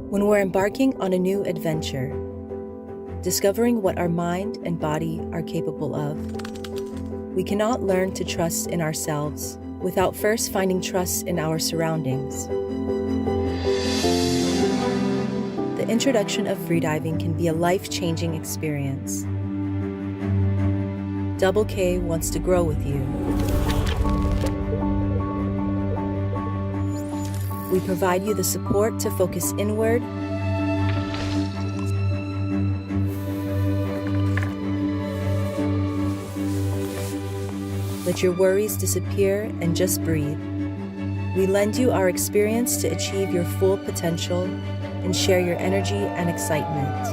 When we're embarking on a new adventure, discovering what our mind and body are capable of, we cannot learn to trust in ourselves without first finding trust in our surroundings. The introduction of freediving can be a life-changing experience. Double K wants to grow with you. We provide you the support to focus inward, let your worries disappear and just breathe. We lend you our experience to achieve your full potential and share your energy and excitement.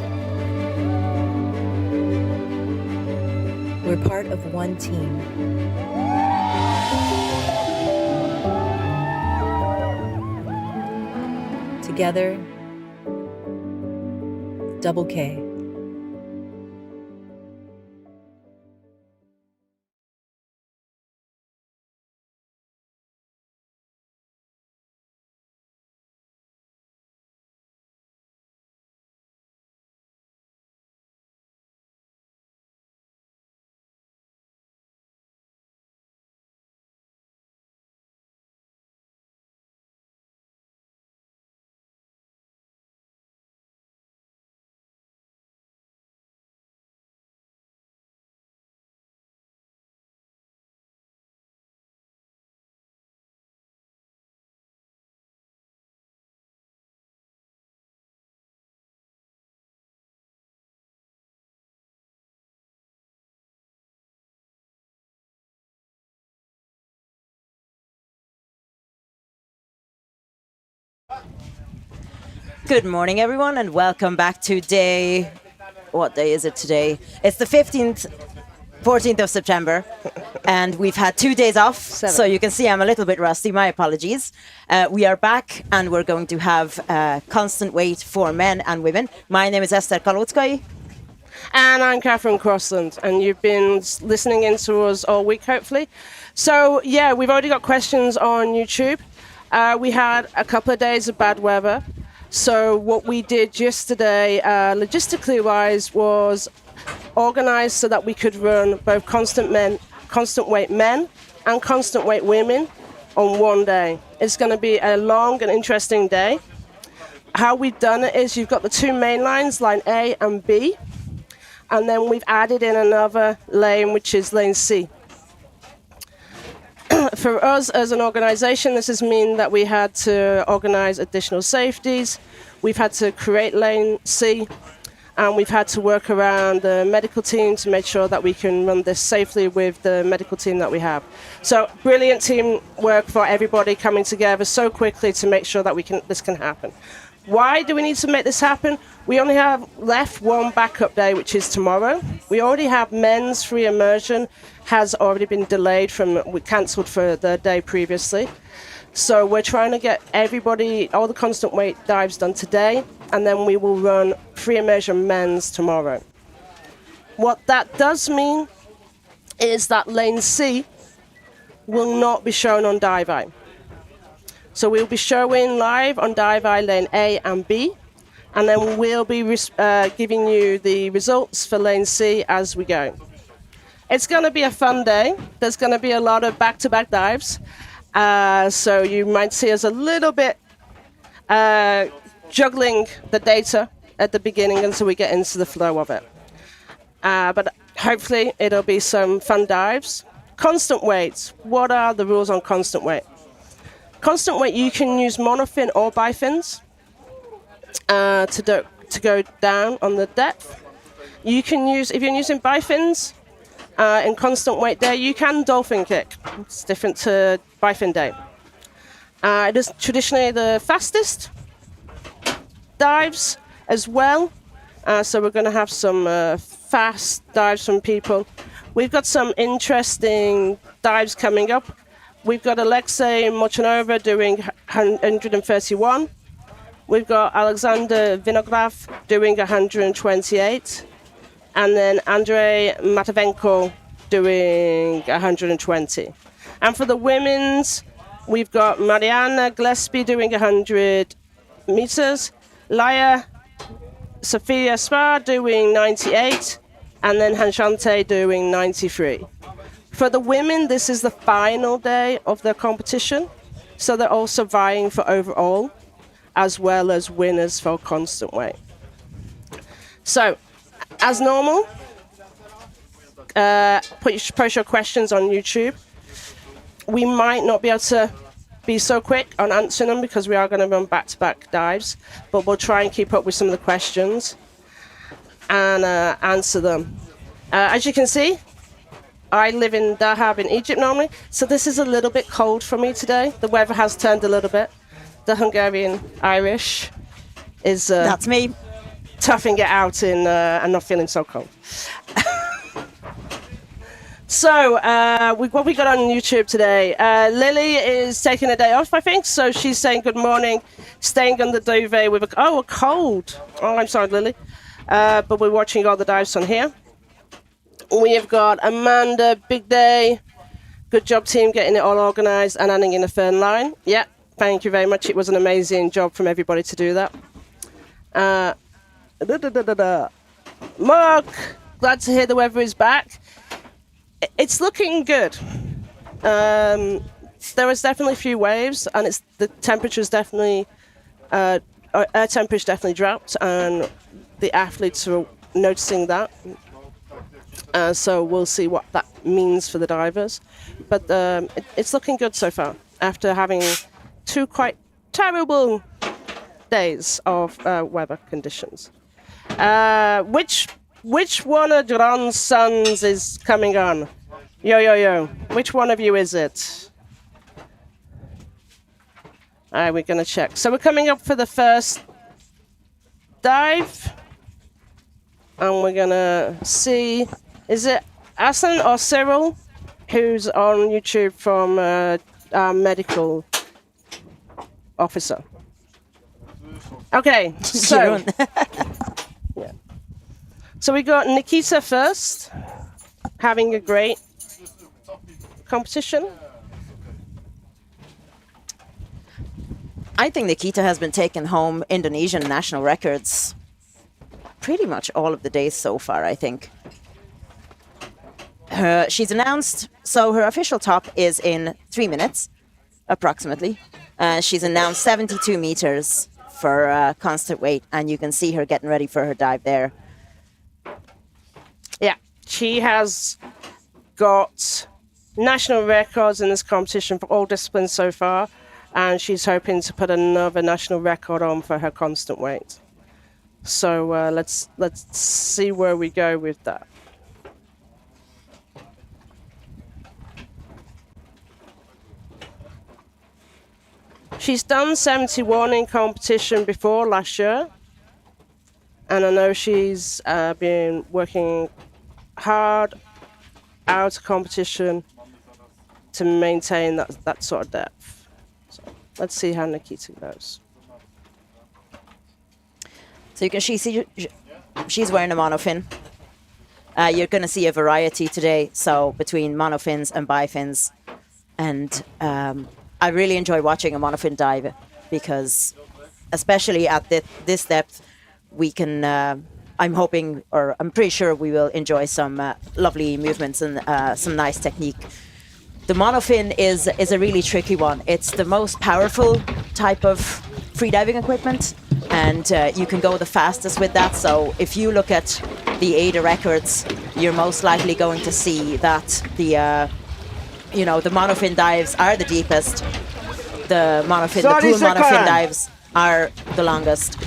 We're part of one team. Together, Double K. Good morning, everyone, and welcome back to day... What day is it today? It's the 14th of September, and we've had 2 days off, so you can see I'm a little bit rusty. My apologies. We are back, and we're going to have constant weight for men and women. My name is Esther Kalutskoy. And I'm Catherine Crossland, and you've been listening in to us all week, hopefully. So, yeah, we've already got questions on YouTube. We had a couple of days of bad weather. So what we did yesterday, logistically wise, was organize so that we could run both constant weight men and constant weight women on one day. It's going to be a long and interesting day. How we've done it is you've got the two main lines, line A and B, and then we've added in another lane, which is lane C. For us as an organization, this has meant that we had to organize additional safeties. We've had to create lane C, and we've had to work around the medical team to make sure that we can run this safely with the medical team that we have. So brilliant teamwork for everybody coming together so quickly to make sure that this can happen. Why do we need to make this happen? We only have left one backup day, which is tomorrow. We already have men's free immersion has already been delayed we cancelled for the day previously. So we're trying to get everybody, all the constant weight dives done today, and then we will run free immersion men's tomorrow. What that does mean is that lane C will not be shown on Dive Eye. So we'll be showing live on Dive Eye lane A and B, and then we'll be giving you the results for lane C as we go. It's going to be a fun day. There's going to be a lot of back-to-back dives. So you might see us a little bit juggling the data at the beginning until we get into the flow of it. But hopefully it'll be some fun dives. Constant weights. What are the rules on constant weight? Constant weight, you can use monofin or bifins to go down on the depth. You can use, if you're using bifins in constant weight day, you can dolphin kick. It's different to bifin day. It is traditionally the fastest dives as well. So we're going to have some fast dives from people. We've got some interesting dives coming up. We've got Alexey Molchanov doing 131. We've got Alexander Vinogradov doing 128. And then Andrey Matveenko doing 120. And for the women's, we've got Marianna Gillespie doing 100 meters. Laia Sopeña Spa doing 98, and then Enchante doing 93. For the women, this is the final day of their competition, so they're also vying for overall, as well as winners for constant weight. So, as normal, post your questions on YouTube. We might not be able to be so quick on answering them because we are going to run back-to-back dives, but we'll try and keep up with some of the questions and answer them. As you can see, I live in Dahab in Egypt normally, so this is a little bit cold for me today. The weather has turned a little bit. The Hungarian Irish is That's me. toughing it out in and not feeling so cold. So, what we got on YouTube today? Lily is taking a day off, I think, so she's saying good morning, staying on the duvet with a cold. Oh, I'm sorry, Lily. But we're watching all the dives on here. We have got Amanda, big day. Good job, team, getting it all organised and adding in a fern line. Yeah, thank you very much. It was an amazing job from everybody to do that. Mark, glad to hear the weather is back. It's looking good. There was definitely a few waves, and the temperature's definitely, air temperature definitely dropped, and the athletes are noticing that. So we'll see what that means for the divers. But it's looking good so far, after having 2 quite terrible days of weather conditions. Which one of Ron's sons is coming on? Yo. Which one of you is it? All right, we're going to check. So we're coming up for the first dive. And we're going to see, is it Asan or Cyril, who's on YouTube from our medical officer? Okay, so... yeah. So we got Nikita first, having a great competition. I think Nikita has been taking home Indonesian national records pretty much all of the days so far, I think. She's announced, so her official top is in 3 minutes, approximately. She's announced 72 meters for constant weight, and you can see her getting ready for her dive there. Yeah, she has got national records in this competition for all disciplines so far, and she's hoping to put another national record on for her constant weight. So let's see where we go with that. She's done 71 in competition before last year, and I know she's been working hard out of competition to maintain that sort of depth. So let's see how Nikita goes. So you can see she's wearing a monofin. You're going to see a variety today, so between monofins and bifins. And I really enjoy watching a monofin dive because, especially at this depth, we can, I'm hoping, or I'm pretty sure we will enjoy some lovely movements and some nice technique. The monofin is a really tricky one. It's the most powerful type of freediving equipment, and you can go the fastest with that. So if you look at the AIDA records, you're most likely going to see that the monofin dives are the deepest. The pool monofin dives are the longest.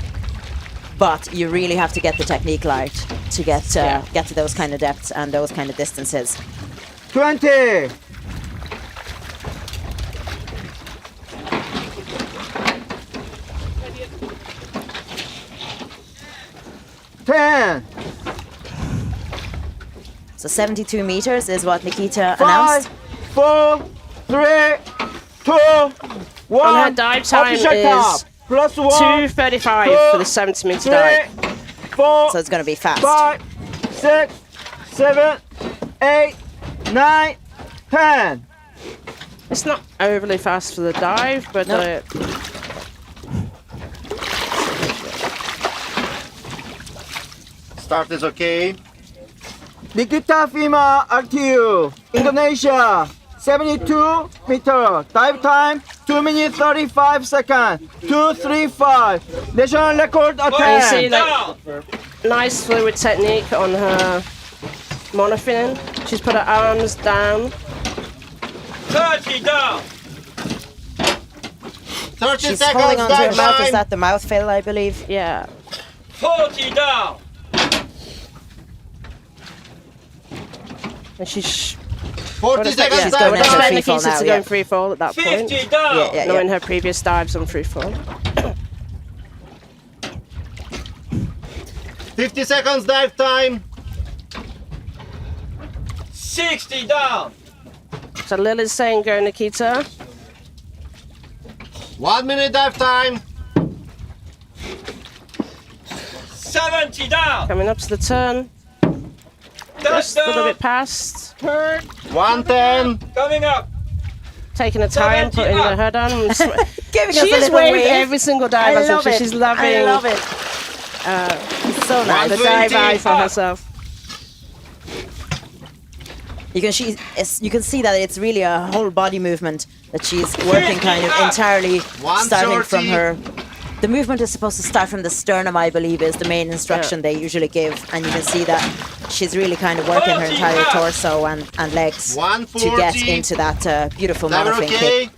But you really have to get the technique right to get to those kind of depths and those kind of distances. 20. 10. So 72 meters is what Nikita announced. 5, 4, 3, 2, 1. And her dive time is +1. 2:35 for the 70-meter dive. 4, So it's going to be fast. 5, 6, 7, 8, 9, 10. It's not overly fast for the dive, but No. Start is okay. Nikita, Fima, Atriyu, Indonesia, 72 meter, dive time 2 minutes 35 seconds, 2:35. National record You attempt. see that nice fluid technique on her monofin. She's put her arms down. 30 down. 30 She's seconds holding onto her dive mouth. Is time. that the mouth fill, I believe? Yeah. 40 down. And she's 40 seconds She's dive going into time. free fall Nikita now, to yeah. go free fall at that point. 50 down. Yeah, yeah, Knowing yeah. her previous dives on free fall. 50 seconds dive time. 60 down. So Lily's saying go Nikita. 1 minute dive time. 70 down. Coming up to the turn. Just a little bit past. 110. Coming up. Taking her time, 70 putting her up. head on. Giving us a She's little waved wave. every single dive. I hasn't love she? it. She's loving I love it. it's so nice. the dive 120 eye for up. herself. You can see that it's really a whole body movement that she's working kind of entirely starting from 130. her. The movement is supposed to start from the sternum, I believe, is the main instruction they usually give, and you can see that she's really kind of working her entire torso and legs to 140. get into that beautiful Never monofin okay. kick.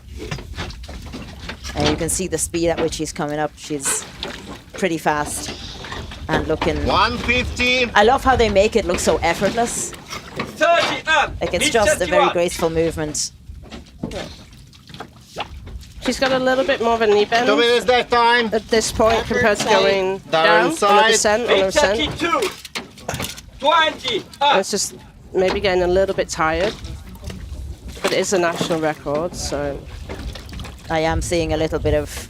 And you can see the speed at which she's coming up. She's pretty fast and looking. 150. I love how they make it look so effortless. 30 up. Like it's just a very graceful movement. She's got a little bit more of a knee bend 2 minutes dive time. at this point compared to going Down down on a side. descent. On a descent. 20 And up. it's just maybe getting a little bit tired. But it is a national record, so I am seeing a little bit of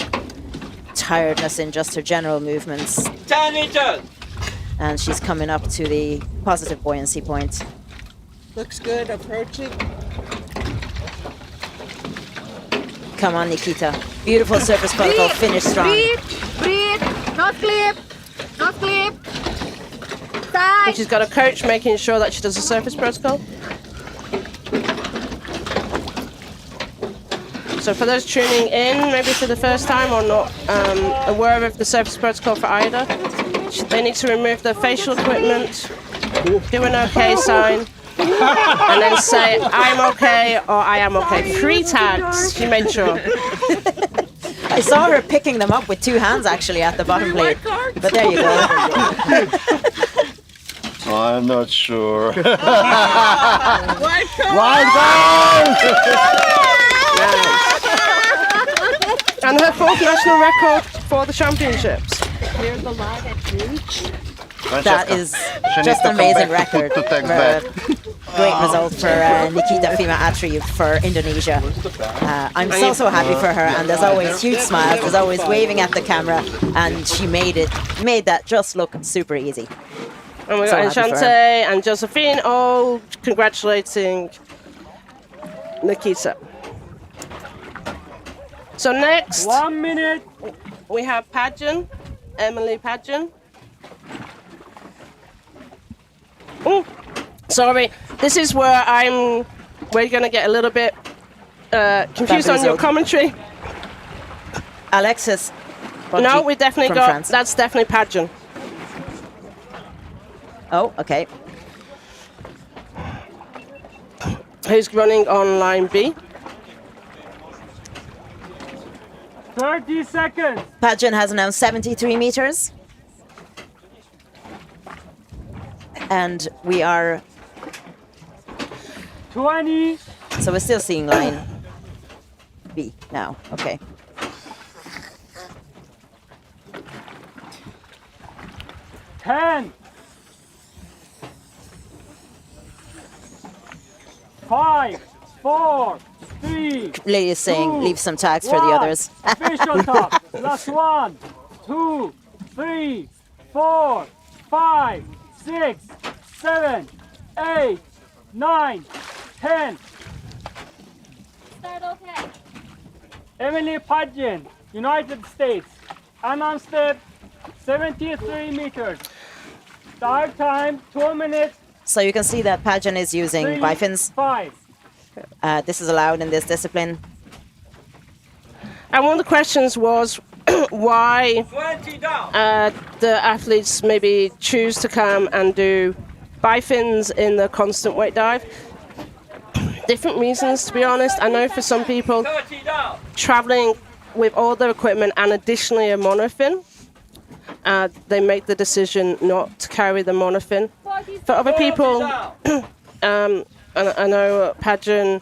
tiredness in just her general movements, 10 meters. and she's coming up to the positive buoyancy point. Looks good, approaching. Come on, Nikita. Beautiful surface protocol, finish strong. Breathe, not clip, not clip. and Side. she's got a coach making sure that she does the surface protocol. So for those tuning in, maybe for the first time or not aware of the surface protocol for AIDA, they need to remove their facial equipment, do an OK sign, and then say, I'm OK or I am OK. 3 tags, she made sure. I saw her picking them up with 2 hands actually at the bottom plate. But there you go. I'm not sure. White card. And her 4th national record for the championships. Clear the line at reach. That is She just needs to an come amazing back record. to take for back. Great result for Nikita Fima Atriyu for Indonesia. I'm so happy for her, and there's always huge smiles, there's always waving at the camera, and she made that just look super easy. And we So got happy for Enchante her. and Josephine all congratulating Nikita. So next, 1 minute. we have Pageant, Emily Pageant. Oh, sorry. This is where we're going to get a little bit confused on your Bamboozled. commentary. Alexis. No, we definitely from got, France. that's definitely Pageant. Oh, okay. Who's running on line B. 30 seconds. Pageant has announced 73 meters. And we are, 20. so we're still seeing line B now. Okay. Ten. 5, 4, 3. Lady is saying, 2, leave some tags for the 1. others. Official top. Last 1, 2, 3, 4, 5, 6, 7, 8, 9, 10. Start okay. Emily Pageant, United States, announced it 73 meters. Start time, 2 minutes, So you can see that Pajan is using 3, bifins. 5. This is allowed in this discipline. And one of the questions was why 20 down. the athletes maybe choose to come and do bifins in the constant weight dive. Different reasons, to be honest. I know for some people, 30 down. traveling with all their equipment and additionally a monofin, they make the decision not to carry the monofin. For other people, and I know Pajan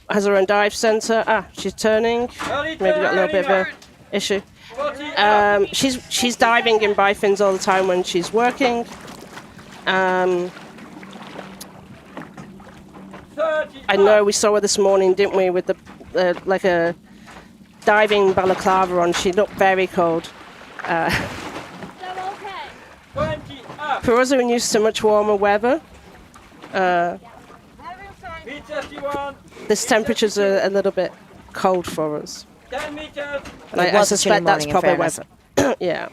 has her own dive center. She's turning. Maybe got a little bit of a issue. She's diving in bifins all the time when she's working. I know we saw her this morning, didn't we, with the like a diving balaclava on. She looked very cold. For us who are used to much warmer weather, this temperature's a little bit cold for us. 10 meters. And I was a chilly suspect that's morning, in probably fairness. weather. Yeah.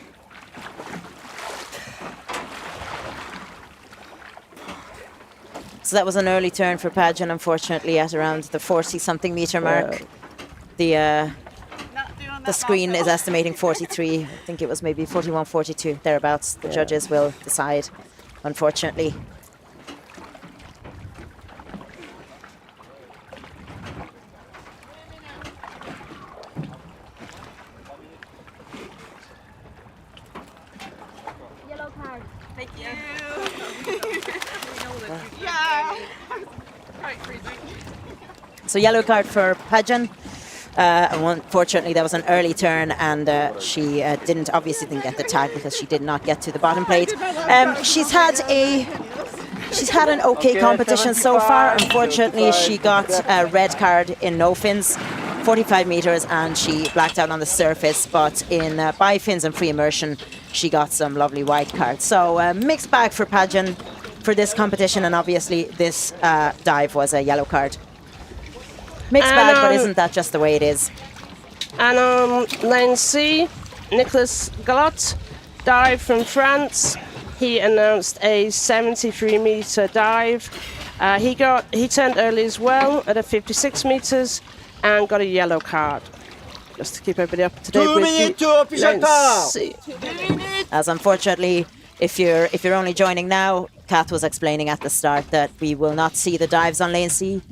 So that was an early turn for Pajan, unfortunately, at around the 40-something meter mark. The screen is estimating 43. I think it was maybe 41, 42, thereabouts. The judges will decide, unfortunately. Yellow card. Thank you. So yellow card for Pajan. Unfortunately, there was an early turn, and she obviously didn't get the tag because she did not get to the bottom plate. She's had an okay competition so far. Unfortunately, she got a red card in no fins, 45 meters, and she blacked out on the surface. But in bifins and free immersion, she got some lovely white cards. So mixed bag for Pajan for this competition, and obviously this dive was a yellow card. Mixed bag, but isn't that just the way it is? And on lane C, Nicolas Gallot dive from France. He announced a 73-meter dive. He turned early as well at a 56 meters and got a yellow card. Just to keep everybody up to date 2 with minutes to official lane time. C. As unfortunately, if you're only joining now, Kath was explaining at the start that we will not see the dives on lane C,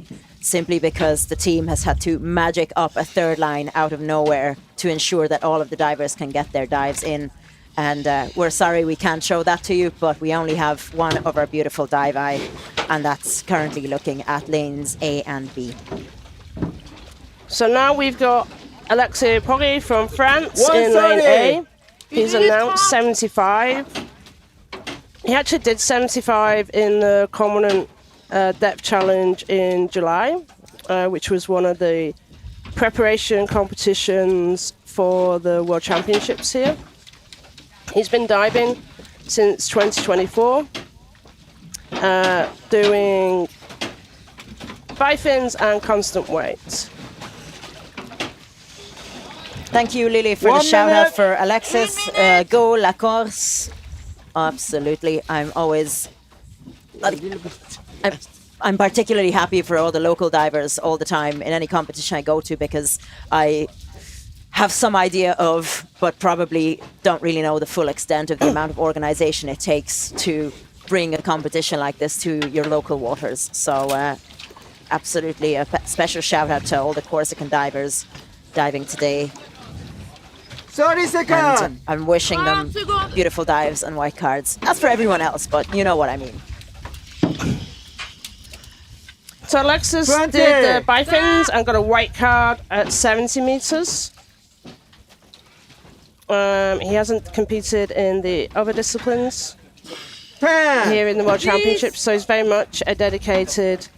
simply because the team has had to magic up a third line out of nowhere to ensure that all of the divers can get their dives in. And we're sorry we can't show that to you, but we only have one of our beautiful dive eye, and that's currently looking at lanes A and B. So now we've got Alexey Molchanov from France in lane A. He's announced 75. He actually did 75 in the Commandant Depth Challenge in July, which was one of the preparation competitions for the World Championships here. He's been diving since 2024, doing bifins and constant weights. Thank you, Lily, for the shout out for Alexis. Go La Corse. Absolutely. I'm particularly happy for all the local divers all the time in any competition I go to, because I have some idea of, but probably don't really know the full extent of the amount of organization it takes to bring a competition like this to your local waters. So absolutely a special shout out to all the Corsican divers diving today. 30 seconds. And I'm wishing them beautiful dives and white cards. That's for everyone else, but you know what I mean. So Alexis 20. did the bifins and got a white card at 70 meters. He hasn't competed in the other disciplines 10. here in the World Championships, so he's very much a dedicated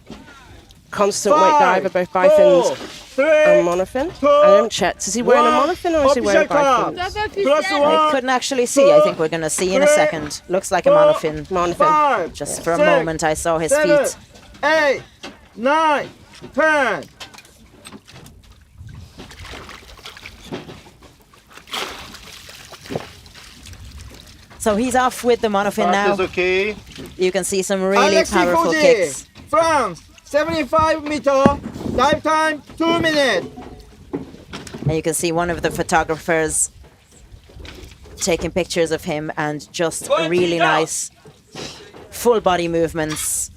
constant weight diver, both bifins 3, and monofin. I haven't checked. Is he wearing a monofin or is he wearing bifins? I couldn't actually see. I think we're going to see in a second. Looks like a monofin. Monofin. Just for a moment I saw his feet. 8, 9, 10. So he's off with the monofin now. Okay. You can see some really Alexey powerful Molchanov, kicks. France, 75 meter, dive time 2 minutes. And you can see one of the photographers taking pictures of him and just really nice full body movements.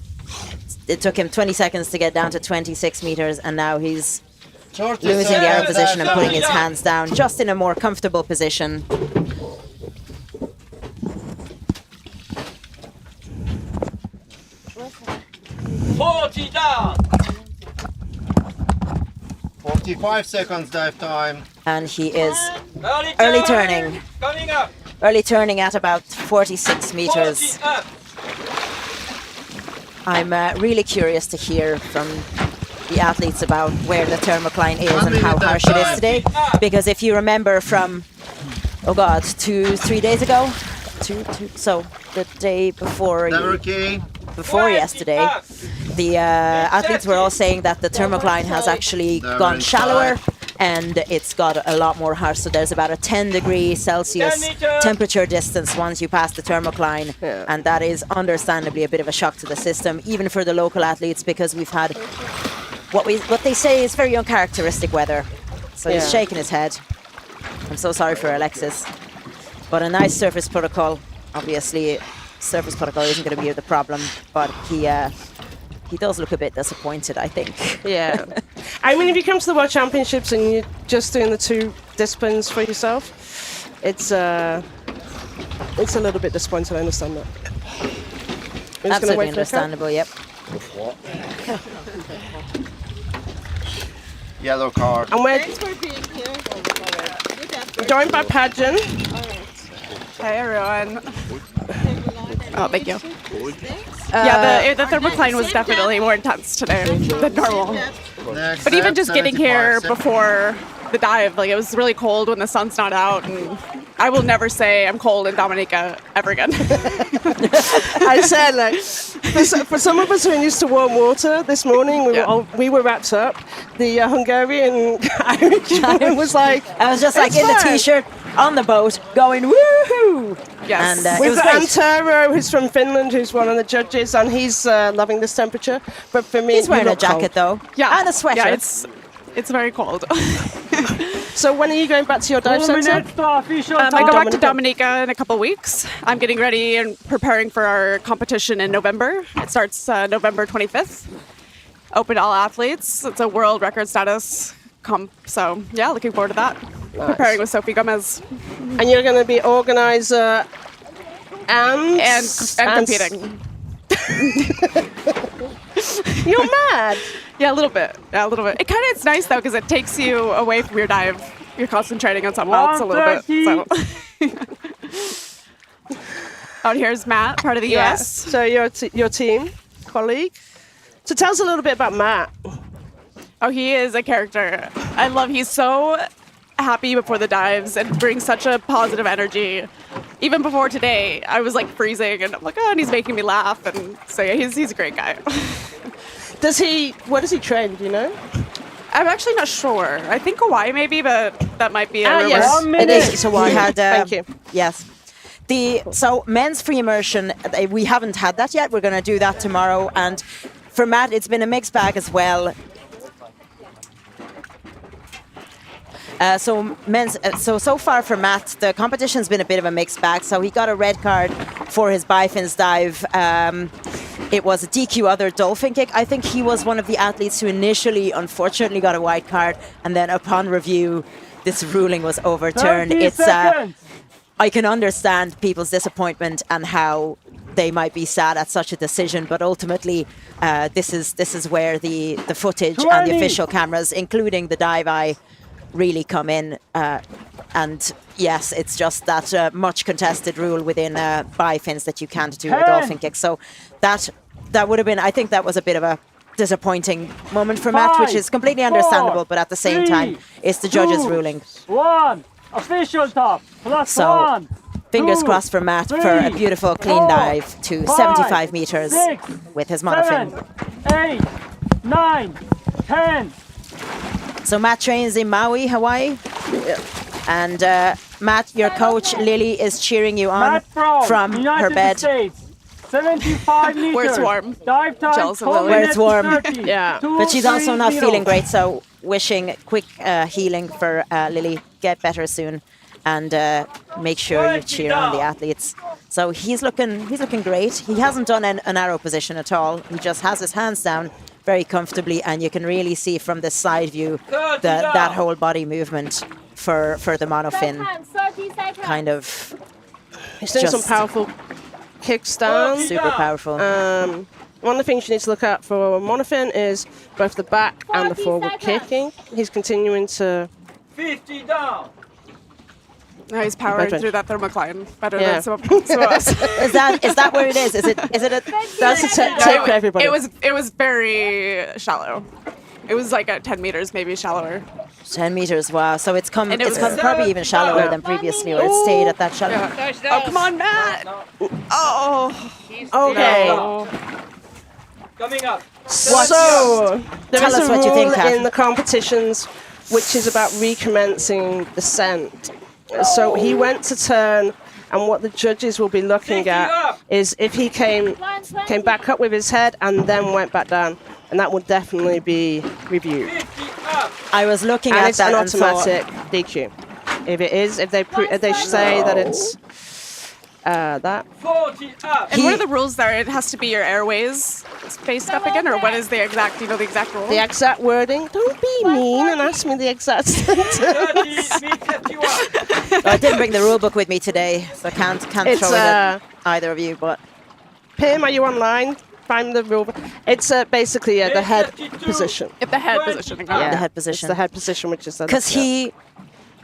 It took him 20 seconds to get down to 26 meters, and now he's losing the arrow position and putting his hands down just in a more comfortable position. down. 45 seconds dive time. And he is early turning. Coming up. Early turning at about 46 meters. 40 up. I'm really curious to hear from the athletes about where the thermocline is and how harsh it is today. Because if you remember from, oh God, 3 days ago, so the day before, before yesterday, the athletes were all saying that the thermocline has actually gone shallower and it's got a lot more harsh. So there's about a 10°C temperature distance once you pass the thermocline, and that is understandably a bit of a shock to the system, even for the local athletes, because we've had what they say is very uncharacteristic weather. So he's shaking his head. I'm so sorry for Alexis, but a nice surface protocol. Obviously, surface protocol isn't going to be the problem, but he does look a bit disappointed, I think. Yeah. I mean, if you come to the World Championships and you're just doing the two disciplines for yourself, it's a little bit disappointing, I understand that. Absolutely understandable, yep. Yellow card. And we're Thanks for being here. joined by Pageant. Hey everyone. Oh, thank you. Yeah, the thermocline was definitely more intense today than normal. Next But even step, just getting 75 here seconds. before the dive, like it was really cold when the sun's not out, and I will never say I'm cold in Dominica ever again. I said, like, for some of us who are used to warm water, this morning we were wrapped up. The Hungarian Irish woman was like, I was just like "It's in the fine." t-shirt on the boat going woohoo! Yes. And it With was great. Antero, who's from Finland, who's one of the judges, and he's loving this temperature. But for me, He's wearing we a look cold. jacket though. Yeah, And a sweater. Yeah, it's very cold. So when are you going back to your dive 2 center? minutes to official I time. go back to Dominica in a couple weeks. I'm getting ready and preparing for our competition in November. It starts November 25th. Open to all athletes. It's a world record status comp. So yeah, looking forward to that. Preparing with Sophie Gomez And you're going to be organizer and competing. You're mad. Yeah, a little bit. Yeah, a little bit. It's nice though because it takes you away from your dive. You're concentrating on something else a little bit. So. Out here's Matt, part of the Yeah. US. So your team colleague. So tell us a little bit about Matt. Oh, he is a character. He's so happy before the dives and brings such a positive energy. Even before today, I was like freezing and I'm like, oh, and he's making me laugh. And so yeah, he's a great guy. Where does he train, do you know? I'm actually not sure. I think Hawaii maybe, but that might be a rumor. yes. 1 It minute. is. So we had. Thank you. Yes. So men's free immersion, we haven't had that yet. We're going to do that tomorrow. And for Matt, it's been a mixed bag as well. So far for Matt, the competition's been a bit of a mixed bag. So he got a red card for his bifins dive. It was a DQ other dolphin kick. I think he was one of the athletes who initially, unfortunately, got a white card, and then upon review, this ruling was overturned. 30 seconds. I can understand people's disappointment and how they might be sad at such a decision, but ultimately, this is where the footage and the 20. official cameras, including the dive eye, really come in. And yes, it's just that much contested rule within bifins that you can't do a 10. dolphin kick. So that would have been, I think that was a bit of a disappointing moment for Matt, which 5, is completely understandable, 4, but at the same 3, time, it's the judge's 2, ruling. 1. Official top. Plus So, 1. Fingers 2, crossed for Matt for a 3, beautiful clean 4, dive to 5, 75 meters 6, with his monofin. 7, 8, 9, 10. So Matt trains in Maui, Hawaii, and Matt, your coach Lily is cheering you on Matt from United her bed. States, 75 meters. Where it's warm. Dive time, Jealous of 4 Lily. Where it's minutes warm. 30. Yeah. But she's also not 2:30. feeling great, so wishing quick healing for Lily. Get better soon, and make sure you cheer on the athletes. So he's looking great. He hasn't done an arrow position at all. He just has his hands down very comfortably, and you can really see from the side view that whole body movement for the monofin. Kind of He's doing some just- powerful kicks down. super powerful. One of the things you need to look at for monofin is both the back and the forward kicking. He's continuing to... 50 down. No, he's powering Better. through that thermocline better Yeah. than some of us. Is that where it is? Is it a That's a tip for everybody. It was very shallow. It was like at 10 meters, maybe shallower. 10 meters? Wow! So it's come And it was- probably even shallower than previously, or it stayed at that shallow. Yeah. Oh, come on, Matt! Oh, Okay. no. Coming up. So, there Tell is us a what you think, rule Kath. in the competitions which is about recommencing descent. So he went to turn, and what the judges will be looking at is if he came back up with his head and then went back down, and that would definitely be reviewed. 50 up. I was looking And at it's that an and thought, automatic DQ. If it is, if they say that it's that. 40 up. And what are the rules there? It has to be your airways spaced up again, or what is the exact? Do you know the exact rule? The exact wording. Don't be mean and ask me the exact sentence. 30 meets 51. I didn't bring the rule book with me today, so I can't It's, throw it at either of you. But Pim, are you online? Find the rule. It's basically the head position. If the head positioning. Yeah. The head It's position. the head position, which is because he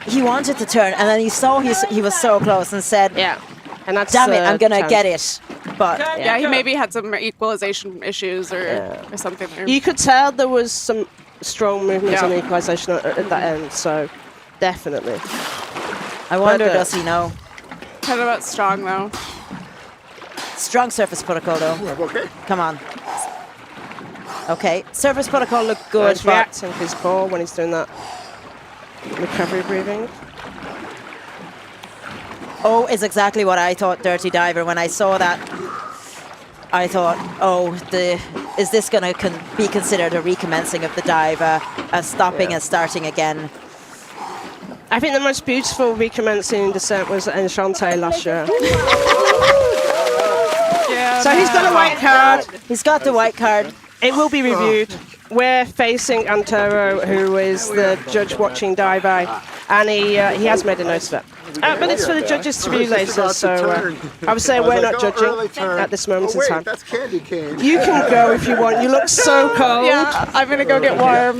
wanted to turn, and then he saw he was so close and said, Yeah, and that's "Damn it, I'm gonna chance. get it." But Yeah, he maybe had some equalization issues or something there. You could tell there was some strong movements Yeah. on equalization at that end, so definitely. I wonder, But, does he know? Kind of about strong though. Strong surface protocol, though. Come on. Okay, surface protocol looked good, He's but reacting to his core when he's doing that recovery breathing. O is exactly what I thought, Dirty Diver. When I saw that, I thought, oh, is this going to be considered a recommencing of the dive, a stopping and starting again? I think the most beautiful recommencing descent was Enchante last year. Yeah. So he's got a white card. He's got the white card. It will be reviewed. We're facing Antero, who is the judge watching dive, and he has made a note of it. But it's for the judges to review later, so I would say we're not judging at this moment in time. That's candy cane. You can go if you want. You look so cold. Yeah, I'm gonna go get warm.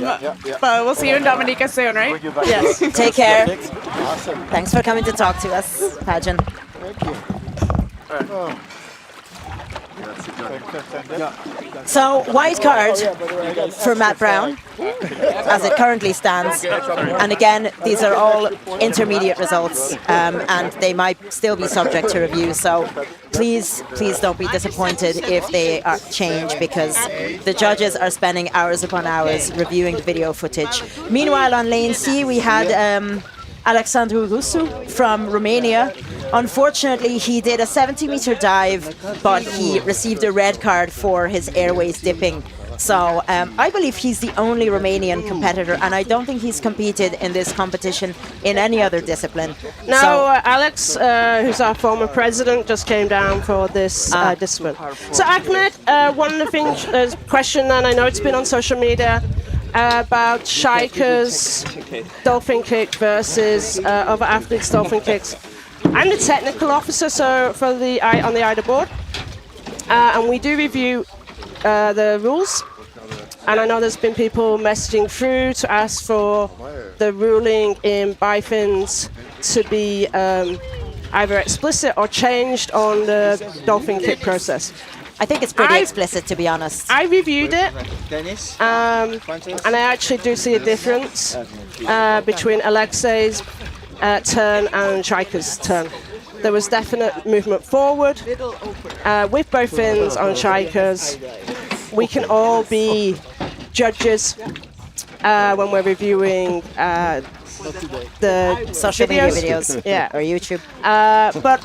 But we'll see you in Dominica soon, right? Yes. Take care. Awesome. Thanks for coming to talk to us, Pageant. Thank you. So, white card for Matt Brown, as it currently stands. And again, these are all intermediate results, and they might still be subject to review. So please don't be disappointed if they are changed, because the judges are spending hours upon hours reviewing the video footage. Meanwhile, on lane C, we had Alexandru Rusu from Romania. Unfortunately, he did a 70-meter dive, but he received a red card for his airways dipping. So I believe he's the only Romanian competitor, and I don't think he's competed in this competition in any other discipline. Now, Alex, who's our former president, just came down for this discipline. So, Ahmed, one of the things, there's a question, and I know it's been on social media, about Shaika's dolphin kick versus other athletes' dolphin kicks. I'm the technical officer on the AIDA board, and we do review the rules. And I know there's been people messaging through to ask for the ruling in bifins to be either explicit or changed on the dolphin kick process. I think it's pretty explicit, to be honest. I reviewed it, and I actually do see a difference between Alexey's turn and Shaika's turn. There was definite movement forward with both fins on Shaika's. We can all be judges when we're reviewing the Social media videos, Yeah. or YouTube. But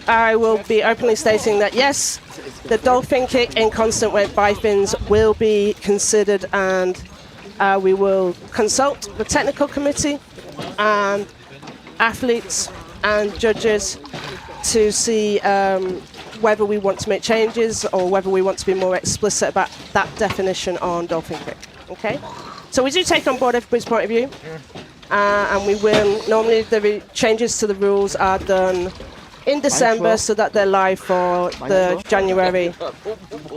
I will be openly stating that yes, the dolphin kick in constant weight bifins will be considered, and we will consult the technical committee and athletes and judges to see whether we want to make changes or whether we want to be more explicit about that definition on dolphin kick. Okay, so we do take on board everybody's point of view, and we will. Normally, the changes to the rules are done in December so that they're live for the January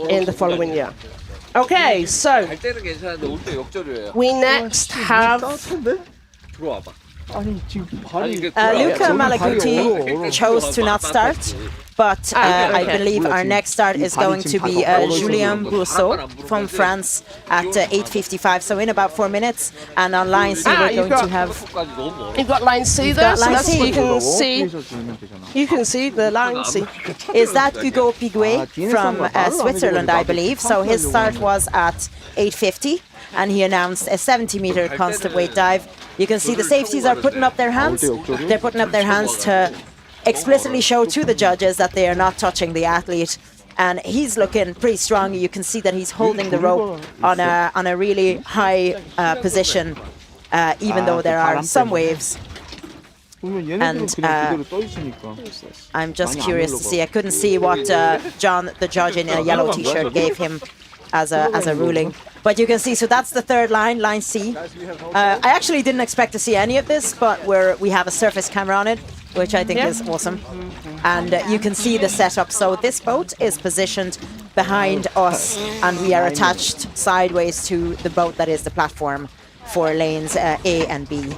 in the following year. Okay, so we next have Luca Malaguti chose to not start, but I believe our next start is going to be Julien Bourseaud from France at 8:55, so in about 4 minutes. And on line C, we're going to have... You've got line C there, got line so C. you can see the line C. Is that Hugo Piguet from Switzerland, I believe? So his start was at 8:50, and he announced a 70-meter constant weight dive. You can see the safeties are putting up their hands. They're putting up their hands to explicitly show to the judges that they are not touching the athlete. And he's looking pretty strong. You can see that he's holding the rope on a really high position, even though there are some waves. And I'm just curious to see. I couldn't see what John, the judge in a yellow T-shirt, gave him as a ruling. But you can see, so that's the third line, line C. I actually didn't expect to see any of this, but we have a surface camera on it, which I think is awesome. And you can see the setup. So this boat is positioned behind us, and we are attached sideways to the boat that is the platform for lanes A and B.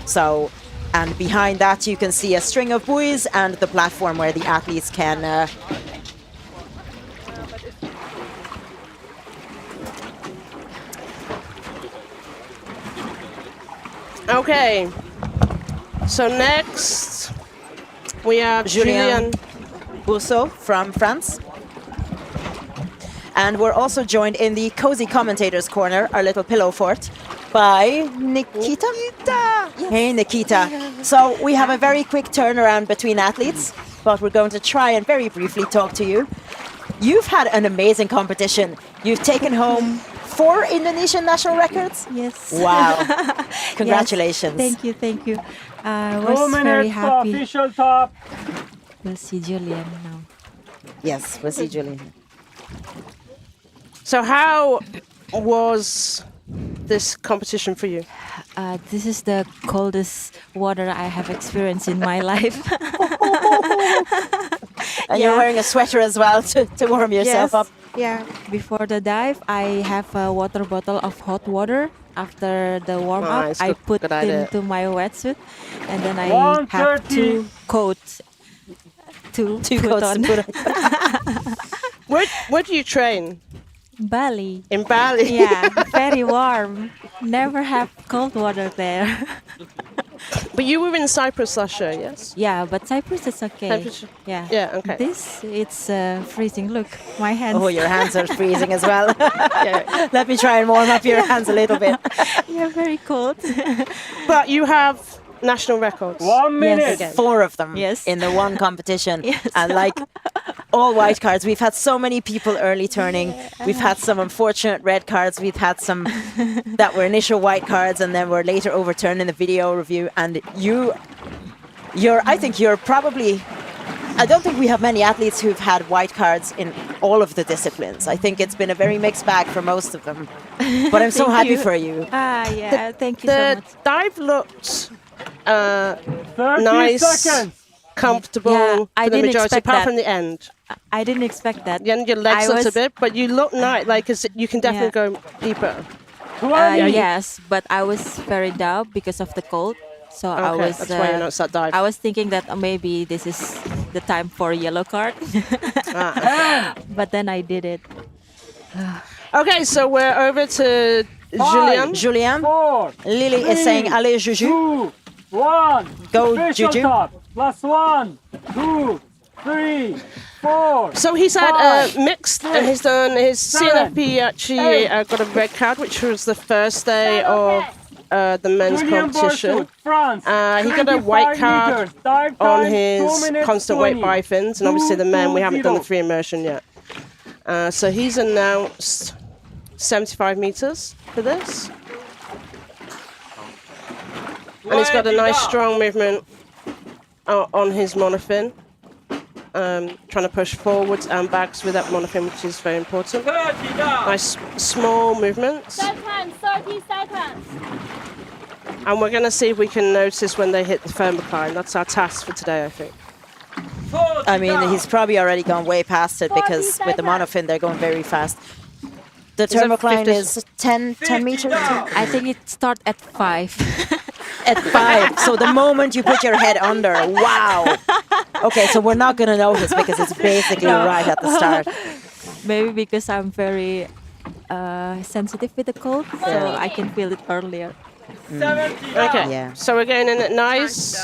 So, and behind that you can see a string of buoys and the platform where the athletes can Okay, so next we have Julien Bourseaud from France. And we're also joined in the cozy commentators corner, our little pillow fort, by Nikita. Yes. Hey, Nikita. So we have a very quick turnaround between athletes, but we're going to try and very briefly talk to you. You've had an amazing competition. You've taken home 4 Indonesian national records? Yes. Wow. Congratulations. Yes. Thank you. I was very happy. Official top. We'll see Julien now. Yes, we'll see Julien. So how was this competition for you? This is the coldest water I have experienced in my life. And you're wearing a sweater as well to warm yourself up. Yeah. Before the dive, I have a water bottle of hot water. After the warm up, I put into my wetsuit, and then I have 2 coats. Two coats on. To put on. Where do you train? Bali. In Bali? Yeah, very warm. Never have cold water there. But you were in Cyprus last year, yes? Yeah, but Cyprus is okay. Cyprus. Yeah. Yeah, okay. It's freezing. Look, my hands. Oh, your hands are freezing as well. Yeah. Let me try and warm up your hands a little bit. You're very cold. But you have national records. 1 minute. Yes. 4 of them Yes. in the one competition. Yes. And like all white cards, we've had so many people early turning. We've had some unfortunate red cards. We've had some that were initial white cards and then were later overturned in the video review. And I think you're probably, I don't think we have many athletes who've had white cards in all of the disciplines. I think it's been a very mixed bag for most of them. But I'm so happy for you. Thank you so much. The dive looked 30 nice, seconds. comfortable Yeah, I for the didn't majority, expect apart that. from the end. I didn't expect that. Yeah, and your legs I looked a was- bit, but you look nice. Like you can definitely go deeper. Yes, but I was very down because of the cold. So I Okay, was. that's why you're not sat dive. I was thinking that maybe this is the time for a yellow card. But then I did it. Okay, so we're over to Julien. Julien, 4, Lily is saying, allez, Juju. 2, 1. Go, Official Juju. top. Plus 1, 2, 3, 4. So he's had 5, mixed, and he's done his 7, CNFP actually got a red card, which was the first day of the men's Julien competition. Bourseaud, France. He got a white 25 card meters. Dive on time, his 2 minutes constant weight 20. bifins, and obviously the men, we haven't done the 2-0. free immersion yet. So he's announced 75 meters for this. And he's got a nice strong movement on his monofin. Trying to push forwards and backs with that monofin, which is very important. Nice small movements. 30 seconds. And we're going to see if we can notice when they hit the thermocline. That's our task for today, I think. I mean, he's probably already gone way past it because 40 with the seconds. monofin, they're going very fast. The it thermocline 50? is 10 meters. I think it starts at 5. At 5. So the moment you put your head under, wow. Okay, so we're not going to notice because it's basically right at the start. Maybe because I'm very sensitive with the cold, so I can feel it earlier. Okay, Yeah. so we're going in at nice.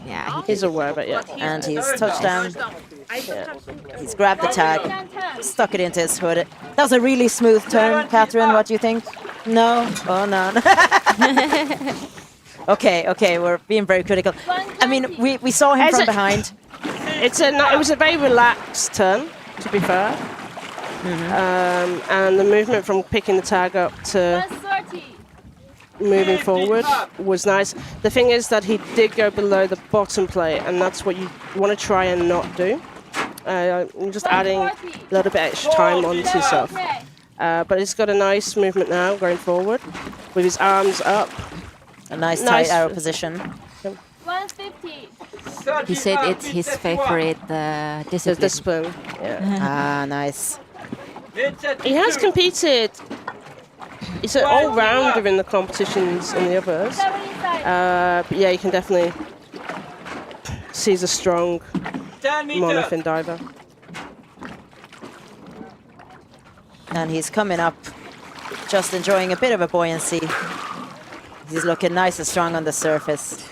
Yeah, He's aware of it, yeah. And he's touchdown. He's grabbed the tag, stuck it into his hood. That was a really smooth turn. Catherine, what do you think? No? Oh, no. Okay, we're being very critical. I mean, we saw him from behind. It was a very relaxed turn, to be fair. And the movement from picking the tag up to 130. moving forward was nice. The thing is that he did go below the bottom plate, and that's what you want to try and not do. You're just adding a little bit extra time onto yourself. But he's got a nice movement now going forward with his arms up. A nice tight arrow position. 150. he said it's his favorite His discipline. discipline. Yeah. Nice. He has competed. He's an all-rounder in the competitions and the others. 75. But yeah, you can definitely see he's a strong 10 meters. monofin diver. And he's coming up, just enjoying a bit of a buoyancy. He's looking nice and strong on the surface.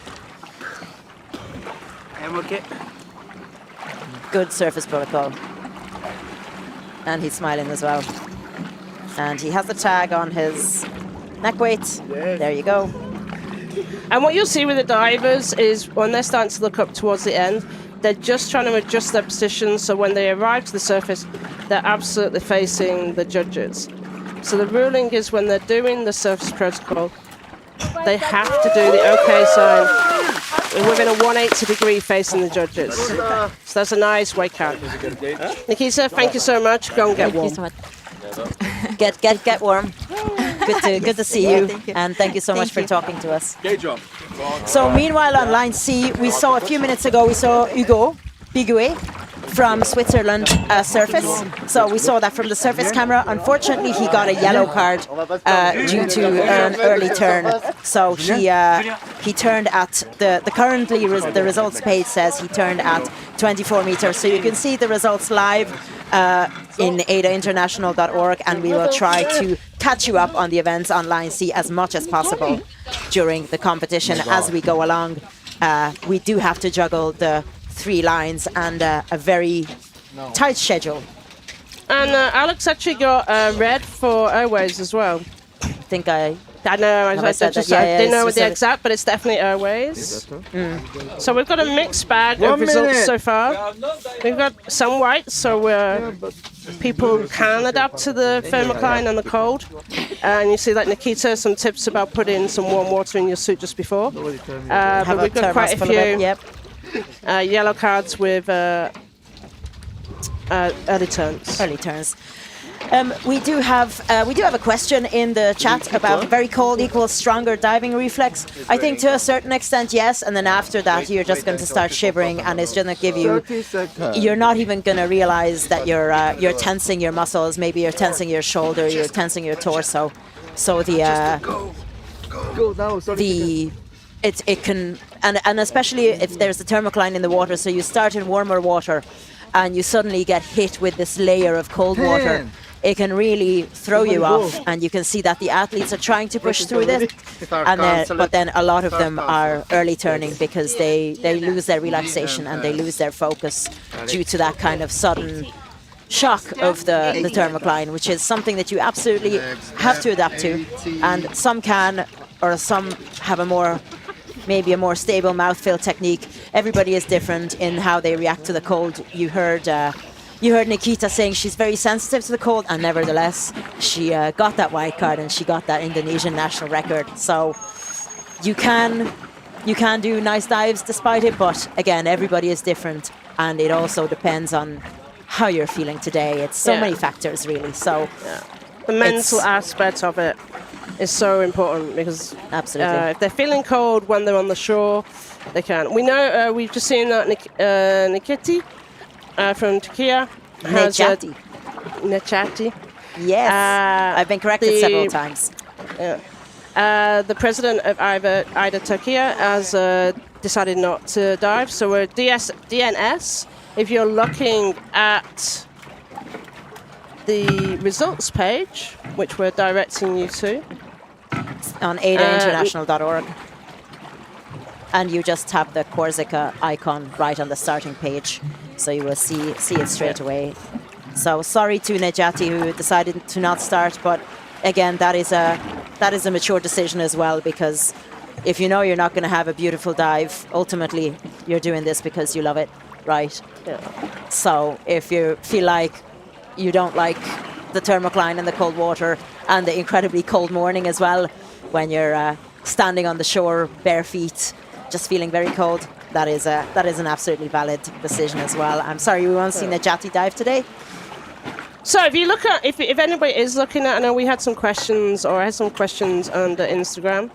Good surface protocol. And he's smiling as well. And he has the tag on his neck weight. There you go. And what you'll see with the divers is when they're starting to look up towards the end, they're just trying to adjust their position so when they arrive to the surface, they're absolutely facing the judges. So the ruling is when they're doing the surface protocol, they have to do the OK sign within a 180 degree facing the judges. So that's a nice weight count. Nikita, thank you so much. Go and get Thank you warm. so much. Get warm. Good to see you. Thank you. And thank you so much for you. talking to us. So meanwhile on line C, we saw a few minutes ago, we saw Hugo Biguet from Switzerland surface. So we saw that from the surface camera. Unfortunately, he got a yellow card due to an early turn. So he turned at the results page says he turned at 24 meters. So you can see the results live in AIDAinternational.org, and we will try to catch you up on the events on line C as much as possible during the competition as we go along. We do have to juggle the 3 lines and a very tight schedule. And Alex actually got red for Airways as well. I think I know, I said that? I Yeah, didn't know it's the exact, but it's definitely Airways. So we've got a mixed bag of results so far. We've got some white, so people can adapt to the thermocline and the cold. And you see, like Nikita, some tips about putting some warm water in your suit just before. But we've got quite a few yellow cards with early turns. We do have a question in the chat about very cold equals stronger diving reflex. I think to a certain extent, yes, and then after that you're just going to start shivering, and it's going to give you. You're not even going to realize that you're tensing your muscles. Maybe you're tensing your shoulder, you're tensing your torso. So it can, and especially if there's a thermocline in the water, so you start in warmer water, and you suddenly get hit with this layer of cold water. It can really throw you off, and you can see that the athletes are trying to push through this, but then a lot of them are early turning because they lose their relaxation and they lose their focus due to that kind of sudden shock of the thermocline, which is something that you absolutely have to adapt to. And some can or some have maybe a more stable mouthfill technique. Everybody is different in how they react to the cold. You heard Nikita saying she's very sensitive to the cold, and nevertheless, she got that white card and she got that Indonesian national record. So you can do nice dives despite it, but again, everybody is different, and it also depends on how you're feeling today. It's so many factors, really. So the mental aspect of it is so important, because absolutely, if they're feeling cold when they're on the shore, they can. We know we've just seen that Nikita from Turkey has Necati. Yes, I've been corrected several times. The president of AIDA Turkey has decided not to dive. So we're DNS. If you're looking at the results page, which we're directing you to, on AIDAinternational.org, and you just tap the Corsica icon right on the starting page, so you will see it straight away. So sorry to Nejati, who decided to not start, but again, that is a mature decision as well, because if you know you're not going to have a beautiful dive, ultimately you're doing this because you love it, right? So if you feel like you don't like the thermocline and the cold water and the incredibly cold morning as well, when you're standing on the shore bare feet, just feeling very cold, that is an absolutely valid decision as well. I'm sorry we won't see Nejati dive today. So if you look at, if anybody is looking at, I know we had some questions, or I had some questions under Instagram.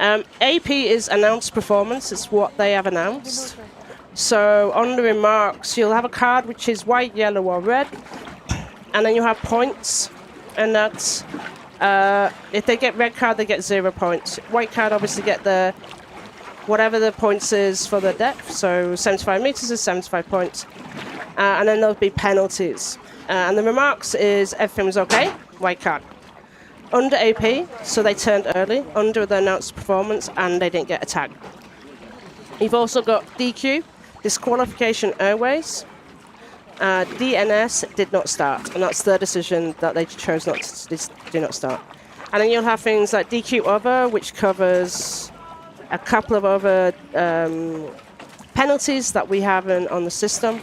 AP is announced performance. It's what they have announced. So on the remarks, you'll have a card which is white, yellow, or red, and then you have points, and that's if they get red card, they get 0 points. White card obviously get the whatever the points is for the depth. So 75 meters is 75 points, and then there'll be penalties. And the remarks is everything was okay, white card. Under AP, so they turned early, under the announced performance, and they didn't get a tag. You've also got DQ, disqualification airways. DNS did not start, and that's their decision that they chose not to do not start. And then you'll have things like DQ other, which covers a couple of other penalties that we have on the system.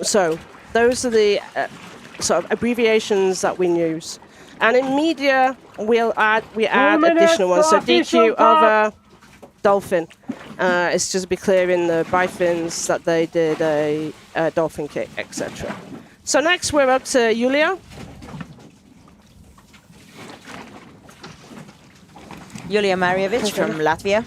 So those are the sort of abbreviations that we use. And in media, we add additional ones. So DQ over dolphin. It's just to be clear in the bifins that they did a dolphin kick, etc. So next we're up to Yulia. Yulia Marievich from Latvia.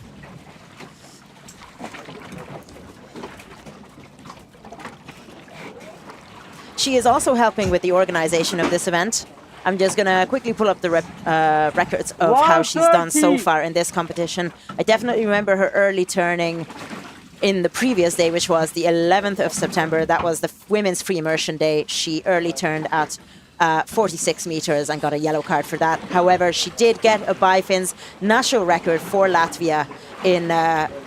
She is also helping with the organization of this event. I'm just going to quickly pull up the records of how she's done so far in this competition. I definitely remember her early turning in the previous day, which was the 11th of September. That was the women's free immersion day. She early turned at 46 meters and got a yellow card for that. However, she did get a bifins national record for Latvia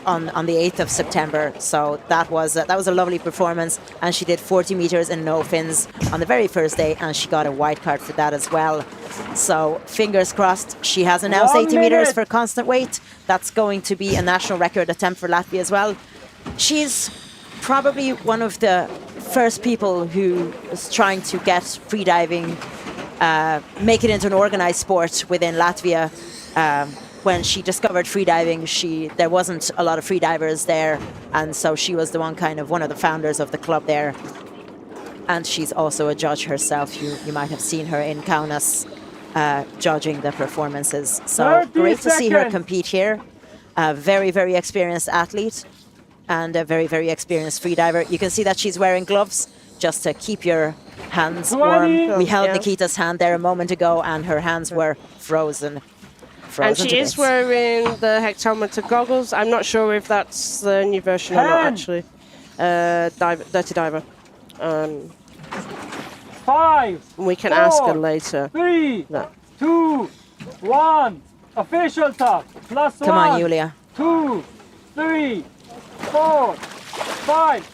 on the 8th of September. So that was a lovely performance, and she did 40 meters in no fins on the very first day, and she got a white card for that as well. So fingers crossed. She has announced 80 meters for constant weight. That's going to be a national record attempt for Latvia as well. She's probably one of the first people who was trying to get freediving, make it into an organized sport within Latvia. When she discovered freediving, there wasn't a lot of freedivers there, and so she was one of the founders of the club there. And she's also a judge herself. You might have seen her in Kaunas judging the performances. So great to see her compete here. A very, very experienced athlete and a very, very experienced freediver. You can see that she's wearing gloves just to keep your hands warm. We held Nikita's hand there a moment ago, and her hands were frozen. And she is wearing the hectometer goggles. I'm not sure if that's the new version or not, actually. Dirty Diver. 5. We can ask her later. 3, 2, 1. Official top. +1. Come on, Yulia. 2, 3, 4, 5.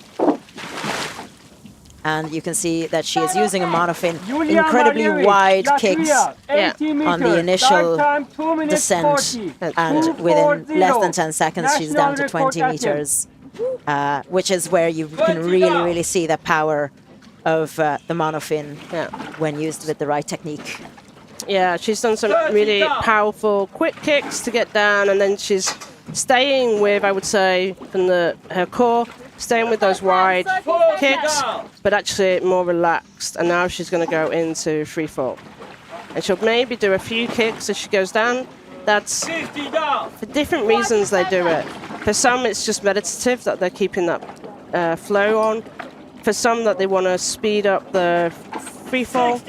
And you can see that she is using a monofin, Yulia incredibly Marievich, wide Latvia, kicks 80 meters, on the initial dive time 2 minutes descent, 40. and within 2:40. less than 10 seconds she's down to National 20 record meters, which is where you can really see the power of the monofin when used with the right technique. Yeah, she's done some really powerful quick kicks to get down, and then she's staying with, I would say, from her core, staying with those wide kicks, but actually more relaxed. And now she's going to go into free fall. And she'll maybe do a few kicks as she goes down. That's for different reasons they do it. For some, it's just meditative, that they're keeping that flow on. For some, that they want to speed up the free fall.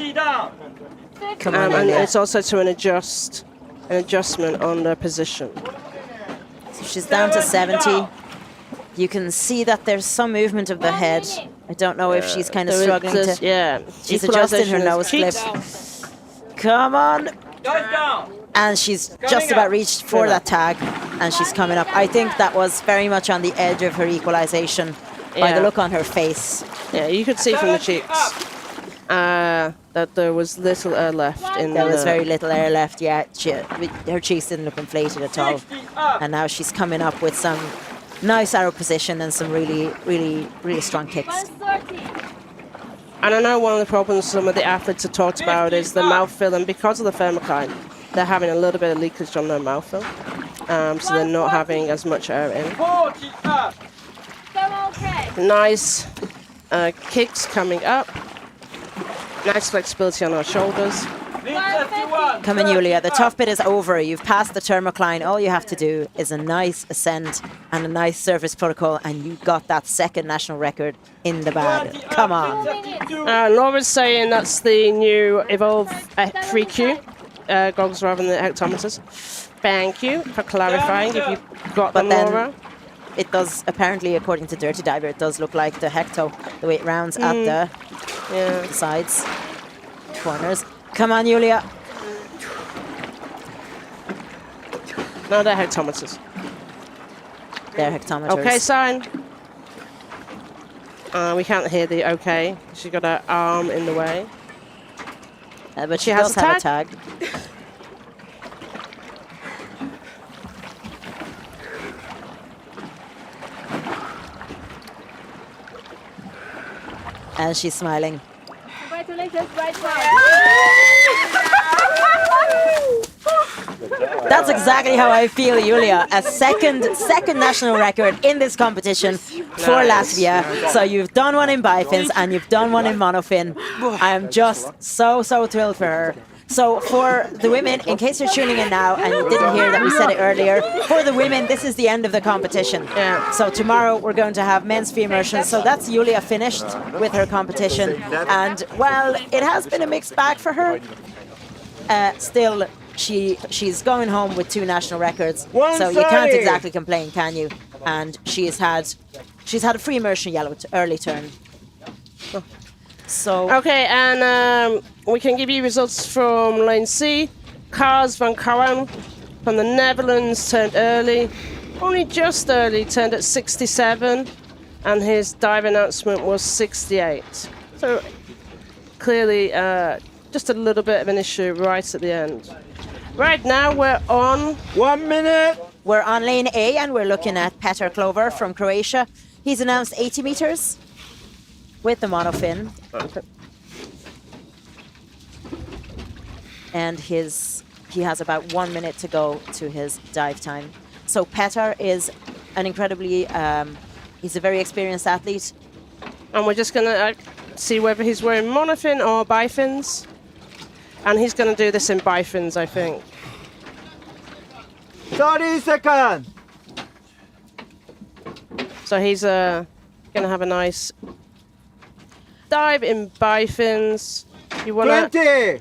Come on, and it's also to an adjustment on the position. So she's down to 70. You can see that there's some movement of the head. I don't know if she's kind of struggling to... Yeah. She's adjusting her nose clip. Come on. And she's just about reached for that tag, and she's coming up. I think that was very much on the edge of her equalization by the look on her face. Yeah, you could see from the cheeks that there was little air left in there. There was very little air left, yeah. Her cheeks didn't look inflated at all. And now she's coming up with some nice arrow position and some really strong kicks. And I know one of the problems some of the athletes have talked about is the mouthfeel, and because of the thermocline, they're having a little bit of leakage on their mouthfeel, so they're not having as much air in. Nice kicks coming up. Nice flexibility on our shoulders. Come on, Yulia. The tough bit is over. You've passed the thermocline. All you have to do is a nice ascent and a nice surface protocol, and you got that second national record in the bag. Come on. Laura's saying that's the new Evolve 3Q goggles rather than the hectometers. Thank you for clarifying if you've got them, Laura. It does, apparently, according to Dirty Diver, it does look like the hecto, the way it rounds at the sides, corners. Come on, Yulia. No, they're hectometers. They're hectometers. Okay sign. We can't hear the okay. She's got her arm in the way. But she does have a tag. And she's smiling. Congratulations, right That's exactly how I feel, Yulia. A second national record in this competition for Latvia. So you've done one in bifins and you've done one in monofin. I am just so thrilled for her. So for the women, in case you're tuning in now and you didn't hear that we said it earlier, for the women, this is the end of the competition. So tomorrow we're going to have men's free immersion. So that's Yulia finished with her competition. And, well, it has been a mixed bag for her. Still, she's going home with 2 national records. So you can't exactly complain, can you? And she's had a free immersion yellow early turn. So okay, and we can give you results from Lane C. Kars van Kouwen from the Netherlands turned early, only just early, turned at 67, and his dive announcement was 68. So clearly just a little bit of an issue right at the end. Right now we're on 1 minute. We're on lane A and we're looking at Petar Clover from Croatia. He's announced 80 meters with the monofin. And he has about 1 minute to go to his dive time. So Petar is an incredibly, he's a very experienced athlete. And we're just gonna see whether he's wearing monofin or bifins. And he's gonna do this in bifins, I think. 30 seconds. So he's gonna have a nice dive in bifins. You wanna 20.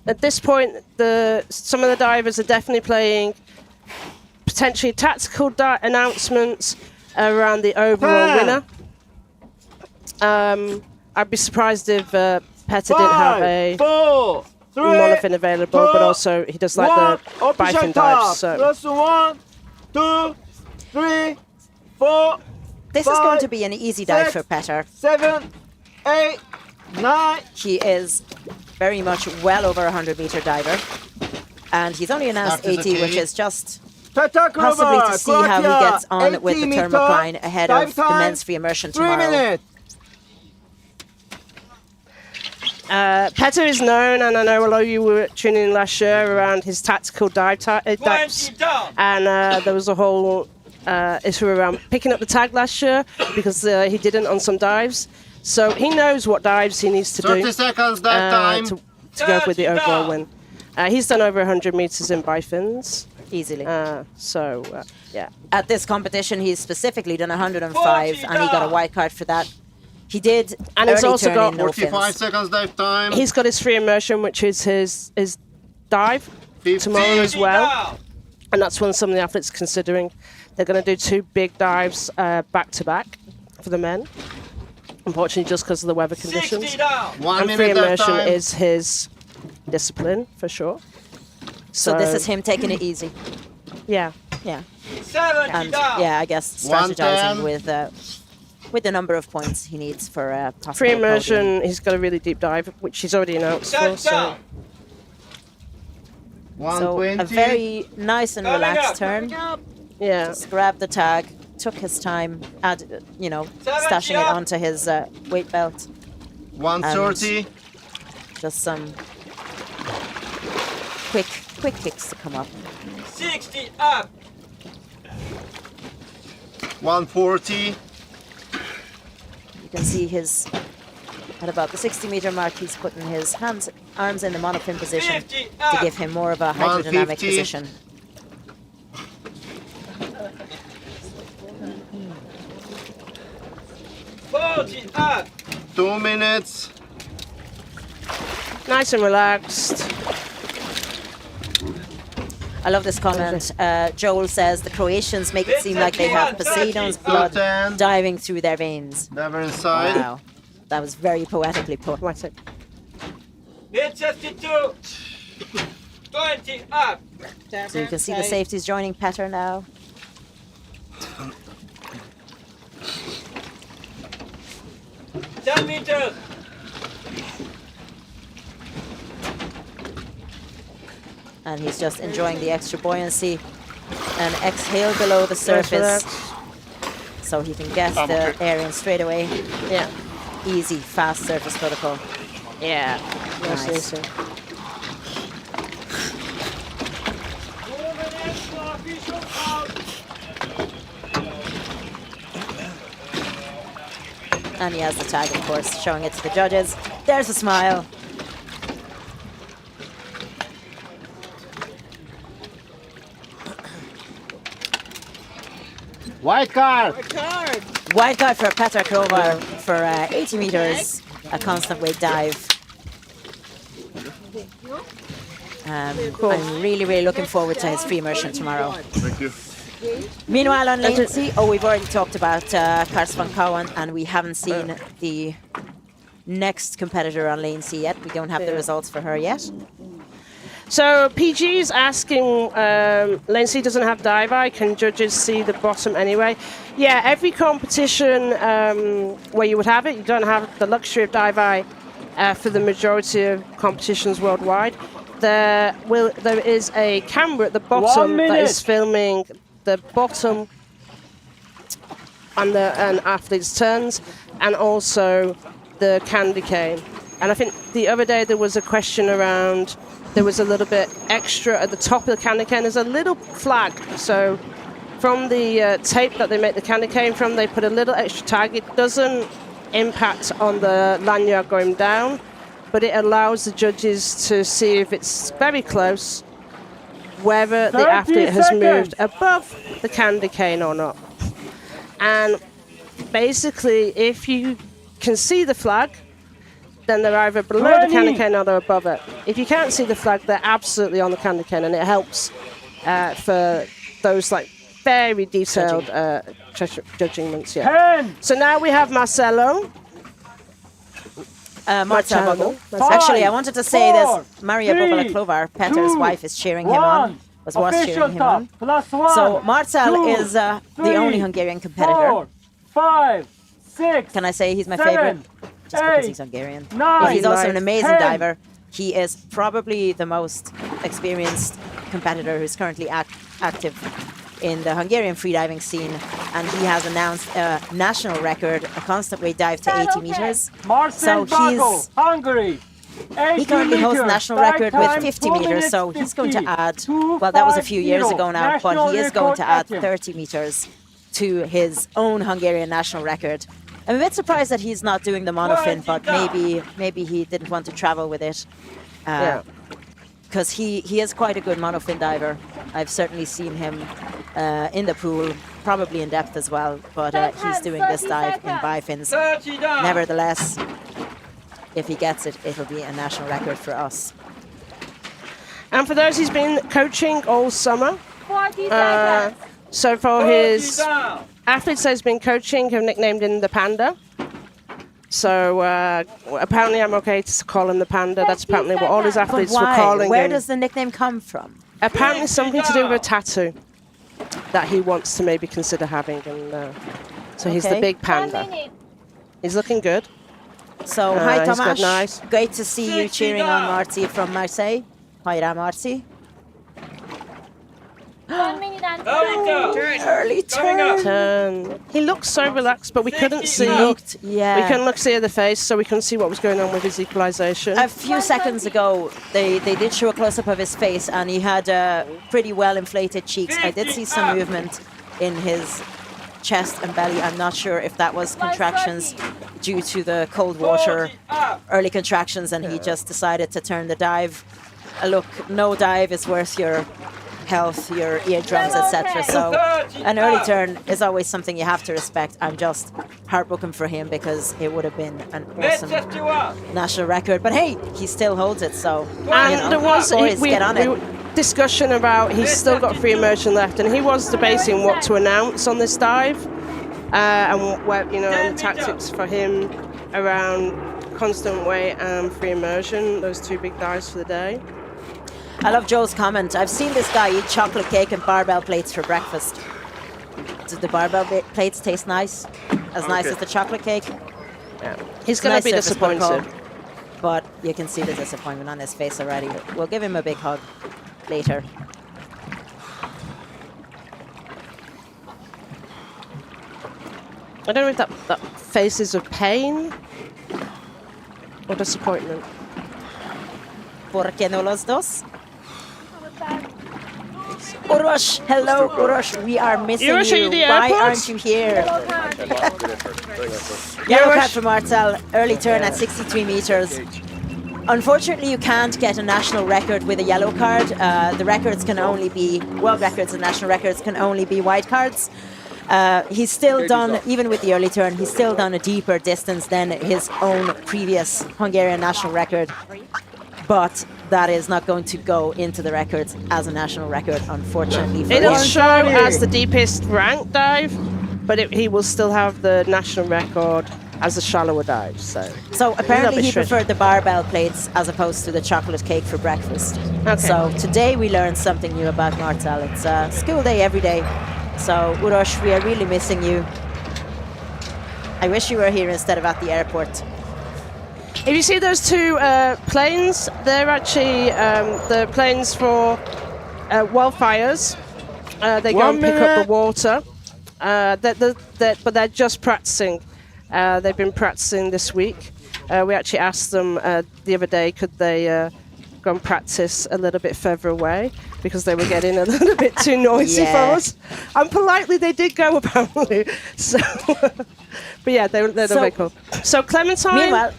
At this point, some of the divers are definitely playing potentially tactical announcements around the overall winner. I'd be surprised if Petar didn't have a 4, 3, monofin available, but also he does like the bifin dives. So. Plus 1, 2, 3, 4. This 5, is going to be an easy dive 6, for Petar. 7, 8, 9. He is very much well over 100-meter diver. And he's only announced 80, which is just possibly to see how he gets on with the thermocline ahead of the men's free immersion tomorrow. Petr is known, and I know a lot of you were tuning in last year around his tactical dives. And there was a whole issue around picking up the tag last year because he didn't on some dives. So he knows what dives he needs to 30 do seconds that time. to go with the overall win. He's done over 100 meters in bifins. Easily. Yeah. At this competition, he's specifically done 105, and he got a white card for that. He did, and he's also got 45 seconds dive time. He's got his free immersion, which is his dive tomorrow as well. And that's one some of the athletes are considering. They're going to do 2 big dives back to back for the men. Unfortunately, just because of the weather conditions. 1 and free minute immersion time. is his discipline for sure. So this is him taking it easy. Yeah. Yeah. And yeah, I guess strategizing with the number of points he needs for a possible Free immersion, podium. he's got a really deep dive, which he's already announced for. So a very nice and relaxed turn. Yeah. Just grabbed the tag, took his time, stashing it onto his weight belt. 130. Just some quick kicks to come up. 60 up. 140. You can see at about the 60-meter mark, he's putting his arms in the monofin position to give him more of a hydrodynamic position. Up. 2 minutes. Nice and relaxed. I love this comment. Joel says the Croatians make it seem like they have Poseidon's blood diving through their veins. Never inside. Wow, that was very poetically put. It's 52. 20 up. So you can see the safeties joining Petr now. meters. And he's just enjoying the extra buoyancy and exhale below the surface so he can get the air in straight away. Yeah. Easy, fast surface protocol. Yeah. Nice. And he has the tag, of course, showing it to the judges. There's a smile. White card. White card for Petr Krovar for 80 meters, a constant weight dive. I'm really looking forward to his free immersion tomorrow. Thank you. Meanwhile, on lane C, we've already talked about Kars van Kouwen, and we haven't seen the next competitor on lane C yet. We don't have the results for her yet. So PG is asking, lane C doesn't have dive eye, can judges see the bottom anyway? Yeah, every competition where you would have it, you don't have the luxury of dive eye for the majority of competitions worldwide. There is a camera at the bottom that is filming the bottom and athletes' turns, and also the candy cane. And I think the other day there was a question around, there was a little bit extra at the top of the candy cane. There's a little flag. So from the tape that they make the candy cane from, they put a little extra tag. It doesn't impact on the lanyard going down, but it allows the judges to see if it's very close, whether the athlete has moved above the candy cane or not. And basically, if you can see the flag, then they're either below the candy cane or they're above it. If you can't see the flag, they're absolutely on the candy cane, and it helps for those very detailed judgments. Yeah. So now we have Marcell Bago. Actually, I wanted to say this. Maria Klovar, Petr's wife, is cheering him on. Was cheering him on. So Marcell is the only Hungarian competitor. 4, 5, 6. Can I say he's my favorite? just because he's Hungarian. But he's also an amazing diver. He is probably the most experienced competitor who's currently active in the Hungarian freediving scene, and he has announced a national record, a constant weight dive to 80 meters. Marcell Bago, Hungary. He currently holds the national record with 50 meters, so he's going to add, well, that was a few years ago now, but he is going to add 30 meters to his own Hungarian national record. I'm a bit surprised that he's not doing the monofin, but maybe he didn't want to travel with it. Because he is quite a good monofin diver. I've certainly seen him in the pool, probably in depth as well, but he's doing this dive in bifins. Nevertheless, if he gets it, it'll be a national record for us. And for those, he's been coaching all summer. So for his athletes that he's been coaching, have nicknamed him the Panda. So apparently I'm okay to call him the Panda. That's apparently what all his athletes were calling him. Where does the nickname come from? Apparently something to do with a tattoo that he wants to maybe consider having. And so he's the big Panda. He's looking good. So hi Tomasz, nice. Great to see you cheering on Marty from Marseille. Hi Marty. 1 minute and Early turn. He looked so relaxed, but we couldn't see. We couldn't see the face, so we couldn't see what was going on with his equalization. A few seconds ago, they did show a close-up of his face, and he had pretty well inflated cheeks. I did see some movement in his chest and belly. I'm not sure if that was contractions due to the cold water, early contractions, and he just decided to turn the dive. Look, no dive is worth your health, your eardrums, etc. So an early turn is always something you have to respect. I'm just heartbroken for him because it would have been an awesome national record. But hey, he still holds it, so and there was get on it. Discussion about he's still got free immersion left, and he was debating what to announce on this dive and what, and the tactics for him around constant weight and free immersion, those two big dives for the day. I love Joe's comment. I've seen this guy eat chocolate cake and barbell plates for breakfast. Did the barbell plates taste nice? As nice as the chocolate cake? Yeah. He's going to be disappointed. But you can see the disappointment on his face already. We'll give him a big hug later. I don't know if that face is of pain or disappointment. ¿Por qué no los dos? Urosh, hello Urosh, we are missing you. Why aren't you here? Yellow card for Marcell, early turn at 63 meters. Unfortunately, you can't get a national record with a yellow card. The records can only be, world records and national records can only be white cards. He's still done, even with the early turn, he's still done a deeper distance than his own previous Hungarian national record. But that is not going to go into the records as a national record, unfortunately. It'll show as the deepest rank dive, but he will still have the national record as a shallower dive. So apparently he preferred the barbell plates as opposed to the chocolate cake for breakfast. Okay. So today we learned something new about Marcell. It's a school day every day. So Urosh, we are really missing you. I wish you were here instead of at the airport. If you see those two planes, they're actually the planes for wildfires. They go and pick up the water, but they're just practicing. They've been practicing this week. We actually asked them the other day, could they go and practice a little bit further away, because they were getting a little bit too noisy for us. And politely, they did go, apparently. So, but yeah, they're very cool. So Clementine... Meanwhile,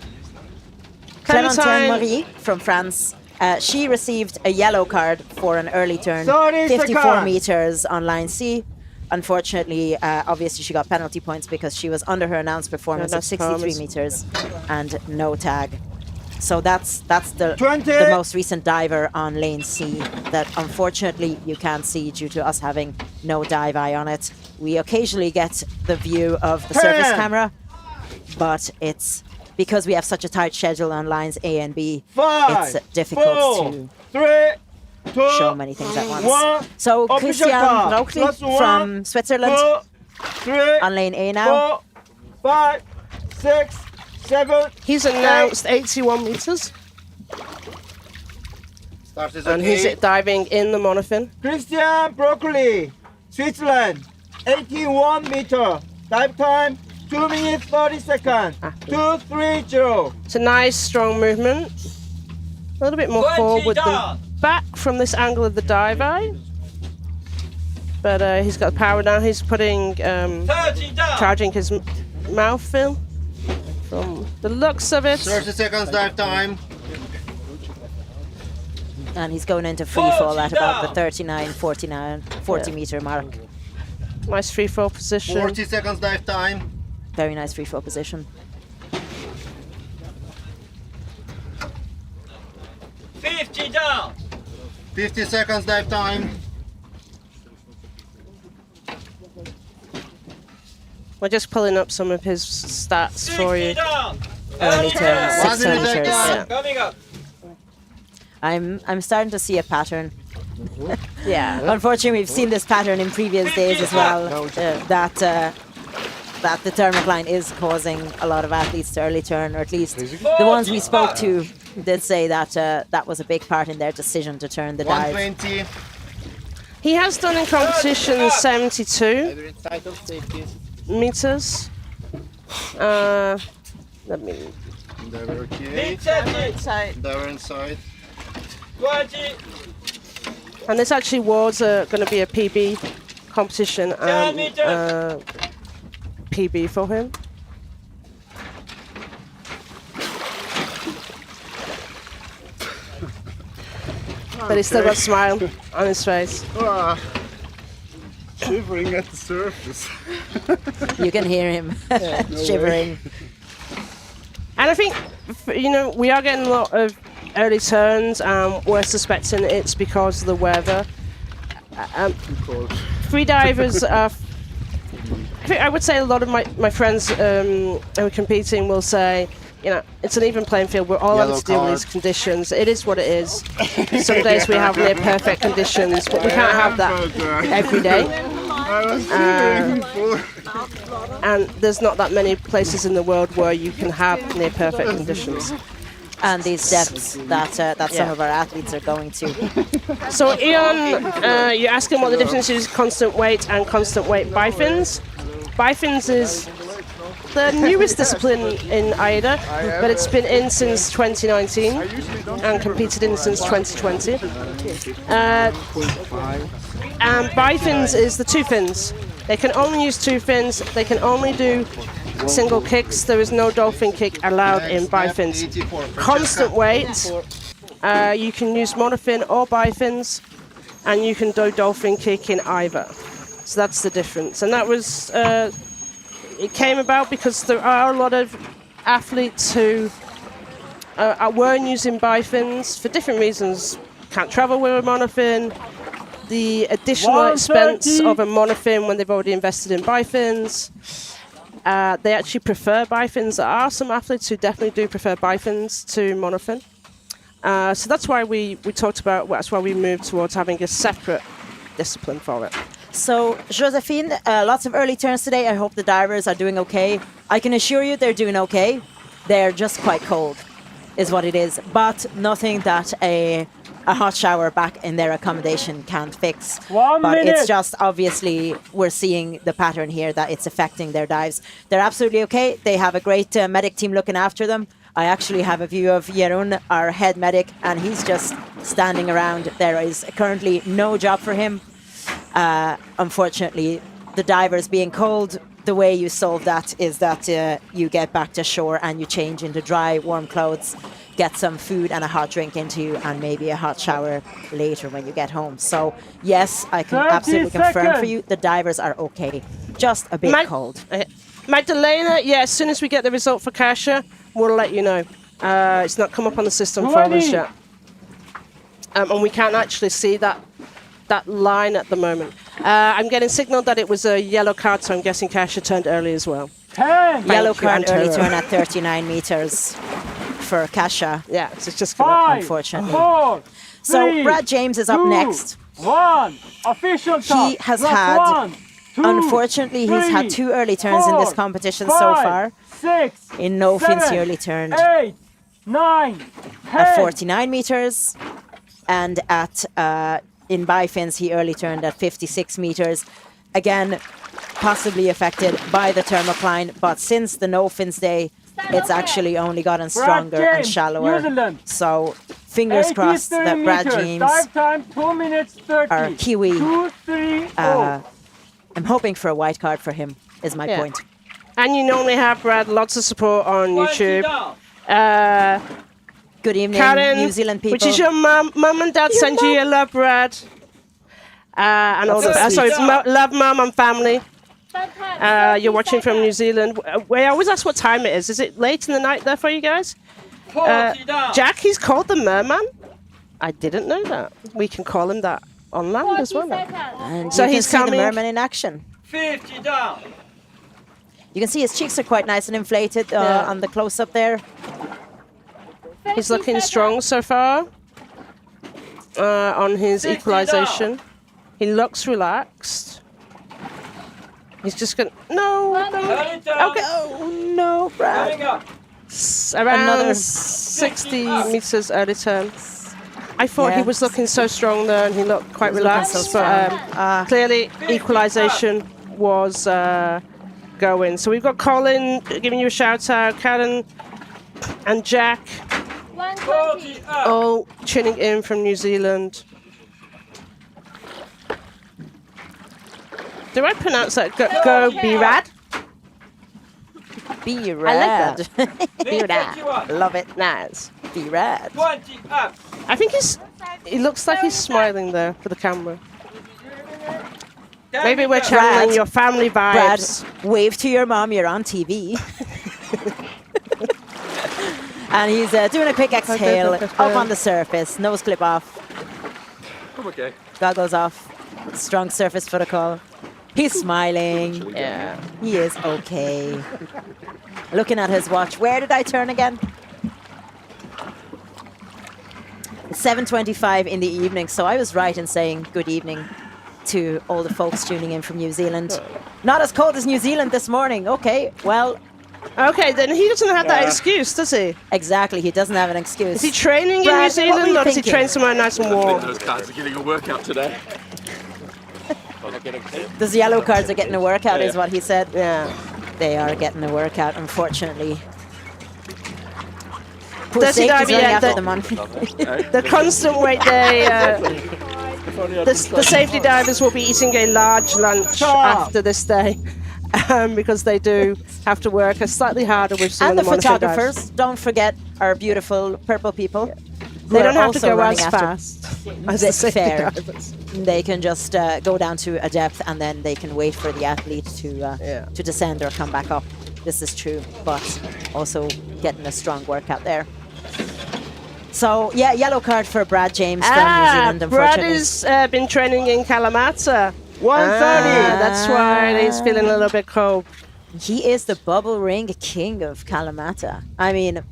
Clementine Marie from France, she received a yellow card for an early turn, 54 meters on line C. Unfortunately, obviously she got penalty points because she was under her announced performance of 63 meters and no tag. So that's the most recent diver on lane C that unfortunately you can't see due to us having no dive eye on it. We occasionally get the view of the surface camera, but it's because we have such a tight schedule on lines A and B, it's difficult to show many things at once. So Christian Rauchli from Switzerland on lane A now. 4, 5, 6, 7. He's announced 81 meters. Start is And okay. he's diving in the monofin. Christian Broccoli, Switzerland, 81 meter. Dive time 2 minutes 30 seconds. 230. It's a nice, strong movement. A little bit more forward with the back from this angle of the dive eye. But he's got the power down. He's putting, charging his mouth fill. From the looks of it. 30 seconds dive time. And he's going into free fall at about the 39, 49, 40 meter mark. Nice free fall position. 40 seconds dive time. Very nice free fall position. 50 down. 50 seconds dive time. We're just pulling up some of his stats for you. Down. Early turn, 600 meters. Yeah. Coming up. I'm starting to see a pattern. Yeah. Unfortunately, we've seen this pattern in previous days as well. That the turn line is causing a lot of athletes to early turn, or at least the ones we spoke to did say that that was a big part in their decision to turn the dive. 120. He has done in competition 72 meters. Let me. Diver okay. Diver inside. 20. And this actually was going to be a PB competition and PB for him. But he's still got a smile on his face. Shivering at the surface. You can hear him shivering. And I think, we are getting a lot of early turns. We're suspecting it's because of the weather. Free divers are... I would say a lot of my friends who are competing will say, it's an even playing field. We're all having to deal with these conditions. It is what it is. Some days we have near perfect conditions, but we can't have that every day. And there's not that many places in the world where you can have near perfect conditions. And these depths that some of our athletes are going to. So Ian, you're asking what the difference is constant weight and constant weight bifins. Bifins is the newest discipline in AIDA, but it's been in since 2019 and competed in since 2020. And bifins is the 2 fins. They can only use 2 fins. They can only do single kicks. There is no dolphin kick allowed in bifins. Constant weight, you can use monofin or bifins, and you can do dolphin kick in either. So that's the difference. And that was, it came about because there are a lot of athletes who weren't using bifins for different reasons. Can't travel with a monofin. The additional expense of a monofin when they've already invested in bifins. They actually prefer bifins. There are some athletes who definitely do prefer bifins to monofin. So that's why we talked about, that's why we moved towards having a separate discipline for it. So, Josephine, lots of early turns today. I hope the divers are doing okay. I can assure you they're doing okay. They're just quite cold, is what it is. But nothing that a hot shower back in their accommodation can't fix. But it's just obviously we're seeing the pattern here that it's affecting their dives. They're absolutely okay. They have a great medic team looking after them. I actually have a view of Jihoon, our head medic, and he's just standing around. There is currently no job for him. Unfortunately, the divers being cold, the way you solve that is that you get back to shore and you change into dry, warm clothes, get some food and a hot drink into you, and maybe a hot shower later when you get home. So, yes, I can absolutely confirm for you, the divers are okay. Just a bit cold. Magdalena, as soon as we get the result for Kasia, we'll let you know. It's not come up on the system for us yet. And we can't actually see that line at the moment. I'm getting signaled that it was a yellow card, so I'm guessing Kasia turned early as well. Yellow card early turn at 39 meters for Kasia. Yeah, so it's just unfortunately. 4, 3, so Brad James is up next. 1. Official time. He has had, unfortunately, he's had 2 early turns in this competition so far. 6. In no fins, he 7, early turned 8, 9, 10. at 49 meters, and at in bifins he early turned at 56 meters. Again, possibly affected by the thermocline, but since the no fins day, it's actually only gotten stronger and James, shallower. New Zealand. So fingers crossed that Brad meters, James, dive time 2 minutes 30. our Kiwi, 2, 3, 0. I'm hoping for a white card for him, is my point. And you normally have, Brad, lots of support on 20 YouTube. down. Good evening, Karen, New Zealand people. which is your mum and dad send you your love, Brad. And all That's the so sweet. love, mum and family. You're watching from New Zealand. We always ask what time it is. Is it late in the night there for you guys? 40 down. Jack, he's called the Merman. I didn't know that. We can call him that on land as well. And So you can he's see the coming. merman in action. 50 down. You can see his cheeks are quite nice and inflated on the close-up there. He's looking strong so far on his 60 equalization. He looks relaxed. He's just going to... No. 30 down. Okay. Oh, no, Brad. Coming up. Around Another 60 meters early turn. I thought he was looking so strong there and he looked quite relaxed, but clearly equalization was going. So we've got Colin giving you a shout out, Karen and Jack 40 up. all tuning in from New Zealand. Do I pronounce that? Go be rad? Be rad. Be rad. Love it. Nice. Be rad. 20 up. I think he looks like he's smiling there for the camera. Maybe we're channeling Brad. your family Brad, vibes. wave to your mom, you're on TV. And he's doing a quick exhale, up on the surface, nose clip off. I'm okay. Goggles off, strong surface protocol. He's smiling. Yeah. He is okay. Looking at his watch. Where did I turn again? It's 7:25 in the evening, so I was right in saying good evening to all the folks tuning in from New Zealand. Not as cold as New Zealand this morning. Okay, well... Okay, then he doesn't have that excuse, does he? Exactly, he doesn't have an excuse. Is he training in Brad, New what were Zealand you or does he thinking? train somewhere nice and I think warm? those guys are getting a workout today. Those yellow cards are getting a workout, is Yeah. what he said. Yeah. They are getting a workout, unfortunately. Poor Does he safety's dive running yet? after The- the monkey. The constant weight day. The safety divers will be eating a large lunch after this day because they do have to work slightly harder with some And the of the monitoring dives. photographers, don't forget our beautiful purple people. They don't have to also go running as after- fast as the safety Fair. divers. They can just go down to a depth and then they can wait for the athlete to descend or come back up. This is true, but also getting a strong workout there. So, yeah, yellow card for Brad James from New Zealand, Brad unfortunately. has been training in Kalamata. 130. That's why he's feeling a little bit cold. He is the bubble ring king of Kalamata. I mean,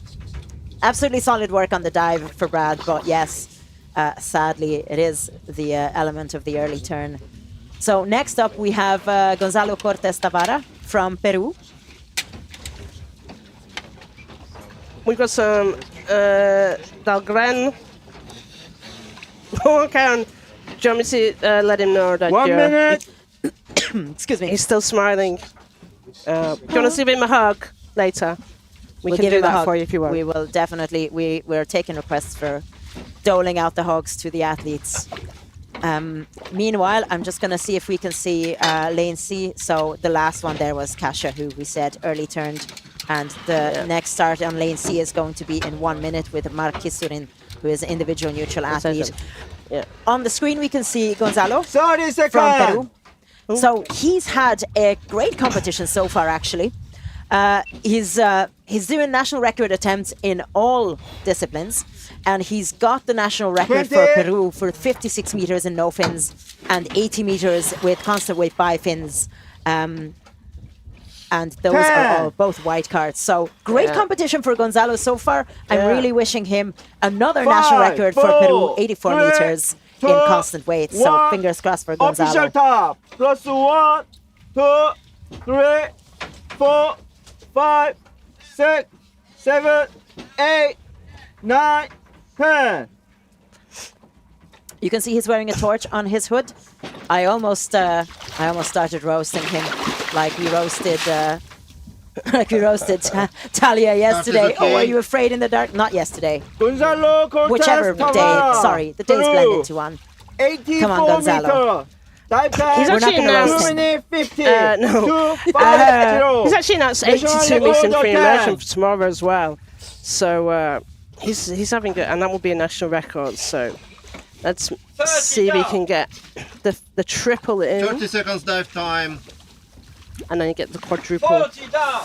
absolutely solid work on the dive for Brad, but yes, sadly, it is the element of the early turn. So next up, we have Gonzalo Cortes Tavara from Peru. We got some Dahlgren. Oh, Karen, do you want me to let him know that 1 minute. Excuse me. he's still smiling? Do you want to give him a hug later? We'll can give do him a that hug. for you if you want. We will definitely. We're taking requests for doling out the hugs to the athletes. Meanwhile, I'm just going to see if we can see Lane C. So the last one there was Kasia, who we said early turned. And the next start on Lane C is going to be in 1 minute with Mark Kisurin, who is an individual neutral athlete. Yeah. On the screen, we can see Gonzalo 30 seconds. from Peru. So he's had a great competition so far, actually. He's doing national record attempts in all disciplines, and he's got the national record for 20. Peru for 56 meters in no fins and 80 meters with constant weight bifins. And those are 10. all both white cards. So great competition for Gonzalo so far. I'm really wishing him another national 5, record for 4, Peru, 84 3, meters in 2, constant weight. So 1. fingers crossed for Gonzalo. Official top. Plus 1, 2, 3, 4, 5, 6, 7, 8, 9, 10. You can see he's wearing a torch on his hood. I almost started roasting him like we roasted Talya yesterday. Oh, are you afraid in the dark? Not yesterday. Gonzalo Cortez Whichever day. Tavara. Sorry, the days blend into one. 84 Come on, Gonzalo. meter. Dive time. He's actually announced 2 minutes 50. no. 250. He's actually announced 82 meters in free immersion for tomorrow as well. So he's having good, and that will be a national record. So let's see if he can get the triple in. 30 seconds dive time. And then you get the quadruple 40 down.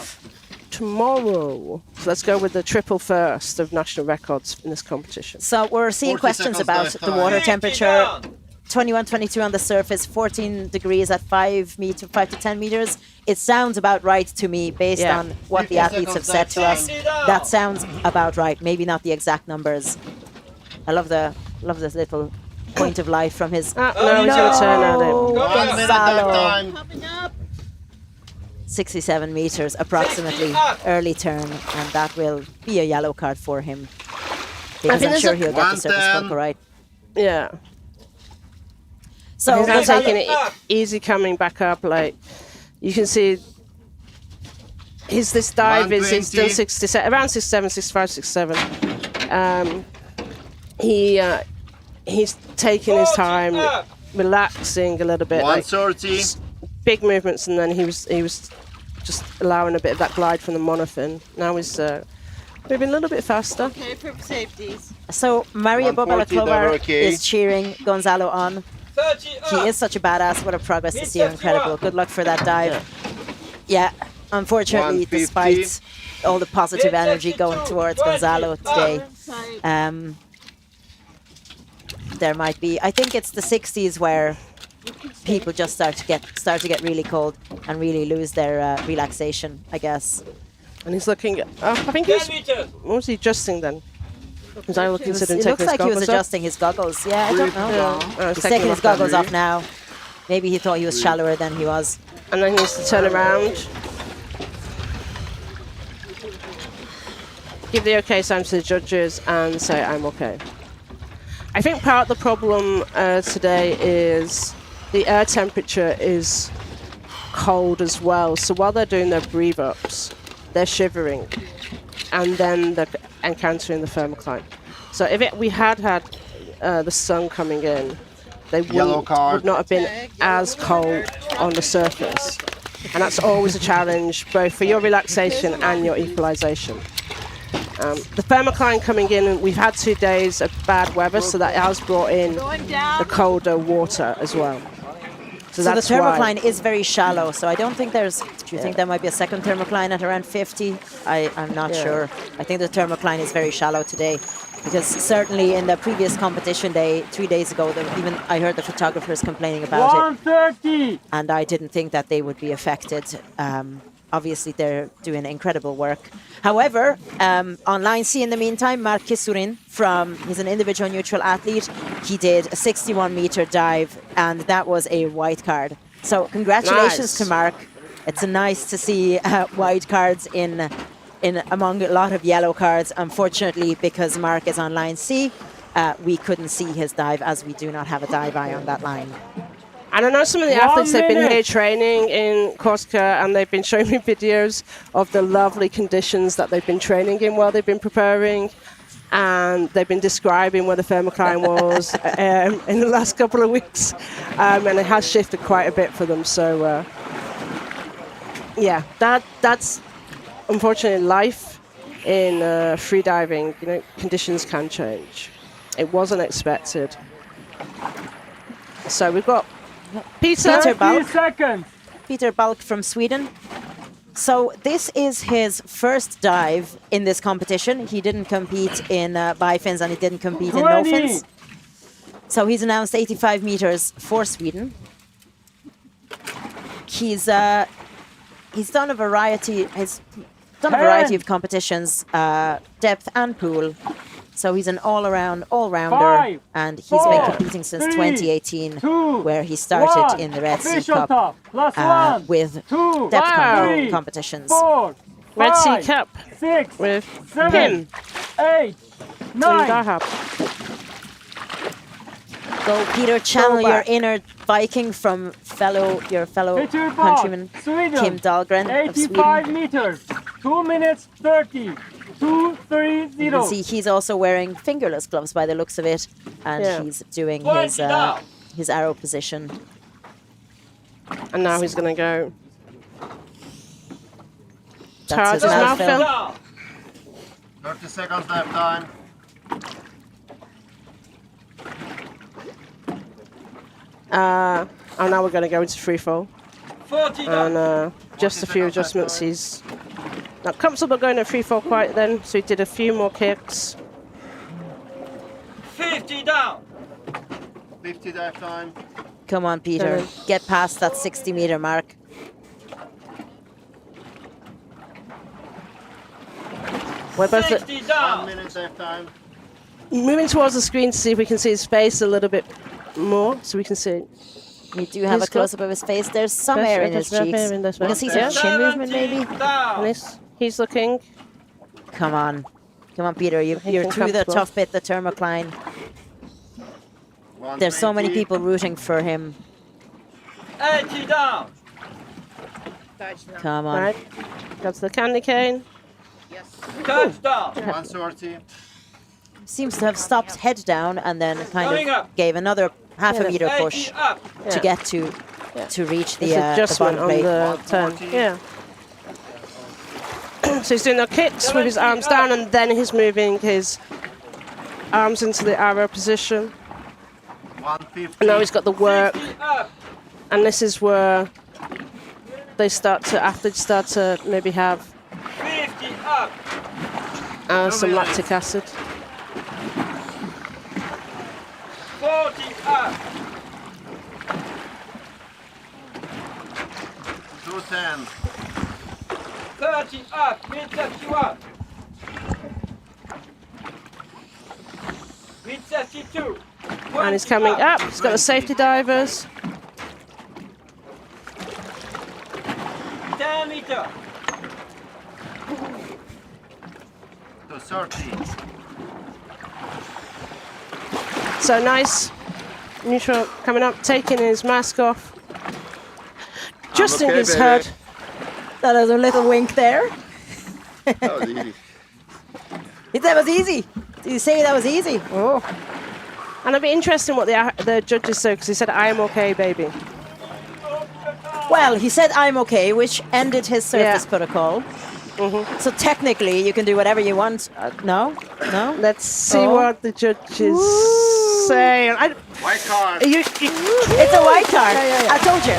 tomorrow. So let's go with the triple first of national records in this competition. So we're seeing 40 questions seconds about left the time. water 50 temperature. down. 21, 22 on the surface, 14 degrees at 5 to 10 meters. It sounds about right to me based on what the 50 athletes have said to us. 50 down. That sounds about right. Maybe not the exact numbers. I love this little point of light from his. No, he's going to turn out in. 1 minute dive Gonzalo. time. 67 meters approximately, early turn, and that will be a yellow card for him. Because I'm there's sure a- he'll get the surface 110. buckle right. Yeah. So He's now Gonzalo- taking it easy coming back up. Like you can see, this dive is he's done 120. 67, around 67, 65, 67. He's taking his time, relaxing a little bit. Like, 130. big movements, and then he was just allowing a bit of that glide from the monofin. Now he's moving a little bit faster. Okay, for safeties. So Maria 140, they were Bobalakova okay. is cheering Gonzalo on. 30 He up. is such a badass. What a progress this year. Incredible. Good luck for that dive. Yeah, unfortunately, 150. despite all the positive energy going towards Gonzalo today, there might be, I think it's the 60s where people just start to get really cold and really lose their relaxation, I guess. And he's looking. I think 10 he's. meters. What was he adjusting then? Was I It considering looks taking his like he was goggles off? adjusting his goggles. Yeah, I don't know. He's He's taking his them off goggles now. off now. Maybe he thought he was shallower than he was. And then he needs to turn around. Give the okay sign to the judges and say, I'm okay. I think part of the problem today is the air temperature is cold as well. So while they're doing their breathe ups, they're shivering. And then they're encountering the thermocline. So if we had the sun coming in, they would not have been as cold on the surface. And that's always a challenge, both for your relaxation and your equalization. The thermocline coming in, we've had 2 days of bad weather, so that has brought in the colder water as well. So the that's thermocline why. is very shallow, so I don't think there's... Do you think there might be a second thermocline at around 50? I'm not sure. I think the thermocline is very shallow today, because certainly in the previous competition day, 3 days ago, I heard the photographers complaining about 130. it, and I didn't think that they would be affected. Obviously, they're doing incredible work. However, on line C in the meantime, Mark Kisurin, he's an individual neutral athlete. He did a 61-meter dive, and that was a white card. So congratulations to Mark. It's nice to see white cards in among a lot of yellow cards. Unfortunately, because Mark is on line C, we couldn't see his dive, as we do not have a dive eye on that line. And I know some of the athletes have been here training in Corsica, and they've been showing me videos of the lovely conditions that they've been training in while they've been preparing. And they've been describing where the thermocline was in the last couple of weeks. And it has shifted quite a bit for them. So, yeah, that's unfortunately life in freediving. You know, conditions can change. It wasn't expected. So we've got Peter Balk. Peter Balk from Sweden. So this is his first dive in this competition. He didn't compete in bifins and he didn't compete in no fins. So he's announced 85 meters for Sweden. He's done a variety. He's done a variety of competitions, depth and pool. So he's an all-rounder, and he's been competing since 2018, where he started in the Red Sea Cup with depth competitions. Red Sea 5, Cup 6, with 7, him. 8, Doing 9. Dahab. Go, Peter, channel your back. inner Viking from your fellow Peter countryman, Sweden. Kim Dahlgren of 85 Sweden. meters. 2 minutes 30. 2:30. You can see he's also wearing fingerless gloves by the looks of it, and Yeah. he's doing 20 down. his arrow position. And now he's going to go. That's Charge his is now mouth fill. filled. Down. 30 seconds dive time. And now we're going to go into free fall. 40 down. And just a few adjustments. He's not comfortable going to free fall quite then, so he did a few more kicks. 50 down. 50 dive time. Come on, Peter. Seven. Get past that 60-meter mark. We're both 60 1 down. minute dive time. moving towards the screen to see if we can see his face a little bit more, so we can see. We do have a He's close-up of his face. There's some Yes, air in yes, his yes, cheeks. air in this You can one. see some Yeah. chin movement, maybe. Down. And he's looking. Come on. Come on, Peter. You're Making through the comfortable. tough bit, the thermocline. There's so many people rooting for him. 80 down. Come on. Right. Got to the candy cane. Touchdown. 130. Seems to have stopped head down and then kind Coming of up. gave another half a Yeah. meter 80 push up. to Yeah. get to reach the, It's the adjustment bottom on plate. the turn. Yeah. So he's doing the kicks with his arms down, and then he's moving his arms into the arrow position. 150. And now he's got the work, 50 up. and this is where they start to, athletes start to maybe have 50 up. some lactic acid. 40 up. 210. 30 up. Mid 31. Mid 32. And he's coming up. He's got the safety divers. 10 meter. To 30. So nice. Neutral coming up, taking his mask off. Just in okay, his baby. head. That was a little wink there. That was easy. That was easy. Did you say that was easy? Oh. And it'd be interesting what the judges said, because he said, "I am okay, baby." Well, he said I'm okay, which ended his surface Yeah. protocol. So technically, you can do whatever you want. No? No? Let's see Oh. what the judges say. White card. It's a white card. Yeah. I told you.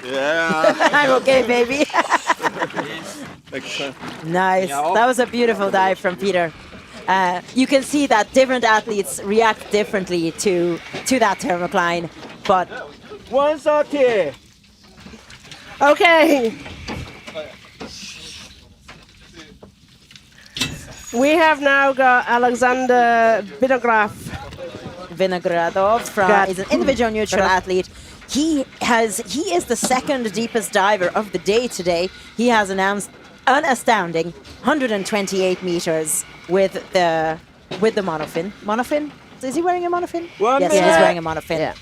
Yeah. I'm okay, baby. Next time. Nice. That was a beautiful dive from Peter. You can see that different athletes react differently to that thermocline, but 130. Okay. We have now got Alexander Vinogradov is an individual neutral athlete. He is the second deepest diver of the day today. He has announced an astounding 128 meters with the monofin. Monofin? Is he wearing a monofin? Yes, he's wearing a monofin. Yeah.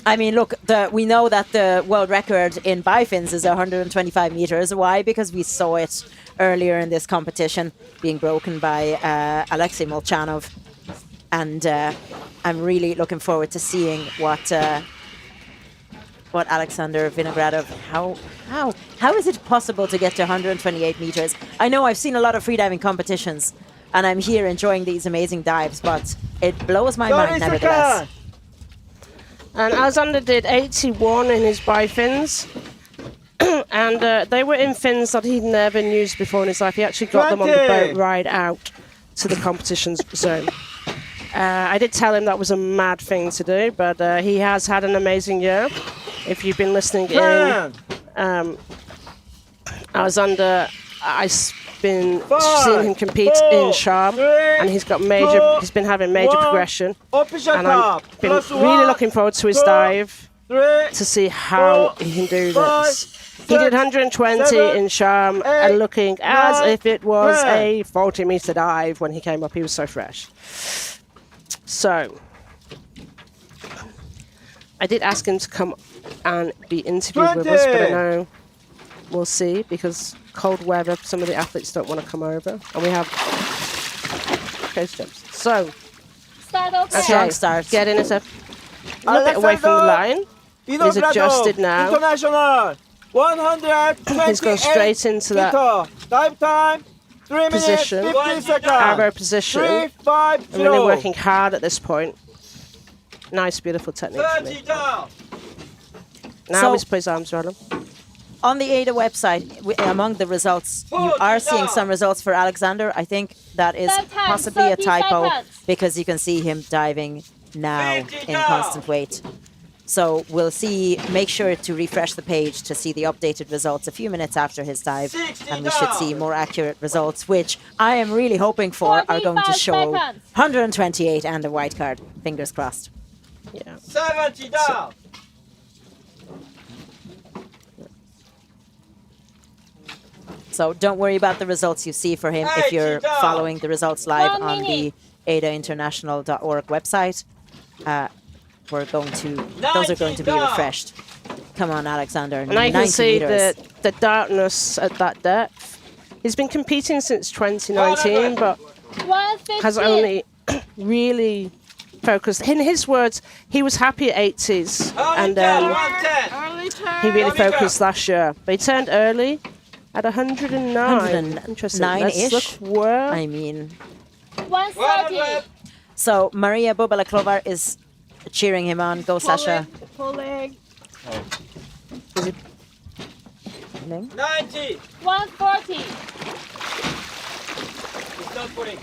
I mean, look, we know that the world record in bifins is 125 meters. Why? Because we saw it earlier in this competition being broken by Alexey Molchanov. And I'm really looking forward to seeing what Alexander Vinogradov, how is it possible to get to 128 meters? I know I've seen a lot of freediving competitions, and I'm here enjoying these amazing dives, but it blows my mind nevertheless. And Alexander did 81 in his bifins. And they were in fins that he'd never used before in his life. He actually got them on the 20. boat ride out to the competition zone. I did tell him that was a mad thing to do, but he has had an amazing year. If you've been listening in, Alexander, I've been seeing him compete in Sharp, and he's been having major progression. And I've been really looking forward to his dive. 3, to see how 4, he can do 5, this. He did 120 7, in Sharm 8, and looking as 9, if it was 10. a 40-meter dive when he came up. He was so fresh. So, I did ask him to come and be interviewed with us, but I know we'll see because cold weather, some of the athletes don't want to come over. And we have coach jumps. So, Strong start. Get in a little bit away from the line. He's adjusted now. International. 128. He's gone straight into that dive time. 3 minutes, position. 50 seconds. Arrow position. 3, 5, I'm really working hard at this point. Nice, beautiful technique for me. 30 down. Now So- he's put his arms around him. On the AIDA website, among the results, you are seeing some results for Alexander. I think that is possibly a typo because you can see him diving now in constant weight. So we'll see, make sure to refresh the page to see the updated results a few minutes after his dive, and we should see more accurate results, which I am really hoping for are going to show 128 and a white card. Fingers crossed. Yeah. 70 down. So don't worry about the results you see for him if you're following the results live on the AIDAinternational.org website. Those are going to be refreshed. Come on, Alexander. And I can see meters. the darkness at that depth. He's been competing since 2019, but has only really focused. In his words, he was happy at 80s, and he really focused last year. But he turned early at 109. Interesting. Let's look 9-ish. where. I mean, 130. so Maria Bobalaklova is cheering him on. Go, Sasha. Pulling. 90. 140. It's not pulling.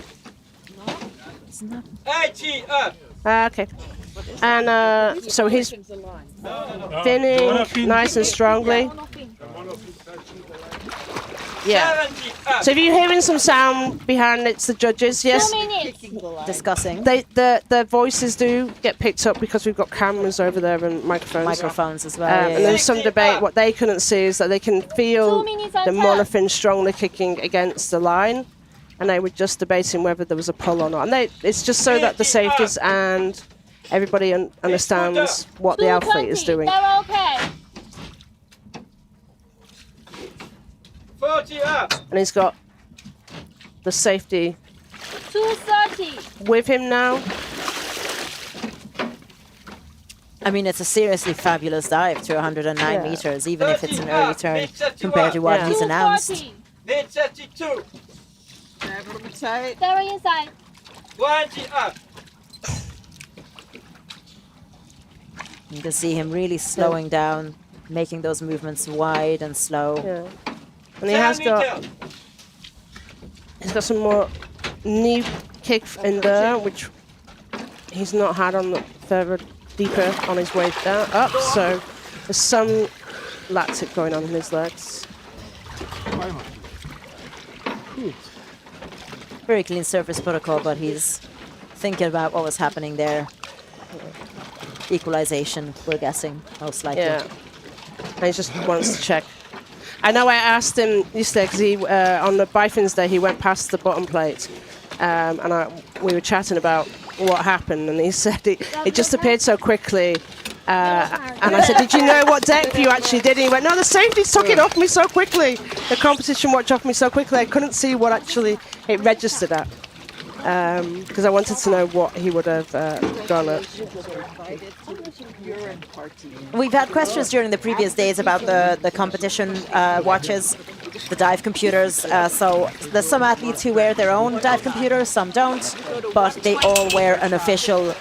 It's not. 80 up. Okay. And so he's thinning nice and strongly. Yeah. 70 up. So if you're hearing some sound behind, it's the judges. Yes. 2 minutes. Discussing The voices do get picked up because we've got cameras over there and microphones. as well. And there's some debate. What they couldn't see is that they can feel 2 minutes the and monofin strongly kicking against the line, and they were just debating whether there was a pull or not. And it's just so that the safeties and everybody understands what the athlete is doing. They're okay. 40 up. And he's got the safety 230. with him now. I mean, it's a seriously fabulous dive to 109 meters, even if it's an early turn compared to what he's announced. 240. Mid 32. They're inside. 20 up. You can see him really slowing down, making those movements wide and slow. Yeah. And he has got some more knee kick in there, which he's not had on the further deeper on his way down up. So there's some lactic going on in his legs. Very clean surface protocol, but he's thinking about what was happening there. Equalization, we're guessing, most likely. Yeah. And he just wants to check. I know I asked him yesterday because on the Bifins day he went past the bottom plate, and we were chatting about what happened, and he said it just appeared so quickly. And I said, "Did you know what depth you actually did?" And he went, "No, the safeties took it off me so quickly. The competition watch off me so quickly. I couldn't see what actually it registered at." Because I wanted to know what he would have gone at. We've had questions during the previous days about the competition watches, the dive computers. So there's some athletes who wear their own dive computers, some don't, but they all wear an official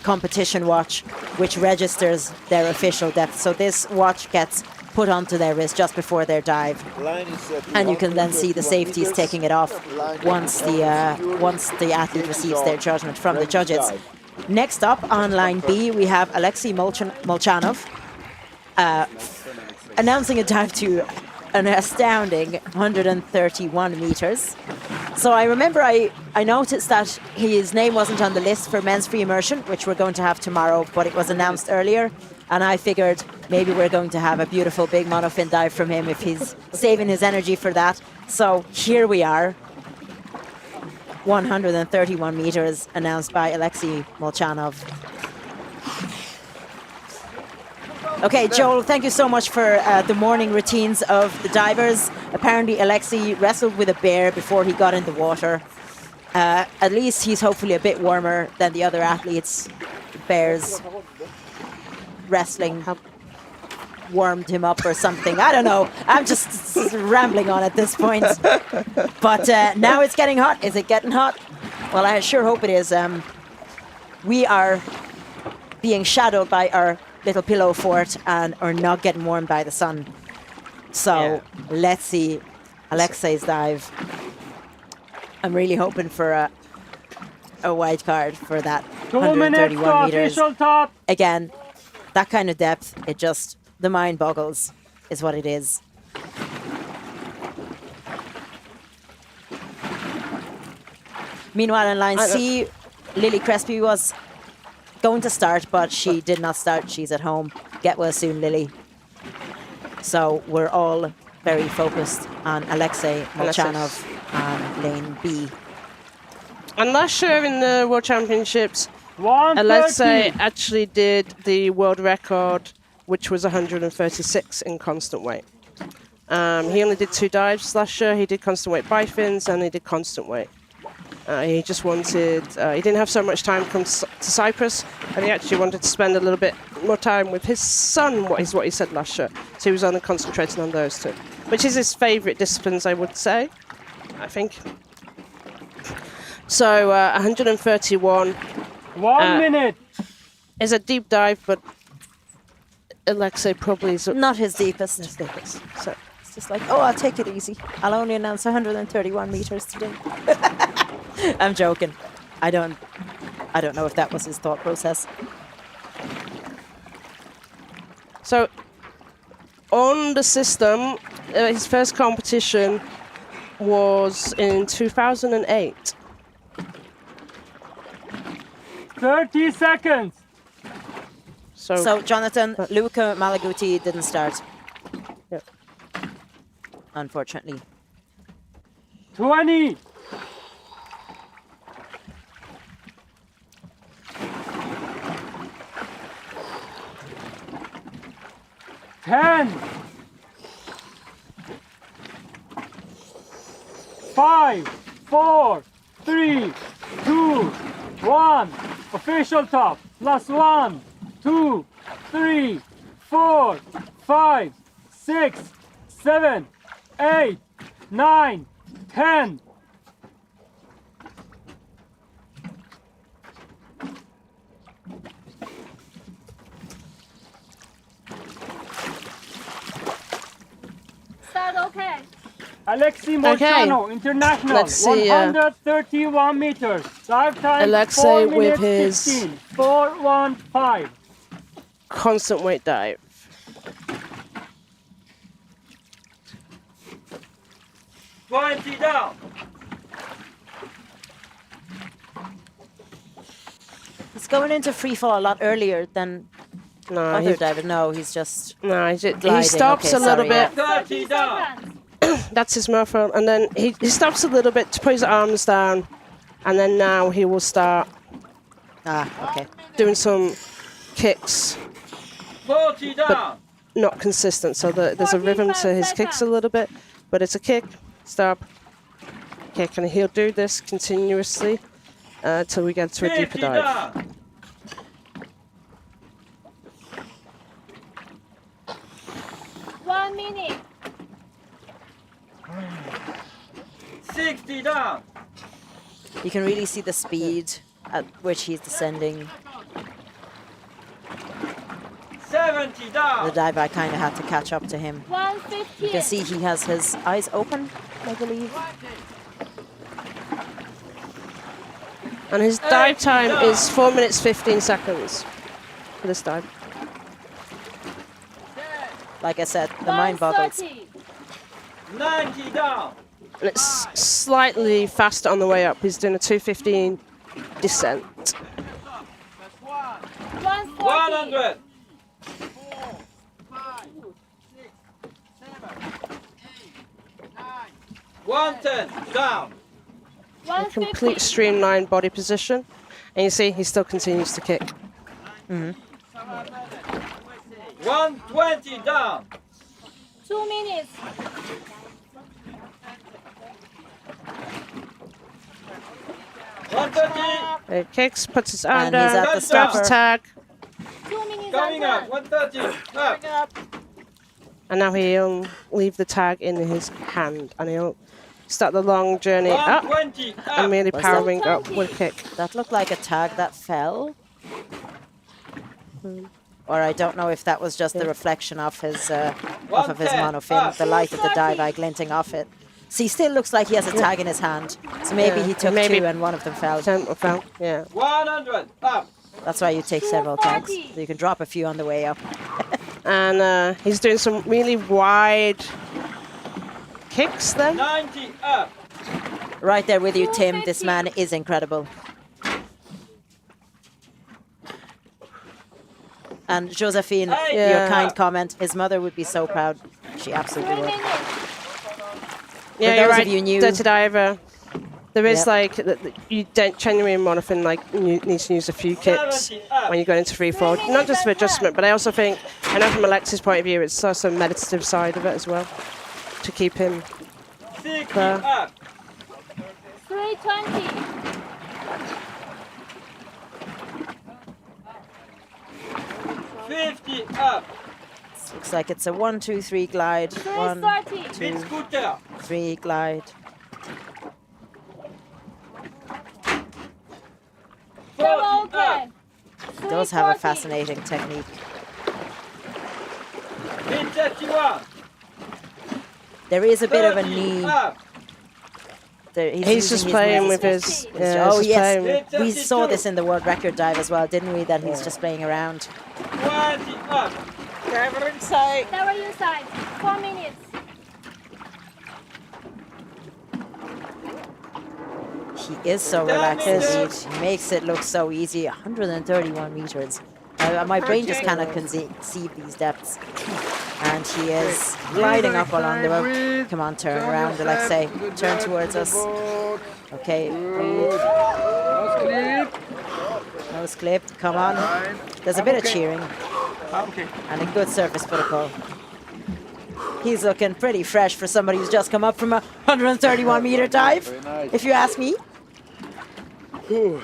competition watch, which registers their official depth. So this watch gets put onto their wrist just before their dive, and you can then see the safeties taking it off once the athlete receives their judgment from the judges. Next up on line B, we have Alexey Molchanov announcing a dive to an astounding 131 meters. So I remember I noticed that his name wasn't on the list for men's free immersion, which we're going to have tomorrow, but it was announced earlier. And I figured maybe we're going to have a beautiful big monofin dive from him if he's saving his energy for that. So here we are. 131 meters announced by Alexey Molchanov. Okay, Joel, thank you so much for the morning routines of the divers. Apparently, Alexey wrestled with a bear before he got in the water. At least he's hopefully a bit warmer than the other athletes. Bears wrestling warmed him up or something. I don't know. I'm just rambling on at this point. But now it's getting hot. Is it getting hot? Well, I sure hope it is. We are being shadowed by our little pillow fort and are not getting warmed by the sun. So let's see Alexey's dive. I'm really hoping for a white card for that 131 meters. Again, that kind of depth, it just, the mind boggles is what it is. Meanwhile, in line C, Lily Crespi was going to start, but she did not start. She's at home. Get well soon, Lily. So we're all very focused on Alexey Molchanov and lane B. And last year in the World Championships, Alexey actually did the world record, which was 136 in constant weight. He only did 2 dives last year. He did constant weight bifins and he did constant weight. He just wanted, he didn't have so much time to come to Cyprus, and he actually wanted to spend a little bit more time with his son, what he said last year. So he was only concentrating on those 2, which is his favourite disciplines, I would say, I think. So 131. 1 minute. Is a deep dive, but Alexey probably is not his deepest. So it's just like, oh, I'll take it easy. I'll only announce 131 meters today. I'm joking. I don't know if that was his thought process. So on the system, his first competition was in 2008. 30 seconds. So Jonathan, Luca Malaguti didn't start. Yeah. Unfortunately. 20. 10. 5, 4, 3, 2, 1. Official top. Plus 1, 2, 3, 4, 5, 6, 7, 8, 9, 10. Start okay. Alexey Molchanov, international, Let's see, 131 meters. Dive time, Alexey 4 with minutes his 15, 4:15. Constant weight dive. Down. He's going into free fall a lot earlier than other divers. No, he's just he stops a little bit. 30 down. That's his mouthful, and then he stops a little bit to put his arms down, and then now he will start doing some kicks, 40 down. but not consistent. So there's a rhythm to his kicks a little bit, but it's a kick, stop, kick, and he'll do this continuously till we get to a deeper dive. 1 minute. 60 down. You can really see the speed at which he's descending. 70 down. The dive, I kind of had to catch up to him. 150. You can see he has his eyes open, I believe. And his dive time is 4 minutes 15 seconds for this dive. Like I said, the mind boggles. 90 down. And it's slightly faster on the way up. He's doing a 2:15 descent. 140. 100. 110 down. A complete streamlined body position. And you see, he still continues to kick. 120 down. 2 minutes. He kicks, puts his arm And he's down, at the grabs the stopper. tag, 2 minutes. Coming up. 130 up. and now he'll leave the tag in his hand, and he'll start the long journey up, 120 up. and really Was powering that- up with a kick. That looked like a tag that fell. Or I don't know if that was just the reflection of his off of his 110 monofin, up. the light of the dive eye glinting off it. So he still looks like he has a tag in his hand. So maybe Yeah, he took maybe- 2 and one of them fell. Fell, yeah. 100 up. That's why you take several tags. So you can drop a few on the way up. And he's doing some really wide kicks then. 90 up. Right there with you, Tim. This man is incredible. And Josephine, your Yeah. kind comment. His mother would be so proud. She absolutely 3 would. minutes. Yeah, For you're those right. of you new- Dirty diver. There is Yep. like you don't genuinely monofin like you need to use a few kicks 70 up. when you go into free fall. Not just for adjustment, but I also think, I know from Alexey's point of view, it's also a meditative side of it as well to keep him 60 there. up. 320. 50 up. Looks like it's a 1, 2, 3 glide. 1, 330. Mid scooter. 3 glide. 40 up. He does have a fascinating technique. Mid 31. There is a bit of a 30 knee. up. There, He's using just his playing knees. with his. Oh, he's just yes. playing with- We saw this in the world record dive as well, didn't we? That he's just playing around. 20 up. Cover inside. 4 minutes. He is so relaxed indeed. He makes it look so easy. 131 meters. My brain just cannot conceive these depths. And he is gliding up along the rope. Come on, turn around, Alexey. Turn towards us. Okay, breathe. Nose clipped. Come on. There's a bit of cheering. And a good surface protocol. He's looking pretty fresh for somebody who's just come up from a 131 meter dive, if you ask me. Good.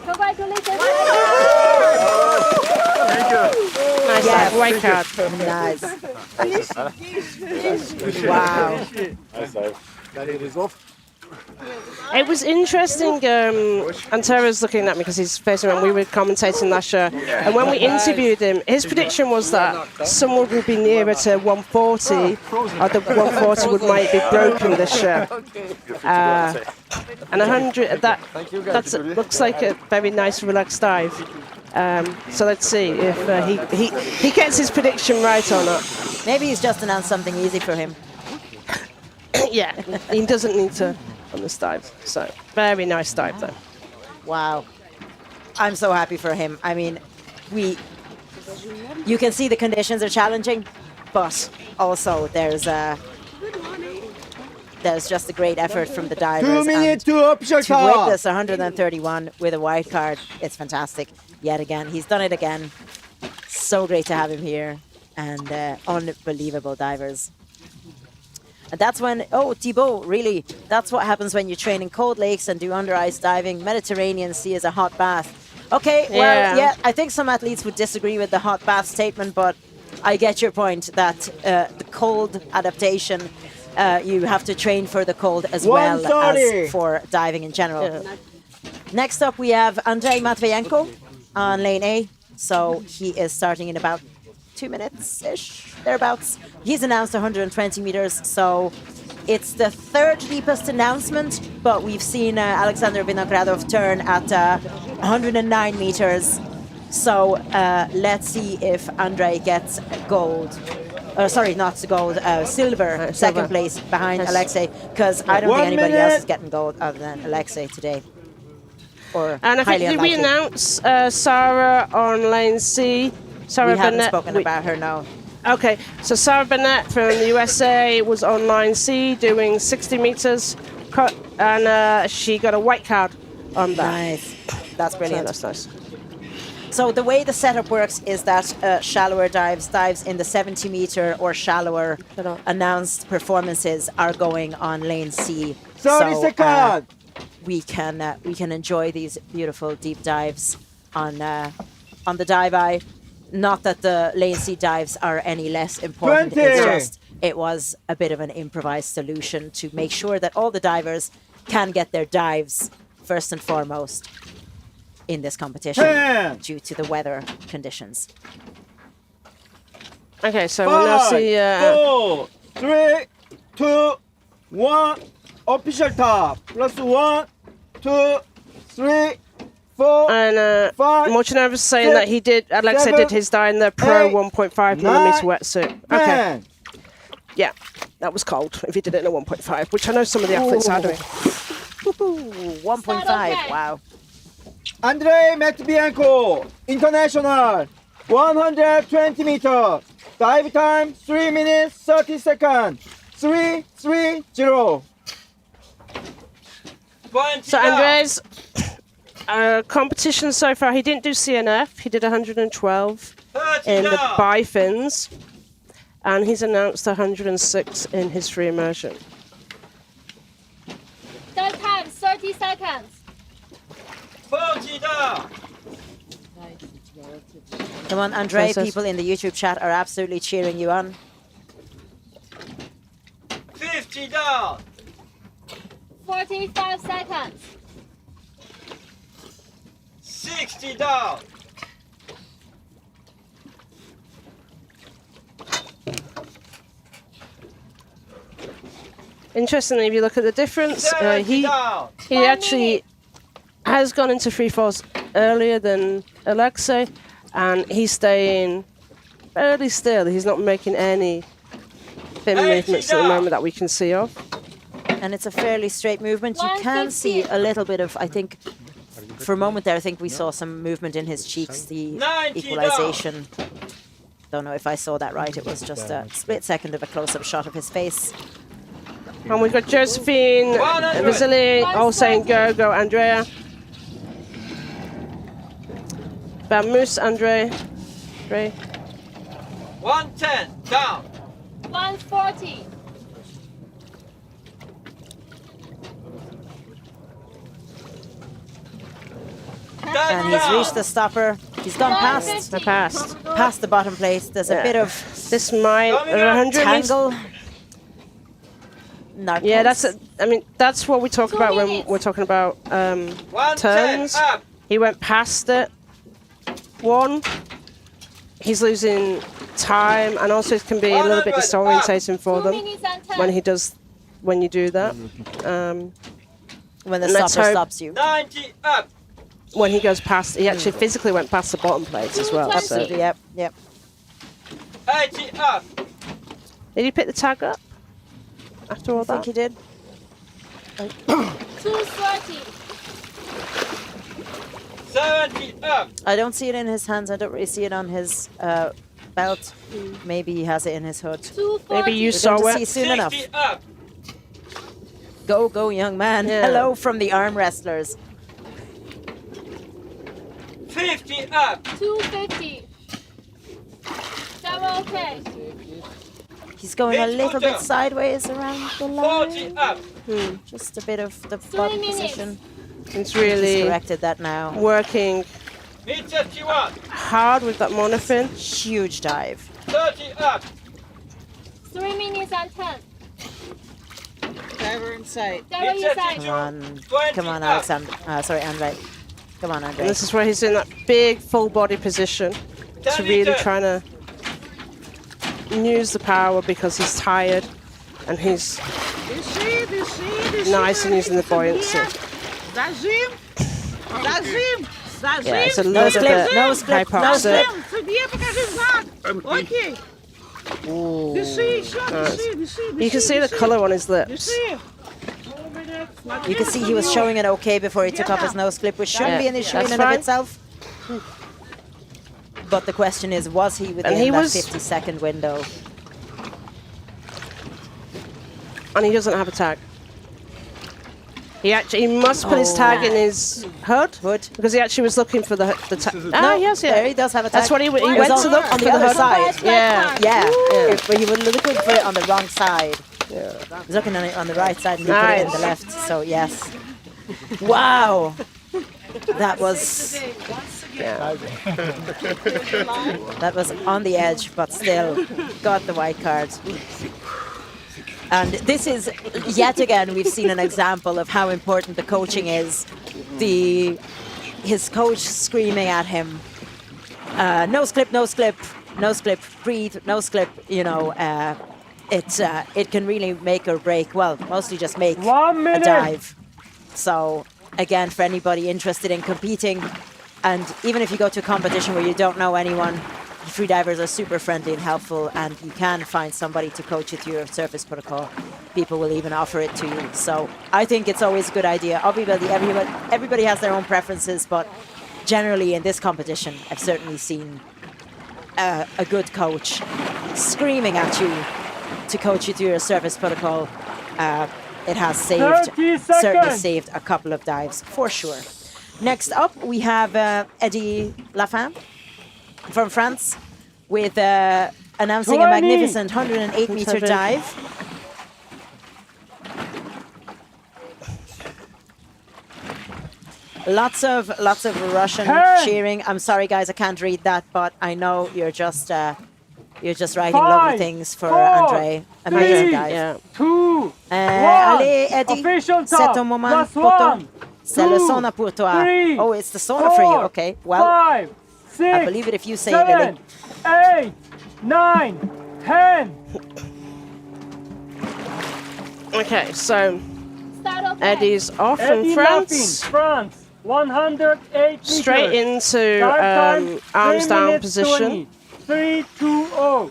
Congratulations. Thank you. Nice Yeah, dive, white card. Nice. Wow. Nice dive. That it is off. It was interesting. Antera's looking at me because he's facing when we were commentating last year, and when we interviewed him, his prediction was that someone would be nearer to 140, or the 140 would might be broken this year. And 100. That looks like a very nice, relaxed dive. So let's see if he gets his prediction right or not. Maybe he's just announced something easy for him. Yeah, he doesn't need to on this dive. So very nice dive though. Wow. I'm so happy for him. I mean, you can see the conditions are challenging, but also there's just a great effort from the divers. 2 minutes to option to car. witness 131 with a white card, it's fantastic. Yet again, he's done it again. So great to have him here, and unbelievable divers. And that's when, Thibaut, really, that's what happens when you train in cold lakes and do under ice diving. Mediterranean Sea is a hot bath. Okay, well, yeah, I think some athletes would disagree with the hot bath statement, but I get your point that the cold adaptation, you have to train for the cold as well as for diving in general. Yeah. Next up, we have Andrey Matveenko on lane A. So he is starting in about 2 minutes-ish, thereabouts. He's announced 120 meters, so it's the third deepest announcement, but we've seen Alexander Vinogradov turn at 109 meters. So let's see if Andrey gets gold. Sorry, not gold, silver, second place behind Alexey, because I don't think anybody else is getting gold other than Alexey today. And I think, did we announce Sarah on lane C? Sarah we haven't Burnett, spoken about her, no. Okay, so Sarah Burnett from the USA was on line C doing 60 meters, and she got a white card on that. Nice. That's brilliant. So that's nice. So the way the setup works is that shallower dives in the 70-meter or shallower announced performances are going on lane C. 30 seconds. We can enjoy these beautiful deep dives on the dive eye. Not that the lane C dives are any less important. 20. It's just it was a bit of an improvised solution to make sure that all the divers can get their dives first and foremost in this competition 10. due to the weather conditions. Okay, so we'll now see. 4, 3, 2, 1. Official top. +1, 2, 3, 4. And 5. Molchanov was saying that he did. Alexey did his dive in the Pro 1.5 millimeter wetsuit. Okay. Yeah, that was cold if he did it in a 1.5, which I know some of the athletes are doing. 1.5. Wow. Andrey Matveenko, international, 120 meters. Dive time 3 minutes 30 seconds. 3-3-0. So Andrey's competition so far, he didn't do CNF. He did 112 in the bifins, and he's announced 106 in his free immersion. Third time, 30 seconds. 40 down. Come on, Andrei, people in the YouTube chat are absolutely cheering you on. 50 down. 45 seconds. 60 down. Interestingly, if you look at the difference, he actually has gone into free falls earlier than Alexey, and he's staying fairly still. He's not making any fin movements at the moment that we can see of. And it's a fairly straight movement. You can see a little bit of, I think, for a moment there, I think we saw some movement in his cheeks, the equalization. Don't know if I saw that right. It was just a split second of a close-up shot of his face. And we've got Josephine Vasily all saying go, go, Andrea. Bamus, Andre. 110 down. 140. And he's reached the stopper. He's gone past the bottom plate. There's a bit of this mine 100 tangle. Yeah, that's what we talk about when we're talking about turns. He went past it. He's losing time, and also it can be a little bit disorientating for them when you do that. When the stopper stops you. 90 up. When he goes past, he actually physically went past the bottom plates as well. Absolutely, so. yep. 80 up. Did he pick the tag up after all that? I think he did. 230. 70 up. I don't see it in his hands. I don't really see it on his belt. Maybe he has it in his hood. Maybe you saw it. See soon enough. Up. Go, go, young man. Yeah. Hello from the arm wrestlers. 50 up. 250. That okay. He's going a little bit sideways around the line. 40 up. Just a bit of the body position. It's really He's corrected that now. Working hard with that monofin. Huge dive. 30 up. 3 minutes and 10. Diver in sight. Diver in sight. Come on, Alexander. Sorry, Andrei. Come on, Andrei. And this is where he's in that big full body position to really trying to use the power because he's tired and he's nice and using the buoyancy. Yeah, it's a little bit hypoxic. You can see the colour on his lips. You can see he was showing it okay before he took off his nose clip, which shouldn't be an issue in and of itself. But the question is, was he within that 50-second window? And he doesn't have a tag. He must put his tag in his hood because he actually was looking for the tag. No, yes, yeah, he does have a tag. That's what he went to look on for the other hood. side. Yeah. But he was looking for it on the wrong side. Yeah. He was looking on the right side and he put it in the left. So yes. Wow. That was. Yeah. That was on the edge, but still got the white card. And this is, yet again, we've seen an example of how important the coaching is. His coach screaming at him, nose clip, nose clip, nose clip, breathe, nose clip, you know, it can really make or break, well, mostly just make a dive. So, again, for anybody interested in competing, and even if you go to a competition where you don't know anyone, freedivers are super friendly and helpful, and you can find somebody to coach you through your surface protocol. People will even offer it to you. So I think it's always a good idea. Obviously, everybody has their own preferences, but generally in this competition, I've certainly seen a good coach screaming at you to coach you through your surface protocol. It has certainly saved a couple of dives, for sure. Next up, we have Eddy Laffin from France with announcing a magnificent 108-meter dive. Lots of Russian cheering. I'm sorry, guys, I can't read that, but I know you're just writing lovely things for Andrey. Amazing dive. Yeah. 2, Allez, Eddy, c'est ton moment pour toi. C'est le sauna pour toi. Oh, it's the sauna for you. Okay, well, 5, 6, I believe it if you say 7, it, Lily. 8, 9, 10. Okay, so Eddy's off from France. France, 108 meters. Straight into arms down position. 3, 2, 0.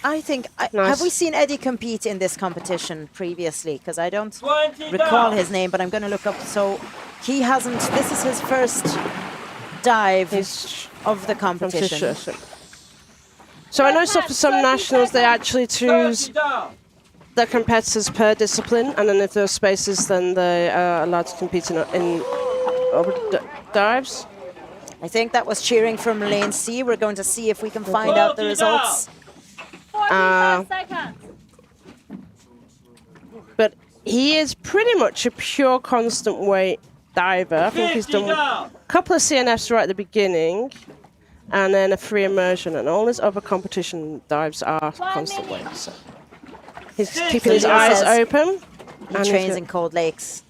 I think, Nice. have we seen Eddy compete in this competition previously? Because I don't recall his name, but I'm going to look up. So he hasn't, this is his first dive of the competition. So I know for some nationals, they actually choose their competitors per discipline, and then if there are spaces, then they are allowed to compete in other dives. I think that was cheering from lane C. We're going to see if we can find out the results. 45 seconds. But he is pretty much a pure constant weight diver. I think he's done a couple of CNFs right at the beginning, and then a free immersion, and all his other competition dives are constant weight. So he's keeping his eyes open. He trains in cold lakes.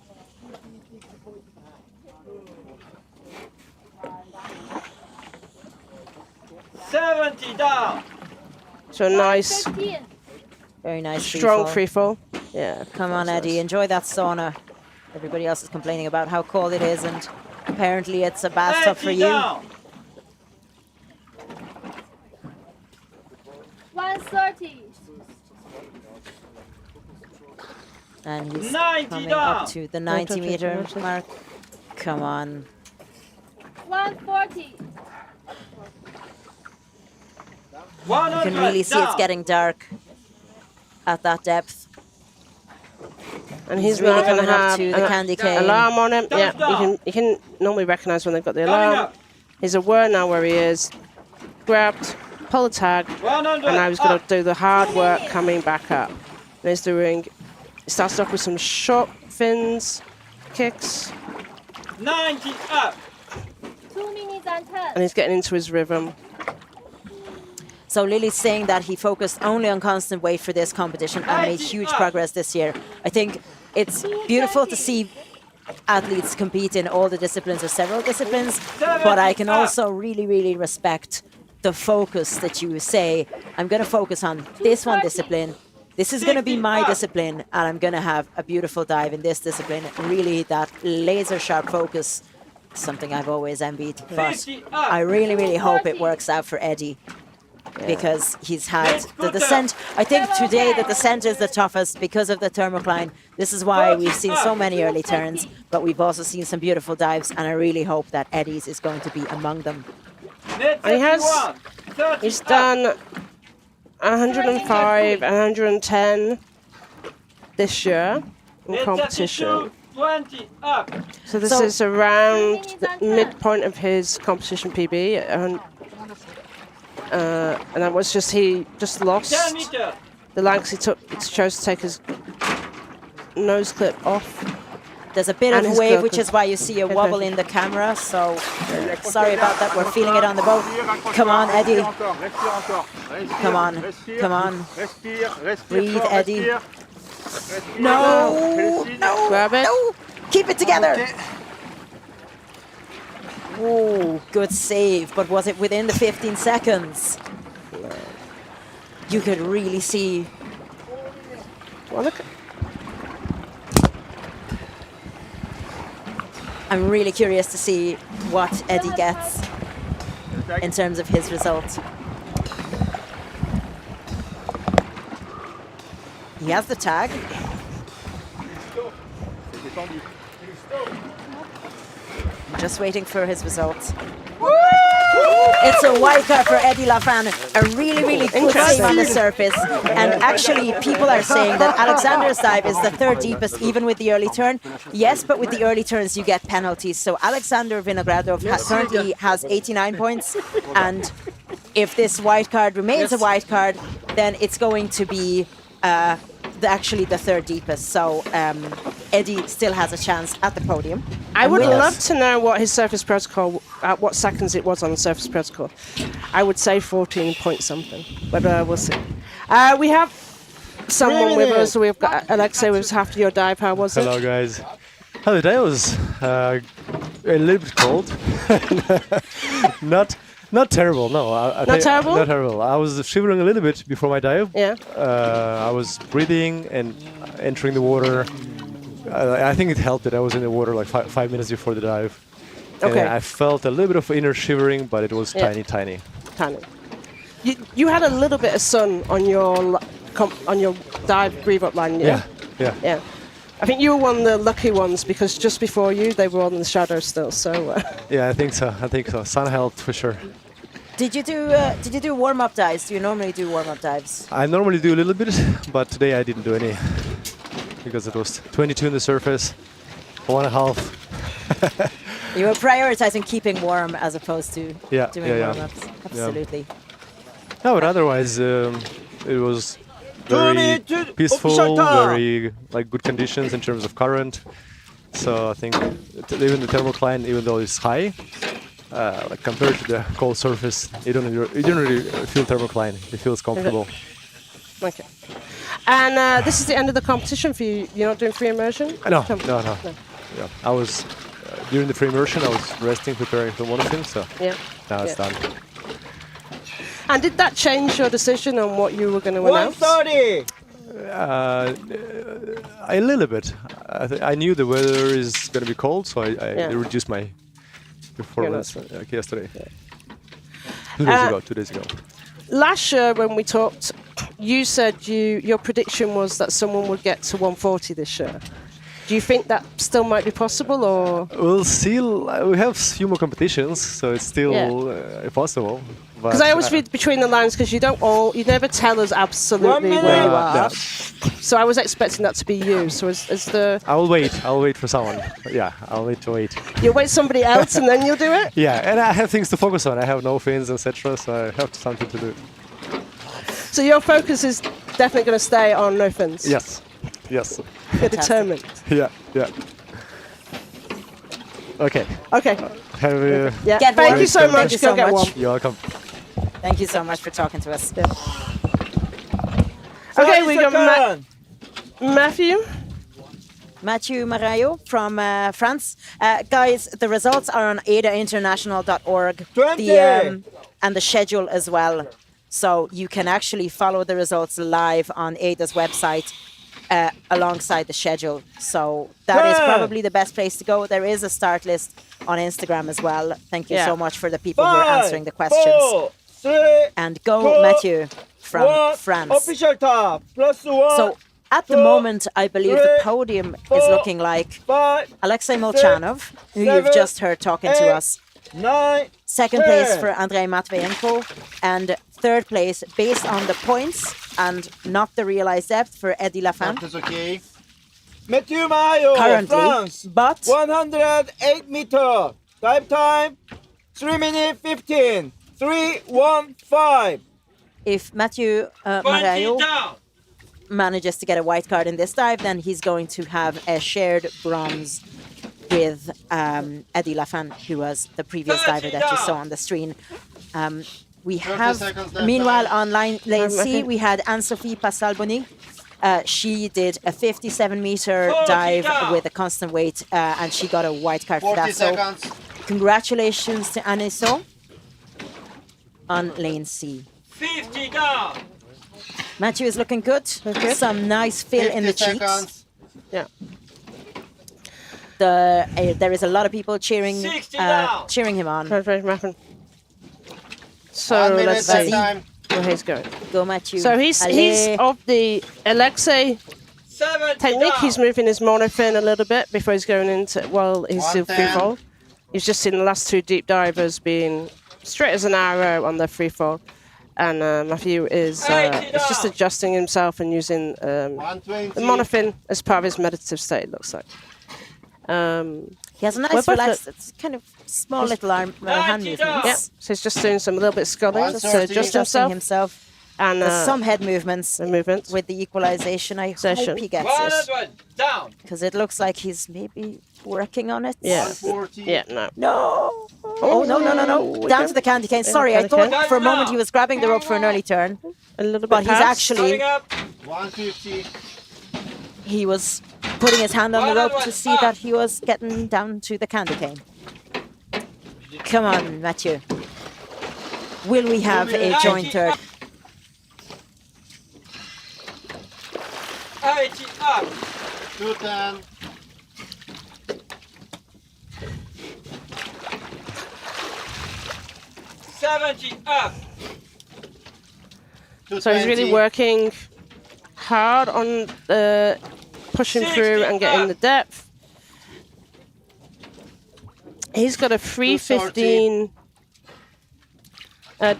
Down. So nice, very nice, strong free fall. Yeah. Come on, Eddy, enjoy that sauna. Everybody else is complaining about how cold it is, and apparently it's a bathtub for you. 130. And he's coming up to the 90-meter mark. Come on. 140. You can really see it's getting dark at that depth. And he's really really going to coming up have to the candy cane. Alarm on him. Yeah, you can normally recognise when they've got the alarm. He's aware now where he is. Grabbed, pull the tag, and now he's going to do the hard work coming back up. And he's doing, he starts off with some short fins, kicks. 90 up. 2 minutes and 10. And he's getting into his rhythm. So Lily's saying that he focused only on constant weight for this competition and made huge progress this year. I think it's beautiful to see athletes compete in all the disciplines or several disciplines, but I can also really, really respect the focus that you say, I'm going to focus on this one discipline. This is going to be my discipline, and I'm going to have a beautiful dive in this discipline. Really, that laser sharp focus is something I've always envied, but I really, really hope it works out for Eddy. because he's had the descent. I think today the descent is the toughest because of the thermocline. This is why we've seen so many early turns, but we've also seen some beautiful dives, and I really hope that Eddy's is going to be among them. And he's done 105, 110 this year in competition. 20 up. So this is around the midpoint of his competition PB, and that was just he lost 10 meters. the line because he chose to take his nose clip off. There's a bit And of his wave, glove which is why you see a wobble in the camera. So sorry about that. We're feeling it on the boat. Come on, Eddy. Come on, come on. Breathe, Eddy. No, no, Grab it. no. Keep it together. Oh, good save. But was it within the 15 seconds? You could really see. Well, look. I'm really curious to see what Eddy gets in terms of his result. He has the tag. I'm just waiting for his results. It's a white card for Eddy Laffin. A really, really good save on the surface. And actually, people are saying that Alexander's dive is the third deepest, even with the early turn. Yes, but with the early turns, you get penalties. So Alexander Vinogradov currently has 89 points. And if this white card remains a white card, then it's going to be actually the third deepest. So Eddy still has a chance at the podium. I would love to know what his surface protocol, at what seconds it was on the surface protocol. I would say 14 point something, but we'll see. We have someone with us. We've got Alexey. Was after your dive. How was it? Hello, guys. The day was a little bit cold. Not terrible, no. Not terrible? Not terrible. I was shivering a little bit before my dive. Yeah. I was breathing and entering the water. I think it helped that I was in the water like 5 minutes before the dive. Okay. And I felt a little bit of inner shivering, but it was tiny. Tiny. You had a little bit of sun on your dive breathe up line, yeah? Yeah. I think you were one of the lucky ones because just before you, they were all in the shadow still. So. Yeah, I think so. Sun helped for sure. Did you do warm-up dives? Do you normally do warm-up dives? I normally do a little bit, but today I didn't do any because it was 22 in the surface, 1.5. You were prioritizing keeping warm as opposed to doing warm-ups. Absolutely. Yeah. No, but otherwise it was very peaceful, very good conditions in terms of current. So I think even the thermocline, even though it's high, compared to the cold surface, you don't really feel thermocline. It feels comfortable. Okay. And this is the end of the competition for you. You're not doing free immersion? No. Yeah. I was during the free immersion. I was resting, preparing for monitoring. So now it's done. And did that change your decision on what you were going to announce? 130. A little bit. I knew the weather is going to be cold, so I reduced my performance yesterday. Yeah. 2 days ago. Last year when we talked, you said your prediction was that someone would get to 140 this year. Do you think that still might be possible, or? We'll see. We have a few more competitions, so it's still possible. Because I always read between the lines, because you never tell us absolutely where you are. No. So I was expecting that to be you. So is the? I'll wait for someone. Yeah, I'll wait. You'll wait somebody else and then you'll do it? Yeah, and I have things to focus on. I have no fins, etc. So I have something to do. So your focus is definitely going to stay on no fins? Yes. You're determined. Yeah. Okay. Thank you so much. Go get one. You're welcome. Thank you so much for talking to us. Yeah. Okay, we got Mathieu Marayo from France. Guys, the results are on aidainternational.org. And the schedule as well. So you can actually follow the results live on AIDA's website alongside the schedule. So that is probably the best place to go. There is a start list on Instagram as well. Thank you so much for the people who are answering the questions. 4, 3, And go 2, Mathieu from 1. France. Official time. +1. So at the 2, moment, I believe the 3, podium is 4, looking like 5, Alexey Molchanov, who you've 7, just heard talking to 8, us. 9. Second 10. place for Andrey Matveenko, and third place based on the points and not the realized depth for Eddy Laffin. That is okay. Mathieu Mayo, Currently, France. but 108 meter. Dive time 3 minutes 15. 3:15. if Mathieu Marianna manages to get a white card in this dive, then he's going to have a shared bronze with Eddy Laffin, who was the previous diver that you saw on the screen. We have, meanwhile, on lane C, we had Anne-Sophie Passalboni. She did a 57-meter dive with a constant weight, and she got a white card for that. So, congratulations to Anne-Sophie on lane C. 50 down. Mathieu is looking good. Some nice fill in the cheeks. Yeah. There is a lot of people cheering him on. So let's see where he's going. Go Mathieu. So he's of the Alexey technique. He's moving his monofin a little bit before he's going into, well, he's still free fall. He's just seen the last two deep divers being straight as an arrow on their free fall. And Mathieu is just adjusting himself and using the monofin as part of his meditative state, it looks like. He has a nice relaxed, it's kind of small little hand movements. Yeah, so he's just doing some a little bit sculling, just to adjust himself. And there's some head movements with the equalization. I hope he gets it. Because it looks like he's maybe working on it. Yeah. Yeah, no. No. Oh, no. Down to the candy cane. Sorry, I thought for a moment he was grabbing the rope for an early turn. A little bit but he's past. actually... 150. He was putting his hand on the rope to see that he was getting down to the candy cane. Come on, Mathieu. Will we have a joint third? 80 up. 210. Up. So he's really working hard on pushing through and getting the depth. He's got a 3:15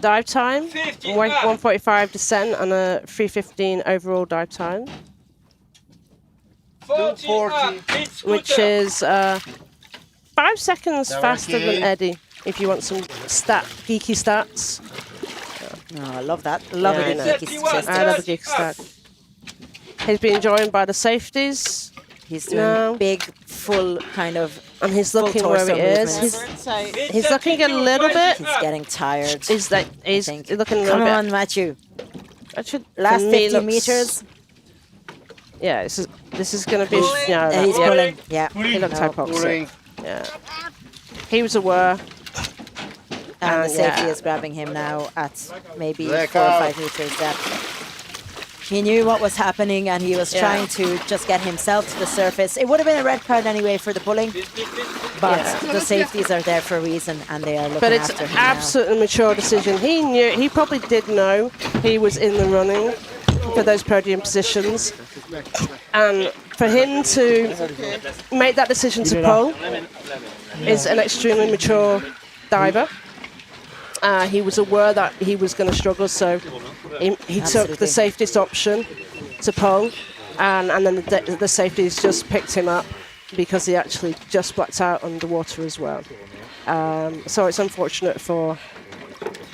dive time, 1:45 descent, and a 3:15 overall dive time, 40. which is 5 seconds faster than Eddy. If you want some geeky stats. Oh, I love that. Love it. I love the geeky stats. He's been joined by the safeties. He's doing big, full kind of. And he's looking where he is. He's looking a little bit. He's getting tired. He's looking a little bit. Come on, Mathieu. Last 50 meters. Yeah, this is going to be. He's pulling. Yeah. He looks hypoxic. Yeah. He was aware. And the safety is grabbing him now at maybe 4 or 5 meters depth. He knew what was happening and he was trying to just get himself to the surface. It would have been a red card anyway for the pulling, but the safeties are there for a reason and they are looking after him. But it's an absolutely mature decision. He knew, he probably did know he was in the running for those podium positions. And for him to make that decision to pull is an extremely mature diver. He was aware that he was going to struggle, so he took the safest option to pull, and then the safeties just picked him up because he actually just blacked out underwater as well. So it's unfortunate for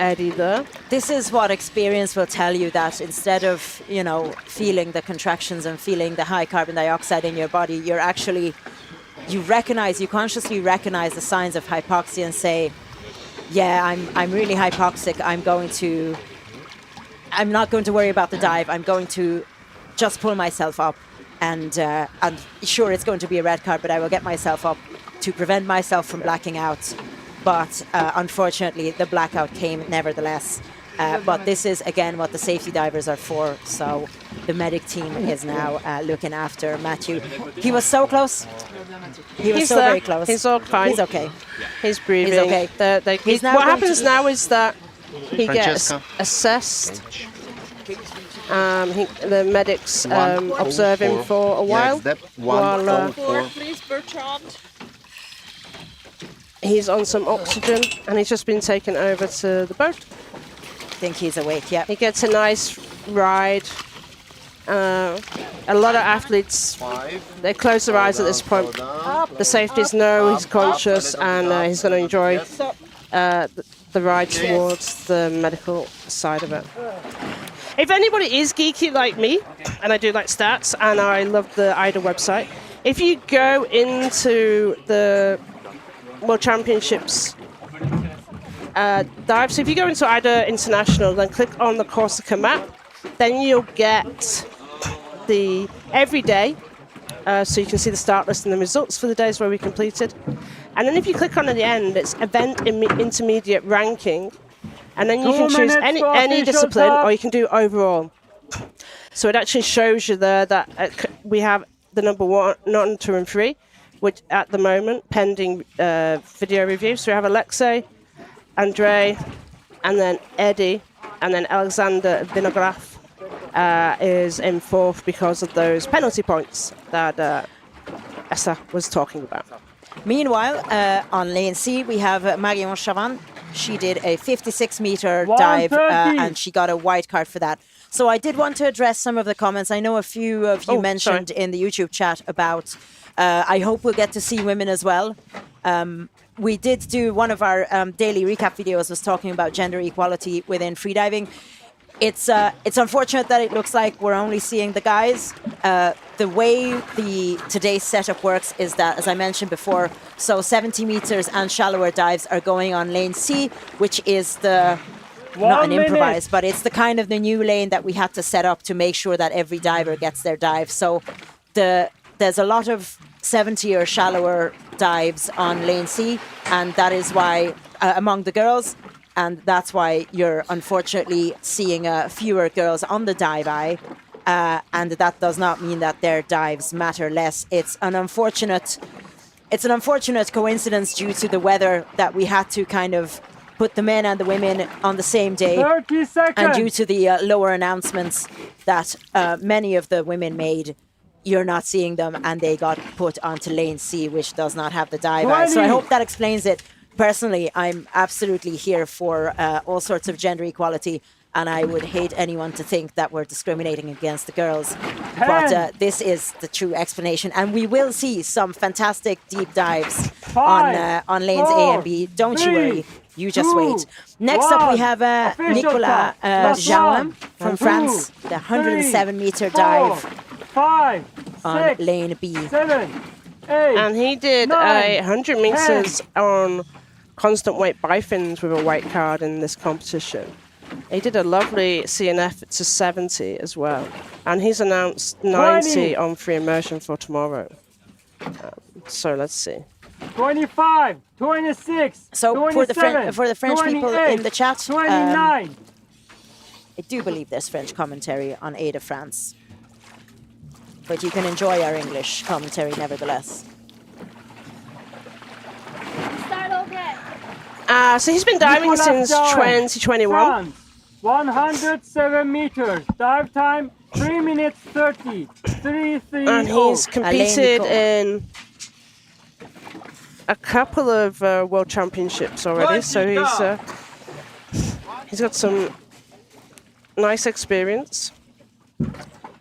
Eddy there. This is what experience will tell you, that instead of, feeling the contractions and feeling the high carbon dioxide in your body, you consciously recognize the signs of hypoxia and say, yeah, I'm really hypoxic. I'm not going to worry about the dive. I'm going to just pull myself up, and sure, it's going to be a red card, but I will get myself up to prevent myself from blacking out. But unfortunately, the blackout came nevertheless. But this is, again, what the safety divers are for. So the medic team is now looking after Mathieu. He was so close. He was very close. He's all fine. He's okay. He's breathing. He's okay. What happens now is that He gets assessed. The medics observe him for a while. Please, Bertrand. He's on some oxygen, and he's just been taken over to the boat. I think he's awake, yeah. He gets a nice ride. A lot of athletes, they close their eyes at this point. The safeties know he's conscious, and he's going to enjoy the ride towards the medical side of it. If anybody is geeky like me, and I do like stats, and I love the AIDA website, if you go into the World Championships dive, so if you go into AIDA International, then click on the Corsica map, then you'll get the every day, so you can see the start list and the results for the days where we completed. And then if you click on at the end, it's event intermediate ranking, and then you can choose any discipline, or you can do overall. So it actually shows you there that we have the number 1, 2, and 3, which at the moment pending video review. So we have Alexey, Andrey, and then Eddy, and then Alexander Vinograd is in 4th because of those penalty points that Essa was talking about. Meanwhile, on lane C, we have Marianna Gillespie. She did a 56-meter dive, and she got a white card for that. So I did want to address some of the comments. I know a few of you mentioned in the YouTube chat about, I hope we'll get to see women as well. We did do one of our daily recap videos was talking about gender equality within freediving. It's unfortunate that it looks like we're only seeing the guys. The way today's setup works is that, as I mentioned before, so 70 meters and shallower dives are going on lane C, which is not an improvised, but it's the kind of the new lane that we had to set up to make sure that every diver gets their dive. So there's a lot of 70 or shallower dives on lane C, and that is why among the girls. And that's why you're unfortunately seeing fewer girls on the dive eye. And that does not mean that their dives matter less. It's an unfortunate coincidence due to the weather that we had to kind of put the men and the women on the same day. 30 seconds. And due to the lower announcements that many of the women made, you're not seeing them, and they got put onto lane C, which does not have the dive eye. So I hope that explains it. Personally, I'm absolutely here for all sorts of gender equality, and I would hate anyone to think that we're discriminating against the girls. But this is the true explanation, and we will see some fantastic deep dives on lanes A and B. Don't you worry, you just wait. Next up, we have Nicolas Jaouen from France, the 107-meter dive on lane B. 7, 8, and he did 100 meters on constant weight bifins with a white card in this competition. He did a lovely CNF to 70 as well. And he's announced 90 on free immersion for tomorrow. So let's see. 25, 26, so 27, for the French people in the chat, 29. I do believe there's French commentary on AIDA France. But you can enjoy our English commentary nevertheless. So he's been diving since 2021. 107 meters, dive time 3 minutes 30, 3-3. And he's competed in a couple of world championships already, so he's got some nice experience.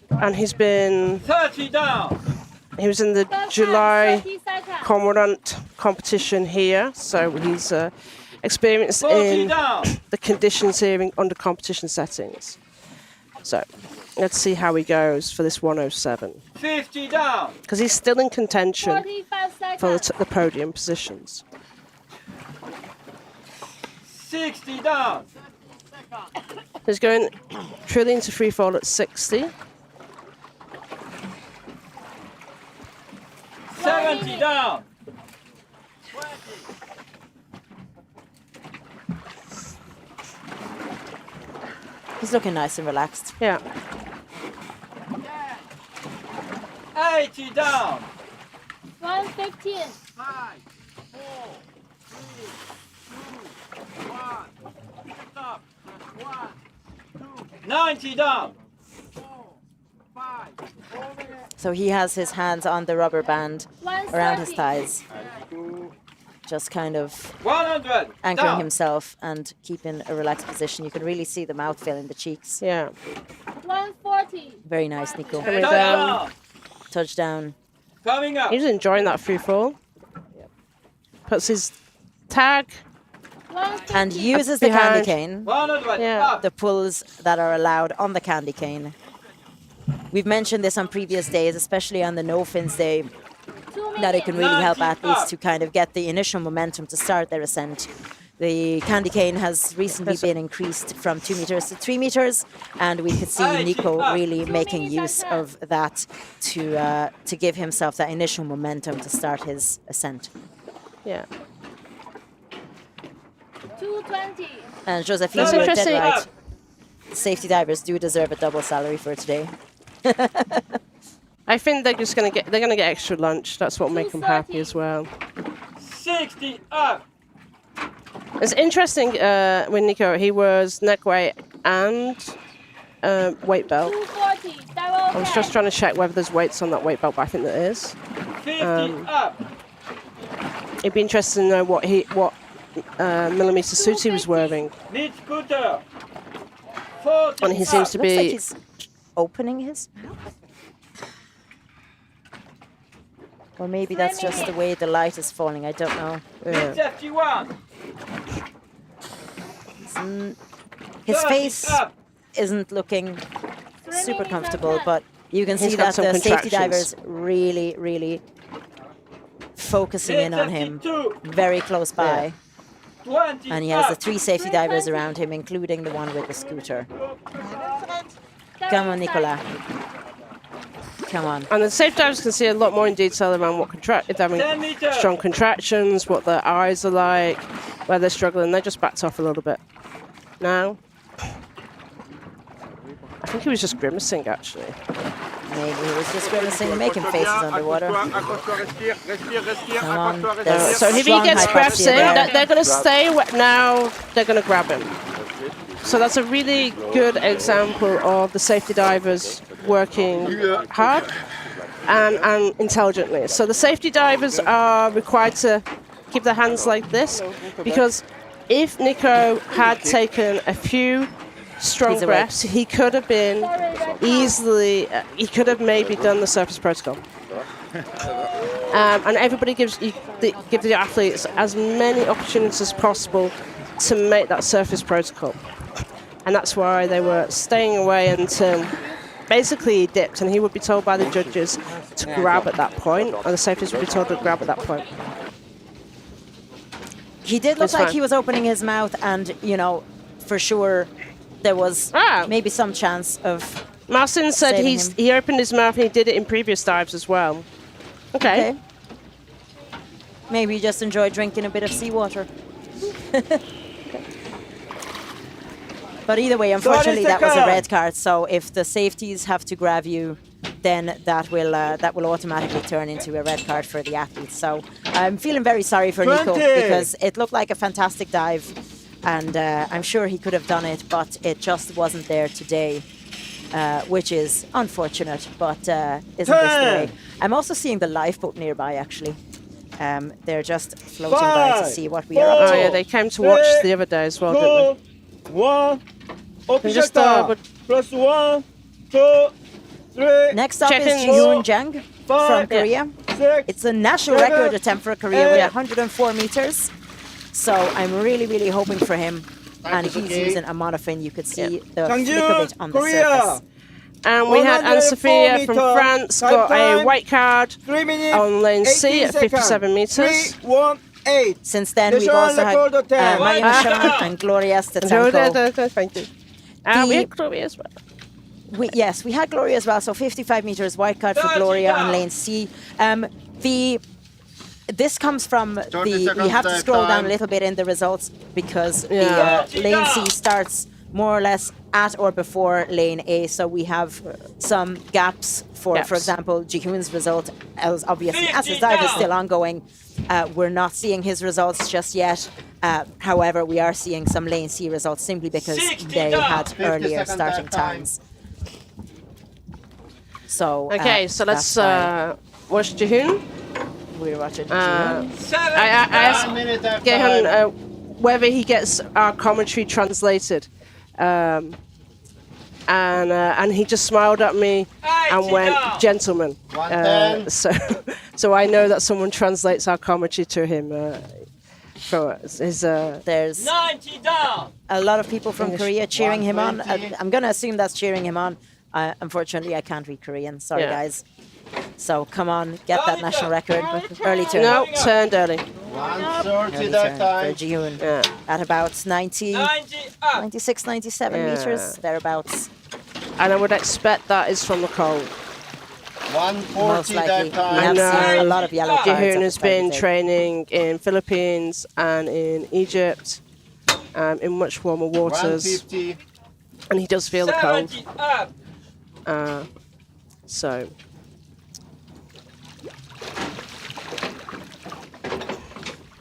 And he's been 30 down. He was in the July Cormorant competition here, so he's experienced in the conditions here under competition settings. So let's see how he goes for this 107. 50 down. Because he's still in contention for the podium positions. 60 down. He's going truly into free fall at 60. 70 down. He's looking nice and relaxed. Yeah. 80 down. 115. 5, 4, 3, 2, 1. Stop. 90 down. So he has his hands on the rubber band around his thighs, just kind of 100 anchoring down. himself and keeping a relaxed position. You can really see the mouth filling the cheeks. Yeah. 140. Very nice, Nico. Coming down. Touchdown. Touchdown. Coming up. He's enjoying that free fall. Puts his tag And uses the candy behind. cane, 100 Yeah. up. the pulls that are allowed on the candy cane. We've mentioned this on previous days, especially on the no fins day, that it can really help athletes to kind of get the initial momentum to start their ascent. The candy cane has recently been increased from 2 meters to 3 meters, and we could see Nico really making use of that to give himself that initial momentum to start his ascent. Yeah. 220. And Josephine, That's you were dead interesting. right. Safety divers do deserve a double salary for today. I think they're just gonna get extra lunch. That's what will make them happy as well. 60 up. It's interesting with Nico. He was neck weight and weight belt. 240. I was just trying to check whether there's weights on that weight belt, but I think there is. 50 up. It'd be interesting to know what millimeter suit he was wearing. Mid scooter. 40 And he seems to Looks like be. he's opening his mouth. Or maybe that's just the way the light is falling. I don't know. Mid 51. His 30 face up. isn't looking super comfortable, but you can He's see got that some the safety contractions. divers really, really focusing in on him, 52. very close by. 20 And he has the up. 3 safety divers around him, including the one with the scooter. Come on, Nicolas. Come on. And the safe divers can see a lot more in detail around what if they're 10 having meters. strong contractions, what their eyes are like, where they're struggling. They just backed off a little bit. Now, I think he was just grimacing actually. Maybe he was just grimacing, making faces underwater. Come on. there's So if he strong gets hypoxia pressing, there. they're going to stay wet now. They're going to grab him. So that's a really good example of the safety divers working hard and intelligently. So the safety divers are required to keep their hands like this, because if Nico had taken a few strong He's awake. breaths, he could have been easily, he could have maybe done the surface protocol. And everybody gives the athletes as many opportunities as possible to make that surface protocol. And that's why they were staying away until basically he dipped, and he would be told by the judges to grab at that point, or the safeties would be told to grab at that point. He did look That's like fine. he was opening his mouth, and, you know, for sure there was maybe some chance of... Marcin said saving he opened his mouth and he did it in previous dives as well. Okay. Maybe you just enjoy drinking a bit of seawater. But either way, unfortunately, that was a red card. So if the safeties have to grab you, then that will automatically turn into a red card for the athletes. So I'm feeling very sorry for Nico, because it looked like a fantastic dive, and I'm sure he could have done it, but it just wasn't there today, which is unfortunate. But isn't this the way? I'm also seeing the lifeboat nearby, actually. They're just floating by to see what we are up to. Oh yeah, they came to watch the other day as well, didn't they? 1. Just, Plus 1, 2, 3. Next up is Check-ins. Jihoon Jang from 5, Korea. 6. It's a national 7, record attempt for Korea with 8. 104 meters. So I'm really, really hoping for him. And he's using a monofin. You could see the flick of it on the surface. And we had Anne-Sophia from France got a white card 3 minutes, on lane C at 57 meters. 3, 1, 8. Since then, we've also had Marianna and Gloria Stetsenko. Thank you. We had Gloria as well. Yes, we had Gloria as well. So 55 meters white card for Gloria on lane C. This comes from the. We have to scroll down a little bit in the results, because the lane C starts more or less at or before lane A. So we have some gaps for example, Jihoon's result, as obviously as his dive is still ongoing. We're not seeing his results just yet. However, we are seeing some lane C results simply because they had earlier starting times. So okay, so let's watch Jihoon. We're watching Jihoon. I asked Jihoon whether he gets our commentary translated, and he just smiled at me and went, "Gentlemen." So I know that someone translates our commentary to him. There's 90 down. a lot of people from Korea cheering him on. I'm going to assume that's cheering him on. Unfortunately, I can't read Korean. Sorry, guys. So come on, get that national record. Early turn. No, turned early. 130 that time. For Jihoon at about 96, 97 meters, thereabouts. And I would expect that is from the cold. 140 that time. We have seen a lot of yellow cards. Jihoon has been training in Philippines and in Egypt, in much warmer waters. 150. And he does feel the cold. So.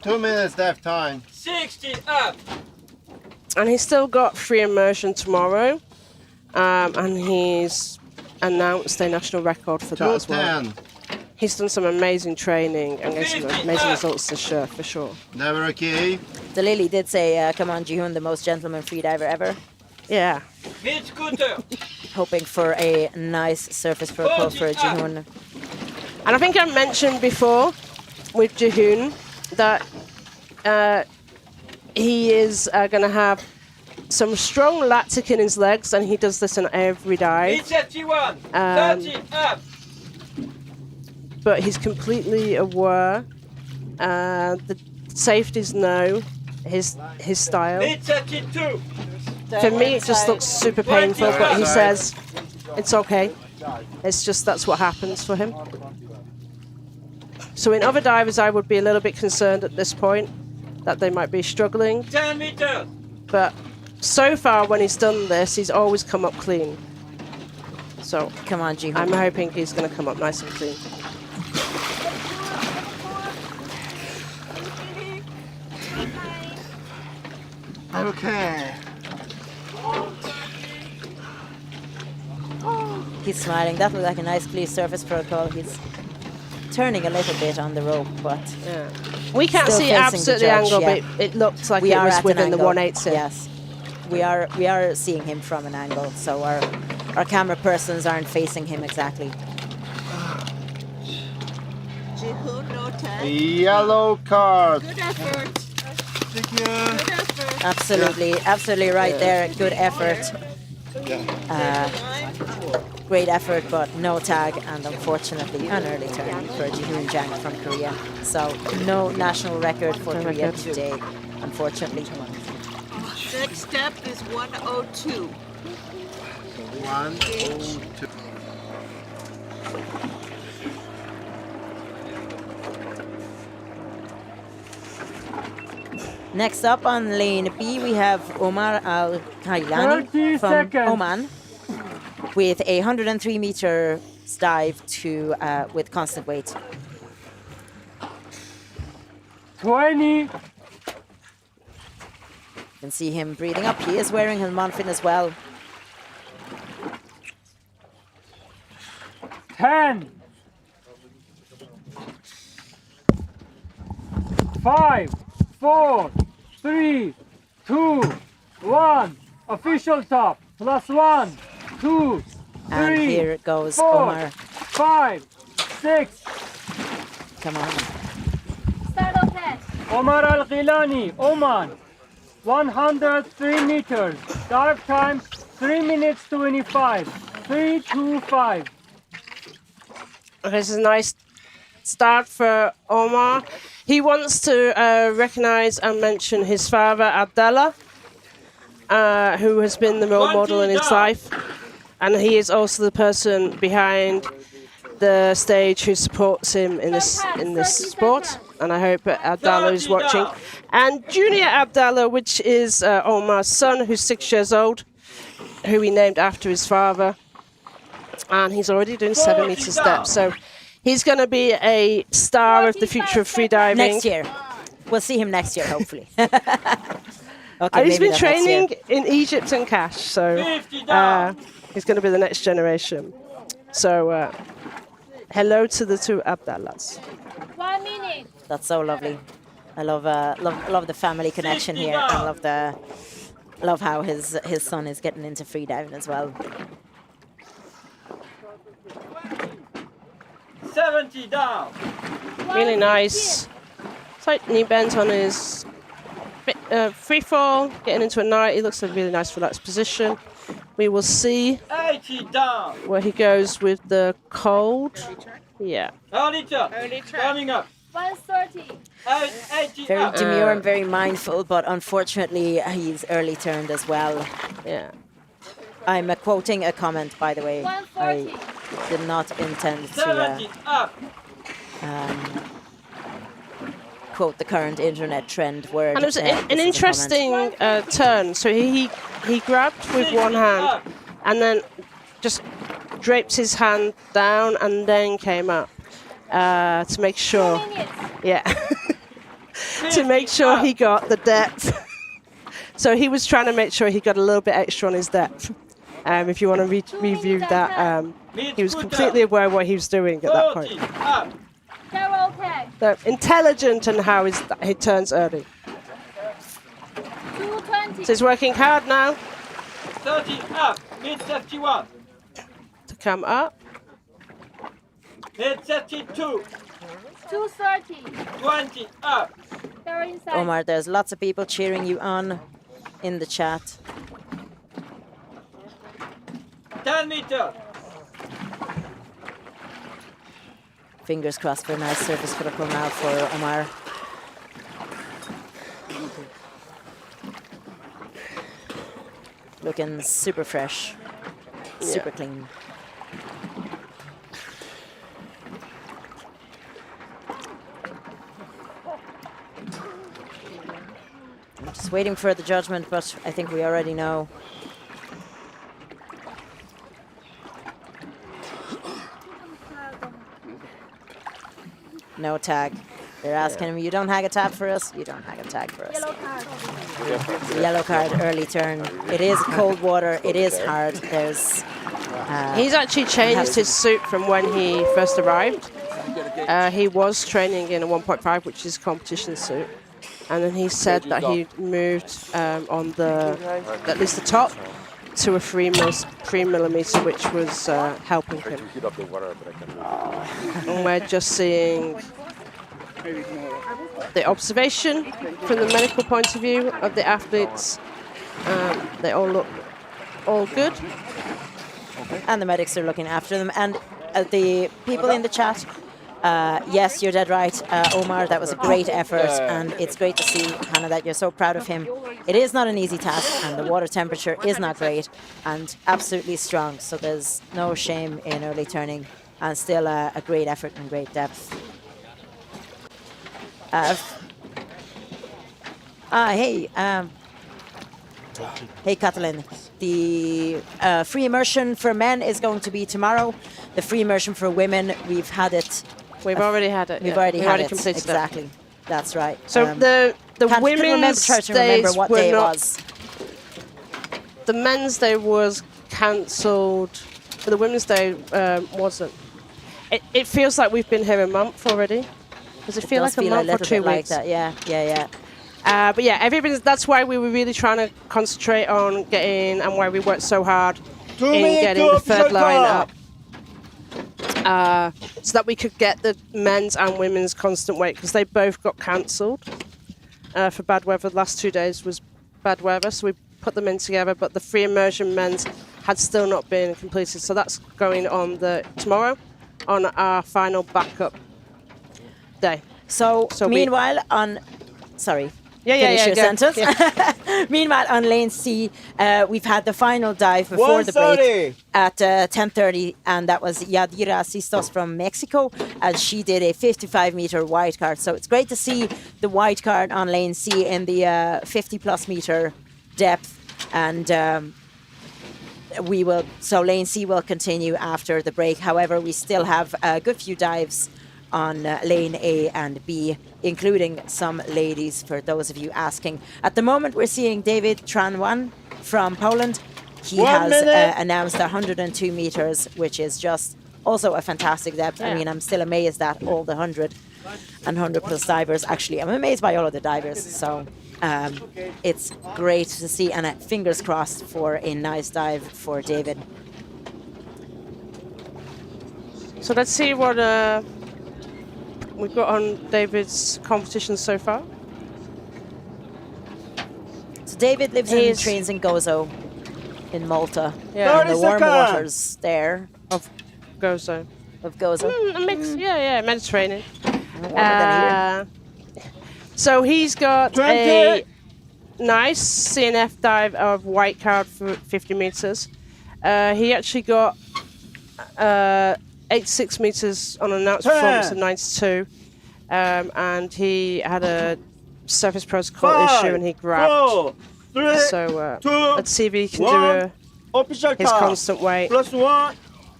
Two minutes left time. 60 up. And he's still got free immersion tomorrow. And he's announced a national record for that as well. He's done some amazing training and some amazing results this year, for sure. Never okay. The Lily did say, come on, Jihoon, the most gentleman freediver ever. Yeah. Hoping for a nice surface protocol for Jihoon. And I think I mentioned before with Jihoon that he is going to have some strong lactic in his legs, and he does this in every dive. 30 up. But he's completely aware. The safeties know his style. For me, it just looks super painful, but he says it's okay. It's just that's what happens for him. So in other divers, I would be a little bit concerned at this point that they might be struggling. 10 meters. But so far, when he's done this, he's always come up clean. So come on, Jihoon. I'm hoping he's going to come up nice and clean. Okay. He's smiling. That was like a nice clear surface protocol. He's turning a little bit on the rope, but we can't see absolutely the angle, but it looks like it was within the 180. Yes, we are seeing him from an angle, so our camera persons aren't facing him exactly. Jihoon, no tag. Yellow card. Good effort. Thank you. Good effort. Absolutely right there. Good effort. Great effort, but no tag, and unfortunately an early turn for Jihoon Jang from Korea. So no national record for Korea today, unfortunately. Next step is 102. 102. Next up on lane B, we have Omar Al Ghailani from Oman with a 103-meter dive to with constant weight. 20. You can see him breathing up. He is wearing his Monfin as well. 10. 5, 4, 3, 2, 1. Official top. +1, 2, 3. And here it goes, 4, Omar. 5, 6. Come on. Start of that. Omar Al Ghailani, Oman. 103 meters. Dive time 3 minutes 25. 3:25. This is a nice start for Omar. He wants to recognize and mention his father, Abdallah, who has been the role model in his life. And he is also the person behind the stage who supports him in this sport. And I hope Abdallah is watching. And Junior Abdallah, which is Omar's son, who's 6 years old, who he named after his father. And he's already doing 7 meter steps. So He's going to be a star of the future of freediving. Next year. We'll see him next year, hopefully. Okay, he's been training in Egypt and Cash, so he's going to be the next generation. So hello to the two Abdallahs. 1 minute. That's so lovely. I love the family connection here. I love how his son is getting into freediving as well. 70 down. Really nice. Tight knee bend on his free fall, getting into a 90. Looks a really nice relaxed position. We will see 80 down. where he goes with the cold. Yeah. Early turn. Coming up. 130. 80 Very up. demure and very mindful, but unfortunately he's early turned as well. Yeah. I'm quoting a comment, by the way. 140. I did not intend to 70 up. quote the current internet trend word. And it was an interesting turn. So he grabbed with one hand and then just draped his hand down and then came up to make sure. Yeah. To make sure he got the depth. So he was trying to make sure he got a little bit extra on his depth. If you want to review that, he was completely aware of what he was doing at that point. They're okay. So intelligent in how he turns early. 220. So he's working hard now 30 up. Mid 51. to come up. Mid 32. 230. 20 up. They're inside. Omar, there's lots of people cheering you on in the chat. 10 meters. Fingers crossed for a nice surface protocol now for Omar. Looking super fresh, super clean. I'm just waiting for the judgment, but I think we already know. No tag. They're asking him, you don't hang a tab for us? You don't hang a tag for us. Yellow card. Yellow card, early turn. It is cold water. It is hard. There's. He's actually changed his suit from when he first arrived. He was training in a 1.5, which is competition suit. And then he said that he moved on at least the top, to a 3 millimeter, which was helping him. And we're just seeing the observation from the medical point of view of the athletes. They all look all good. And the medics are looking after them. And the people in the chat, yes, you're dead right, Omar. That was a great effort, and it's great to see, Hannah, that you're so proud of him. It is not an easy task, and the water temperature is not great, and absolutely strong. So there's no shame in early turning, and still a great effort and great depth. Hey, Catalin. The free immersion for men is going to be tomorrow. The free immersion for women, we've had it. We've already had it. We've already had it. Completed Exactly. it. That's right. So the women's try to remember what day it was. The men's day was cancelled, but the women's day wasn't. It feels like we've been here a month already. Does it feel like a month or 2 weeks? Like that. Yeah. But yeah, that's why we were really trying to concentrate on getting, and why we worked so hard in getting the third line up. So that we could get the men's and women's constant weight, because they both got cancelled for bad weather. The last 2 days was bad weather, so we put them in together, but the free immersion men's had still not been completed. So that's going on tomorrow on our final backup day. So meanwhile Sorry. Finish your sentence. Yeah. Meanwhile, on lane C, we've had the final dive before the break at 10:30, and that was Yadira Sistos from Mexico, and she did a 55-meter wide card. So it's great to see the wide card on lane C in the 50-plus meter depth, and So lane C will continue after the break. However, we still have a good few dives on lane A and B, including some ladies, for those of you asking. At the moment, we're seeing Dawid Tran from Poland. He has announced 102 meters, which is just also a fantastic depth. I mean, I'm still amazed at all the 100 and 100 plus divers. Actually, I'm amazed by all of the divers. So it's great to see, and fingers crossed for a nice dive for Dawid. So let's see what we've got on David's competition so far. So Dawid lives and trains in Gozo, in Malta, in the warm waters there of Gozo. A mix, Mediterranean. So he's got a nice CNF dive of white card for 50 meters. He actually got 86 meters on an announced performance of 92, and he had a surface protocol issue and he grabbed. Let's see if he can do his constant weight. +1,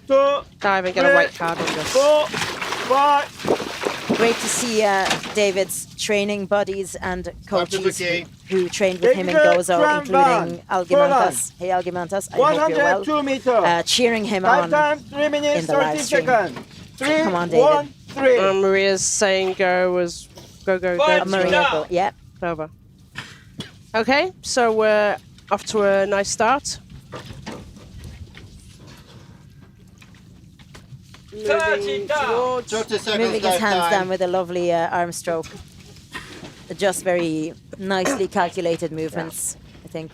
2, dive and get a white card on this. 4, 5. Great to see David's training buddies and coaches who trained with him in Gozo, including Algimantas. Hey Algimantas, I hope you're well. Cheering him on in the live stream. Come on, Dawid. Maria's saying go. Maria, go. Yeah. Over. Okay, so we're off to a nice start. Moving his hands down with a lovely arm stroke. Just very nicely calculated movements, I think.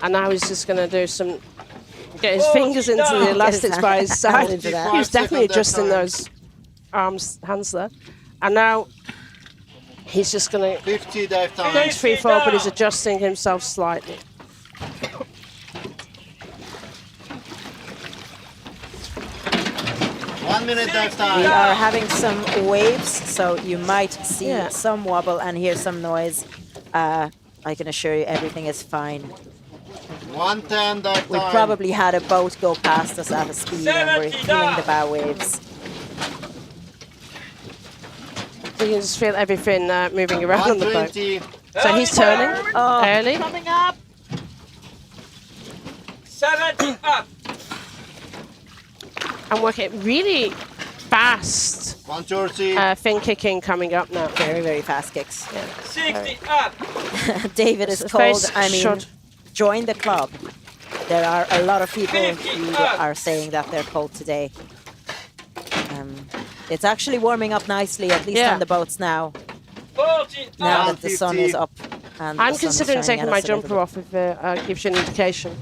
And now he's just going to do get his fingers into the elastics by his side. He was definitely adjusting those hands there. And now he's just going to 50 dive time. go to free fall, but he's adjusting himself slightly. One minute dive time. We are having some waves, so you might see some wobble and hear some noise. I can assure you everything is fine. 110 dive time. We probably had a boat go past us at a speed and we're feeling the bow waves. You can just feel everything moving around on the boat. So he's turning early. Coming up. 70 up. And working really fast. 130. Fin kicking coming up now. Very, very fast kicks. 60 up. Dawid is called, join the club. There are a lot of people who are saying that they're cold today. It's actually warming up nicely, at least on the boats now. 40 now up. that the sun is up. And I'm considering taking my jumper off if it gives you an indication.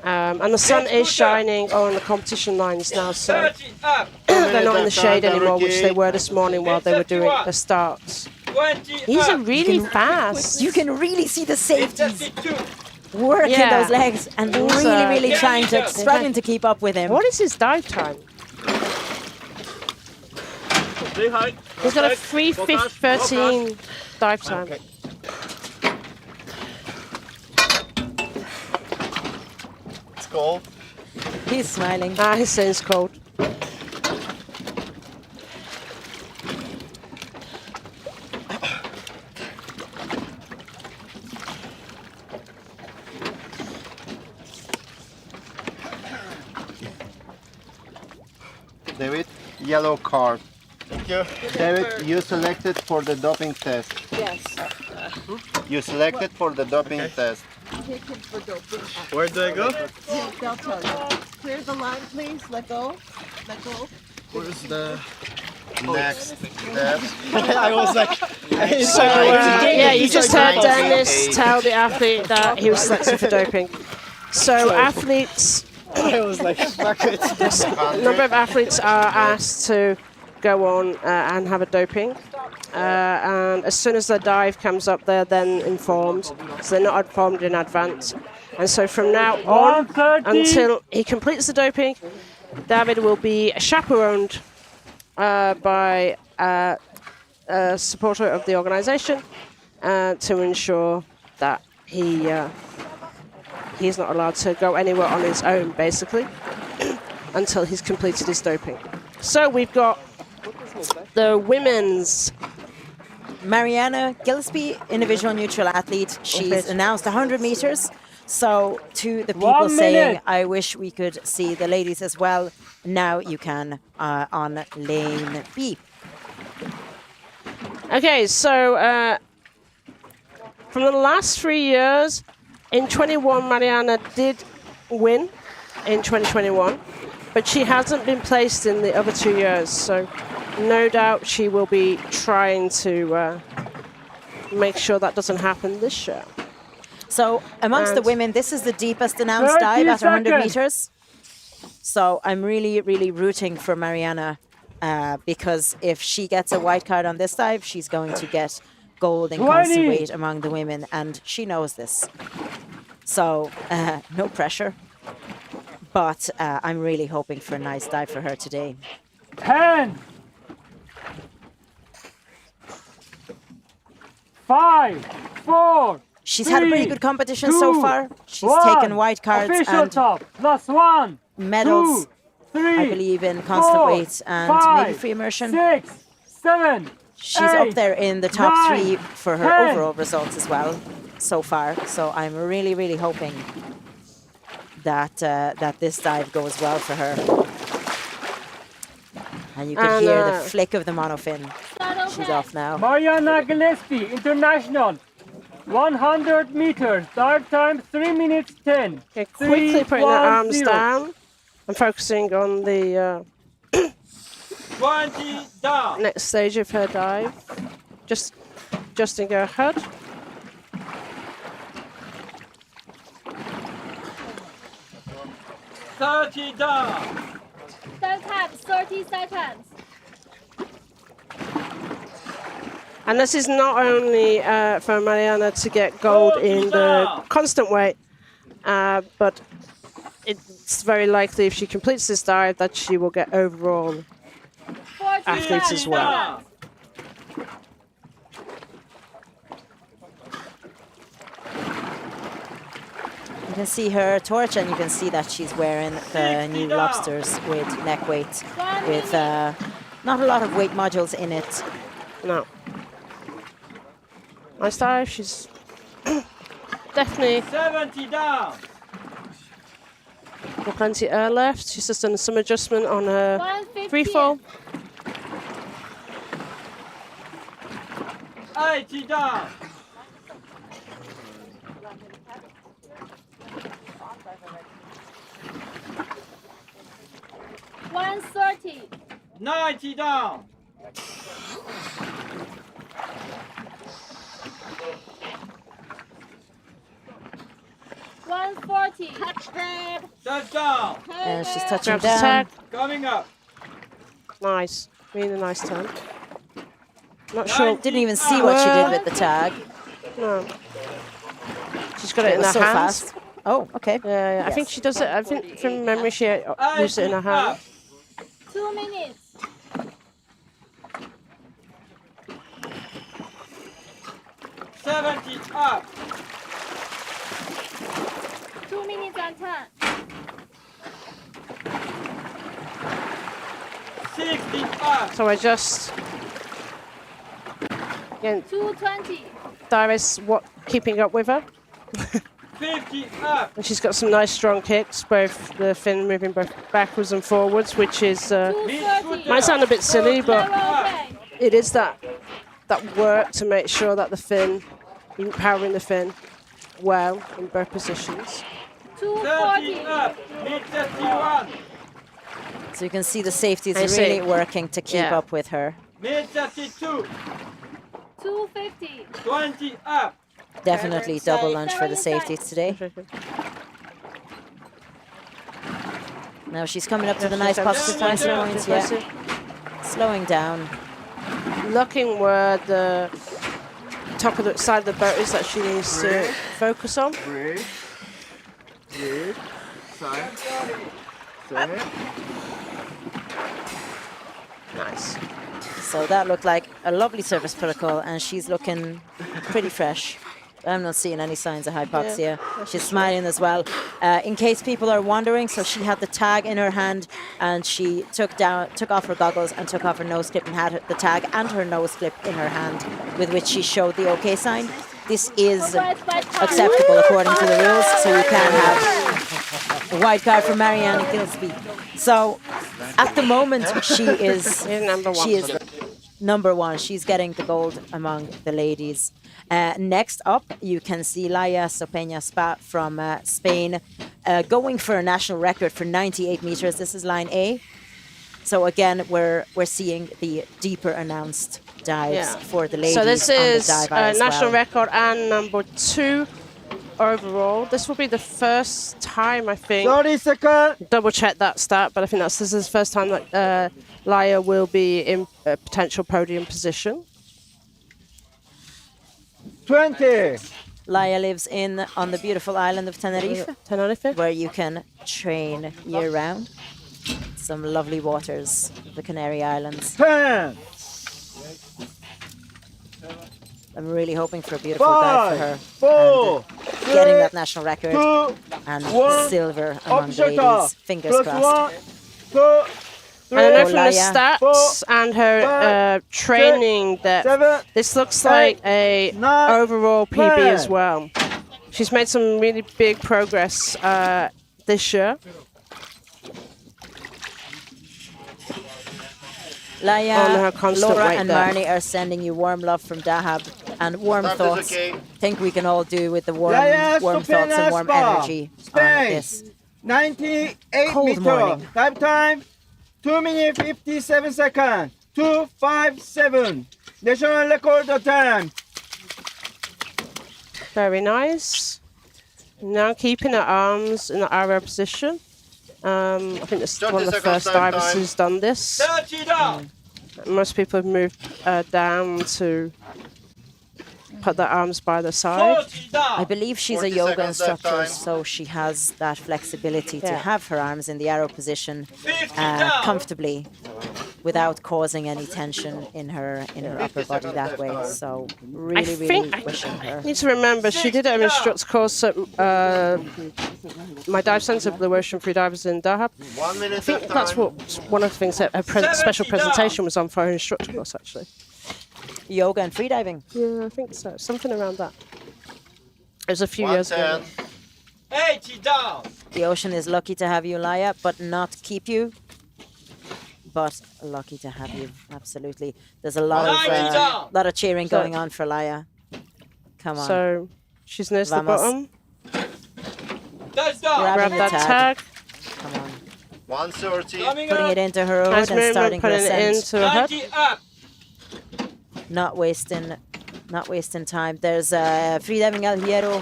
And the sun is shining on the competition lines now, so they're not in the shade anymore, which they were this morning while they were doing the starts. These are really fast. You can really see the safeties working those legs and really struggling to keep up with him. What is his dive time? He's got a 3:13 dive time. It's cold. He's smiling. He's saying it's cold. Dawid, yellow card. Thank you. Dawid, you selected for the doping test. Yes. You selected for the doping test. Take him for doping. Where do I go? Yeah, they'll tell you. Clear the line, please. Let go. Let go. Where's the next step? I was like, you just heard Dennis tell the athlete that he was selected for doping. So athletes, I was like, a number of athletes are asked to go on and have a doping. And as soon as the dive comes up, they're then informed. So they're not informed in advance. And so from now on, until he completes the doping, Dawid will be chaperoned by a supporter of the organisation to ensure that he he's not allowed to go anywhere on his own, basically, until he's completed his doping. So we've got the women's. Marianna Gillespie, individual neutral athlete. She's announced 100 meters. So to the people saying, I wish we could see the ladies as well, now you can on lane B. Okay, so from the last 3 years, in 21, Marianna did win in 2021, but she hasn't been placed in the other 2 years. So no doubt she will be trying to make sure that doesn't happen this year. So amongst the women, this is the deepest announced dive at 100 meters. So I'm really, really rooting for Marianna because if she gets a white card on this dive, she's going to get gold in constant weight among the women, and she knows this. So no pressure, but I'm really hoping for a nice dive for her today. 10, 5, 4. She's had a pretty good competition so far. She's taken white cards and +1, medals, 2, 3, I believe, in constant 4, weight and 5, maybe free immersion. 6, 7. She's up there in the top 9, 3 for her 10. overall results as well so far. So I'm really, really hoping that that this dive goes well for her. And you can hear the flick of the monofin. She's off now. Marianna Gillespie, international. 100 meters, dive time 3 minutes 10. Okay, quickly putting her arms down and focusing on the 20 down. next stage of her dive. Just adjusting her head. $30 down. Dive time 30 seconds. And this is not only for Marianna to get gold in the constant weight, but it's very likely if she completes this dive that she will get overall athletes as well. You can see her torch, and you can see that she's wearing the new lobsters with neck weight, with not a lot of weight modules in it. No. Nice dive. She's definitely 70 down. got plenty of air left. She's just done some adjustment on her free fall. 80 down. $130. 90 down. $140. Touchdown. And she's touching Grabs the down. tag. Coming up. Nice. Really nice turn. Not sure. Didn't even see what she did with the tag. No. She's got it in was her so hands. fast. Oh, okay. Yeah. I Yes. think she does it. I think from memory she used it in her hand. 2 minutes. 70 up. 2 minutes and 10. 60 up. So I just again 220. Darius keeping up with her. 50 up. And she's got some nice strong kicks, both the fin moving both backwards and forwards, which is might sound a bit silly, but it is that work to make sure that the fin, you're powering the fin well in both positions. 30 up. Mid 31. So you can see the safeties I are see. really working to keep up with her. Mid 32. 250. 20 up. Definitely double lunge for the safeties today. Now she's coming up to the nice positive points. Yeah. Slowing down. Looking where the top of the side of the boat is that she needs to focus on. Nice. So that looked like a lovely service protocol, and she's looking pretty fresh. I'm not seeing any signs of hypoxia. She's smiling as well. In case people are wondering, so she had the tag in her hand, and she took off her goggles and took off her nose clip and had the tag and her nose clip in her hand, with which she showed the OK sign. This is acceptable according to the rules, so you can have a white card for Marianna Gillespie. So at the moment, she is number one. She's getting the gold among the ladies. Next up, you can see Laia Sopeña Spa from Spain going for a national record for 98 meters. This is line A. So again, we're seeing the deeper announced dives for the ladies. So this is a national record and number 2 overall. This will be the first time, I think. 30 seconds. Double check that stat, but I think this is the first time that Laia will be in a potential podium position. 20. Laia lives on the beautiful island of Tenerife, where you can train year round. Some lovely waters, the Canary Islands. 10. I'm really hoping for a beautiful dive for her. 4. Getting that national record 2, and 1. Silver among the ladies. Fingers crossed. 1, 2, 3, I know from the stats and her training that this looks like a overall PB as well. She's made some really big progress this year. Laia, Laura and Marnie are sending you warm love from Dahab and warm thoughts. Think we can all do with the warm thoughts and warm energy on this 98 cold meters. morning. Dive time 2 minutes 57 seconds. 2:57. National record time. Very nice. Now keeping her arms in the arrow position. I think this is one of the first divers who's done this. Most people have moved down to put their arms by the side. I believe she's a yoga instructor, so she has that flexibility to have her arms in the arrow position comfortably without causing any tension in her upper body that way. So really wishing her. I need to remember, she did an instructor course at my dive centre, Blue Ocean Freedivers in Dahab. 1 minute. I think that's what one of the things that her special presentation was on for her instructor course, actually. Yoga and freediving? Yeah, I think so. Something around that. It was a few years ago. 80 down. The ocean is lucky to have you, Laia, but not keep you. But lucky to have you, absolutely. There's a lot of cheering going on for Laia. Come on. So she's near the bottom. Grab that tag. Come on. 130. Putting it into her own and starting her ascent. Into her head. Not wasting time. There's Freediving El Hierro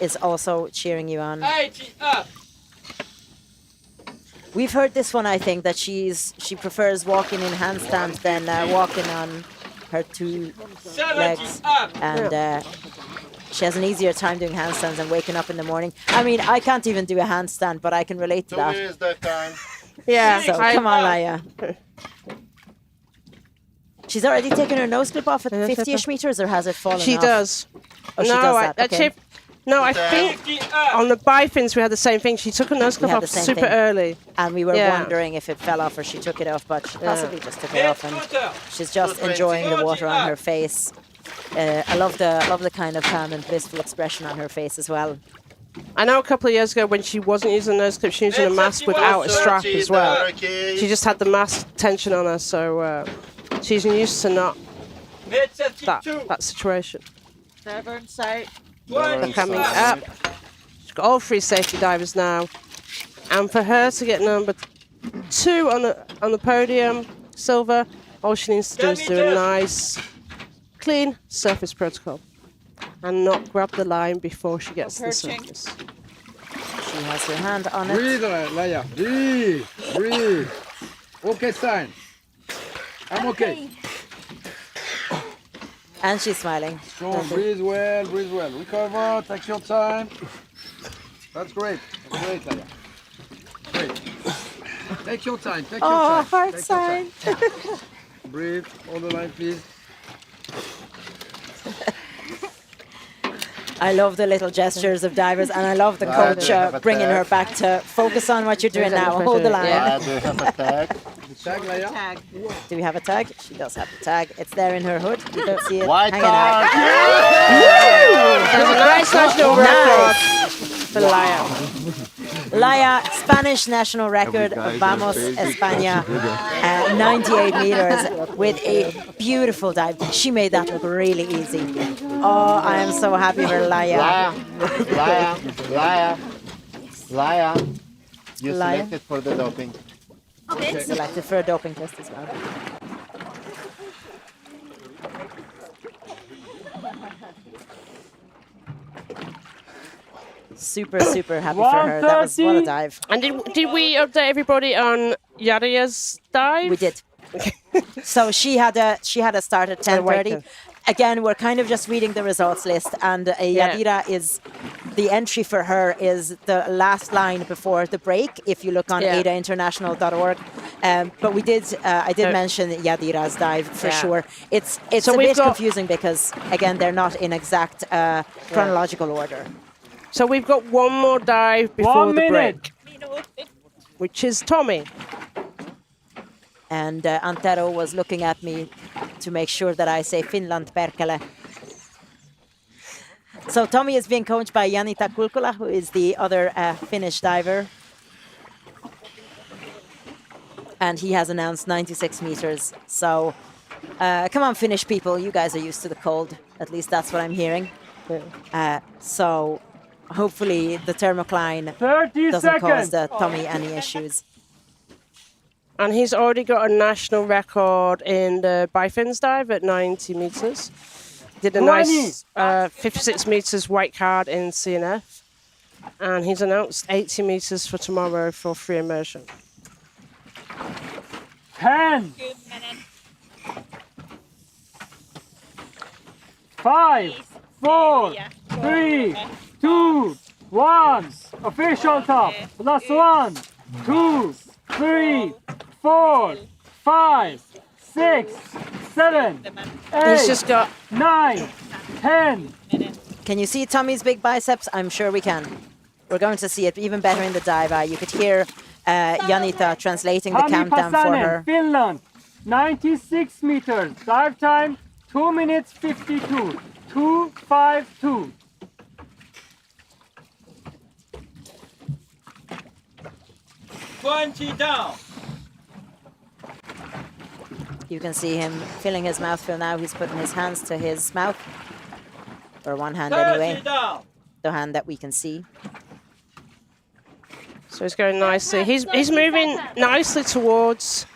is also cheering you on. 80 up. We've heard this one, I think, that she prefers walking in handstand than walking on her 2 legs. And she has an easier time doing handstands than waking up in the morning. I mean, I can't even do a handstand, but I can relate to that. 2 minutes that time. Yeah. So come on, Laia. She's already taken her nose clip off at 50-ish meters, or has it fallen off? She does. Oh, she does that. Okay. I think on the bifins we had the same thing. She took her nose clip off super early. And we were wondering if it fell off or she took it off, but she possibly just took it off, and she's just enjoying the water on her face. I love the kind of calm and blissful expression on her face as well. I know a couple of years ago when she wasn't using a nose clip, she was using a mask without a strap as well. She just had the mask tension on her, so she's used to not that situation. Diver in sight. They're coming up. She's got all 3 safety divers now, and for her to get number 2 on the podium, silver, all she needs to do is do a nice, clean surface protocol, and not grab the line before she gets to the surface. She has her hand on it. Breathe, Laia. Breathe. Breathe. Okay, sign. I'm okay. And she's smiling. Strong. Breathe well. Breathe well. Recover. Take your time. That's great. That's great, Laia. Great. Take your time. Take your time. Heart sign. Breathe. Hold the line, please. I love the little gestures of divers, and I love the coach bringing her back to focus on what you're doing now. Hold the line. Yeah, do you have a tag? Do we have a tag? She does have the tag. It's there in her hood. You don't see it. White hanging out. There's a nice national record for Laia. Laia, Spanish national record, Vamos España, 98 meters with a beautiful dive. She made that look really easy. Oh, I am so happy for Laia. Laia. You selected for the doping. Okay. Selected for a doping test as well. Super happy for her. That was what a dive. And did we update everybody on Yadia's dive? We did. So she had a start at 10:30. Again, we're kind of just reading the results list, and Yadira is the entry for her is the last line before the break. If you look on aidainternational.org, but I did mention Yadira's dive for sure. It's a bit confusing because again they're not in exact chronological order. So we've got one more dive before the break, which is Tommi. And Antero was looking at me to make sure that I say Finland perkele. So Tommi is being coached by Janita Kulkula, who is the other Finnish diver. And he has announced 96 meters. So come on, Finnish people, you guys are used to the cold. At least that's what I'm hearing. So hopefully the thermocline doesn't cause Tommi any issues. And he's already got a national record in the bifins dive at 90 meters. Did a nice 56 meters white card in CNF. And he's announced 80 meters for tomorrow for free immersion. 10. 5, 4, 3, 2, 1. Official top. Last 1, 2, 3, 4, 5, 6, 7, 8, He's just got 9, 10. Can you see Tommy's big biceps? I'm sure we can. We're going to see it even better in the dive. You could hear Janita translating the Tommi countdown for her. Pasanen, Finland, 96 meters. Dive time, 2 minutes 52. 2:52. Down. You can see him filling his mouthful now. He's putting his hands to his mouth. Or one hand anyway. Down. The hand that we can see. So he's going nicely. He's moving nicely towards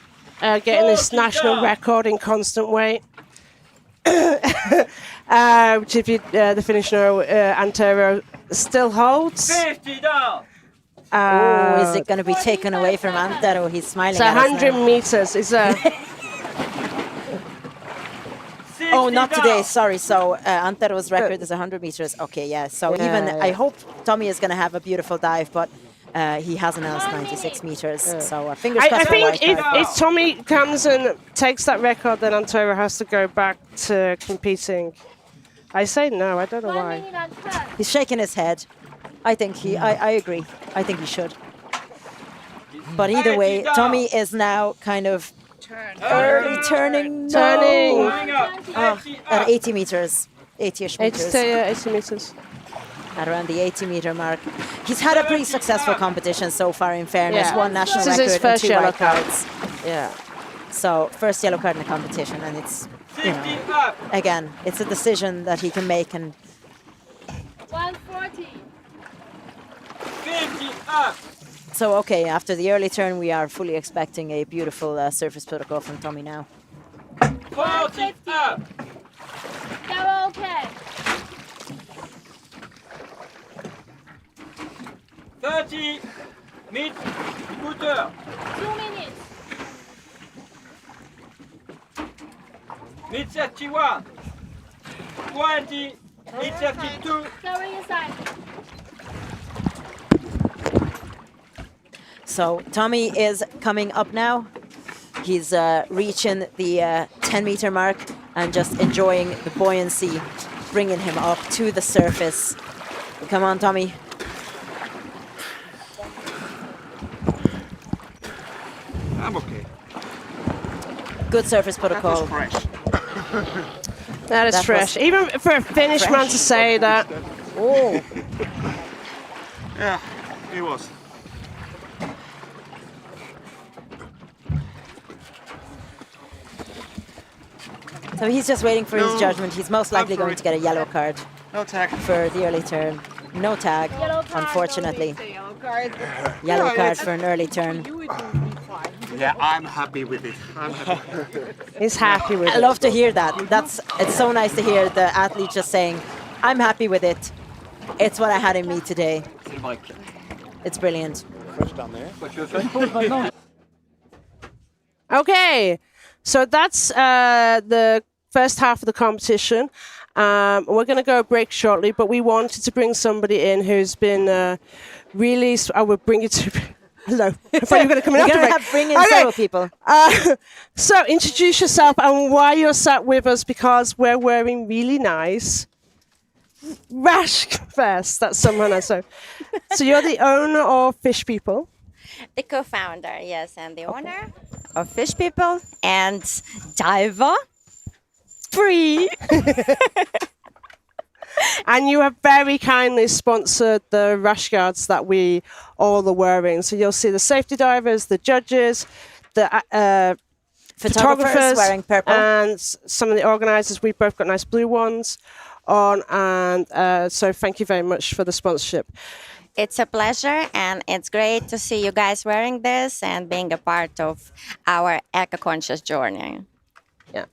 getting this national record in constant weight. Which if you, the Finnish know, Antero still holds. 50 down. Is it going to be taken away from Antero? He's smiling It's at us 100 now. meters. It's a... Oh, not today. Sorry. So Antero's record is 100 meters. Okay, yeah. So I hope Tommi is going to have a beautiful dive, but he has announced 96 meters. So fingers crossed. I think if Tommi comes and takes that record, then Antero has to go back to competing. I say no. I don't know why. He's shaking his head. I think I agree. I think he should. But either way, Tommi is now kind of early turning. At 80 meters, 80-ish meters. 80 meters. At around the 80-meter mark. He's had a pretty successful competition so far, in fairness. One national record his first and 2 yellow white cards. Yeah. So first yellow card in the competition, and it's, you know, again, it's a decision that he can make. And 140. 50 up. so, okay, after the early turn, we are fully expecting a beautiful surface protocol from Tommi now. 40 up. Now okay. 30 mid scooter. 2 minutes. Mid 31. 20 mid 32. Carry inside. So Tommi is coming up now. He's reaching the 10-meter mark and just enjoying the buoyancy bringing him up to the surface. Come on, Tommy. I'm okay. Good surface protocol. That was fresh. That is fresh. Even for a Finnish man to say that. Oh. Yeah, it was. So he's just waiting for his judgment. He's most likely going to get a yellow card. No tag. For the early turn. No tag, unfortunately. Yellow Yeah, card for an early turn. Yeah, I'm happy with it. I'm happy. He's happy with it. I love to hear that. It's so nice to hear the athlete just saying, I'm happy with it. It's what I had in me today. It's brilliant. Okay, so that's the first half of the competition. We're going to go break shortly, but we wanted to bring somebody in who's been really... I will bring you to... Hello. I thought you were going to come in after break. Bring in several people. So introduce yourself and why you're sat with us, because we're wearing really nice rash vests. That's someone else. So you're the owner of Fish People. The co-founder, yes, and the owner of Fish People and diver free. And you have very kindly sponsored the rash guards that we all are wearing. So you'll see the safety divers, the judges, the photographers wearing purple, and some of the organisers. We've both got nice blue ones on, and so thank you very much for the sponsorship. It's a pleasure, and it's great to see you guys wearing this and being a part of our eco-conscious journey. Yeah.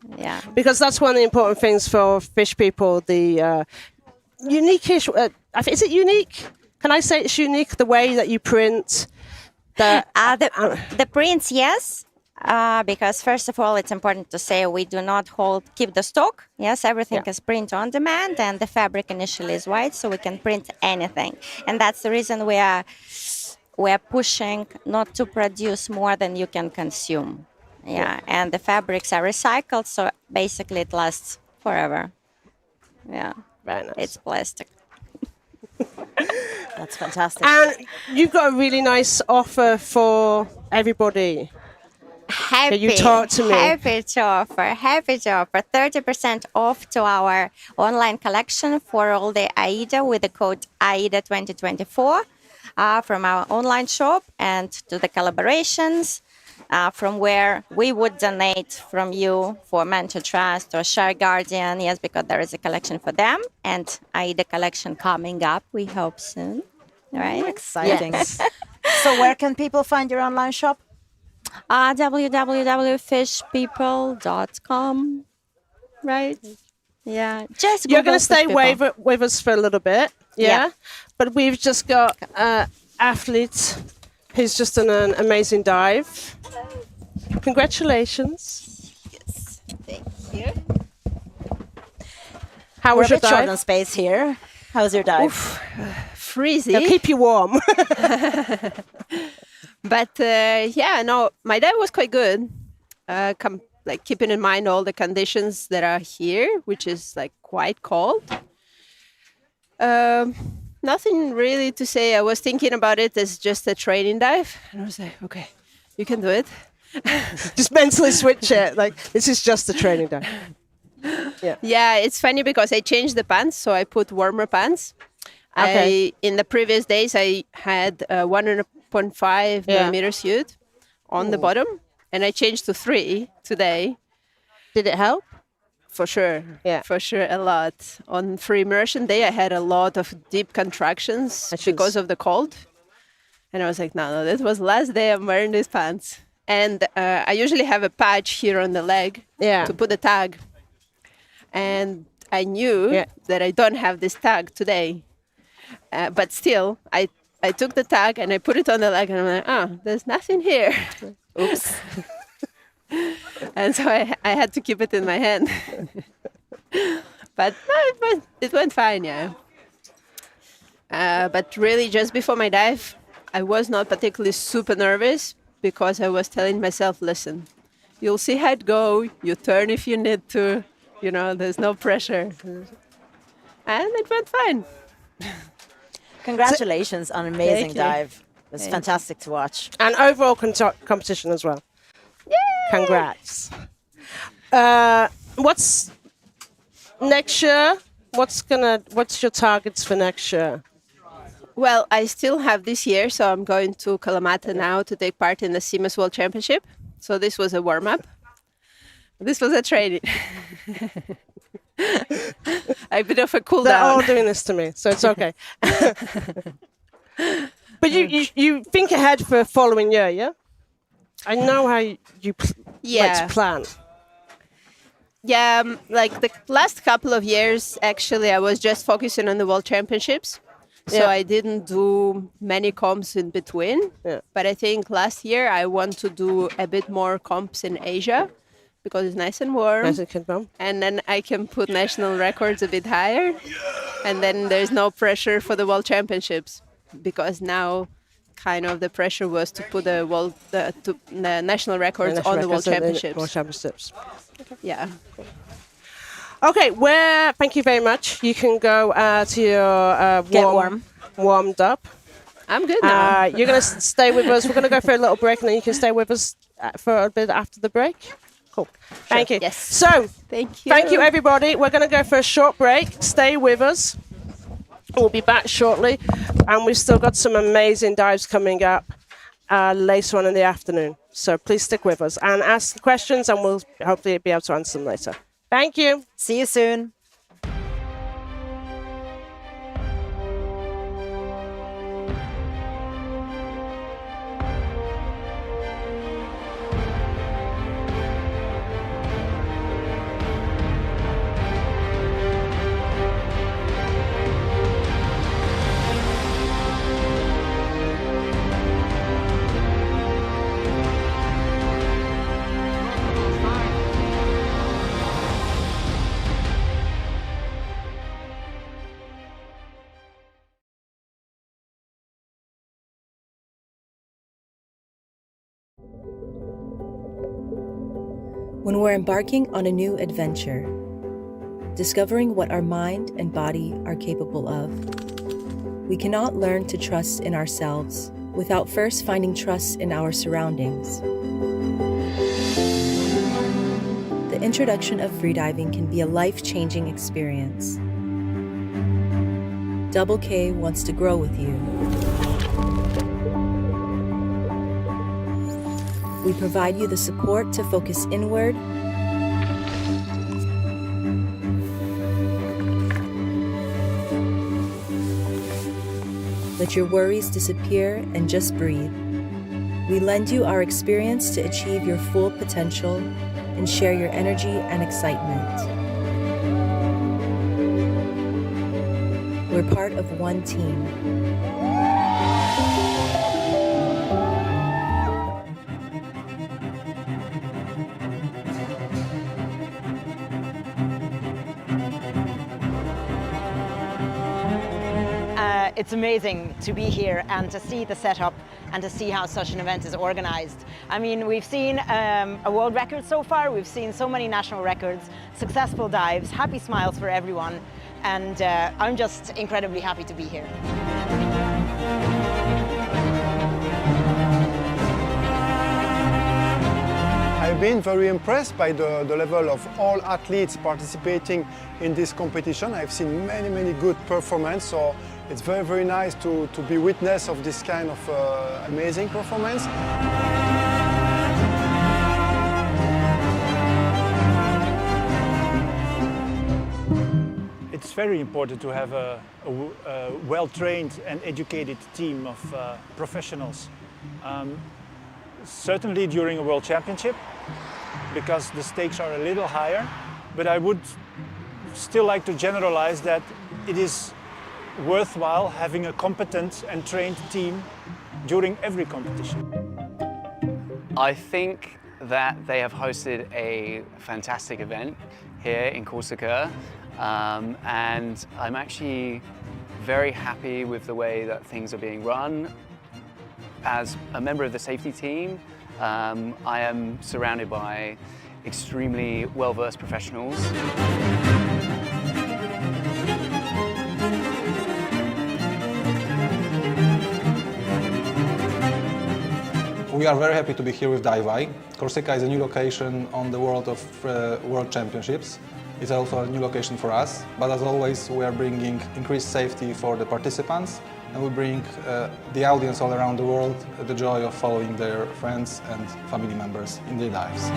Because that's one of the important things for Fish People, the unique-ish... is it unique? Can I say it's unique, the way that you print? The prints, yes. Because first of all, it's important to say we do not keep the stock. Yes, everything is print on demand, and the fabric initially is white, so we can print anything. And that's the reason we are pushing not to produce more than you can consume. Yeah, and the fabrics are recycled, so basically it lasts forever. Yeah, very nice. It's plastic. That's fantastic. And you've got a really nice offer for everybody. Happy, you talk to me. Happy to offer 30% off to our online collection for all the AIDA with the code AIDA 2024 from our online shop, and to the collaborations from where we would donate from you for Mentor Trust or Share Guardian, yes, because there is a collection for them, and AIDA collection coming up, we hope soon, right? Exciting. Yes. So where can people find your online shop? www.fishpeople.com, right? Yeah, just You're going Google to stay Fish People. with us for a little bit, yeah? But we've just got athlete who's just done an amazing dive. Congratulations. Yes, thank you. How We're was your a bit short dive? on space here. How's your dive? Freezy. They'll keep you warm. But my dive was quite good. Keeping in mind all the conditions that are here, which is like quite cold. Nothing really to say. I was thinking about it as just a training dive, and I was like, okay, you can do it. Just mentally switch it. Like, this is just a training dive. Yeah, it's funny because I changed the pants, so I put warmer pants. Okay. In the previous days, I had 1.5 millimeter suit on the bottom, and I changed to 3 today. Did it help? For sure. Yeah. For sure, a lot. On free immersion day, I had a lot of deep contractions because of the cold. And I was like, no, this was last day I'm wearing these pants. And I usually have a patch here on the leg to put the tag. And I knew that I don't have this tag today. But still, I took the tag and I put it on the leg, and I'm like, oh, there's nothing here. Oops. And so I had to keep it in my hand. But it went fine, yeah. But really, just before my dive, I was not particularly super nervous because I was telling myself, listen, you'll see how it go. You turn if you need to. You know, there's no pressure. and it went fine. Congratulations on an amazing Thank you. dive. It was Thank fantastic to watch. And overall competition as well. Yay! Congrats. What's next year? What's your targets for next year? Well, I still have this year, so I'm going to Kalamata now to take part in the CMS World Championship. So this was a warm-up. This was a training. A bit of a cool They're down. all doing this to me, so it's okay. But you think ahead for following year, yeah? I know how you like to plan. Yeah, like the last couple of years, actually, I was just focusing on the World Championships. So Yeah. I didn't do many comps in between. Yeah. But I think last year I want to do a bit more comps in Asia because it's nice and warm. Nice and warm. And then I can put national records a bit higher. And then there's no pressure for the World Championships because now kind of the pressure was to put the national records on the World Championships. World Championships. Yeah. Okay, thank you very much. You can go to your warmed up. I'm good now. You're going to stay with us. We're going to go for a little break, and then you can stay with us for a bit after the break. Cool. Thank you. Yes. So, thank you. Thank you, everybody. We're going to go for a short break. Stay with us. We'll be back shortly, and we've still got some amazing dives coming up later on in the afternoon. So please stick with us and ask the questions, and we'll hopefully be able to answer them later. Thank you. See you soon. When we're embarking on a new adventure, discovering what our mind and body are capable of, we cannot learn to trust in ourselves without first finding trust in our surroundings. The introduction of freediving can be a life-changing experience. Double K wants to grow with you. We provide you the support to focus inward, let your worries disappear and just breathe. We lend you our experience to achieve your full potential and share your energy and excitement. We're part of one team. It's amazing to be here and to see the setup and to see how such an event is organized. I mean, we've seen a world record so far, we've seen so many national records, successful dives, happy smiles for everyone, and I'm just incredibly happy to be here. I've been very impressed by the level of all athletes participating in this competition. I've seen many good performances, so it's very nice to be witness of this kind of amazing performance. It's very important to have a well-trained and educated team of professionals. Certainly during a World Championship, because the stakes are a little higher, but I would still like to generalize that it is worthwhile having a competent and trained team during every competition. I think that they have hosted a fantastic event here in Corsica, and I'm actually very happy with the way that things are being run. As a member of the safety team, I am surrounded by extremely well-versed professionals. we are very happy to be here with Daiwai. Corsica is a new location on the World Championships. It's also a new location for us, but as always we are bringing increased safety for the participants, and we bring the audience all around the world the joy of following their friends and family members in their dives.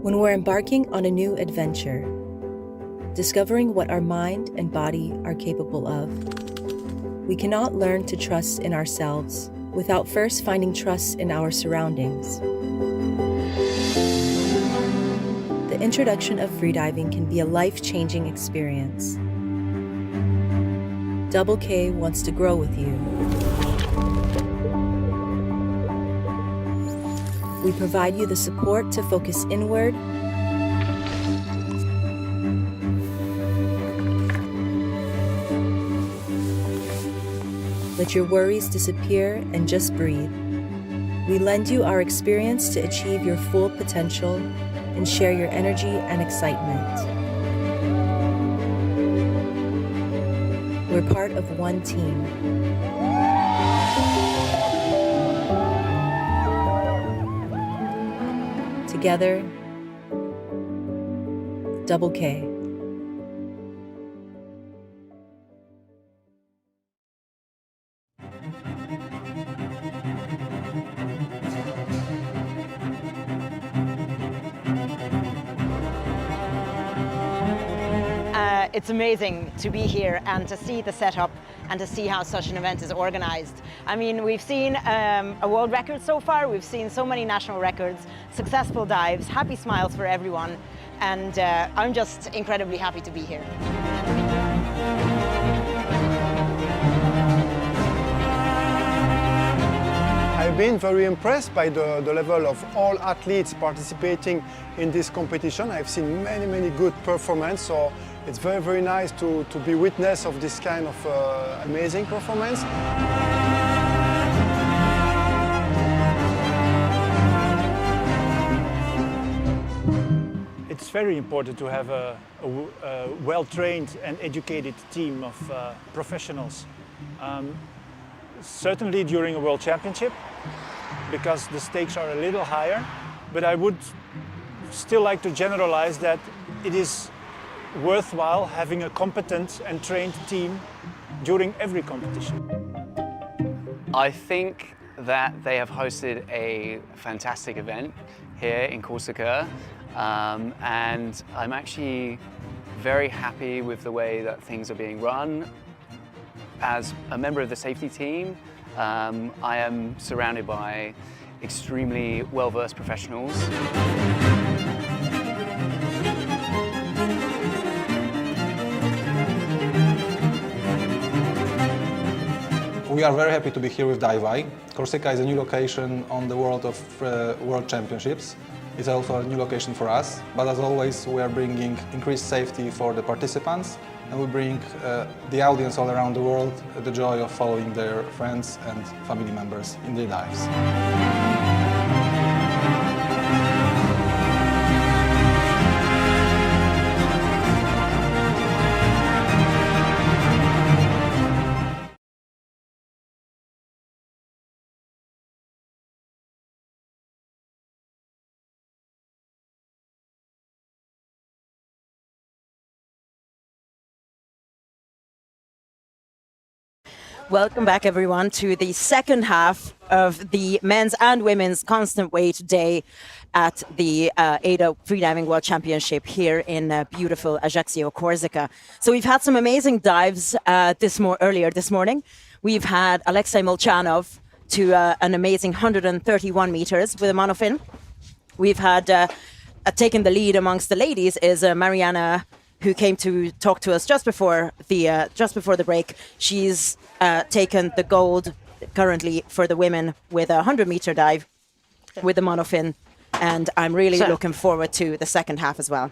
When we're embarking on a new adventure, discovering what our mind and body are capable of, we cannot learn to trust in ourselves without first finding trust in our surroundings. The introduction of freediving can be a life-changing experience. Double K wants to grow with you. We provide you the support to focus inward let your worries disappear and just breathe. We lend you our experience to achieve your full potential and share your energy and excitement. We're part of one team. Together, Double K. It's amazing to be here and to see the setup and to see how such an event is organized. I mean, we've seen a world record so far, we've seen so many national records, successful dives, happy smiles for everyone, and I'm just incredibly happy to be here. I've been very impressed by the level of all athletes participating in this competition. I've seen many good performances, so it's very nice to be witness of this kind of amazing performance. It's very important to have a well-trained and educated team of professionals. Certainly during a World Championship, because the stakes are a little higher, but I would still like to generalize that it is worthwhile having a competent and trained team during every competition. I think that they have hosted a fantastic event here in Corsica, and I'm actually very happy with the way that things are being run. As a member of the safety team, I am surrounded by extremely well-versed professionals. We are very happy to be here with Divai. Corsica is a new location on the World Championships. It's also a new location for us, but as always we are bringing increased safety for the participants, and we bring the audience all around the world the joy of following their friends and family members in their dives. Welcome back, everyone, to the second half of the men's and women's constant weight day at the AIDA Freediving World Championship here in beautiful Ajaccio, Corsica. So we've had some amazing dives earlier this morning. We've had Alexey Molchanov to an amazing 131 meters with a monofin. We've had taken the lead amongst the ladies is Marianna, who came to talk to us just before the break. She's taken the gold currently for the women with a 100-meter dive with the monofin, and I'm really looking forward to the second half as well.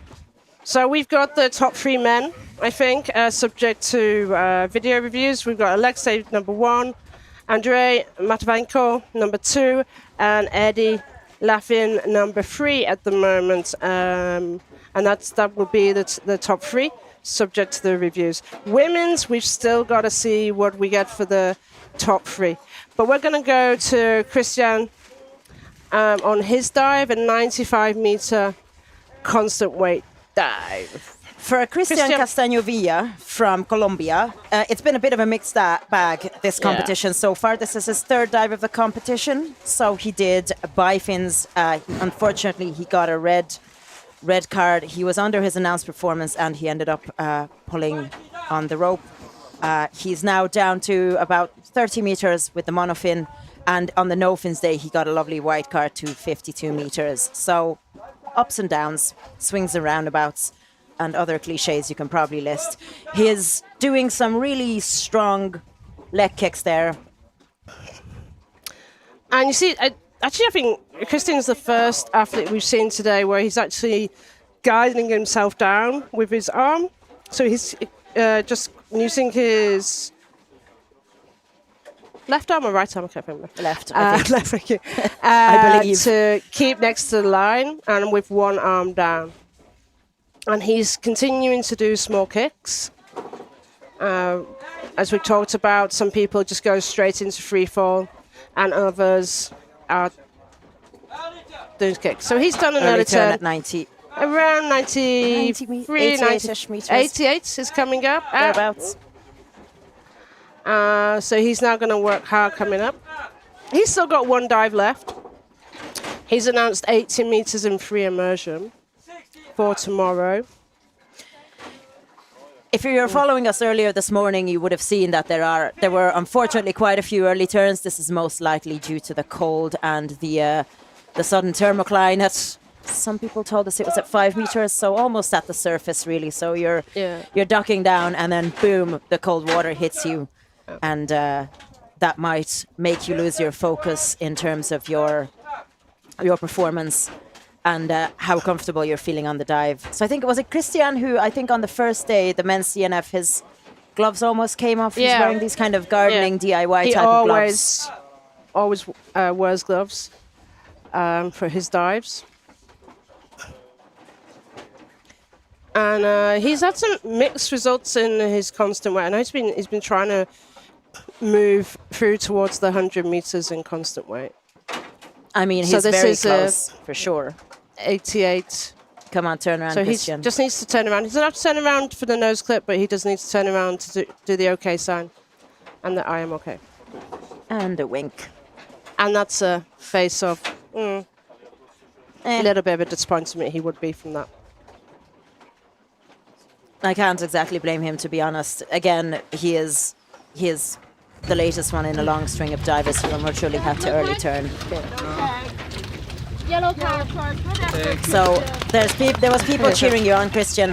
So we've got the top three men, I think, subject to video reviews. We've got Alexey, number 1, Andrey Matveenko, number 2, and Eddy Laffin, number 3 at the moment. And that will be the top 3, subject to the reviews. Women's, we've still got to see what we get for the top 3. But we're going to go to Christian on his dive, a 95-meter constant weight dive. For Christian Castañovilla from Colombia, it's been a bit of a mixed bag, this competition so far. This is his third dive of the competition. So he did bifins. Unfortunately, he got a red red card. He was under his announced performance and he ended up pulling on the rope. He's now down to about 30 meters with the monofin, and on the no fins day he got a lovely white card to 52 meters. So ups and downs, swings and roundabouts, and other cliches you can probably list. He is doing some really strong leg kicks there. And you see, I think Christian's the first athlete we've seen today where he's actually guiding himself down with his arm. So he's just using his left arm or right arm? I can't remember. Left, I think. Left, thank you. I believe. To keep next to the line and with one arm down. And he's continuing to do small kicks. As we talked about, some people just go straight into free fall, and others are doing kicks. So he's done an early turn at 90. Around 93, 88-ish meters. 88 is coming up. Thereabouts. So he's now going to work hard coming up. He's still got one dive left. He's announced 80 meters in free immersion for tomorrow. If you were following us earlier this morning, you would have seen that there were unfortunately quite a few early turns. This is most likely due to the cold and the sudden thermocline. Some people told us it was at 5 meters, so almost at the surface, really. So you're ducking down, and then boom, the cold water hits you, and that might make you lose your focus in terms of your performance and how comfortable you're feeling on the dive. So I think it was Christian who, I think on the first day, the men's CNF, his gloves almost came off. He's wearing these kind of gardening DIY type of gloves. He always wears gloves for his dives. And he's had some mixed results in his constant weight. I know he's been trying to move through towards the 100 meters in constant weight. I mean, he's very close, for sure. 88. Come on, turn around, so Christian. He just needs to turn around. He doesn't have to turn around for the nose clip, but he does need to turn around to do the OK sign and the I am OK. And a wink. And that's a face of a little bit of a disappointment he would be from that. I can't exactly blame him, to be honest. Again, he is the latest one in a long string of divers who unfortunately had to early turn. Yellow card. So there was people cheering you on, Christian,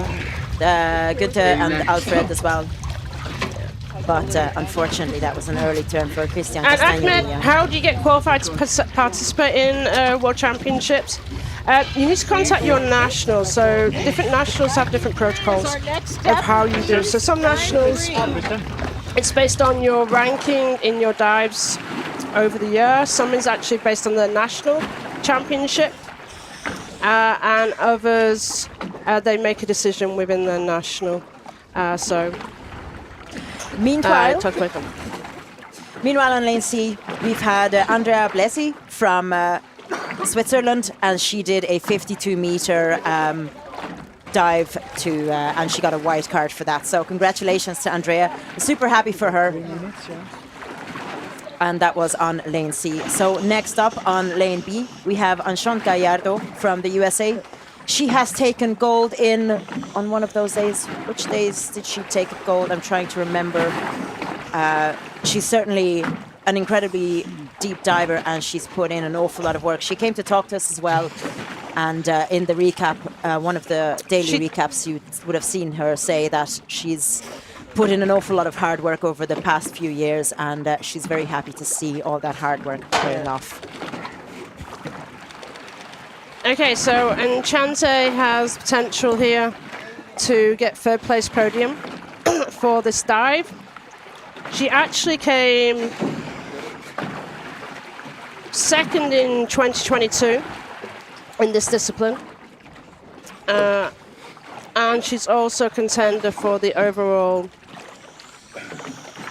Günther and Alfred as well. But unfortunately, that was an early turn for Christian. And Ahmed, how do you get qualified to participate in World Championships? You need to contact your nationals. So different nationals have different protocols of how you do. So some nationals, it's based on your ranking in your dives over the year. Some is actually based on the national championship. And others, they make a decision within the national. Meanwhile on lane C, we've had Andrea Blesi from Switzerland, and she did a 52-meter dive and she got a white card for that. So congratulations to Andrea. Super happy for her. And that was on lane C. So next up on lane B, we have Enchante Gallardo from the USA. She has taken gold on one of those days. Which days did she take gold? I'm trying to remember. She's certainly an incredibly deep diver, and she's put in an awful lot of work. She came to talk to us as well. And in the recap, one of the daily recaps, you would have seen her say that she's put in an awful lot of hard work over the past few years, and she's very happy to see all that hard work paying off. Okay, so Enchante has potential here to get third place podium for this dive. She actually came second in 2022 in this discipline. And she's also a contender for the overall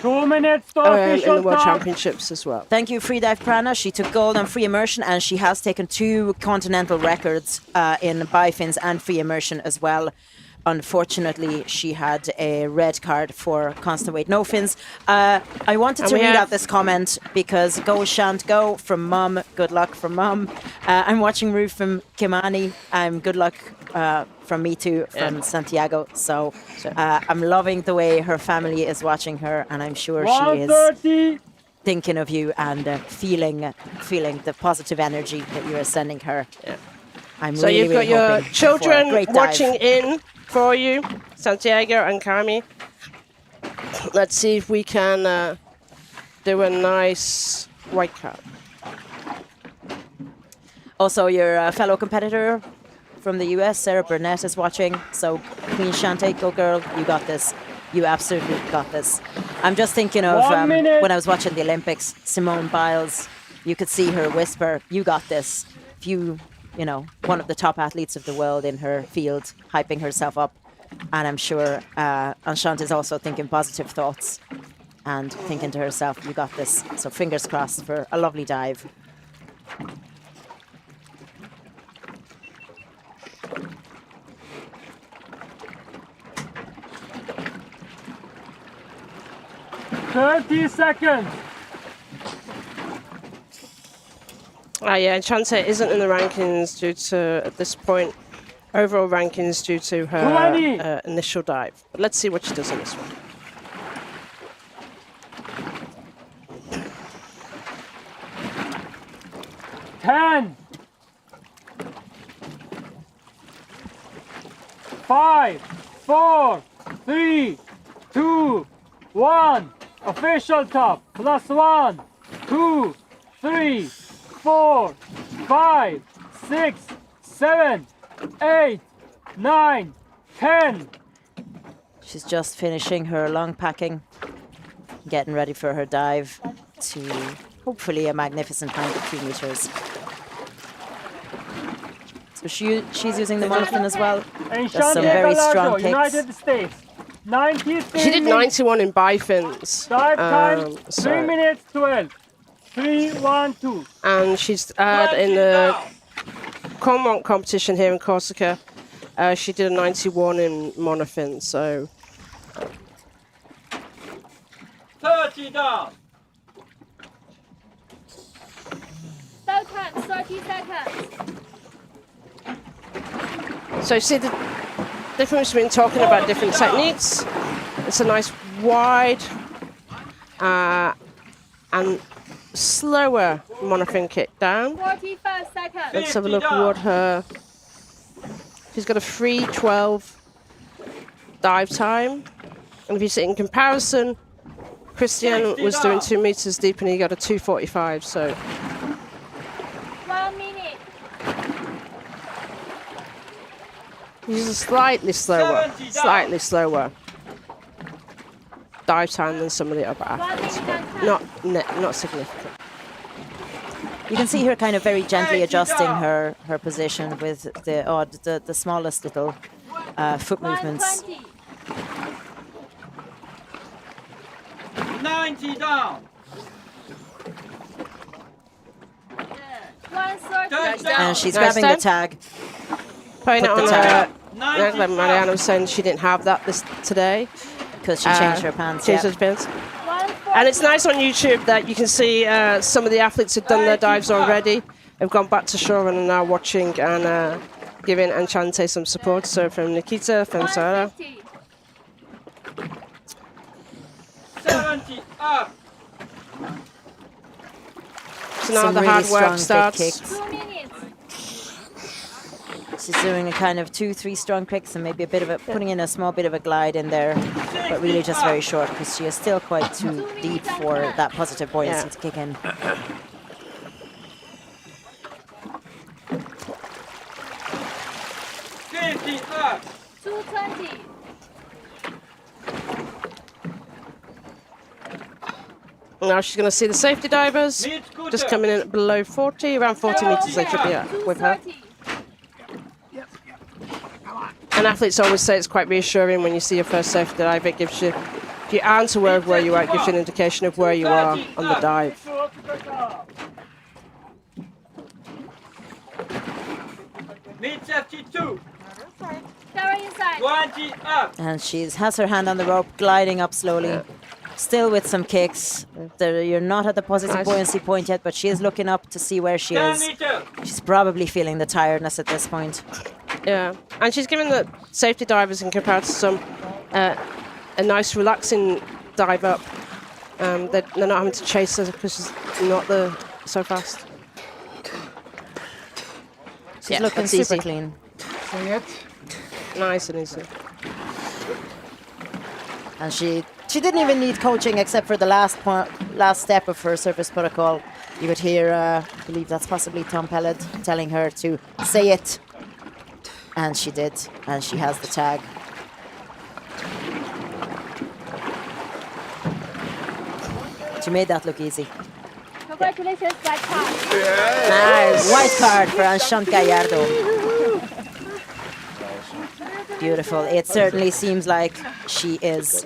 2 minutes to in the World Championships as well. Thank you, Freedive Prana. She took gold on free immersion, and she has taken 2 continental records in bifins and free immersion as well. unfortunately, she had a red card for constant weight no fins. I wanted to read out this comment because go Shant go from Mum. Good luck from Mum. I'm watching Roof from Kimani. Good luck from me too, from Santiago. So I'm loving the way her family is watching her, and I'm sure she is thinking of you and feeling the positive energy that you are sending her. Yeah. So you've got your children watching in for you, Santiago and Kami. Let's see if we can do a nice white card. Also, your fellow competitor from the US, Sarah Burnett, is watching. So, Queen Shante, go girl, you got this. You absolutely got this. I'm just thinking of when I was watching the Olympics, Simone Biles. You could see her whisper, "You got this." You know, one of the top athletes of the world in her field, hyping herself up. And I'm sure Enchante is also thinking positive thoughts and thinking to herself, "You got this." So fingers crossed for a lovely dive. "30 seconds. Yeah, Enchante isn't in the rankings due to, at this point, overall rankings due to her initial dive. But let's see what she does in this one. "10, 5, 4, 3, 2, 1. Official top. +1, 2, 3, 4, 5, 6, 7, 8, 9, 10. She's just finishing her long packing, getting ready for her dive to hopefully a magnificent 93 meters. So she's using the monofin as well. There's some very strong kicks. United States. 93 She did 91 in bifins. Dive time 3 minutes 12. 3, 1, 2. And she's in the Commonwealth competition here in Corsica. She did a 91 in monofin, so 30 down. 30 seconds. So see the difference between talking about different techniques. It's a nice wide and slower monofin kick down. 45 seconds. Let's have a look at her. She's got a 3:12 dive time. And if you see in comparison, Christian was doing 2 meters deep and he got a 2:45. So 1 minute. he's slightly slower dive time than some of the other athletes. Not significant. You can see her kind of very gently adjusting her position with the smallest little foot movements. 90 down. 130. And she's grabbing the tag. Putting it on her. Marianna was saying she didn't have that today. Because she changed her pants. Changed her pants. And it's nice on YouTube that you can see some of the athletes who've done their dives already have gone back to shore and are now watching and giving Enchante some support. So from Nikita, from Sarah. 70 up. So now the hard work starts. She's doing a kind of 2-3 strong kicks and maybe a bit of putting in a small bit of a glide in there, but really just very short because she is still quite too deep for that positive buoyancy to kick in. 50 up. 220. Now she's going to see the safety divers just coming in at below 40, around 40 meters they should be at with her. And athletes always say it's quite reassuring when you see your first safety dive. It gives you, if you aren't aware of where you are, it gives you an indication of where you are on the dive. Mid 72. Cover inside. 20 up. And she has her hand on the rope, gliding up slowly. Still with some kicks. You're not at the positive buoyancy point yet, but she is looking up to see where she 10 is. meters. She's probably feeling the tiredness at this point. Yeah, and she's given the safety divers in comparison to some a nice relaxing dive up. They're not having to chase her because she's not so fast. She's looking super clean. Nice and easy. And she didn't even need coaching except for the last step of her surface protocol. You could hear, I believe that's possibly Tom Pellet telling her to say it. And she did, and she has the tag. She made that look easy. Congratulations, white card. Nice. White card for Enchante Gallardo. Beautiful. It certainly seems like she is,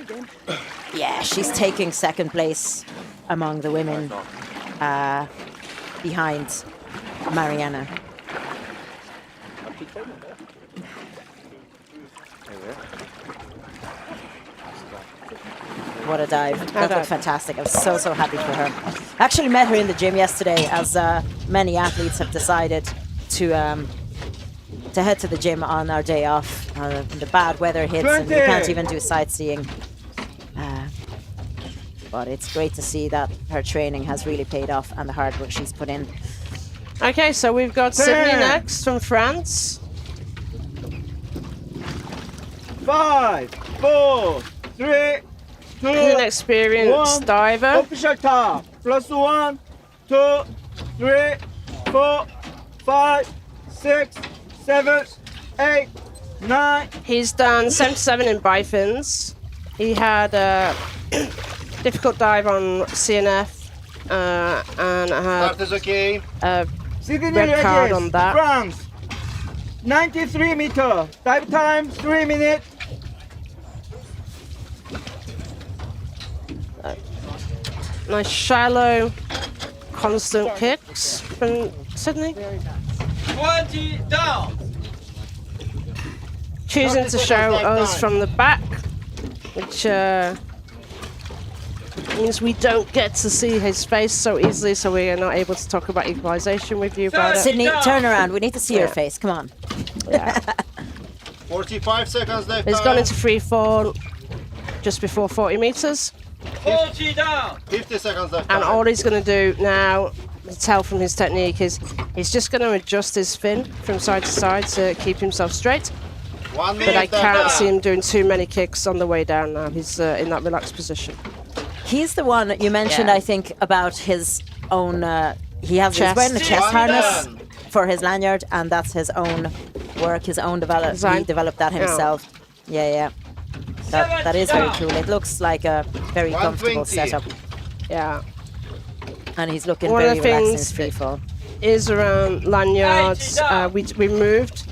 she's taking second place among the women behind Marianna. What a dive. That looked fantastic. I was so happy for her. I actually met her in the gym yesterday, as many athletes have decided to head to the gym on our day off. The bad weather hits and you can't even do sightseeing. But it's great to see that her training has really paid off and the hard work she's put in. Okay, so we've got Sydney next from France. 5, 4, 3, 2, He's an experienced diver. Official time. +1, 2, 3, 4, 5, 6, 7, 8, 9. He's done 77 in bifins. He had a difficult dive on CNF and had a red card on that. France, 93 meter. Dive time 3 minutes. Nice shallow, constant kicks from Sydney. 20 down. Choosing to show us from the back, which means we don't get to see his face so easily, so we are not able to talk about equalization with you about it. Sydney, turn around. We need to see your face. Come on. 45 seconds left. He's gone into free fall just before 40 meters. 40 down. 50 seconds left. And all he's going to do now, to tell from his technique, is he's just going to adjust his fin from side to side to keep himself straight. 1 minute. But I can't see him doing too many kicks on the way down now. He's in that relaxed position. He's the one you mentioned, I think, about his own. He's wearing a chest harness for his lanyard, and that's his own work, his own development. He developed that himself. Yeah. That is very cool. It looks like a very comfortable setup. Yeah. And he's looking One very of the relaxed in things his free fall. Is around lanyards. We removed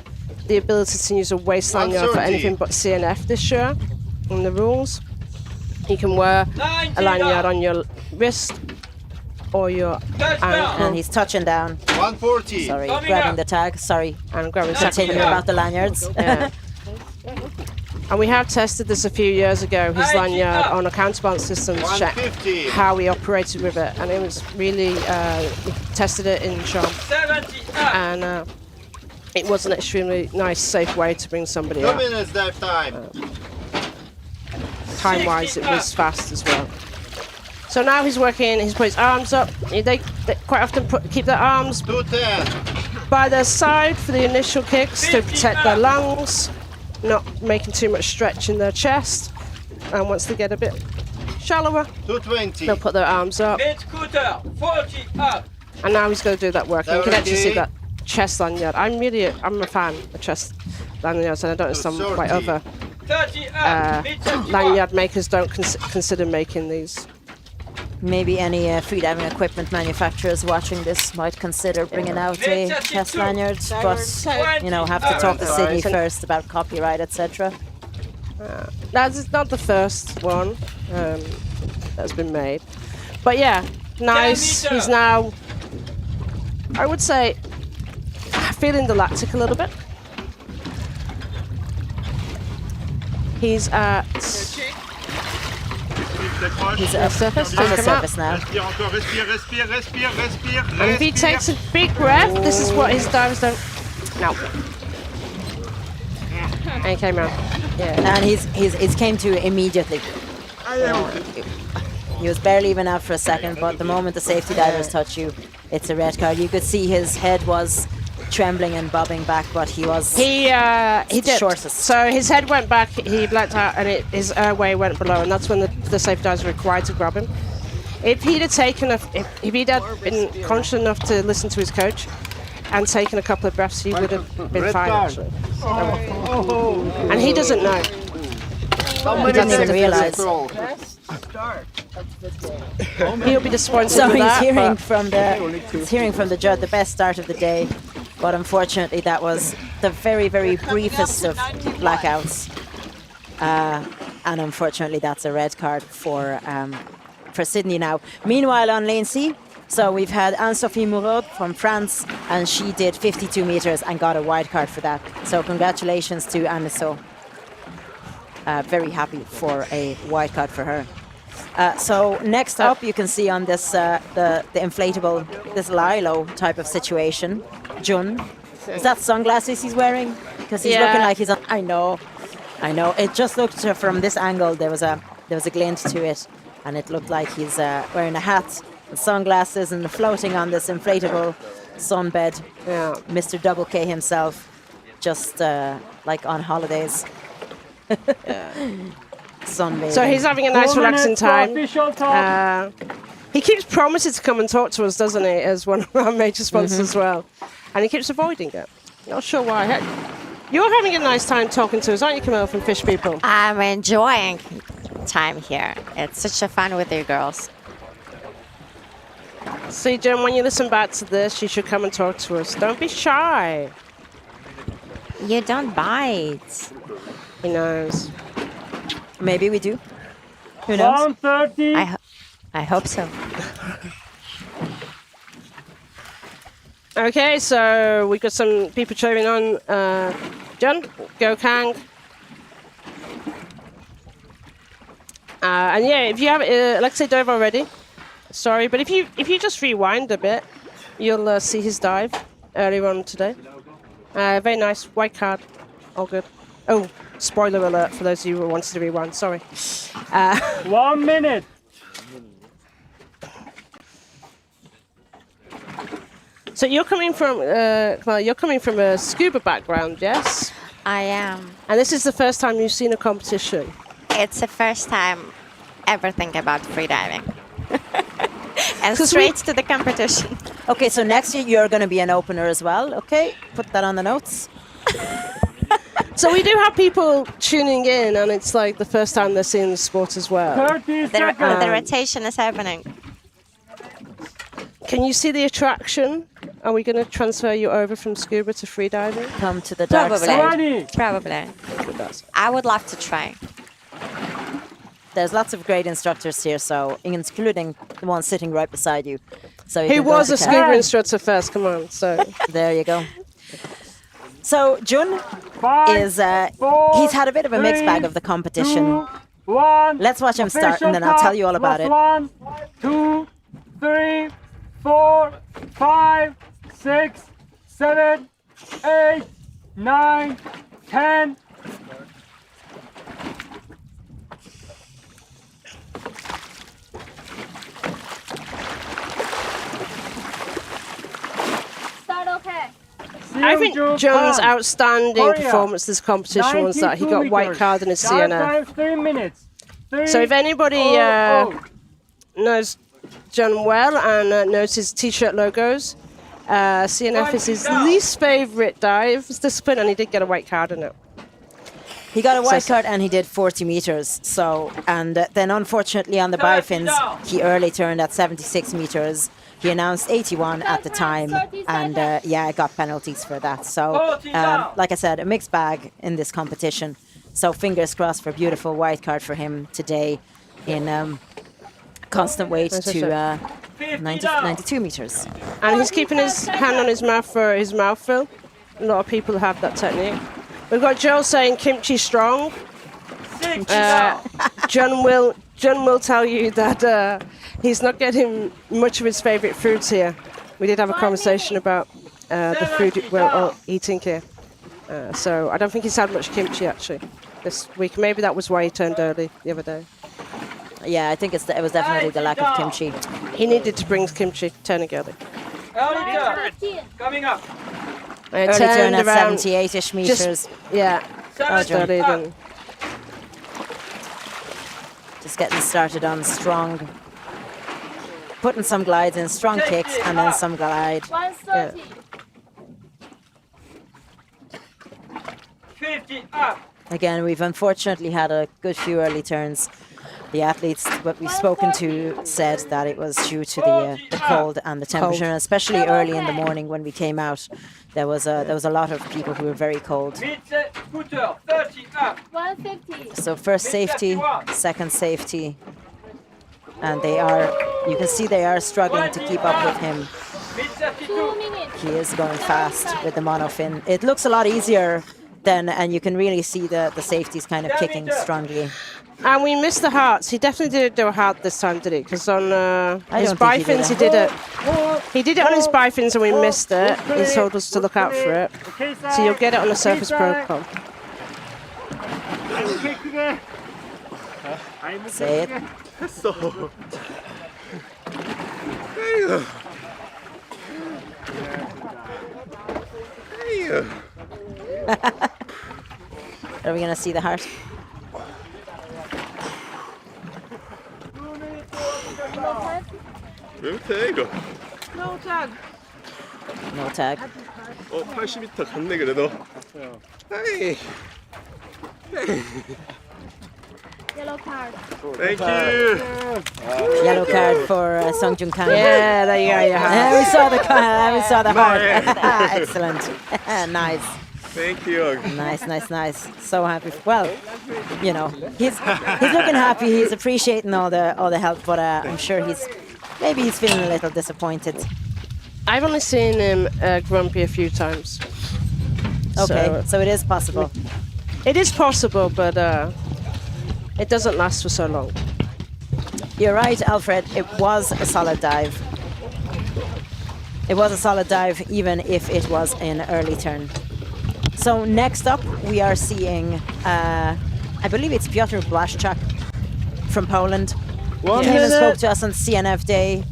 the ability to use a waist lanyard for anything but CNF this year in the rules. You can wear a lanyard on your wrist or your ankle. And he's touching down. 140. Sorry, grabbing the tag. Sorry. And grabbing the Continue about the lanyards. Yeah. And we have tested this a few years ago, his lanyard on a counterbalance system to check how he operated with it. And it was really, we tested it in Cham. And it was an extremely nice, safe way to bring somebody 2 out. minutes dive time. Time-wise, it was fast as well. So now he's working, he's put his arms up. They quite often keep their arms by their side for the initial kicks to protect their lungs, not making too much stretch in their chest. And once they get a bit shallower, 220. They'll put their arms up. Mid-scooter, 40 up. And now he's going to do that work. You can actually see that chest lanyard. I'm a fan of chest lanyards, and I don't understand why other lanyard makers don't consider making these. Maybe any freediving equipment manufacturers watching this might consider bringing out a chest lanyard, but have to talk to Sydney first about copyright, etc. That's not the first one that's been made, but yeah, nice. He's now, I would say, feeling the lactic a little bit. He's at... He's at surface. on the surface now. And if he takes a big breath, this is what his divers don't... No. And he came out. Yeah. And he's came to immediately. He was barely even out for a second, but the moment the safety divers touch you, it's a red card. You could see his head was trembling and bobbing back, but he was he did. shortest. So his head went back, he blacked out, and his airway went below, and that's when the safety divers were required to grab him. If he'd have taken if he'd had been conscious enough to listen to his coach and taken a couple of breaths, he would have been fine actually. And he doesn't know. He doesn't even realise. He'll be disappointed. So with he's that, hearing from the judge the best start of the day, but unfortunately that was the very, very briefest of blackouts, and unfortunately that's a red card for Sydney now. Meanwhile on lane C, so we've had Anne-Sophie Mouraud from France, and she did 52 meters and got a white card for that. So congratulations to Anne-Sophie. Very happy for a white card for her. So next up, you can see on this the inflatable, this Lilo type of situation, Jun. Is that sunglasses he's wearing? Because he's looking like he's on. I know. It just looked from this angle. There was a glint to it, and it looked like he's wearing a hat, and sunglasses, and floating on this inflatable sunbed. Yeah. Mr. Double K himself, just like on holidays. Sunbathing. So he's having a nice relaxing time. He keeps promising to come and talk to us, doesn't he, as one of our major sponsors as well. And he keeps avoiding it. Not sure why. You're having a nice time talking to us, aren't you, Camille, from Fish People? I'm enjoying time here. It's such a fun with you girls. See, Jen, when you listen back to this, you should come and talk to us. Don't be shy. You don't bite. He knows. Maybe we do. Who knows? 130. I hope so. Okay, so we got some people cheering on. John, go Kang. And yeah, if you have Alexey dove already, sorry, but if you just rewind a bit, you'll see his dive earlier on today. Very nice, white card, all good. Oh, spoiler alert for those of you who wanted to rewind. Sorry. 1 minute. So you're coming from a scuba background, yes? I am. And this is the first time you've seen a competition. It's the first time ever think about freediving. And straight to the competition. Okay, so next year you're going to be an opener as well. Okay, put that on the notes. So we do have people tuning in, and it's like the first time they're seeing the sport as well. 30 seconds. The rotation is happening. Can you see the attraction? Are we going to transfer you over from scuba to freediving? Come to the dark side. Probably. I would love to try. There's lots of great instructors here, so including the one sitting right beside you. So you He can go was to a camp. scuba instructor first, come on. So there you go. So Jun is he's had a bit of a mixed bag of the competition. 2, 1. Let's watch him start, and then I'll tell you all about it. 1, 2, 3, 4, 5, 6, 7, 8, 9, 10. Start okay. I think John's outstanding performance this competition was that he got white card in his CNF. 3 minutes. So if anybody knows John well and knows his t-shirt logos, CNF is his least favorite dive discipline, and he did get a white card in it. He got a white card and he did 40 meters. So, and then unfortunately on the bifins, he early turned at 76 meters. He announced 81 at the time, and yeah, got penalties for that. So, like I said, a mixed bag in this competition. So fingers crossed for a beautiful white card for him today in constant weight to 92 meters. And he's keeping his hand on his mouth for his mouthful. A lot of people have that technique. We've got Joe saying kimchi strong. John will tell you that he's not getting much of his favourite foods here. We did have a conversation about the food we're all eating here. So I don't think he's had much kimchi actually this week. Maybe that was why he turned early the other day. Yeah, I think it was definitely the lack of kimchi. He needed to bring kimchi, turning early. Early turn. Coming up. Early turn at 78-ish meters. Just getting started on strong, putting some glides in, strong kicks, and then some glide. 130. 50 up. Again, we've unfortunately had a good few early turns. The athletes that we've spoken to said that it was due to the cold and the temperature, and especially early in the morning when we came out, there was a lot of people who were very cold. 30 up. 150. So first safety, second safety, and you can see they are struggling to keep up with him. 2 minutes. He is going fast with the monofin. It looks a lot easier then, and you can really see the safeties kind of kicking strongly. And we missed the hearts. He definitely didn't do a heart this time, did he? Because on his bifins, he did it. He did it on his bifins and we missed it. He told us to look out for it. So you'll get it on the surface protocol. Say it. Are we going to see the heart? No tag. No tag. 80m 갔네 그래도. Yellow card. Thank you. Yellow card for Seongjun Kang. Yeah, there you go. We saw the heart. Excellent. Nice. Thank you. Nice. So happy. Well, you know, he's looking happy. He's appreciating all the help, but I'm sure he's feeling a little disappointed. I've only seen him grumpy a few times. Okay, so it is possible. It is possible, but it doesn't last for so long. You're right, Alfred. It was a solid dive. It was a solid dive, even if it was an early turn. So next up, we are seeing, I believe it's Piotr Błaszczak from Poland. He came and spoke to us on CNF Day.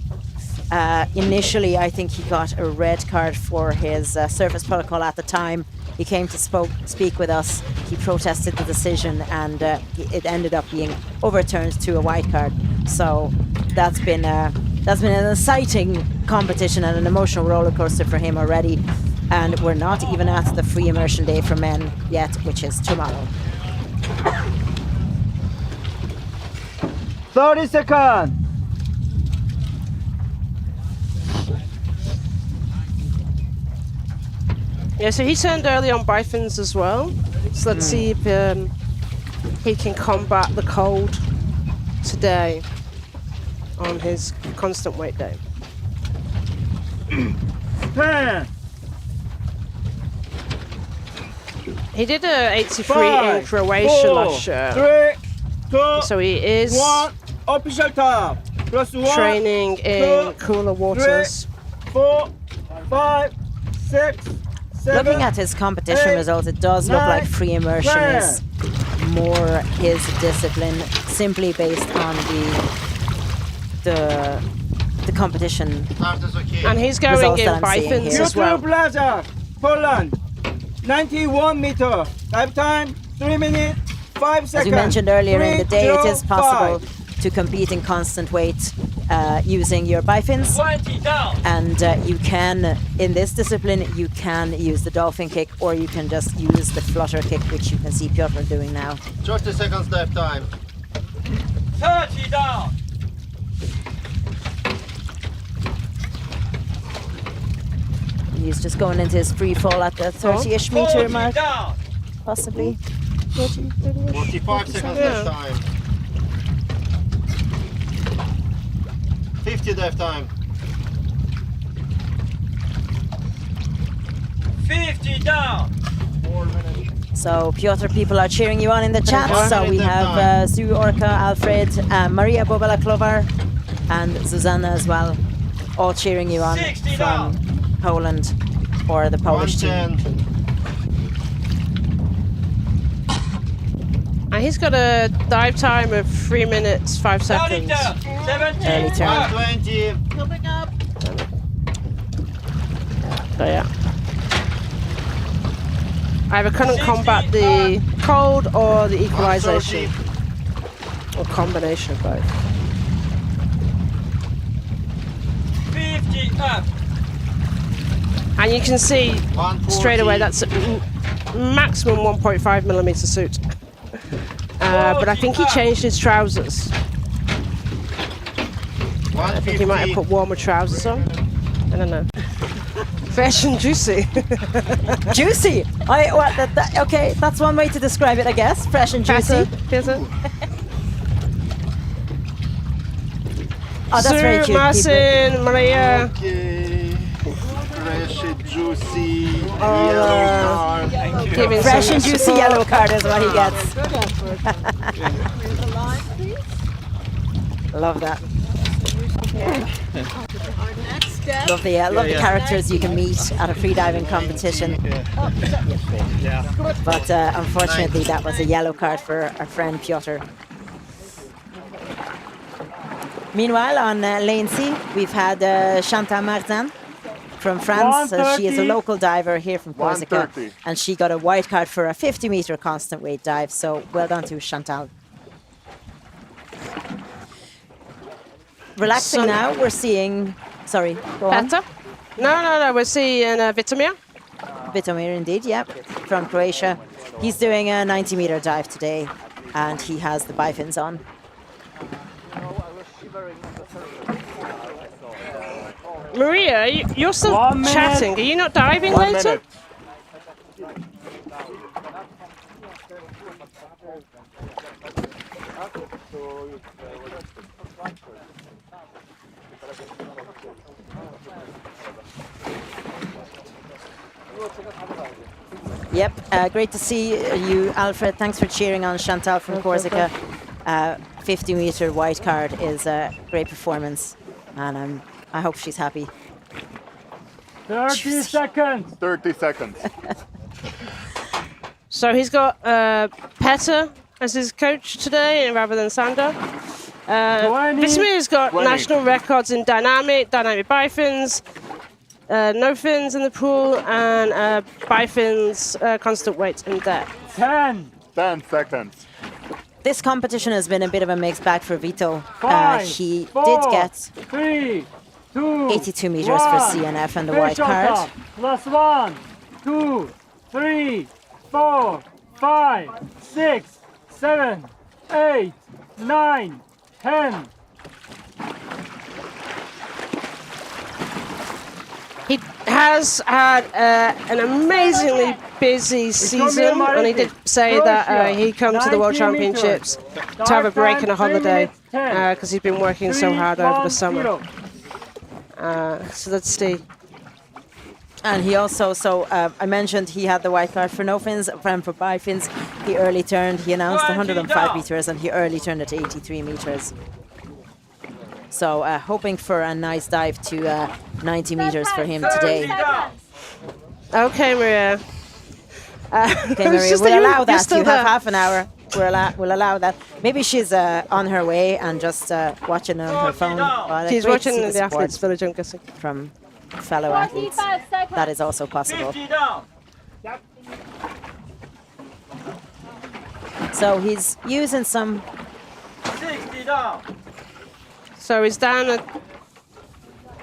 Initially, I think he got a red card for his surface protocol at the time. He came to speak with us. He protested the decision, and it ended up being overturned to a white card. So that's been an exciting competition and an emotional roller coaster for him already. And we're not even at the free immersion day for men yet, which is tomorrow. 30 seconds. Yeah, so he turned early on bifins as well. So let's see if he can combat the cold today on his constant weight day. 10. He did a 83 in Croatia last year. 3, 2, so he is 1. Official time. +1. Training in cooler waters. 3, 4, 5, 6, 7. Looking at his competition 8, results, it does look 9, like free immersion 10. is more his discipline, simply based on the competition. And he's going in bifins as well. Piotr Błaszczak, Poland. 91 meter. Dive time 3 minutes 5 seconds. As we mentioned earlier in the day, it is 3, 0, possible 5. to compete in constant weight using your bifins. 20 down. And you can, in this discipline, you can use the dolphin kick, or you can just use the flutter kick, which you can see Piotr doing now. 30 seconds dive time. 30 down. He's just going into his free fall at the 30-ish meter mark, down. possibly. 45 seconds dive time. 50 dive time. 50 down. 4 minutes. So Piotr, people are cheering you on in the chat. So we have Sue, Orca, Alfred, Maria Bobala Klovar, and Zuzanna as well, all cheering you on from Poland or the Polish team. And he's got a dive time of 3 minutes 5 seconds. Early turn. 20. Coming up. So yeah. Either couldn't combat the cold or the equalization. Or combination of both. 50 up. And you can see straight away that's a maximum 1.5 millimeter suit. But I think he changed his trousers. I think he might have put warmer trousers on. I don't know. Fresh and juicy. Juicy! Okay, that's one way to describe it, I guess. Fresh and juicy. Oh, that's very cute. Marcin, Maria. Fresh and juicy yellow card. Fresh and juicy yellow card is what he gets. Love that. Love the characters you can meet at a freediving competition. But unfortunately, that was a yellow card for our friend Piotr. Meanwhile, on lane C, we've had Chantal Martin from France. She is a local diver here from Corsica, and she got a white card for a 50-meter constant weight dive. So well done to Chantal. Relaxing now, we're seeing. Sorry, go on. Better? No, we're seeing Vitomir. Vitomir, indeed, yeah, from Croatia. He's doing a 90-meter dive today, and he has the bifins on. Maria, you're still chatting. Are you not diving later? Yep, great to see you, Alfred. Thanks for cheering on Chantal from Corsica. 50-meter white card is a great performance, and I hope she's happy. 30 seconds. 30 seconds. So he's got Petter as his coach today rather than Sander. Vitomir's got 20. national records in dynamic bifins, no fins in the pool, and bifins constant weight and depth. 10 seconds. This competition has been a bit of a mixed bag for Vito. 5, he 4, did get 3, 2, 82 meters for CNF and the white card. Plus 1, 2, 3, 4, 5, 6, 7, 8, 9, 10. He has had an amazingly busy season, and he did say that he'd come to the World Championships to have a break and a holiday because he's been working so hard over the summer. So let's see. And he also, I mentioned he had the white card for no fins, and for bifins, he early turned. He announced 105 meters, and he early turned at 83 meters. So hoping for a nice dive to 90 meters for him today. Okay, Maria. Okay, Maria, we'll allow that. You have half an hour. We'll allow that. Maybe she's on her way and just watching on her phone. She's watching the athletes village, I'm guessing. From fellow athletes. That is also possible. So he's using some. 60 down. So he's down at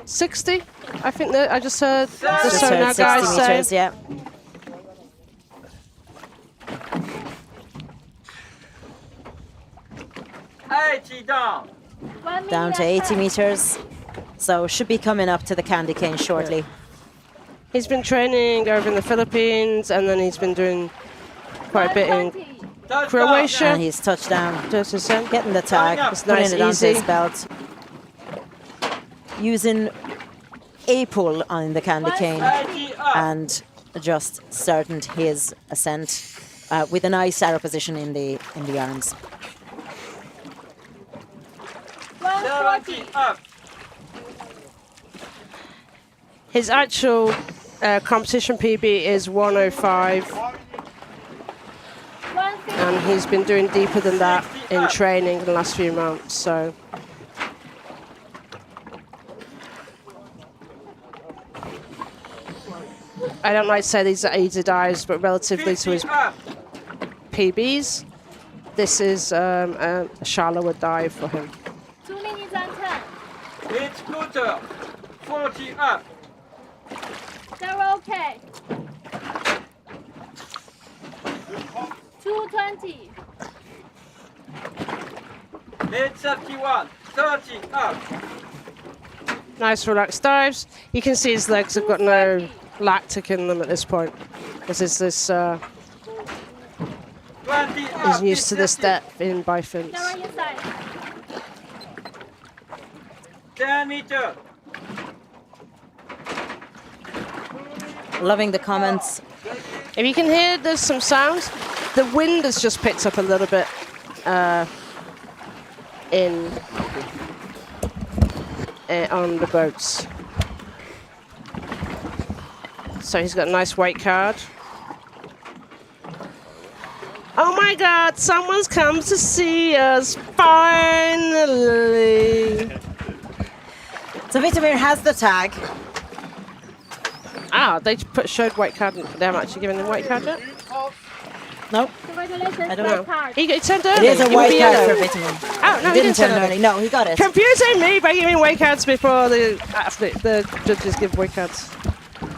60, I think that I just heard the Just sonar heard 60 guys meters, say. yeah. Down to 80 meters. So should be coming up to the candy cane shortly. He's been training over in the Philippines, and then he's been doing quite a bit in Croatia. And he's touched down. Getting the tag, It's putting nice, it onto easy. his belt. Using a pull on the candy cane and just starting his ascent. with a nice arrow position in the arms. 140. Up. His actual competition PB is 105, and he's been doing deeper than that in training in the last few months. So. I don't like to say these are AIDA dives, but relatively to his PBs, this is a shallower dive for him. 2 minutes and 10. It's scooter. 40 up. They're okay. 220. Mid 71. 30 up. Nice relaxed dives. You can see his legs have got no lactic in them at this point. This is this. He's used to this depth in bifins. Now on your side. 10 meter. Loving the comments. If you can hear, there's some sounds. The wind has just picked up a little bit on the boats. So he's got a nice white card. Oh my God, someone's come to see us, finally. So Vitomir has the tag. Ah, they showed white card. They haven't actually given him white card yet? Nope. Congratulations, I don't know. card. He turned early. It is a He white would be card yellow. for Vitomir. Oh, no, he didn't turn early. No, he got it. Confusing me by giving white cards before the judges give white cards.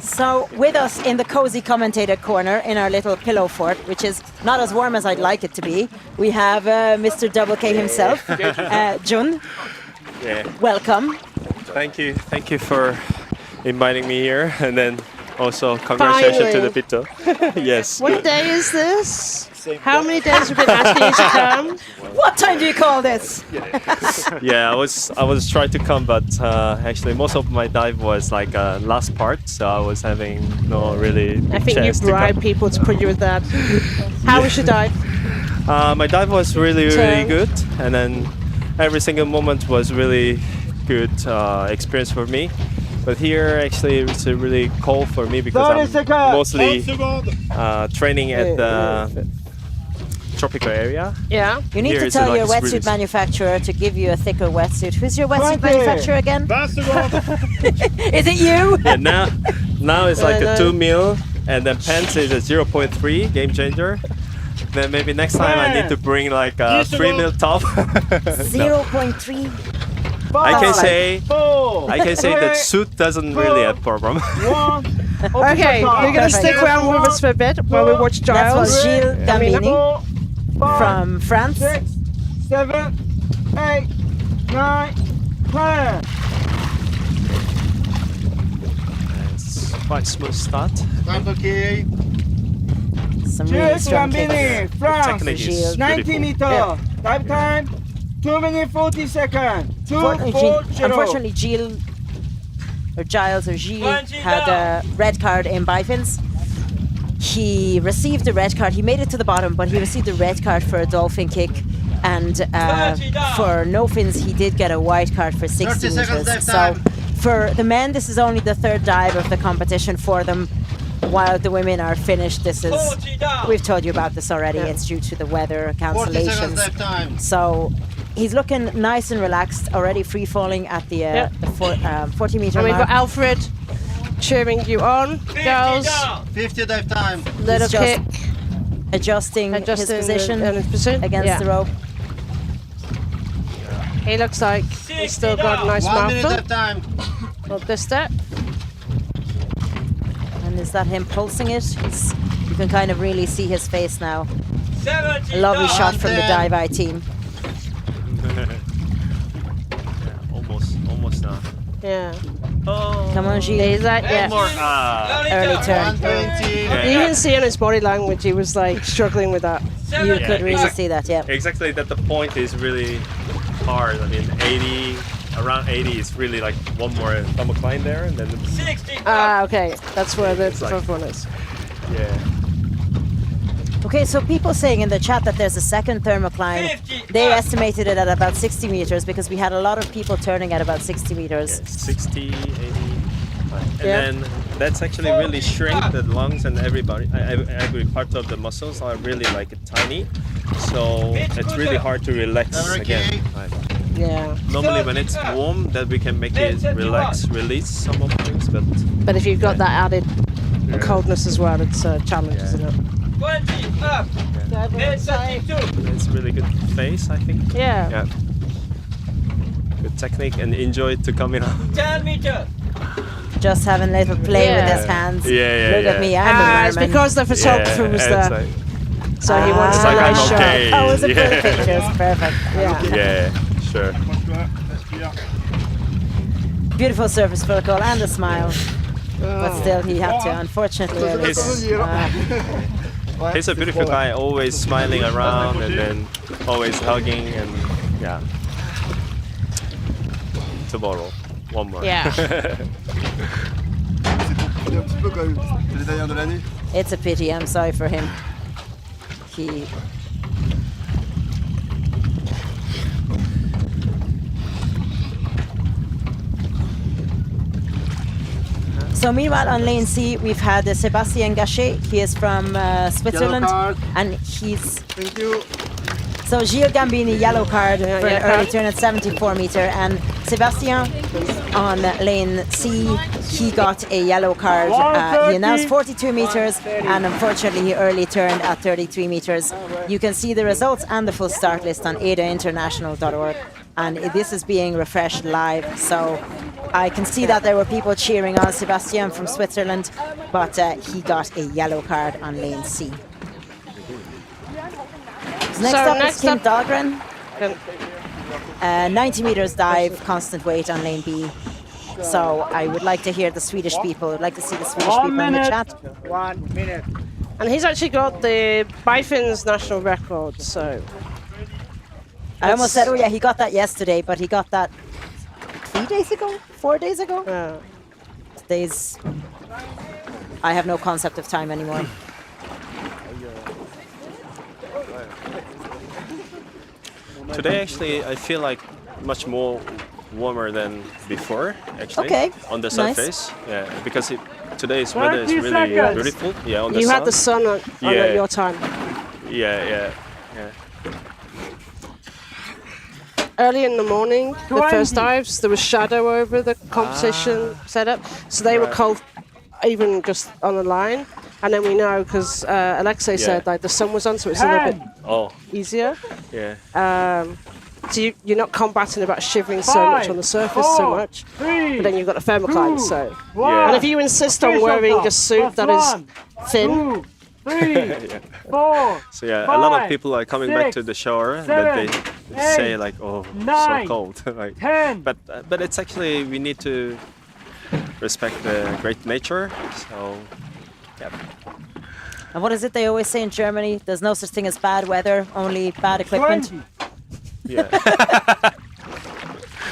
So with us in the cozy commentator corner in our little pillow fort, which is not as warm as I'd like it to be, we have Mr. Double K himself, Jun. Yeah. Welcome. Thank you for inviting me here, and then also congratulations to the Pito. Yes. What day is this? How many days have we been asking you to come? What time do you call this? Yeah, I was trying to come, but actually most of my dive was like last part, so I was having no really big I think you chance to bribe come. people to put you with that. How was your dive? My dive was really good, and then every single moment was really good experience for me. But here, actually, it's really cold for me because I'm mostly training at the tropical area. Yeah. You need Here to it's tell like your it's wetsuit really manufacturer to give you a thicker wetsuit. Who's your wetsuit manufacturer again? Is it you? And now it's like a 2 mil, and then pants is a 0.3 game changer. Then maybe next time I need to bring like a 3 mil top. 0.3. I can say that suit doesn't really have problem. Okay, you're going to stick around with us for a bit while we watch Giles. That was Gilles Gambini from France. 6, 7, 8, 9, 10. It's quite smooth start. Okay. Some really strong Gambini, kicks. France, Technique is 90 beautiful. meter. Dive time, 2 minutes 40 seconds. Unfortunately, Gilles had a red card in bifins. He received a red card. He made it to the bottom, but he received a red card for a dolphin kick. And for no fins, he did get a white card for 60 meters. So for the men, this is only the third dive of the competition for them. While the women are finished, we've told you about this already. Yeah. It's due to the weather cancellations. So he's looking nice and relaxed, already free falling at the 40 meter And we've mark. got Alfred cheering you on, girls. 50 dive time. Little kick. Adjusting his position against Yeah. the rope. He looks like he's still got a nice 1 minute mouthful. dive time. Not this step. And is that him pulsing it? You can kind of really see his face now. A lovely shot from the Dive Eye team. Almost now. Yeah. Oh. Come on, Gilles. Is that, yeah. Early turn. You can see on his body language he was like struggling with that. You could really see that, yeah. Exactly, that the point is really hard. I mean, around 80 is really like one more thumb climb there, and then 60. Ah, okay. That's where the It's like- front one is. yeah. Okay, so people saying in the chat that there's a second thermocline. They estimated it at about 60 meters because we had a lot of people turning at about 60 meters. 60, 80. And then that's actually really shrink the lungs and every part of the muscles are really like tiny. So it's really hard to relax again. Yeah. Normally when it's warm, that we can make it relax, release some of things, but if you've got that added coldness as well, it's a challenge, isn't it? 20 up. It's really good face, I think. Yeah. Good technique and enjoy to come in. 10 meters. Just having a little play with his hands. Look at me, I'm it's because the photographer was there. So he wants to I'm nice okay. shot. Oh, was it pretty pictures? Perfect. Yeah, sure. Beautiful service protocol and a smile. But still, he had to, unfortunately. He's a beautiful guy, always smiling around and then always hugging and yeah. Tomorrow, one more. Yeah. It's a pity, I'm sorry for him. So meanwhile on lane C we've had Sébastien Gachet. He is from Switzerland and he's... Thank you. So Gilles Gambini, yellow card for an early turn at 74 meter, and Sébastien on lane C, he got a yellow card. He announced 42 meters and unfortunately he early turned at 33 meters. You can see the results and the full start list on aidainternational.org, and this is being refreshed live. So I can see that there were people cheering on Sébastien from Switzerland, but he got a yellow card on lane C. Next up is Kim Dahlgren. 90 meters dive, constant weight on lane B. So I would like to hear the Swedish people. I'd like to see the Swedish people in the chat. 1 minute. And he's actually got the Bifin's national record, so... I almost said, oh yeah, he got that yesterday, but he got that 3 days ago? 4 days ago? Days... I have no concept of time anymore. Today actually I feel like much more warmer than before actually. Okay. On the Nice. surface. Yeah, because today's weather is really beautiful. Yeah, on the You sun. had the sun on at your time. Yeah. Early in the morning, the first dives, there was shadow over the competition setup, so they were cold even just on the line. And then we know, because Alexey said like the sun was on, so it's a little bit easier. Yeah. So you're not combating about shivering so much on the surface so much, but then you've got the thermocline. So, and if you insist on wearing a suit that is thin. 3, 4. So yeah, a lot of people are coming back to the shower, but they say like, "Oh, so cold." Like, 10. But it's actually we need to respect the great nature. So, yeah. And what is it they always say in Germany? There's no such thing as bad weather, only bad equipment. 20. Yeah.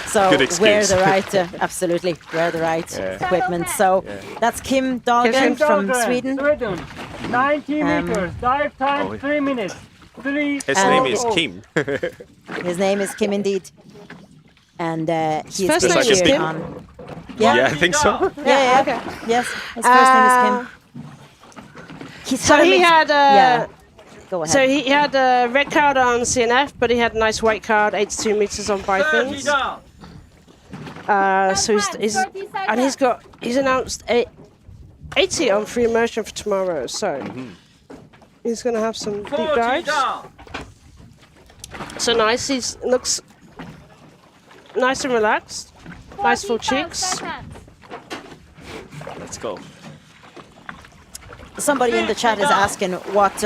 So Good excuse. wear the right, absolutely, wear the right equipment. So that's Kim Dahlgren from Sweden. 90 meters, dive time 3 minutes. His name is Kim. His name is Kim indeed. And he's first been name is cheering Kim? on. Yeah, I think so. Yeah. Okay. Yes, his first name is Kim. So he had Go ahead. So he had a red card on CNF, but he had a nice white card, 82 meters on Bifins. So he's announced 80 on free immersion for tomorrow. So he's going to have some deep dives. So nice. He looks nice and relaxed. Nice full cheeks. Let's go. Somebody in the chat is asking what,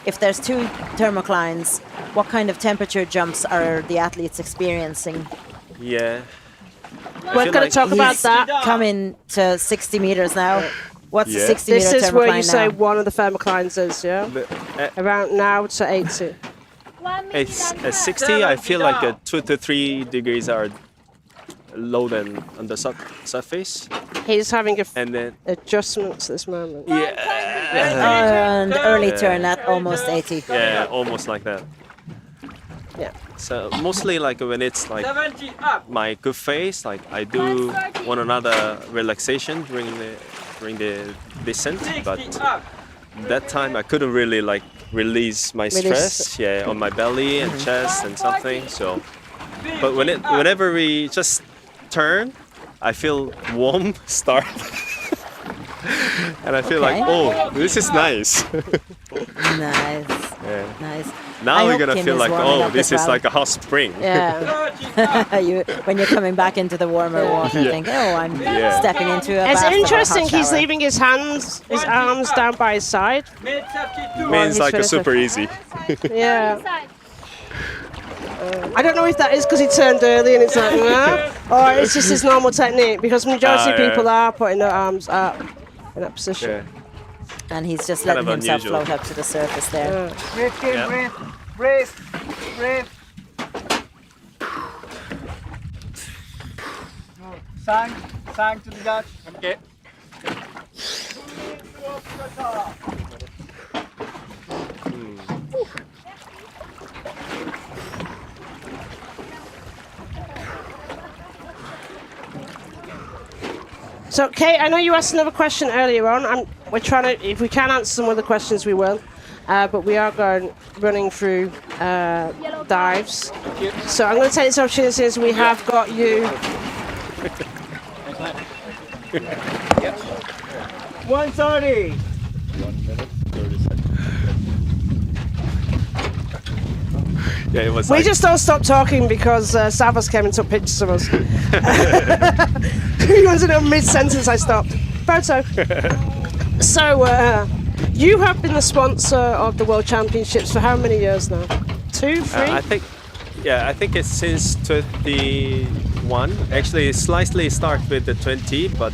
if there's 2 thermoclines, what kind of temperature jumps are the athletes experiencing? Yeah. We're going to talk about that. Coming to 60 meters now. What's the 60 This meter is where you thermocline say now? one of the thermoclines is, yeah? Around now to 80. At 60, I feel like 2 to 3 degrees are low than on the surface. He's having and then adjustments this moment. And early turn at almost 80. Yeah, almost like that. Yeah. So mostly like when it's like my good phase, like I do one another relaxation during the descent, but that time I couldn't really like release my stress, on my belly and chest and something. So, but whenever we just turn, I feel warm start, and I feel like, oh, this is nice. Nice. Yeah. Nice. Now we're gonna feel like, oh, this is like a hot spring. Yeah. When you're coming back into the warmer water, think, oh, I'm stepping into a It's bath or a interesting. hot He's shower. leaving his arms down by his side. Means like a super easy. Yeah. I don't know if that is because he turned early and it's like, or it's just his normal technique, because majority of people are putting their arms up in that position. Yeah. And he's just Kind letting of himself unusual. float up to the surface there. Breathe, Kim, Yeah. breathe. Breathe. Sang to the judge. Okay. So, Kate, I know you asked another question earlier on. We're trying to, if we can answer some of the questions, we will. But we are running through dives. So I'm going to take this opportunity since we have got you. 130. 1 minute, 30 seconds. Yeah, it was. We like, just don't stop talking because Savas came and took pictures of us. He was in a mid-sentence, I stopped. Photo. So, you have been the sponsor of the World Championships for how many years now? 2, 3? I think it's since 21. Actually, it slightly start with the 20, but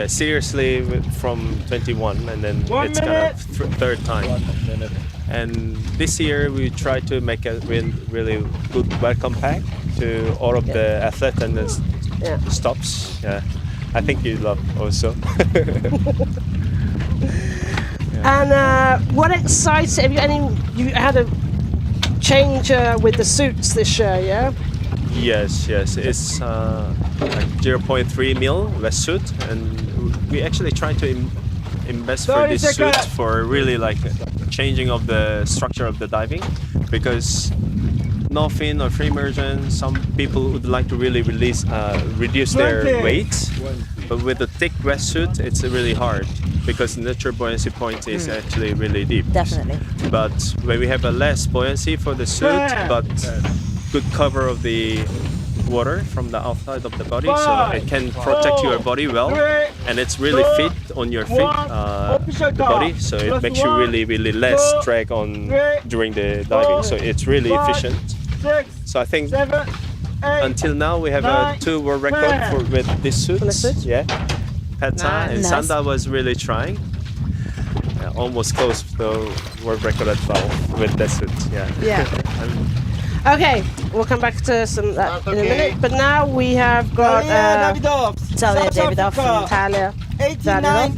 seriously from 21, and then it's kind of third time. 1 minute. And this year we try to make a really good welcome pack to all of the athletes and the stops. Yeah, I think you love also. And what excites you had a change with the suits this year, yeah? Yes, it's like 0.3 mil wetsuit, and we actually try to invest for this suit for really like changing of the structure of the diving, because no fin or free immersion, some people would like to really reduce their weight, but with the thick wetsuit it's really hard because natural buoyancy point is actually really deep. Definitely. But when we have a less buoyancy for the suit, but good cover of the water from the outside of the body, so it can protect your body well, and it's really fit on your feet, the body, so it makes you really less drag on during the diving, so it's really efficient. So I think until now we have 2 world records with this suit. Yeah, Peta and Sanda was really trying. Almost close to the world record as well with that suit. Yeah. Okay, we'll come back to some of that in a minute. But now we have got Talya Davidoff from Talya Davidoff.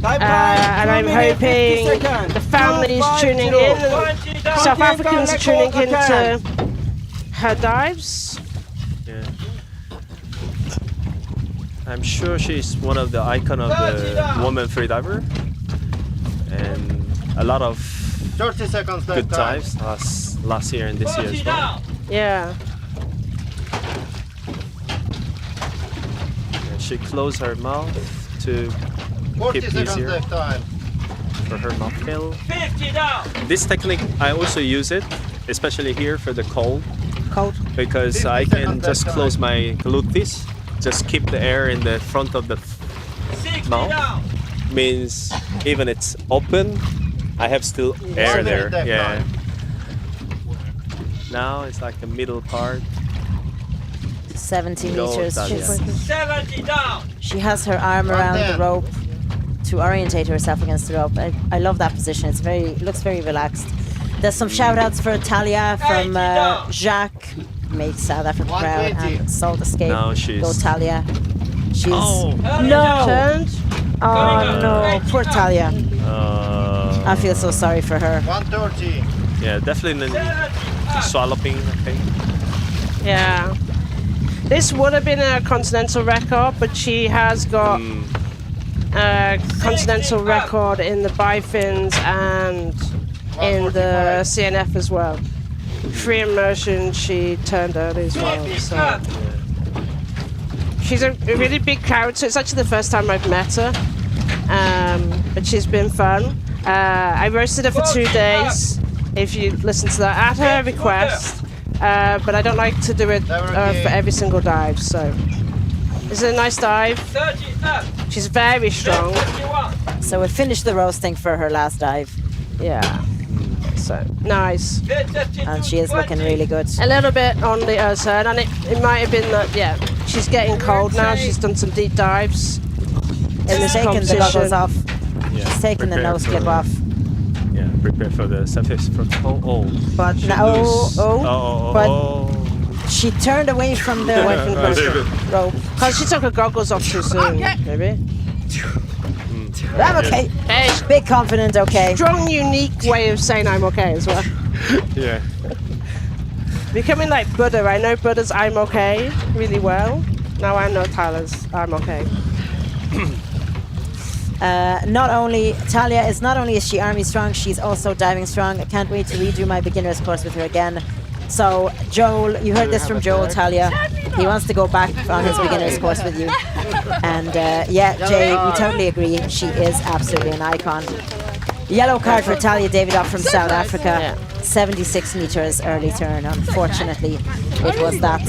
And I'm hoping the families tuning in, and South Africans are tuning in to her dives. Yeah. I'm sure she's one of the icon of the woman freediver, and a lot of 30 seconds good dives last year and this year as well. Yeah. She closed her mouth to 40 keep it seconds easier left time. for her mouth fill. This technique I also use it, especially here for the cold, because I can just close my gluteus, just keep the air in the front of the mouth. Means even it's open, I have still air there. Yeah. Now it's like the middle part. 70 Go, meters. Talya. 70 down. She has her arm around the rope to orientate herself against the rope. I love that position. It looks very relaxed. There's some shout outs for Talya from Jacques, made South Africa proud, and Salt Escape. Now she's Go Talya. She's Oh. no. Turned. Oh no, poor Talya. I feel so sorry for her. 130. Yeah, definitely swallowing, I think. Yeah. This would have been a continental record, but she has got a continental record in the bifins and in the CNF as well. Free immersion, she turned early as well. So. She's a really big character. It's actually the first time I've met her, but she's been fun. I roasted her for 2 days, if you listen to that, at her request. But I don't like to do it for every single dive, so. This is a nice dive. She's very strong. So we finished the roasting for her last dive. Yeah. So, nice. And she is looking really good. A little bit on the turn, and it might have been that, yeah, she's getting cold now. She's done some deep dives in this taking competition. the goggles off. Yeah, She's taking the nose clip off. Yeah, prepare for the surface from But now, but she turned away from the rope. Because she took her goggles off too soon, maybe. I'm okay. Hey, big confident, okay. Strong, unique way of saying I'm okay as well. Yeah. Becoming like Buddha. I know Buddha's I'm okay really well. Now I know Tyler's I'm okay. Talya is not only is she army strong, she's also diving strong. I can't wait to redo my beginner's course with her again. So Joel, you heard this from Joel, Talya. He wants to go back on his beginner's course with you. And yeah, Jay, we totally agree. She is absolutely an icon. Yellow card for Talya Davidoff from South Africa. 76 meters early turn. Unfortunately, it was that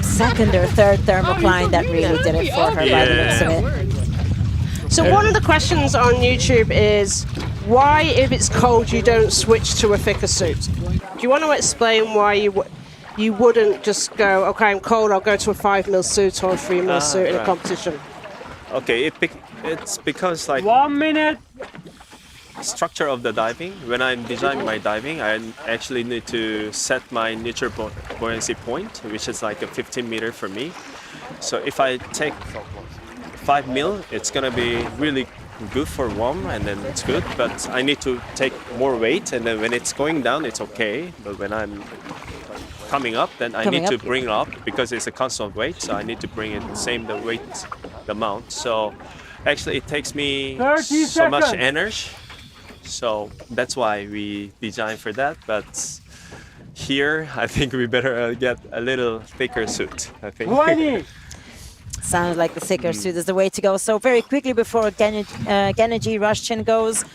second or third thermocline that really did it for her by the looks of it. So one of the questions on YouTube is why, if it's cold, you don't switch to a thicker suit? Do you want to explain why you wouldn't just go, okay, I'm cold, I'll go to a 5mm suit or a 3mm suit in a competition? Okay, it's because like 1 minute. Structure of the diving. When I'm designing my diving, I actually need to set my neutral buoyancy point, which is like a 15 meter for me. So if I take 5mm, it's gonna be really good for warm, and then it's good. But I need to take more weight, and then when it's going down, it's okay. But when I'm coming up, then I need to bring it up because it's a constant weight. So I need to bring it the weight, the amount. So actually, it takes me so much energy. So that's why we design for that. But here, I think we better get a little thicker suit, I think. 20. Sounds like the thicker suit is the way to go. So very quickly before Gennady Rushchin goes,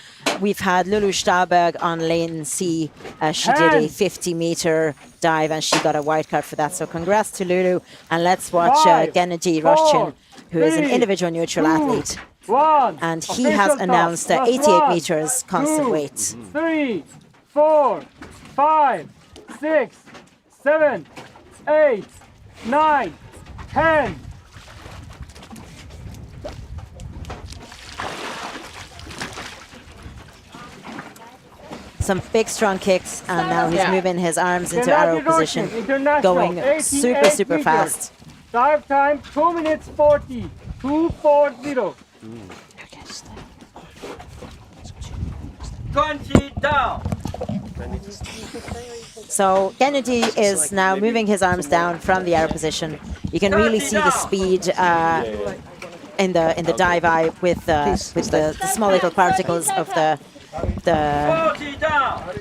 we've had Lulu Staberg on lane C. She did a 50-meter dive and she got a white card for that. So congrats to Lulu. And let's watch Gennady Rushchin, who is an individual neutral athlete. And he has announced 88 meters constant weight. 3, 4, 5, 6, 7, 8, 9, 10. Some big strong kicks, and now he's moving his arms into arrow position, going super fast. Dive time 2 minutes 40. 2:40. Down. So Gennady is now moving his arms down from the arrow position. You can really see the speed in the dive eye with the small little particles of the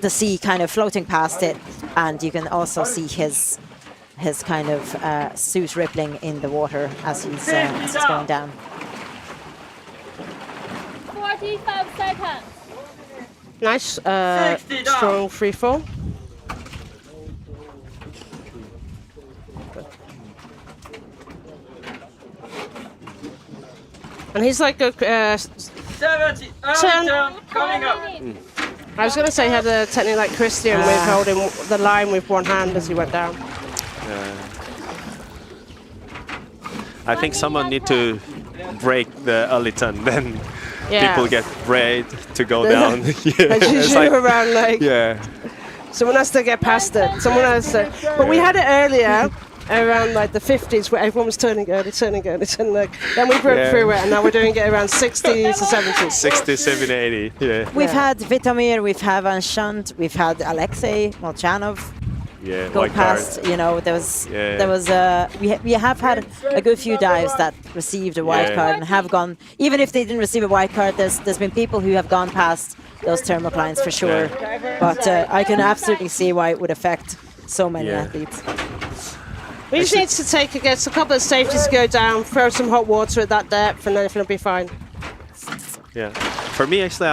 sea kind of floating past it, and you can also see his kind of suit rippling in the water as he's going down. 45 seconds. Nice, strong free fall. And he's like a 70 coming up. I was going to say he had a technique like Christian with holding the line with one hand as he went down. I think someone need to break the early turn, then people get brave to go down. It's like, around like. Yeah. Someone has to get past it. Someone has to. But we had it earlier. around like the 50s where everyone was turning early. Then we broke through it, and now we're doing it around 60s to 70s. 60, 70, 80. Yeah. We've had Vitomir, we've had Enchante, we've had Alexey Molchanov. Yeah, Go past, you know, we have had a good few dives that received a white card and have gone, even if they didn't receive a white card, there's been people who have gone past those thermoclines for sure. But I can absolutely see why it would affect so many athletes. We just need to take a couple of safeties to go down, throw some hot water at that depth, and everything will be fine. Yeah. For me, actually,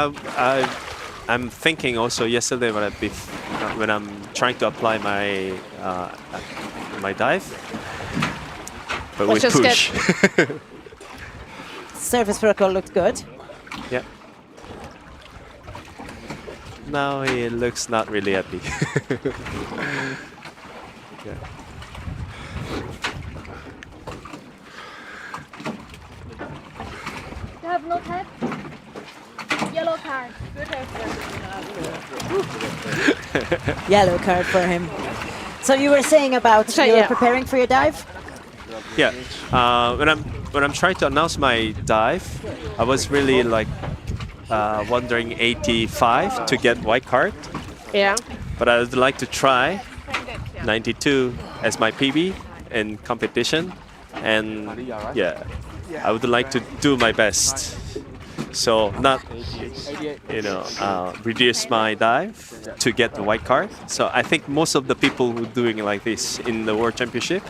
I'm thinking also yesterday when I'm trying to apply my my dive, but with push. Surface protocol looked good. Yeah. Now he looks not really happy. Yeah. You have no time? Yellow card. Yellow card for him. So you were saying about you were preparing for your dive? Yeah. When I'm trying to announce my dive, I was really like wondering 85 to get white card. Yeah. But I would like to try 92 as my PB in competition, and yeah, I would like to do my best. So not, reduce my dive to get the white card. So I think most of the people who are doing like this in the World Championship,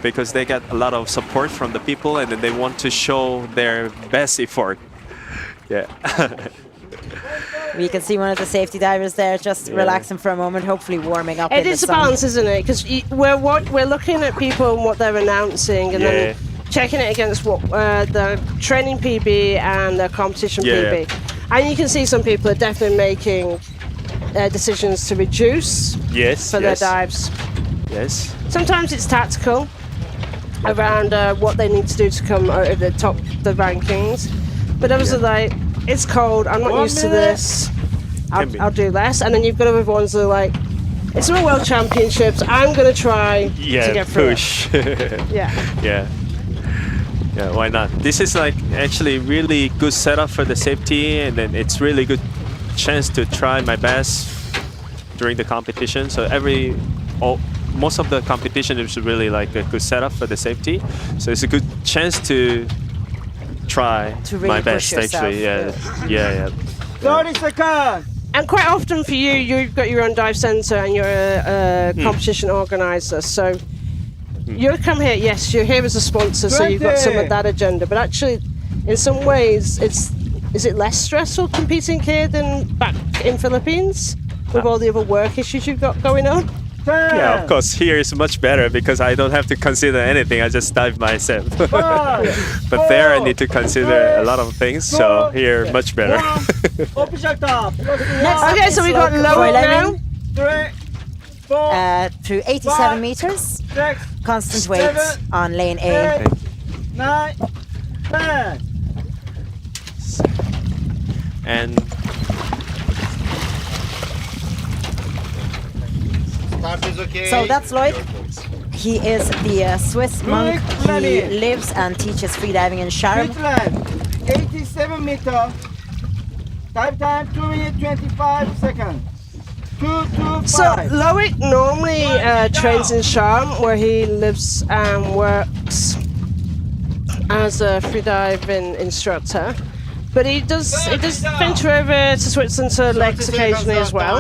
because they get a lot of support from the people, and then they want to show their best effort. Yeah. We can see one of the safety divers there, just relaxing for a moment, hopefully warming up. It is a balance, isn't it? Because we're looking at people and what they're announcing, and then checking it against what the training PB and the competition PB. And you can see some people are definitely making decisions to reduce for their dives. Yes. Sometimes it's tactical around what they need to do to come out of the top the rankings, but others are like, it's cold, I'm not used to this, I'll do less. And then you've got other ones that are like, it's the World Championships, I'm going to try to get through push. Yeah. Yeah, why not? This is like actually really good setup for the safety, and then it's really good chance to try my best during the competition. So most of the competition is really like a good setup for the safety. So it's a good chance to try really my best actually. Yeah. 30 seconds. And quite often for you, you've got your own dive centre and you're a competition organiser. So you come here, yes, you're here as a sponsor, so you've got some of that agenda. But actually, in some ways, is it less stressful competing here than back in Philippines with all the other work issues you've got going on? Yeah, of course, here is much better because I don't have to consider anything. I just dive myself. But there I need to consider a lot of things, so here much better. Okay, so we got Loic now. 3, 4, through 87 meters, constant weight on lane A. 9, 10. And so that's Loic. He is the Swiss monk. He lives and teaches freediving in Sharm. 87 meters. Dive time 2 minutes 25 seconds. 225. So Loic normally trains in Sharm, where he lives and works as a freediving instructor. But he does venture over to Switzerland to legs occasionally as well.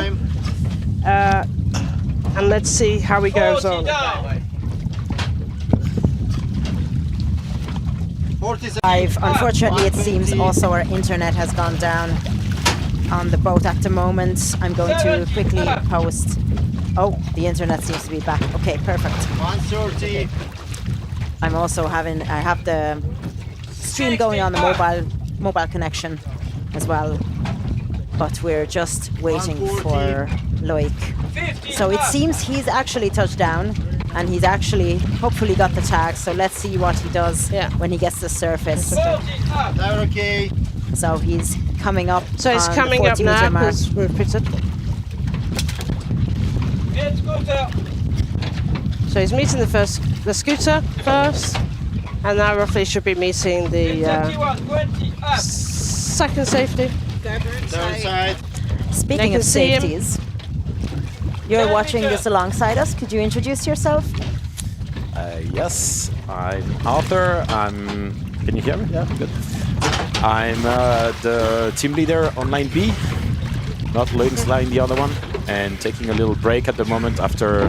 And let's see how he goes on. Unfortunately, it seems also our internet has gone down on the boat at the moment. I'm going to quickly post. Oh, the internet seems to be back. Okay, perfect. 130. I'm also I have the stream going on the mobile connection as well. But we're just waiting for Loic. So it seems he's actually touched down, and he's actually hopefully got the tag. So let's see what he does when he gets to the surface. Okay. So he's coming up. So he's coming up now because we're pitted. So he's meeting the scooter first, and now roughly should be meeting the second safety. Speaking of safeties, you're watching this alongside us. Could you introduce yourself? Yes, I'm Arthur. Can you hear me? Yeah, good. I'm the team leader on line B, not Loic's line, the other one, and taking a little break at the moment after.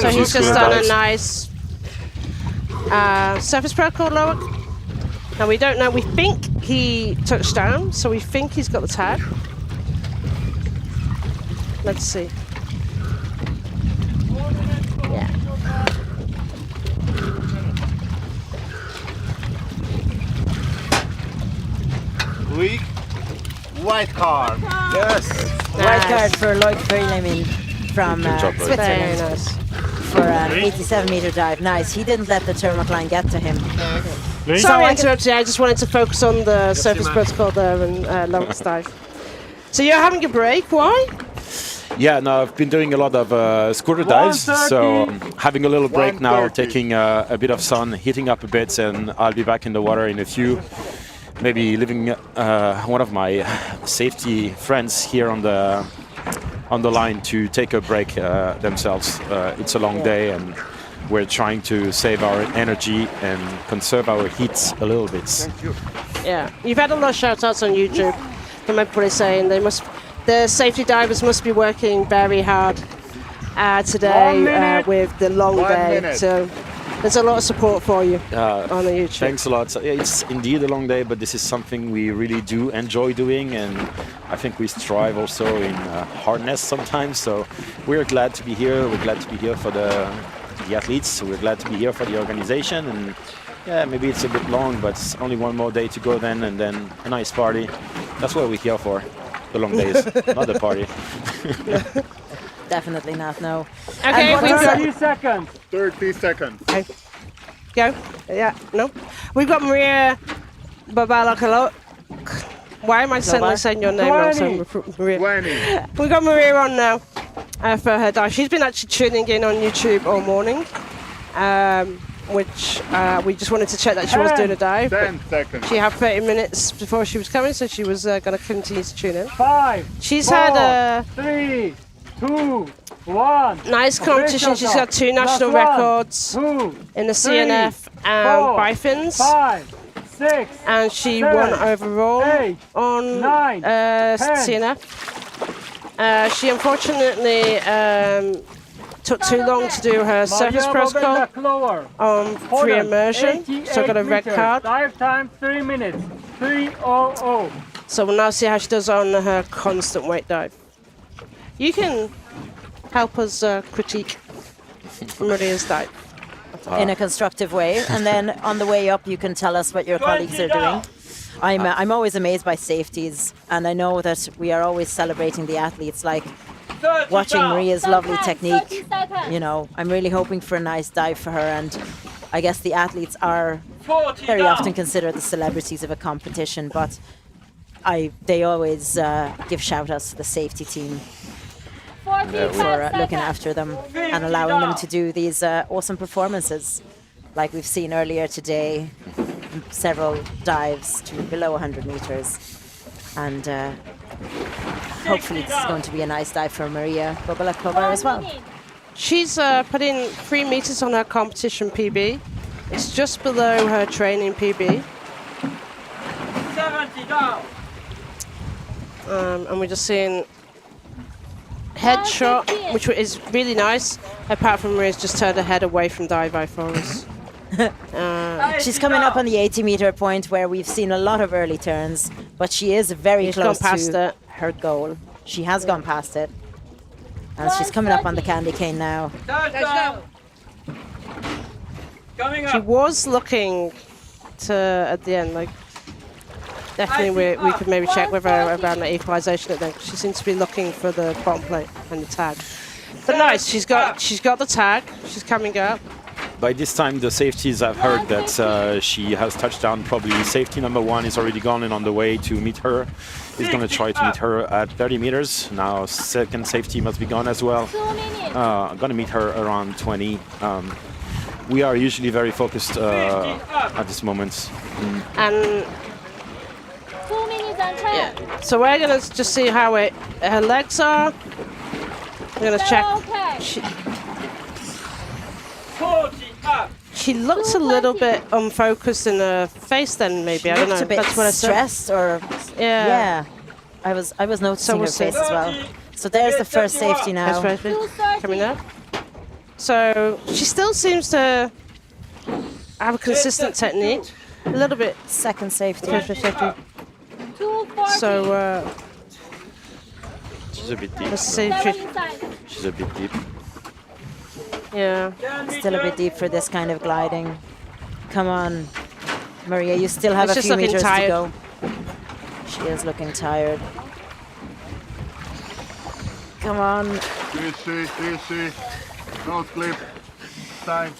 So he's just done a nice surface protocol, Loic. Now we don't know. We think he touched down, so we think he's got the tag. Let's see. Yeah. Weak. White card. Yes. White card for Loic Vuillemin from Switzerland. Very nice. For an 87-meter dive. Nice. He didn't let the thermocline get to him. Sorry I interrupted you. I just wanted to focus on the surface protocol there and Loic's dive. So you're having a break. Why? Yeah, no, I've been doing a lot of scooter dives, so having a little break now, taking a bit of sun, heating up a bit, and I'll be back in the water in a few. Maybe leaving one of my safety friends here on the line to take a break themselves. It's a long day, and we're trying to save our energy and conserve our heat a little bit. Yeah, you've had a lot of shout-outs on YouTube from everybody saying the safety divers must be working very hard today with the long day. So there's a lot of support for you on the YouTube. Thanks a lot. So, yeah, it's indeed a long day, but this is something we really do enjoy doing, and I think we strive also in hardness sometimes. So we're glad to be here. We're glad to be here for the athletes. We're glad to be here for the organization, and yeah, maybe it's a bit long, but it's only one more day to go then, and then a nice party. That's what we're here for. The long days, not the party. Definitely not, no. Okay, we've got 30 seconds. 30 seconds. Okay. Go. Yeah, no. We've got Maria Babalakalo. Why am I suddenly saying your name wrong? Maria. We've got Maria on now for her dive. She's been actually tuning in on YouTube all morning, which we just wanted to check that she was doing a dive. 10 seconds. She had 30 minutes before she was coming, so she was going to continue to tune in. 5. She's 4, had a 3, 2, 1. nice competition. She's got 2 national records in the CNF and bifins. 5, 6, and she 7, won overall 8, on 9, 10. CNF. She unfortunately took too long to do her surface protocol on free immersion, so got a red card. Dive time 3 minutes. 3:00. So we'll now see how she does on her constant weight dive. You can help us critique Maria's dive in a constructive way, and then on the way up you can tell us what your colleagues are doing. I'm always amazed by safeties, and I know that we are always celebrating the athletes, like watching Maria's lovely technique. You know, I'm really hoping for a nice dive for her, and I guess the athletes are very often considered the celebrities of a competition, but they always give shout outs to the safety team for looking after them and allowing them to do these awesome performances, like we've seen earlier today, several dives to below 100 meters, and hopefully this is going to be a nice dive for Maria Babalakova as well. She's put in 3 meters on her competition PB. It's just below her training PB. 70 down. And we're just seeing headshot, which is really nice, apart from Maria's just turned her head away from dive by for us. She's coming up on the 80-meter point where we've seen a lot of early turns, but she is very close to her goal. She has gone past it, and she's coming up on the candy cane now. She was looking to, at the end, like, definitely we could maybe check with her around the equalisation at the end. She seems to be looking for the bottom plate and the tag. But nice, she's got the tag. She's coming up. By this time, the safeties have heard that she has touched down. Probably safety number 1 is already gone and on the way to meet her. He's going to try to meet her at 30 meters. Now, second safety must be gone as well. I'm going to meet her around 20. We are usually very focused at this moment. And 2 minutes and 10. yeah, so we're gonna just see how her legs are. We're gonna check. She looks a little bit unfocused in her face. Then maybe I don't know. Looks a bit That's what I said. stressed, or Yeah. I was noticing her we'll see. face as well. So there's the first safety now. That's right. Coming up. So she still seems to have a consistent technique. A little bit. Second safety. So She's a bit deep. let's see. She's a bit deep. Yeah. Still a bit deep for this kind of gliding. Come on, Maria, you still have It's a just few looking meters tired. to go. She is looking tired. Come on. Easy. Don't clip. Time.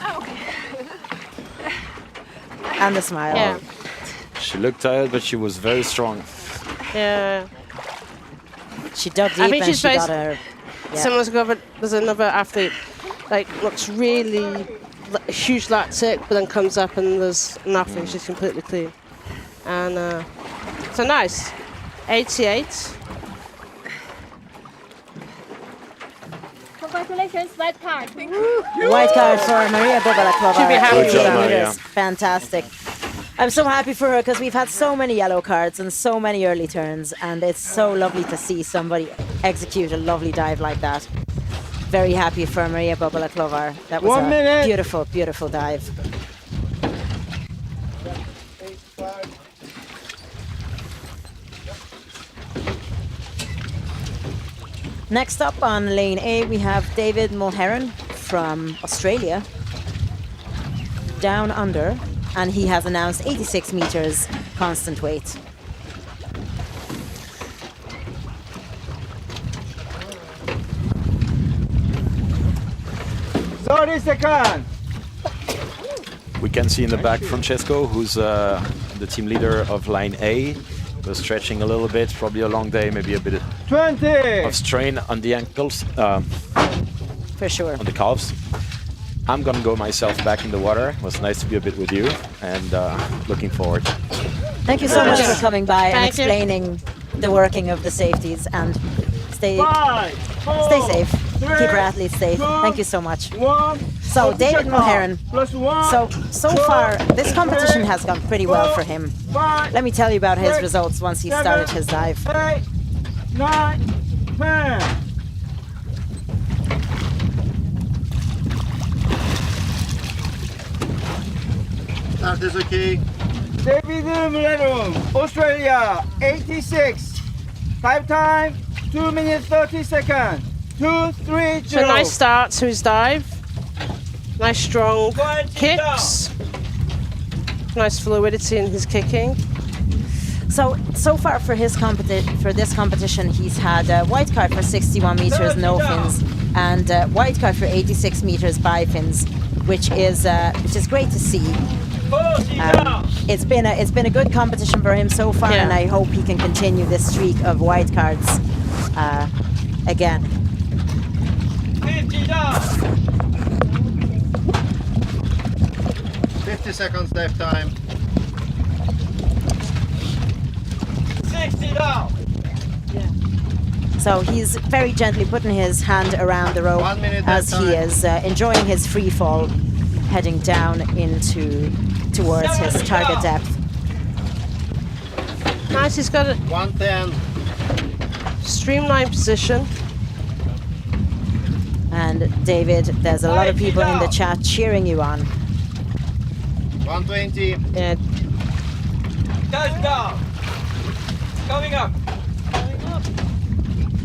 And the smile. Yeah. She looked tired, but she was very strong. Yeah. She dug deep I think and she's she very got her. Yeah. similar to Gallot. There's another athlete, like looks really huge lactic, but then comes up and there's nothing. She's completely clean. And so nice. 88. Congratulations, white card. White card for Maria Bobolaklova. Should be happy Good job, Maria. Fantastic. I'm so happy for her because we've had so many yellow cards and so many early turns, and it's so lovely to see somebody execute a lovely dive like that. Very happy for Maria Bobolaklova. That was 1 a minute. beautiful, beautiful dive. Next up on lane A, we have Dawid Mulheron from Australia, down under, and he has announced 86 meters constant weight. Second. We can see in the back Francesco, who's the team leader of line A. Was stretching a little bit, probably a long day, maybe a bit 20. of strain on the ankles, for sure, on the calves. I'm gonna go myself back in the water. It was nice to be a bit with you, and looking forward. Thank you so much for coming by and Thank you. explaining the working of the safeties, and stay 5, 4, stay safe. 3, Keep our athletes safe. 2, Thank you so much. 1. So Dawid Mulheron. +1. So far, this competition has gone pretty well for him. 5, Let me tell you about his 6, results once he 7, started his dive. 8, 9, 10. Start is okay. Dawid Mulheron, Australia, 86. Dive time, 2 minutes 30 seconds. 2, 3, 2. So nice start to his dive. Nice strong kicks. Nice fluidity in his kicking. So far for this competition, he's had a white card for 61 meters, no fins, and a white card for 86 meters by fins, which is great to see. It's been a good competition for him so far, and I hope he can continue this streak of white cards again. 50 down. 50 seconds dive time. 60 down. So he's very gently putting his hand around the rope 1 minute as dive he time. is enjoying his free fall, heading down towards his target depth. Nice, he's got a 110. streamlined position. And David, there's a lot of people in the chat cheering you on. 120. Yeah. Dive down. Coming up.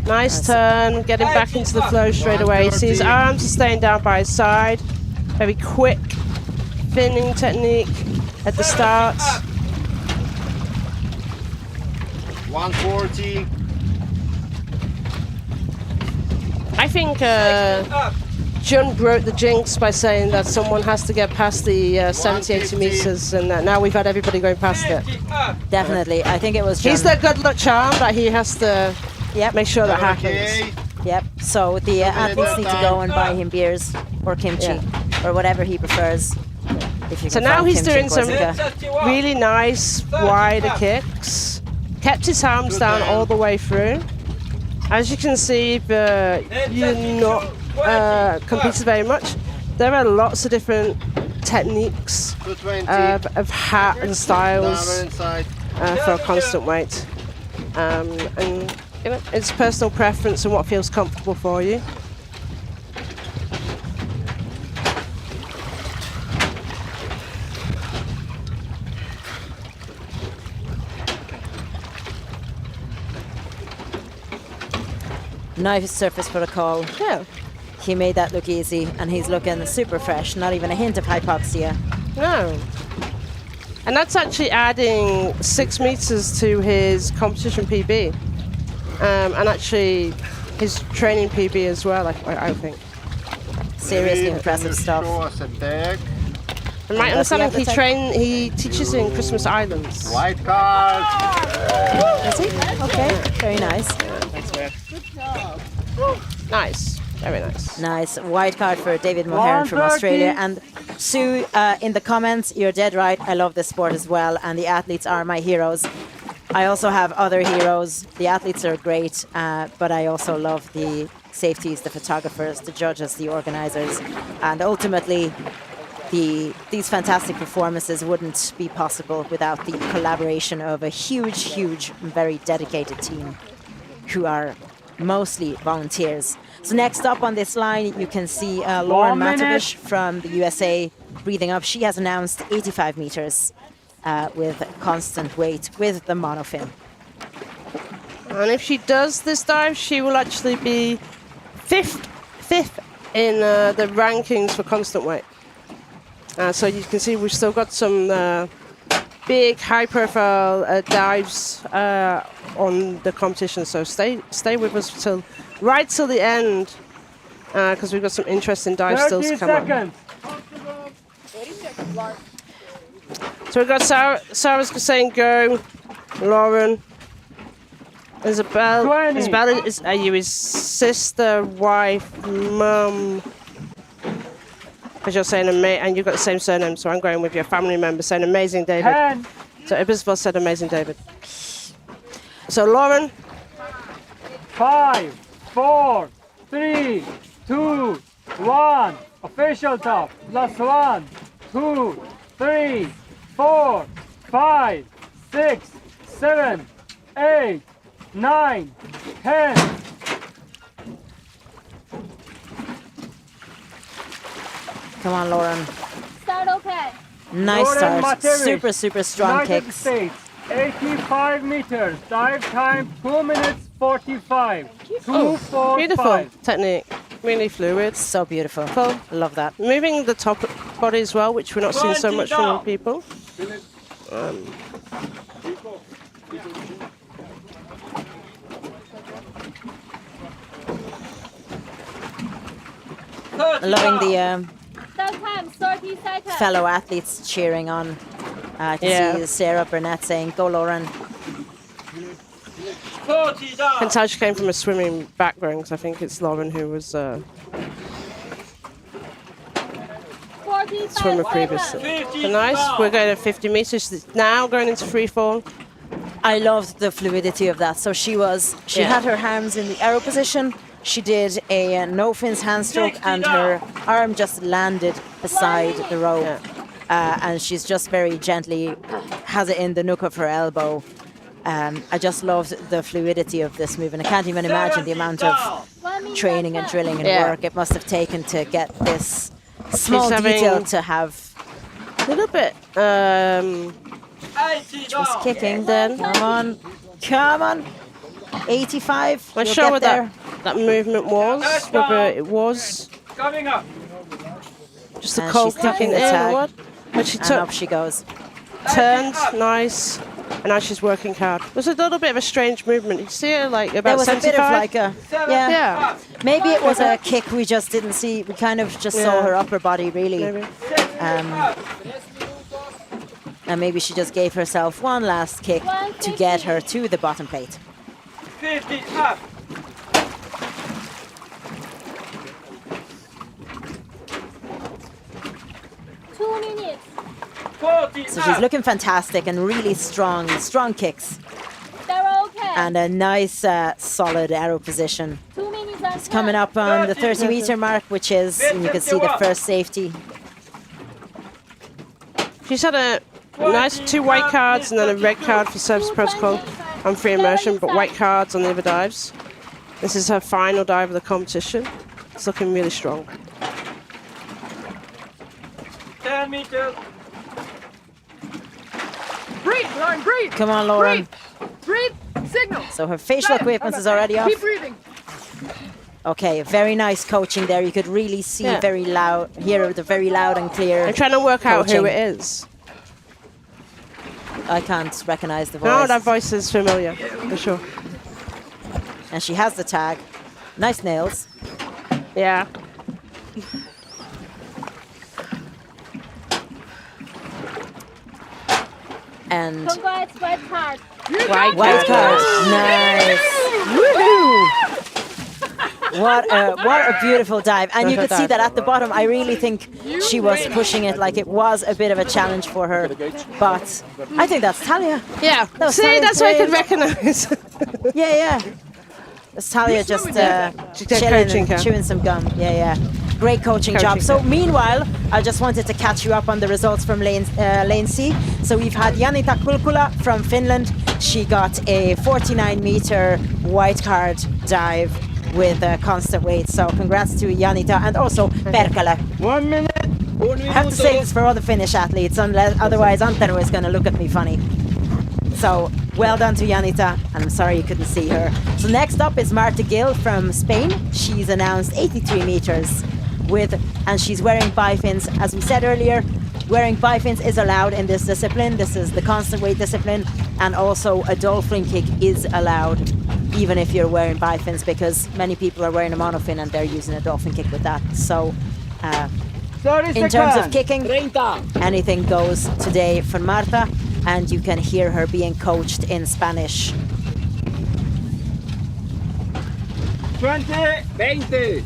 Nice turn, getting back into the flow straight away. You see his arms are staying down by his side. Very quick finning technique at the start. 140. I think Jun broke the jinx by saying that someone has to get past the 70, 80 meters, and now we've had everybody going past it. Definitely. I think it was Jun. He's the good luck charm that he has to make sure that happens. Yep. So the athletes need to go and buy him beers or kimchi or whatever he prefers. If you So can now find he's kimchi doing in some Corsica. really nice wider kicks. Kept his arms down all the way through. As you can see, you're not competed very much. There are lots of different techniques of hat and styles for a constant weight. And you know, it's personal preference and what feels comfortable for you. Nice surface protocol. Yeah. He made that look easy, and he's looking super fresh. Not even a hint of hypoxia. No. And that's actually adding 6 meters to his competition PB. And actually his training PB as well, I think. Seriously impressive stuff. And my understanding, he teaches in Christmas Islands. White card. Is he? Okay, very nice. Nice, very nice. Nice. White card for David Mulhern from Australia. And Sue, in the comments, you're dead right. I love this sport as well, and the athletes are my heroes. I also have other heroes. The athletes are great, but I also love the safeties, the photographers, the judges, the organizers, and ultimately these fantastic performances wouldn't be possible without the collaboration of a huge, very dedicated team who are mostly volunteers. So next up on this line, you can see Lauren Matveenko from the USA breathing up. She has announced 85 meters with constant weight with the monofin. And if she does this dive, she will actually be fifth in the rankings for constant weight. So you can see we've still got some big, high-profile dives on the competition. So stay with us right till the end, because we've got some interesting dives still to come on. So we've got Sarah's saying go, Lauren, Isabel are you his sister, wife, mum? Because you're saying and you've got the same surname, so I'm going with your family member saying amazing David. 10. So Isabel said amazing David. So Lauren. 5, 4, 3, 2, 1. Official top. Last 1, 2, 3, 4, 5, 6, 7, 8, 9, 10. Come on, Lauren. Start okay. Nice Lauren start. Matveenko, Super strong United kicks. States, 85 meters. Dive time 2 minutes 45. 2:45. Beautiful technique. Really fluid. So beautiful. Love that. Moving the top body as well, which we're not seeing so much from people. Loving the Start time 30 seconds. fellow athletes cheering on. I can see Sarah Burnett saying, go Lauren. Can tell she came from a swimming background, because I think it's Lauren who was swimmer previously. So nice. We're going at 50 meters now, going into free fall. I loved the fluidity of that. So she had her hands in the arrow position. She did a no fins handstroke, and her arm just landed beside the rope. And she's just very gently has it in the nook of her elbow. I just loved the fluidity of this move, and I can't even imagine the amount of training and drilling and work it must have taken to get this small detail to have. A little bit. Just kicking then. Come on. 85. I'm sure what that movement was, whether it was Coming up. just a cold kicking in or what. But she and up she goes. turned, nice. And now she's working hard. It was a little bit of a strange movement. You see her like about There was 75? a bit of like a, yeah. Yeah. Maybe it was a kick we just didn't see. We kind of just saw her upper body really. And maybe she just gave herself one last kick to get her to the bottom plate. 50 up. So she's looking fantastic and really strong kicks. They're okay. And a nice, solid arrow position. 2 minutes and It's coming up on the 30-meter mark, which is, and you can see the first safety. She's had a nice 2 white cards and then a red card for service protocol on free immersion, but white cards on the other dives. This is her final dive of the competition. It's looking really strong. 10 meters. Breathe, Lauren, breathe. Come on, Lauren. Breathe, signal. So her facial equipment is already off. Keep breathing. Okay, very nice coaching there. You could really see very loud, hear the very loud and clear. I'm trying to work out who coaching. it is. I can't recognize the voice. No, that voice is familiar, for sure. And she has the tag. Nice nails. Yeah. And Congrats, white card. white card. Nice. Woohoo! What a beautiful dive. And you could see that at the bottom, I really think she was pushing it like it was a bit of a challenge for her. But I think that's Talya. Yeah. That See, Talya's that's what I could great. recognize. Yeah. It's Talya just chilling coaching her. and chewing some gum. Yeah. Great coaching job. So meanwhile, I just wanted to catch you up on the results from lane C. So we've had Janita Kulkula from Finland. She got a 49-meter white card dive with a constant weight. So congrats to Janita and also Perkele. 1 minute. I have to say this for all the Finnish athletes, unless otherwise Antero is going to look at me funny. So well done to Janita, and I'm sorry you couldn't see her. So next up is Marta Gil from Spain. She's announced 83 meters and she's wearing bifins. As we said earlier, wearing bifins is allowed in this discipline. This is the constant weight discipline, and also a dolphin kick is allowed even if you're wearing bifins, because many people are wearing a monofin and they're using a dolphin kick with that. So in terms of kicking, anything goes today for Marta, and you can hear her being coached in Spanish. 20, 20.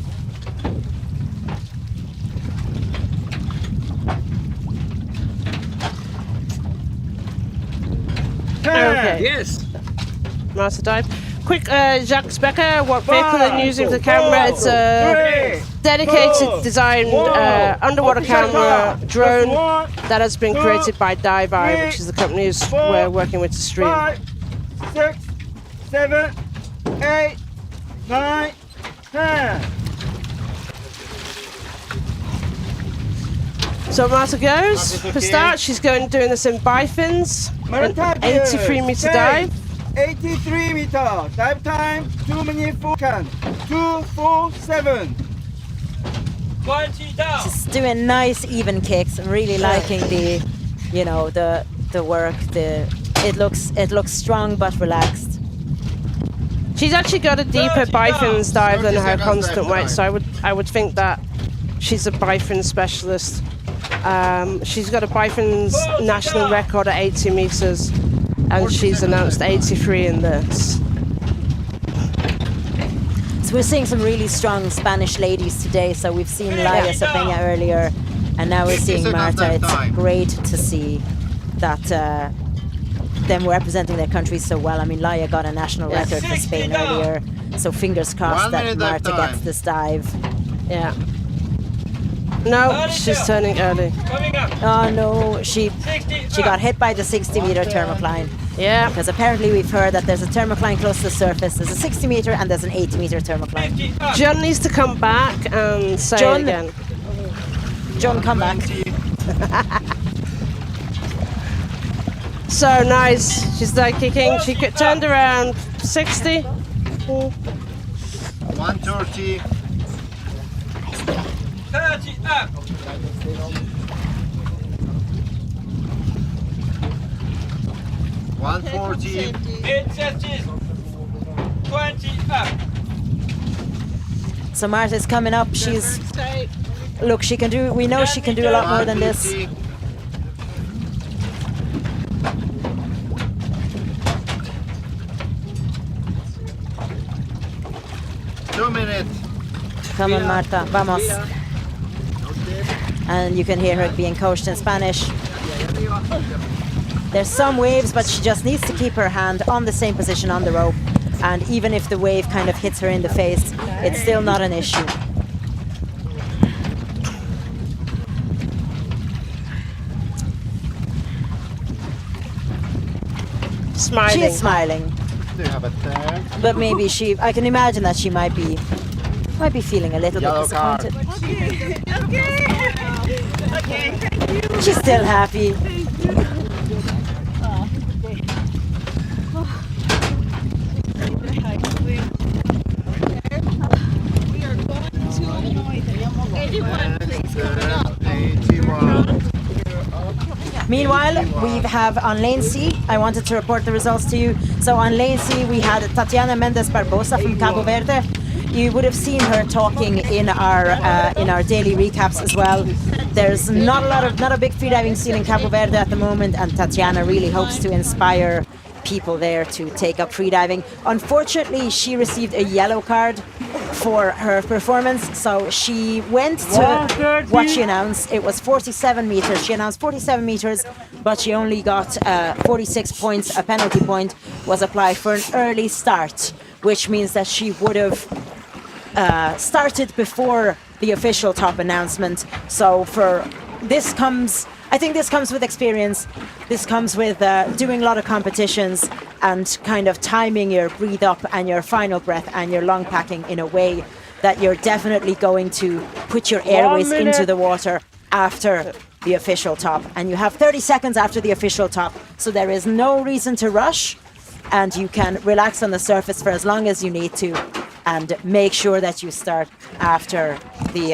Okay. Yes. Master dive. Quick, Jacques Becker, what vehicle are you using for the camera? It's a dedicated designed underwater camera drone that has been created by Dive Eye, which is the company we're working with to stream. 5, 6, 7, 8, 9, 10. So Marta goes. For start, she's doing this in bifins, an 83-meter dive. 83 meter dive time, 2 minutes 4 can, 247. 20 down. Just doing nice even kicks. I'm really liking the work. It looks strong but relaxed. She's actually got a deeper bifins dive than her constant weight, so I would think that she's a bifin specialist. She's got a bifins national record at 80 meters, and she's announced 83 in this. So we're seeing some really strong Spanish ladies today. So we've seen Laia Sopeña earlier, and now we're seeing Marta. It's great to see that them representing their countries so well. I mean, Laia got a national record for Spain earlier, so fingers crossed that Marta gets this dive. Yeah. No, she's turning early. Oh no, she got hit by the 60-meter thermocline. Yeah. Because apparently we've heard that there's a thermocline close to the surface. There's a 60-meter and there's an 80-meter thermocline. John needs to come back and say it again. John, come back. So nice. She's like kicking. She turned around 60. 130. 30 up. 130. 140. Mid-50s. 20 up. So Marta's coming up. She's look. She can do. We know she can do a lot more than this. 2 minutes. Come on, Marta. Vamos. And you can hear her being coached in Spanish. There's some waves, but she just needs to keep her hand on the same position on the rope. And even if the wave kind of hits her in the face, it's still not an issue. Smiling. She is smiling. Do you have a turn? But maybe I can imagine that she might be feeling a little bit disappointed. Okay, thank you. She's still happy. Meanwhile, we have on lane C, I wanted to report the results to you. So on lane C, we had Tatiana Mendes Barbosa from Cabo Verde. You would have seen her talking in our daily recaps as well. There's not a big freediving scene in Cabo Verde at the moment, and Tatiana really hopes to inspire people there to take up freediving. Unfortunately, she received a yellow card for her performance, so she went to what she announced. It was 47 meters. She announced 47 meters, but she only got 46 points. A penalty point was applied for an early start, which means that she would have started before the official top announcement. So I think this comes with experience. This comes with doing a lot of competitions and kind of timing your breathe up and your final breath and your lung packing in a way that you're definitely going to put your airways into the water after the official top. And you have 30 seconds after the official top, so there is no reason to rush, and you can relax on the surface for as long as you need to and make sure that you start after the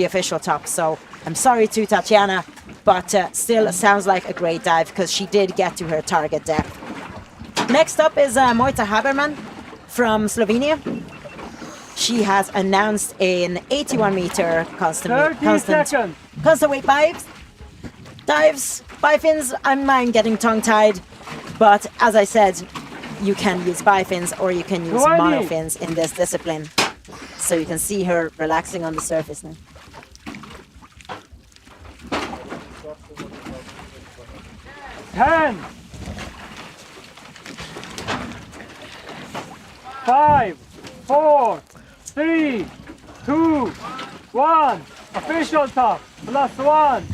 official top. So I'm sorry to Tatiana, but still sounds like a great dive because she did get to her target depth. Next up is Mojca Haberman from Slovenia. She has announced an 81-meter constant weight dives, bifins. I'm mine getting tongue-tied, but as I said, you can use bifins or you can use monofins in this discipline. So you can see her relaxing on the surface now. Ten, 5, 4, 3, 2, 1. Official top. Plus 1,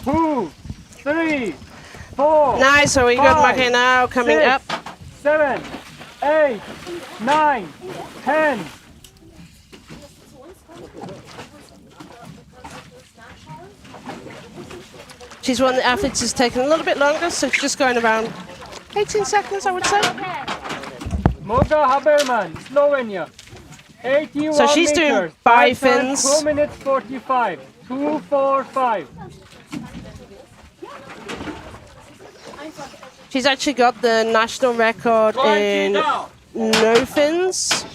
2, 3, 4. Nice, so we got Mojca now coming 6, up. 7, 8, 9, 10. She's one of the athletes who's taken a little bit longer, so she's just going around 18 seconds, I would say. Mojca Haberman, Slovenia. 81 So she's meters, doing bifins. 2 minutes 45. 2:45. She's actually got the national record in no fins.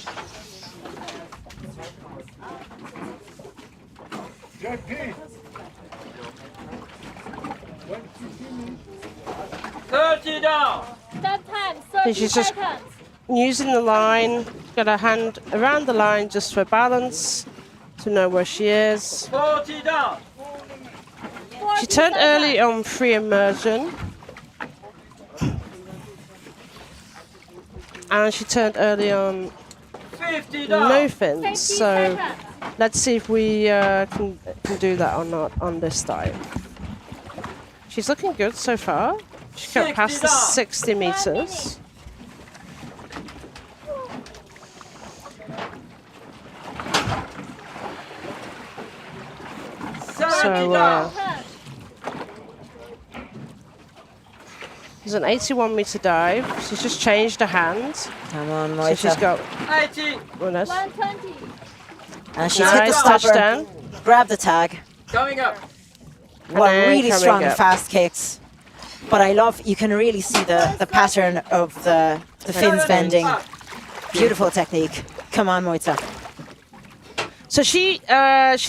Down. Stop time. And 30 she's just seconds. using the line, got her hand around the line just for balance, to know where she is. 40 down. She turned early on free immersion. And she turned early on 50 down. no fins. So let's see if we can do that or not on this dive. She's looking good so far. She got past the 60 meters. So there's an 81-meter dive. She's just changed her hand. Come on, So Mojca. she's got 80. 120. And she's hit the Nice stopper. touchdown. Grab the tag. Coming up. Well, then really coming strong up. fast kicks. But I love, you can really see the pattern of the fins bending. Beautiful technique. Come on, Moitza. So she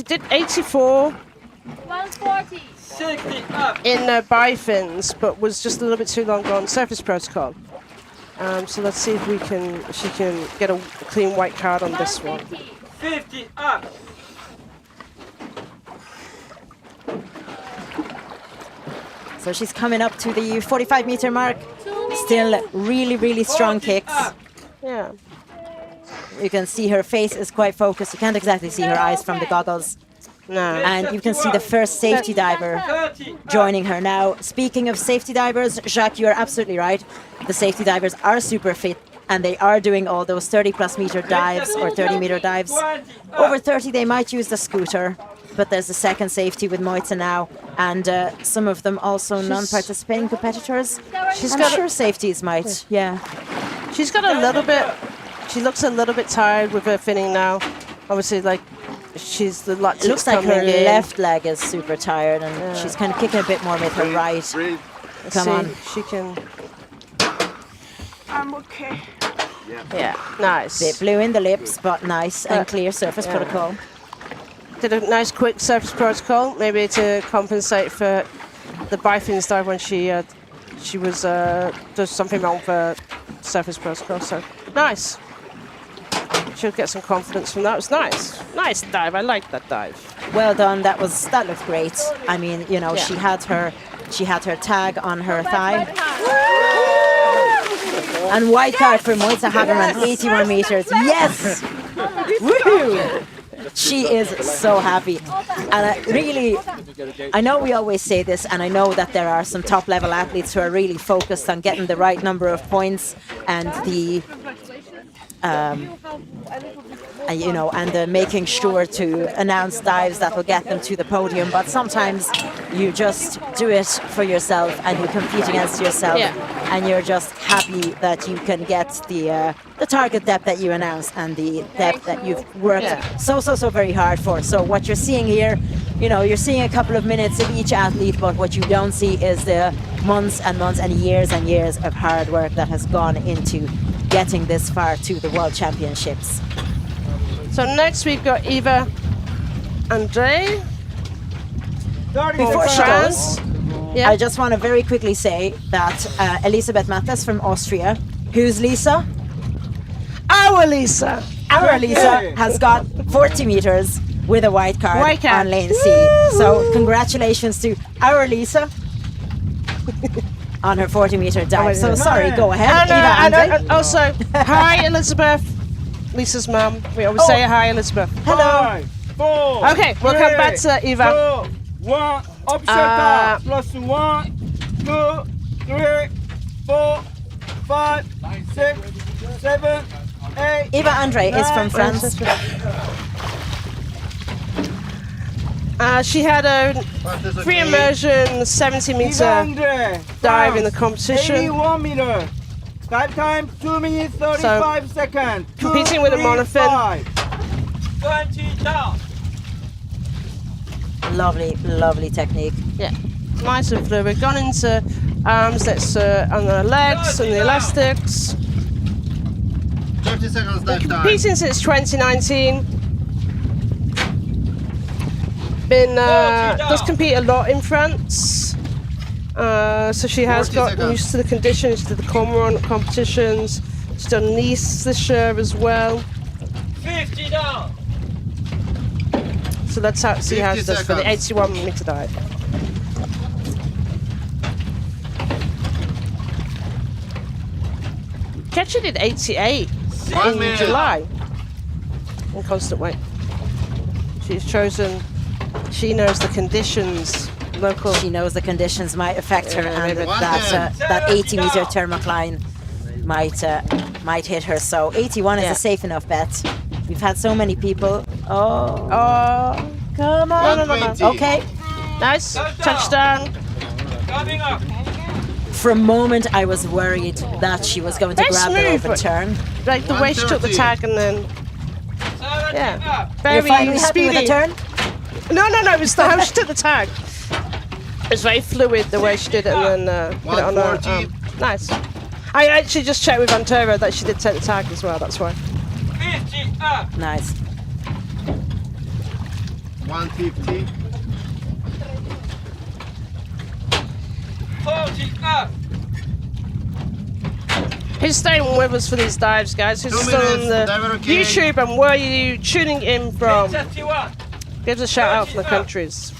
did 84 140. 60 up. in bifins, but was just a little bit too long on surface protocol. So let's see if she can get a clean white card on this one. 50 up. So she's coming up to the 45-meter mark. Still really, really strong kicks. Yeah. You can see her face is quite focused. You can't exactly see her eyes from the goggles. No. And you can see the first safety diver joining her now. Speaking of safety divers, Jacques, you're absolutely right. The safety divers are super fit and they are doing all those 30-plus meter dives or 30-meter dives. Over 30, they might use the scooter, but there's a second safety with Moitza now, and some of them also non-participating competitors. I'm sure safeties might, yeah. She's got a little bit, she looks a little bit tired with her finning now. Obviously, like, she's the lot. It looks like her left leg is super tired, and she's kind of kicking a bit more with her right. Come on. She can. I'm okay. Yeah, nice. Bit blue in the lips, but nice and clear surface protocol. Did a nice quick surface protocol, maybe to compensate for the bifins dive when she was does something wrong for surface protocol. So nice. She'll get some confidence from that. It was nice. Nice dive. I liked that dive. Well done. That looked great. I mean, you know, she had her tag on her thigh. And white card for Moitza Habermann, 81 meters. Yes! Woohoo! She is so happy. And I know we always say this, and I know that there are some top level athletes who are really focused on getting the right number of points and the making sure to announce dives that will get them to the podium. But sometimes you just do it for yourself and you compete against yourself, and you're just happy that you can get the target depth that you announce and the depth that you've worked so very hard for. So what you're seeing here, you know, you're seeing a couple of minutes of each athlete, but what you don't see is the months and months and years of hard work that has gone into getting this far to the World Championships. So next we've got Eva Andre. Before she goes, I just want to very quickly say that Elisabeth Mattes from Austria, who's Lisa? Our Lisa! Our Lisa has got 40 meters with a white card on lane C. So congratulations to our Lisa on her 40-meter dive. So sorry, go ahead, Eva Andre. And also, hi Elizabeth, Lisa's mum. We always say hi Elizabeth. Hello. 5, 4, Okay, we'll come back to Eva. 2, 1, obstacle, plus 1, 2, 3, 4, 5, 6, 7, 8. Eva Andre is from France. She had a free immersion 70-meter dive in the competition. 81 meter. Dive time 2 minutes 35 seconds. Competing with a monofin. 20 down. Lovely technique. Yeah, nice and fluid. Gone into arms that's on the legs and the elastics. 30 seconds dive time. Competing since 2019. Does compete a lot in France. So she has gotten used to the conditions, to the cormorant competitions. She's done Nice this year as well. 50 down. So let's see how she does for the 81-meter dive. She actually did 88 in July in constant weight. She's chosen. She knows the conditions. Local. She knows the conditions might affect her, and that 80-meter thermocline might hit her. So 81 is a safe enough bet. We've had so many people. Oh, come on! No. Okay, nice touchdown. Coming up. For a moment, I was worried that she was going to grab the rope and turn. Like the way she took the tag and then. Yeah, very You're finally speedy. happy with the turn? No, it was how she took the tag. It's very fluid the way she did it, and then put it on her arm. Nice. I actually just checked with Antero that she did take the tag as well, that's why. 50 up. Nice. 150. 40 up. Who's staying with us for these dives, guys? Who's still on the YouTube, and where are you tuning in from? Give us a shout out from the countries.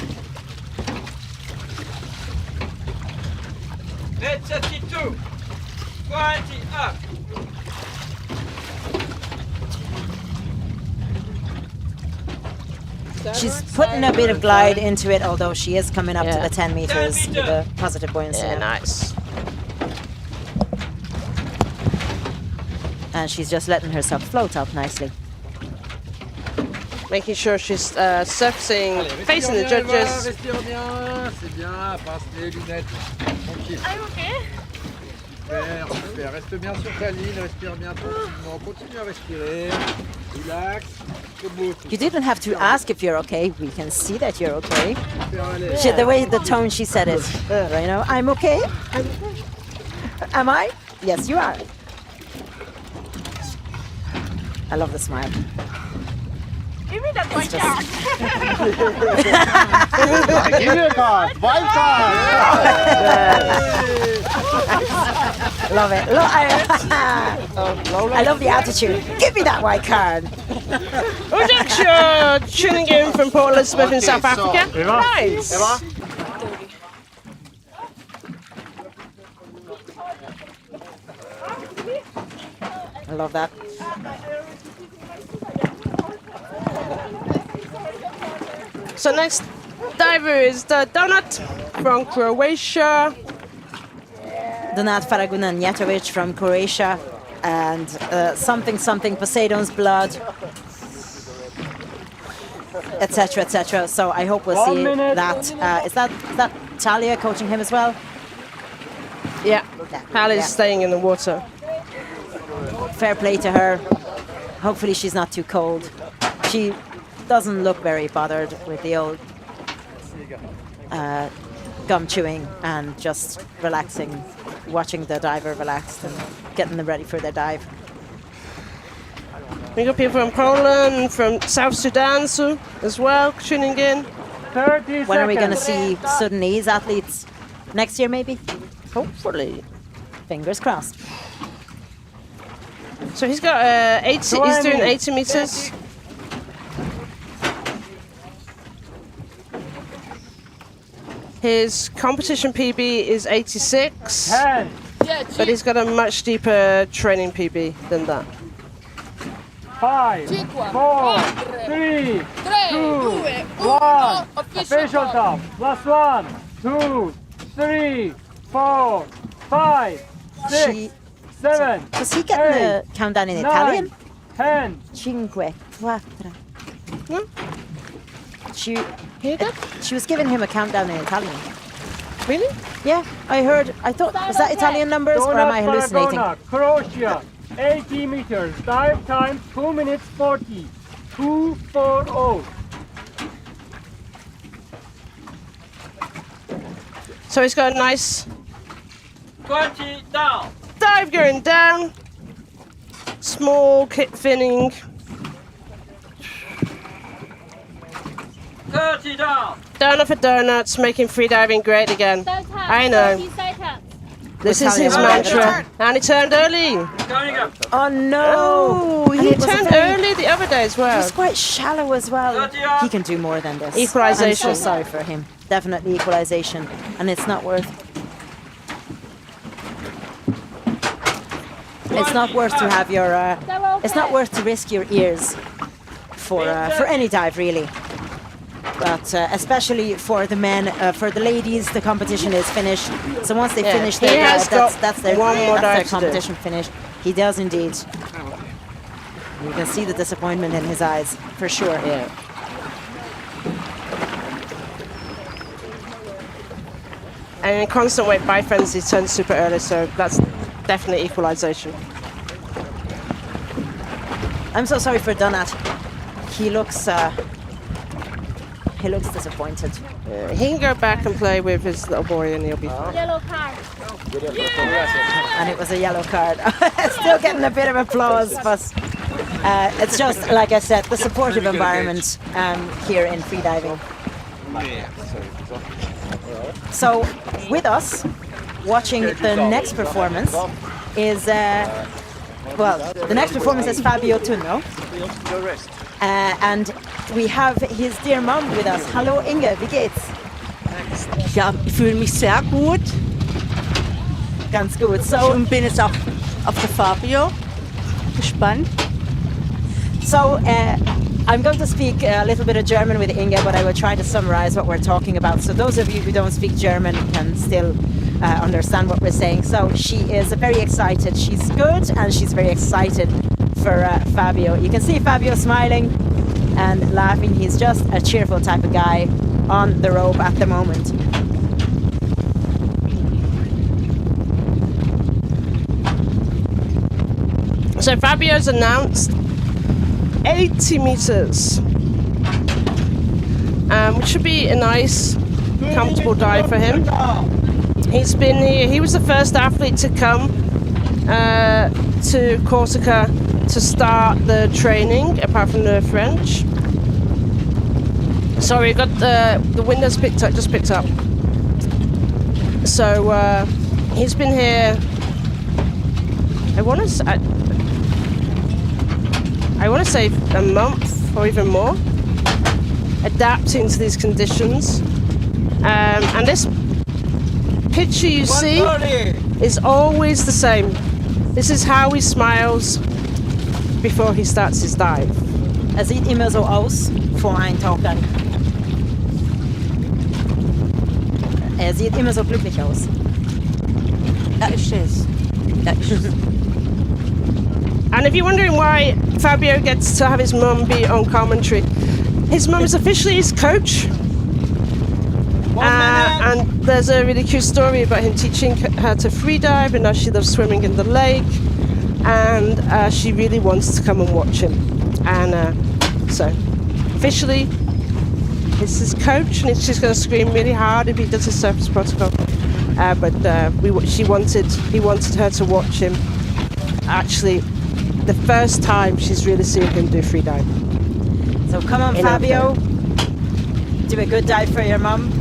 32. 20 up. She's putting a bit of glide into it, although she is coming up to the 10 meters with a positive buoyancy. Yeah, nice. And she's just letting herself float up nicely. Making sure she's surfacing, facing the judges. Respire bien, c'est bien, passe les lunettes. Tranquille. I'm okay. Super, super. Reste bien sur ta ligne, respire bien tranquillement. Continue à respirer. Relax. You didn't have to ask if you're okay. We can see that you're okay. She, the way, the tone she said it, you know, I'm okay. Am I? Yes, you are. I love the smile. Give me that white card. Give you a card. White card. Love it. I love the attitude. Give me that white card. Ajaccio tuning in from Port Elizabeth in South Africa. Eva. Nice. Eva. I love that. So next diver is the Donut from Croatia. Donat Faragunanjetovic from Croatia, and something Poseidon's blood, etc., etc. So I hope we'll see that. Is that Talya coaching him as well? Yeah, Talya's staying in the water. Fair play to her. Hopefully she's not too cold. She doesn't look very bothered with the old gum chewing and just relaxing, watching the diver relaxed and getting them ready for their dive. We got people from Poland, from South Sudan as well, tuning in. 30 when are we going to see Sudanese athletes? Next year, maybe? Hopefully. Fingers crossed. So he's got 80. He's doing 80 meters. His competition PB is 86, but he's got a much deeper training PB than that. 5, 4, 3, 2, 1. Official top. Last 1, 2, 3, 4, 5, 6, 7. Was he getting the countdown in Italian? 10. 5, 4. She was giving him a countdown in Italian. Really? Yeah, I heard. I thought, was that Italian numbers or am I hallucinating? Croatia, 80 meters, dive time 2 minutes 40, 2:40. So he's got a nice 20 down. Dive going down. Small kit finning. 30 down. Donut for donuts, making freediving great again. I know. This is his mantra. And he turned early. Coming up. Oh no! Oh, he turned early the other day as well. He's quite shallow as well. He can do more than this. Equalization. I'm so sorry for him. Definitely equalization. And it's not worth... It's not worth to have your... it's not worth to risk your ears for any dive, really. But especially for the men, for the ladies, the competition is finished. So once they finish their dive, that's their competition finished. He does indeed. You can see the disappointment in his eyes, for sure. Yeah. And in constant weight bifence, he turned super early, so that's definitely equalization. I'm so sorry for Donat. He looks He looks disappointed. He can go back and play with his little boy and he'll be fine. Yellow card. And it was a yellow card. Still getting a bit of applause, but it's just, like I said, the supportive environment here in freediving. So, with us, watching the next performance is, the next performance is Fabio Tunno. And we have his dear mom with us. Hallo Inge, wie geht's? Ja, ich fühle mich sehr gut. Ganz gut. So, und bin jetzt auch auf der Fabio gespannt. So, I'm going to speak a little bit of German with Inge, but I will try to summarize what we're talking about. So those of you who don't speak German can still understand what we're saying. So she is very excited. She's good and she's very excited for Fabio. You can see Fabio smiling and laughing. He's just a cheerful type of guy on the rope at the moment. So Fabio's announced 80 meters, which should be a nice, comfortable dive for him. He's been here. He was the first athlete to come to Corsica to start the training, apart from the French. Sorry, got the windows just picked up. So he's been here. I want to say a month or even more, adapting to these conditions. And this picture you see is always the same. This is how he smiles before he starts his dive. Sieht immer so aus vor Eintauchgang. Sieht immer so glücklich aus. Da ist es. Da ist es. And if you're wondering why Fabio gets to have his mum be on commentary, his mum is officially his coach. And there's a really cute story about him teaching her to freedive, and now she loves swimming in the lake. And she really wants to come and watch him. And so, officially, it's his coach, and she's going to scream really hard if he does his surface protocol. But he wanted her to watch him. Actually, the first time she's really seen him do freedive. So come on, Fabio. Do a good dive for your mum.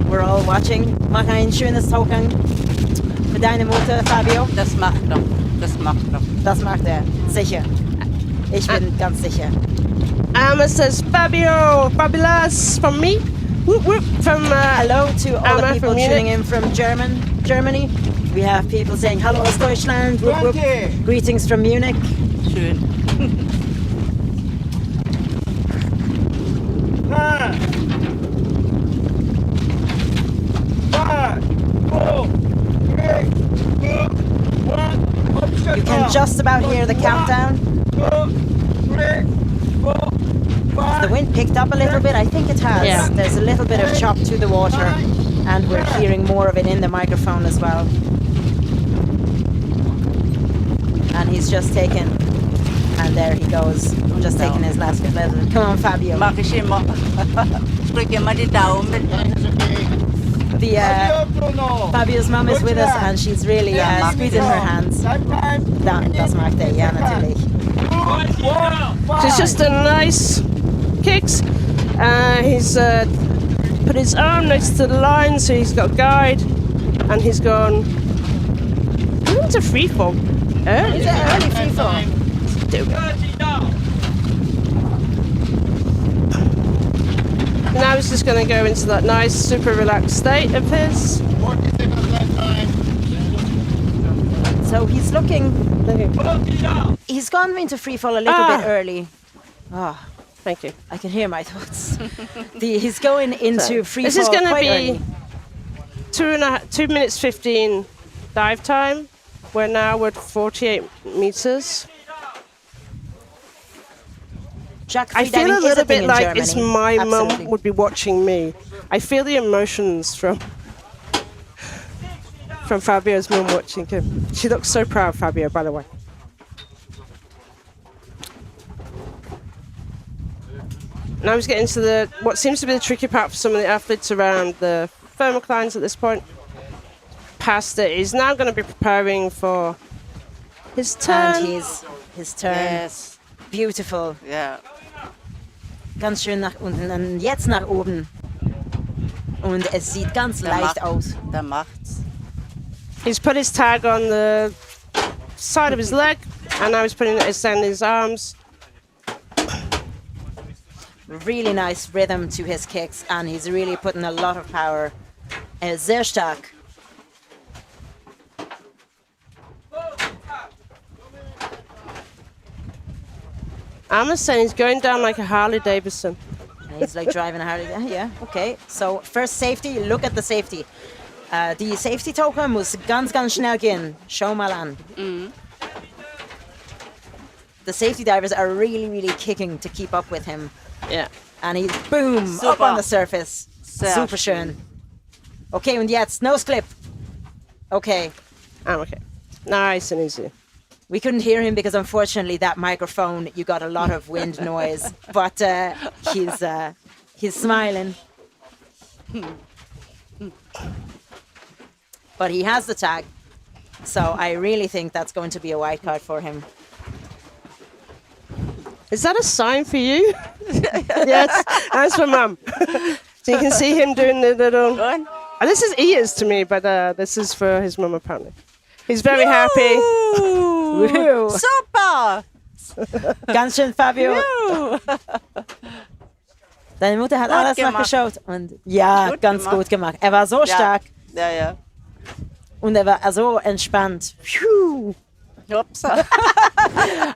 We're all watching. Mach ein schönes Tauchgang für deine Mutter, Fabio. Das macht er. Das macht er. Das macht er. Sicher. Ich bin ganz sicher. Emma says, Fabio, fabulous from me. Whoop, whoop, from hello to all the people from tuning in from Germany. We have people saying hello aus Deutschland. Whoop, whoop. Greetings from Munich. Schön. You can just about hear the countdown. Has the wind picked up a little bit? I think it has. Yeah. There's a little bit of chop to the water, and we're hearing more of it in the microphone as well. And he's just taken, and there he goes, just taking his last lesson. Come on, Fabio. Mach ich immer. Drück immer die Daumen. Fabio's mum is with us, and she's really squeezing her hands. Das macht er, ja, natürlich. So it's just a nice kicks. He's put his arm next to the line, so he's got a guide, and he's gone into freefall. Early. Is it early freefall? Now he's just going to go into that nice, super relaxed state of his. So he's looking. He's gone into freefall a little bit early. Oh, thank you. I can hear my thoughts. He's going into freefall. This is going to be 2 minutes 15 dive time. We're now at 48 meters. I feel a little bit like it's my mum would be watching me. I feel the emotions from Fabio's mum watching him. She looks so proud, Fabio, by the way. Now he's getting to what seems to be the tricky part for some of the athletes around the thermoclines at this point. Past it. He's now going to be preparing for his turn. And his turn. Yes. Beautiful. Ja. Ganz schön nach unten und jetzt nach oben. Und es sieht ganz leicht aus. Der macht's. He's put his tag on the side of his leg, and now he's putting it in his arms. Really nice rhythm to his kicks, and he's really putting a lot of power. Sehr stark. I'm just saying he's going down like a Harley Davidson. He's like driving a Harley. Yeah, okay. So first safety, look at the safety. Die Safety-Taucher muss ganz, ganz schnell gehen. Schau mal an. The safety divers are really, really kicking to keep up with him. Yeah. And he's boom, Super. up on the surface. Sehr Super schön. Okay, und jetzt Nose clip. Okay. I'm okay. Nice and easy. We couldn't hear him because unfortunately that microphone, you got a lot of wind noise. But he's smiling. But he has the tag. So I really think that's going to be a white card for him. Is that a sign for you? Yes, that's for Mum. So you can see him doing the little... And this is ears to me, but this is for his mum apparently. He's very happy. Woo. Super! Ganz schön, Fabio. Deine Mutter hat alles nachgeschaut. Und ja, Gut ganz gemacht. gut gemacht. Er war so stark. Ja, ja. Und er war so entspannt. Phew. Upsa.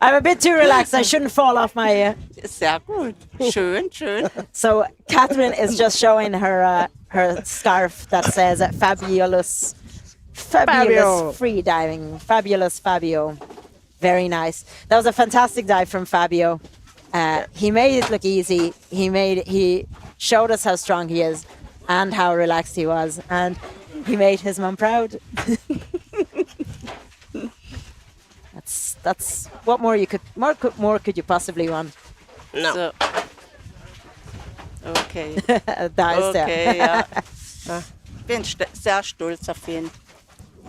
I'm a bit too relaxed. I shouldn't fall off my... Sehr gut. Schön, schön. So Catherine is just showing her her scarf that says fabulous Fabio. free diving. Fabulous Fabio. Very nice. That was a fantastic dive from Fabio. He made it look easy. He showed us how strong he is and how relaxed he was, and he made his mum proud. That's what more could you possibly want? No. So. Okay. Da ist Okay, er. ja. Bin sehr stolz auf ihn.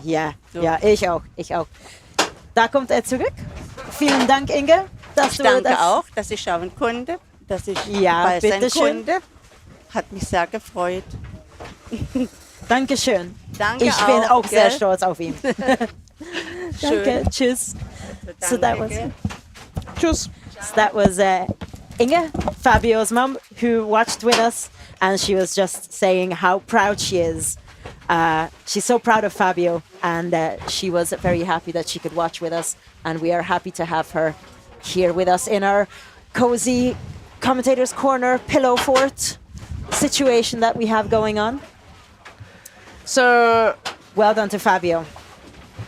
Ja, So. ja, ich auch. Da kommt er zurück. Vielen Dank, Inge, dass Ich du danke das... auch, dass ich schauen konnte, dass ich Ja, bei sein bitteschön. konnte. Hat mich sehr gefreut. Dankeschön. Danke Ich bin auch sehr gell? stolz auf ihn. Danke, tschüss. So that was... Tschüss. So that was Inge, Fabio's mum, who watched with us, and she was just saying how proud she is. She's so proud of Fabio, and she was very happy that she could watch with us, and we are happy to have her here with us in our cozy commentator's corner pillow fort situation that we have going on. So well done to Fabio.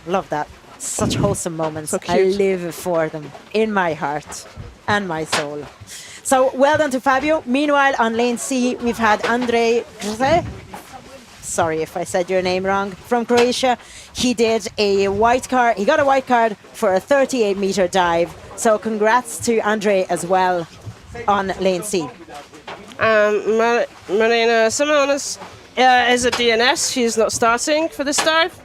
Love that. Such wholesome moments. So I cute. live for them in my heart and my soul. So well done to Fabio. Meanwhile, on lane C, we've had Andrey. Sorry if I said your name wrong. From Croatia, he did a white card. He got a white card for a 38-meter dive. So congrats to Andrey as well on lane C. Marianna Simonis is a DNS. She's not starting for this dive.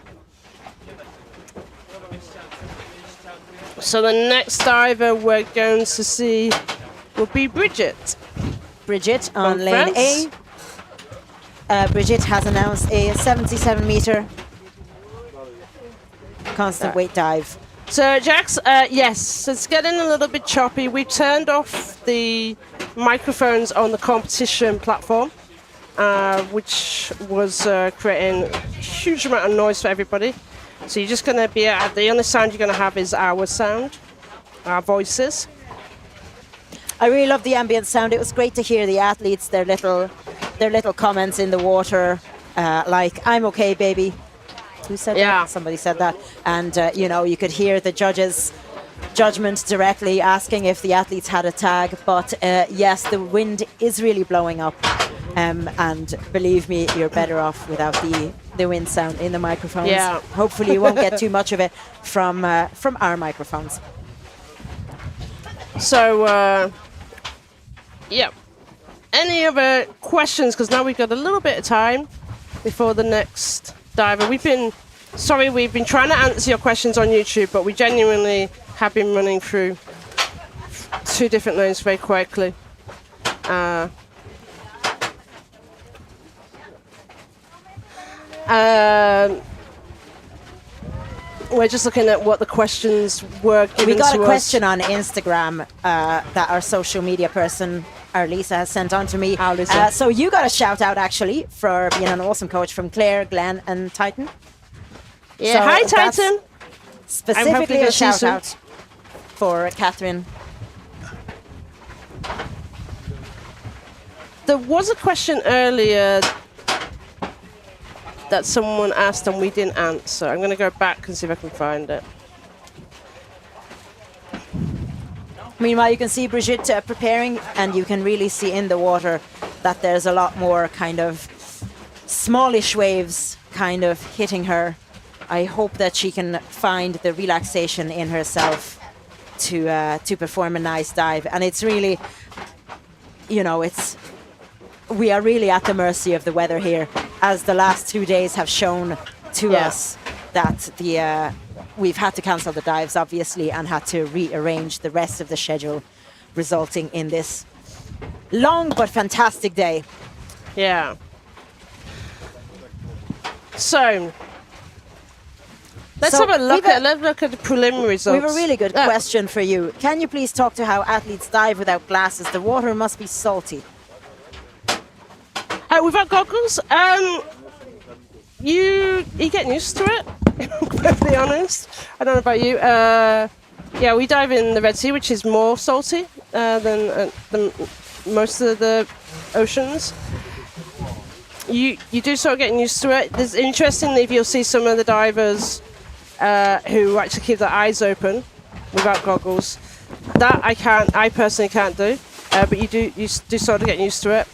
So the next diver we're going to see will be Bridget. Bridget on From lane France. A. Bridget has announced a 77-meter constant weight dive. So Jax, yes, it's getting a little bit choppy. We turned off the microphones on the competition platform, which was creating a huge amount of noise for everybody. So you're just going to be, the only sound you're going to have is our sound, our voices. I really love the ambient sound. It was great to hear the athletes, their little comments in the water, like "I'm okay, baby." Who said that? Somebody said that, and you could hear the judges' judgment directly asking if the athletes had a tag. But yes, the wind is really blowing up, and believe me, you're better off without the wind sound in the microphones. Yeah. Hopefully, you won't get too much of it from our microphones. So, yeah. any other questions? Because now we've got a little bit of time before the next diver. We've been trying to answer your questions on YouTube, but we genuinely have been running through 2 different lanes very quickly. We're just looking at what the questions were given to us. We got a question on Instagram that our social media person, Lisa, has sent on to me. So you got a shout out actually for being an awesome coach from Claire, Glenn, and Titan. Yeah, so hi Titan. Specifically a shout out for Catherine. There was a question earlier that someone asked and we didn't answer. I'm going to go back and see if I can find it. Meanwhile, you can see Brigitte preparing, and you can really see in the water that there's a lot more kind of smallish waves kind of hitting her. I hope that she can find the relaxation in herself to perform a nice dive. And it's really, you know, we are really at the mercy of the weather here, as the last 2 days have shown to us that we've had to cancel the dives, obviously, and had to rearrange the rest of the schedule, resulting in this long but fantastic day. Yeah. So let's have a look at the preliminary results. We have a really good question for you. Can you please talk to how athletes dive without glasses? The water must be salty. Without goggles, you getting used to it, to be honest. I don't know about you. Yeah, we dive in the Red Sea, which is more salty than most of the oceans. You do sort of getting used to it. There's interestingly, if you'll see some of the divers who actually keep their eyes open without goggles, that I personally can't do. But you do sort of get used to it.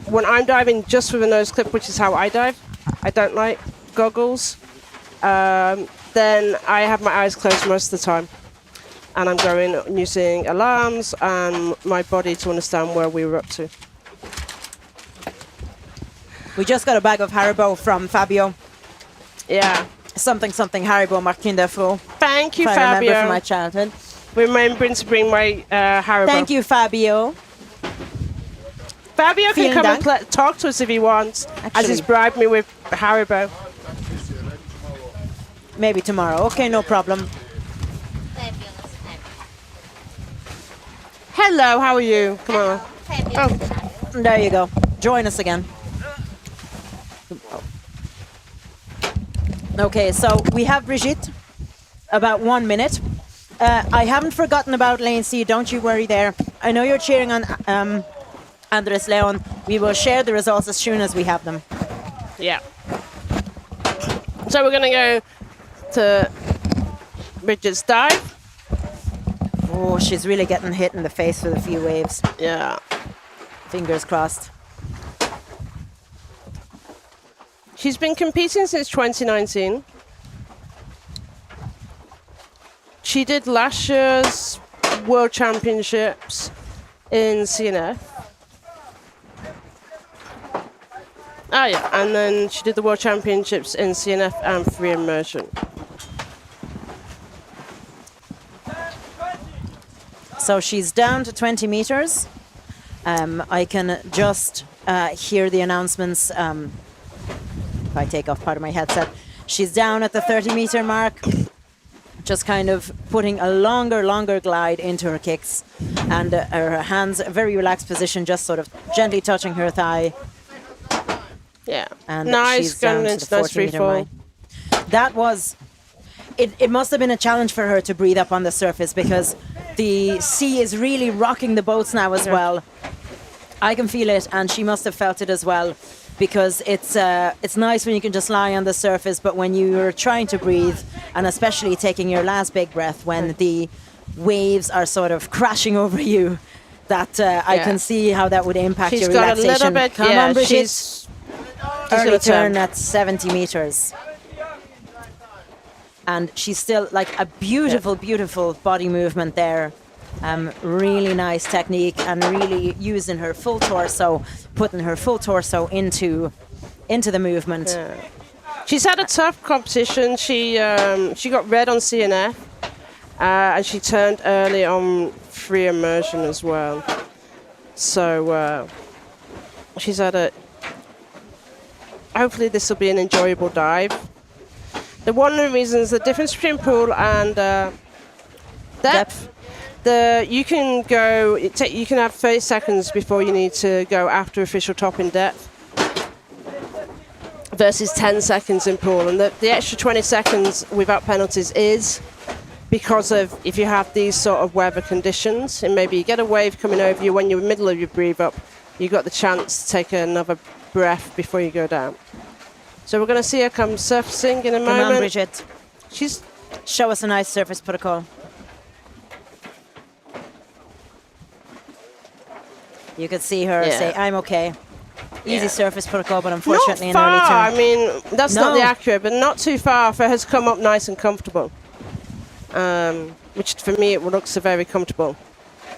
When I'm diving just with a nose clip, which is how I dive, I don't like goggles, then I have my eyes closed most of the time. And I'm going using alarms and my body to understand where we were up to. We just got a bag of Haribo from Fabio. Yeah. Something Haribo Martin Defo. Thank you, I Fabio. remember from my childhood. Remembering to bring my Haribo. Thank you, Fabio. Fabio can come and talk to us if he wants, as he's bribed me with Haribo. Maybe tomorrow. Okay, no problem. Hello, how are you? Come on. Oh, there you go. Join us again. Okay, so we have Brigitte. About 1 minute. I haven't forgotten about Lane C. Don't you worry there. I know you're cheering on Andres Leon. We will share the results as soon as we have them. Yeah. So we're going to go to Bridget's dive. Oh, she's really getting hit in the face with a few waves. Yeah. Fingers crossed. She's been competing since 2019. She did last year's World Championships in CNF. Ah, yeah, and then she did the World Championships in CNF and free immersion. So she's down to 20 meters. I can just hear the announcements if I take off part of my headset. She's down at the 30-meter mark, just kind of putting a longer glide into her kicks, and her hands, a very relaxed position, just sort of gently touching her thigh. Yeah, and nice, she's down to the 40-meter mark. That was, it must have been a challenge for her to breathe up on the surface, because the sea is really rocking the boats now as well. I can feel it, and she must have felt it as well, because it's nice when you can just lie on the surface, but when you're trying to breathe, and especially taking your last big breath, when the waves are sort of crashing over you, that I can see how that would impact your relaxation. She's got a little bit, Come on, Brigitte. she's Early turn at 70 meters. And she's still like a beautiful body movement there. Really nice technique and really using her full torso, putting her full torso into the movement. Yeah. She's had a tough competition. She got red on CNF, and she turned early on free immersion as well. So she's had a. Hopefully, this will be an enjoyable dive. One of the reasons, the difference between pool and depth. You can go. You can have 30 seconds before you need to go after official top in depth, versus 10 seconds in pool. And the extra 20 seconds without penalties is because of if you have these sort of weather conditions, and maybe you get a wave coming over you when you're in the middle of your breathe up, you got the chance to take another breath before you go down. So we're going to see her come surfacing in a moment. Come on, Brigitte. Show us a nice surface protocol. You could see her say, "I'm okay." Easy surface protocol, but unfortunately not far. an early turn. I mean, that's not the accurate, but not too far. For her to come up nice and comfortable, which for me it looks very comfortable.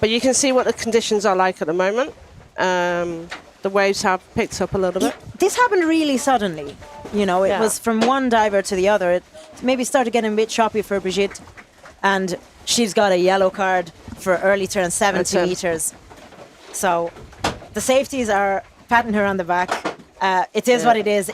But you can see what the conditions are like at the moment. The waves have picked up a little bit. This happened really suddenly. You know, it was from one diver to the other. It maybe started getting a bit choppy for Brigitte, and she's got a yellow card for early turn 70 meters. So the safeties are patting her on the back. It is what it is.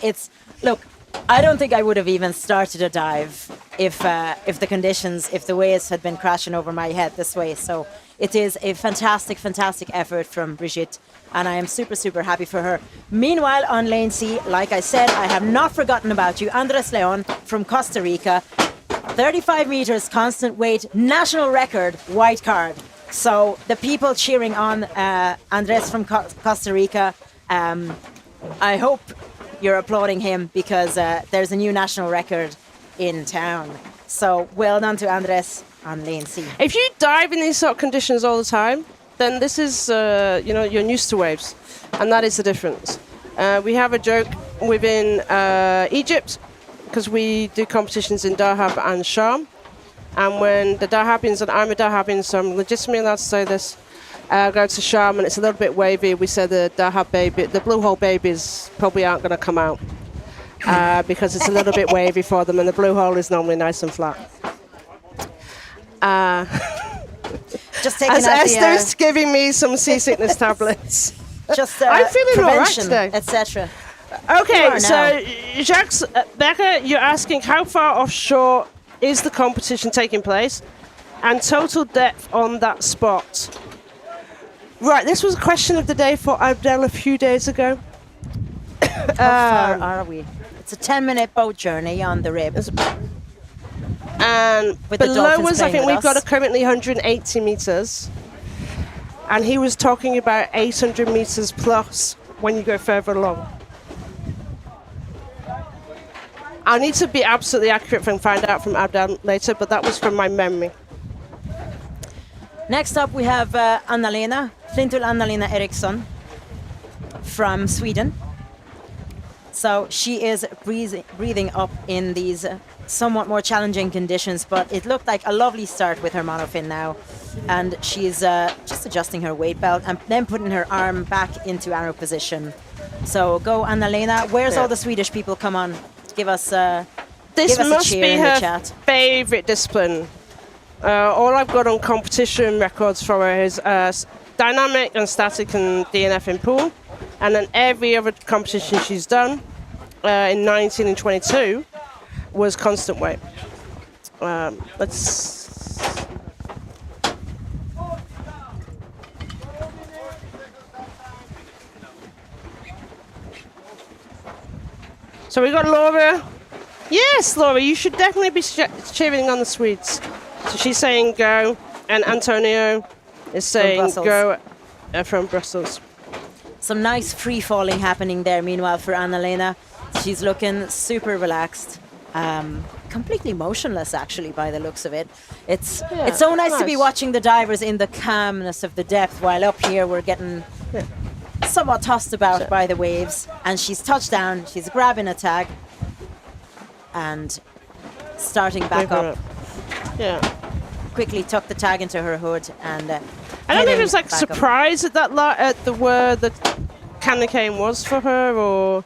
Look, I don't think I would have even started a dive if the conditions, if the waves had been crashing over my head this way. So it is a fantastic, fantastic effort from Brigitte, and I am super, super happy for her. Meanwhile, on lane C, like I said, I have not forgotten about you. Andres Leon from Costa Rica, 35 meters constant weight, national record, white card. So the people cheering on Andres from Costa Rica, I hope you're applauding him because there's a new national record in town. So well done to Andres on lane C. If you dive in these sort of conditions all the time, then this is, you're used to waves, and that is the difference. We have a joke within Egypt, because we do competitions in Dahab and Sharm. And when the Dahabins, and I'm a Dahabin, so I'm legitimately allowed to say this, go to Sharm and it's a little bit wavy, we say the Dahab baby, the blue hole babies probably aren't going to come out because it's a little bit wavy for them, and the blue hole is normally nice and flat. Just taking as out Esther's giving me some seasickness tablets. Just I'm feeling all right prevention, today. etc. Okay, so Jacques Becker, you're asking how far offshore is the competition taking place and total depth on that spot. Right, this was a question of the day for Abdel a few days ago. How far are we? It's a 10-minute boat journey on the rib. And with below us, I think we've got currently 180 meters. And he was talking about 800 meters plus when you go further along. I need to be absolutely accurate and find out from Abdel later, but that was from my memory. Next up, we have Anna-Lena, Flintul Anna-Lena Eriksson from Sweden. So she is breathing up in these somewhat more challenging conditions, but it looked like a lovely start with her monofin now. And she's just adjusting her weight belt and then putting her arm back into arrow position. So go, Anna-Lena. Where's all the Swedish people? Come on, give us a cheer in the chat. Favorite discipline. All I've got on competition records for her is dynamic and static and DNF in pool. And then every other competition she's done in 19 and 22 was constant weight. So we got Laura. Yes, Laura, you should definitely be cheering on the Swedes. So she's saying go, and Antonio is saying go from Brussels. Some nice free falling happening there. Meanwhile, for Anna-Lena, she's looking super relaxed, completely motionless actually by the looks of it. It's so nice to be watching the divers in the calmness of the depth, while up here we're getting somewhat tossed about by the waves. And she's touched down, she's grabbing a tag and starting back up. Yeah. quickly tucked the tag into her hood and. I don't know if it was like surprise at that at the word that candy cane was for her, or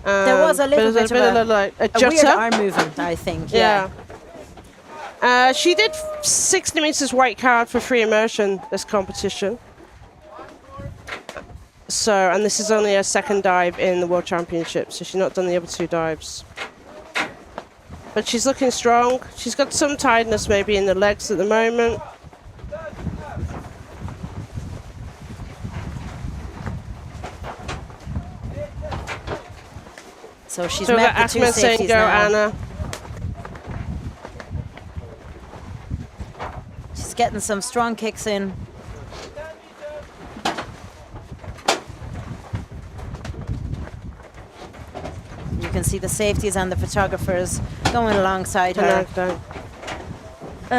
there was a little bit of like a weird arm movement, I think. Yeah. She did 60 meters white card for free immersion this competition. So, and this is only her second dive in the World Championship, so she's not done the other 2 dives. But she's looking strong. She's got some tiredness maybe in the legs at the moment. So she's met the 2 safeties now. Anna. She's getting some strong kicks in. You can see the safeties and the photographers going alongside her.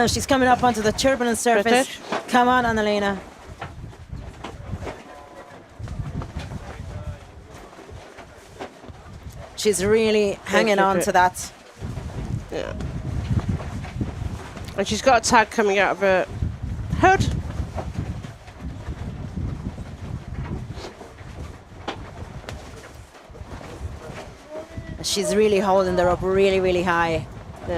She's coming up onto the turbulent surface. Come on, Annalena. She's really hanging on to that. Yeah. And she's got a tag coming out of her hood. She's really holding the rope really, really high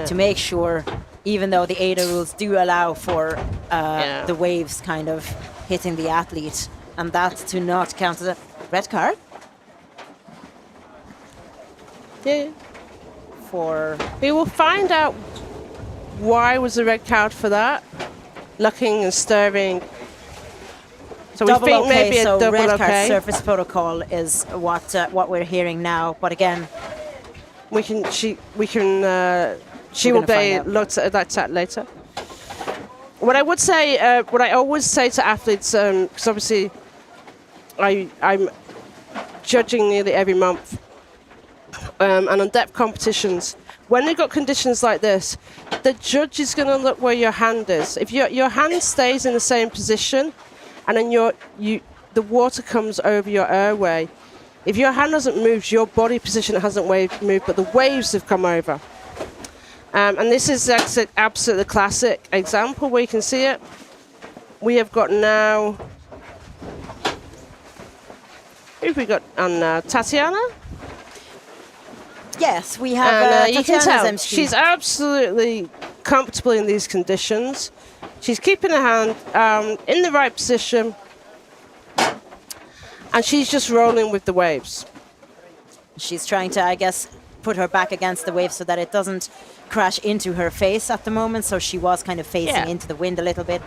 to make sure, even though the AIDA rules do allow for the waves kind of hitting the athlete, and that to not count as a red card. Yeah. We will find out why was the red card for that. Looking and stirring. So double we think okay, maybe so a double red card okay. surface protocol is what we're hearing now. But again, she will be looked at that later. What I would say, what I always say to athletes, because obviously I'm judging nearly every month. And on depth competitions, when they've got conditions like this, the judge is going to look where your hand is. If your hand stays in the same position, and then the water comes over your airway, if your hand hasn't moved, your body position hasn't moved, but the waves have come over. And this is absolutely classic example where you can see it. We have got now. Who have we got on Tatiana? Yes, we have you can tell Zemsky. she's absolutely comfortable in these conditions. She's keeping her hand in the right position, and she's just rolling with the waves. She's trying to, I guess, put her back against the wave so that it doesn't crash into her face at the moment, so she was kind of facing into the wind a little bit.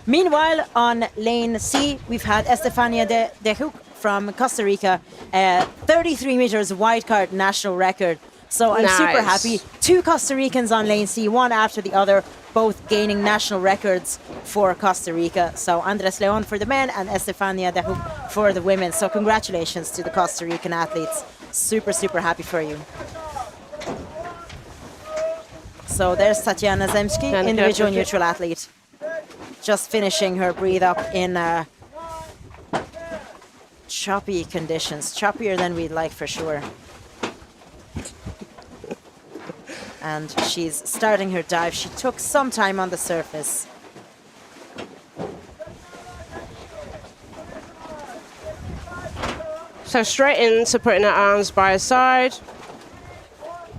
Meanwhile, on lane C, we've had Estefania de Hoek from Costa Rica, 33 meters wide card national record. So I'm super happy. 2 Costa Ricans on lane C, one after the other, both gaining national records for Costa Rica. So Andres Leon for the men and Estefania de Hoek for the women. So congratulations to the Costa Rican athletes. Super, super happy for you. So there's Tatiana Zemsky, individual neutral athlete. Just finishing her breathe up in choppy conditions, choppier than we'd like for sure. And she's starting her dive. She took some time on the surface. So straight into putting her arms by her side.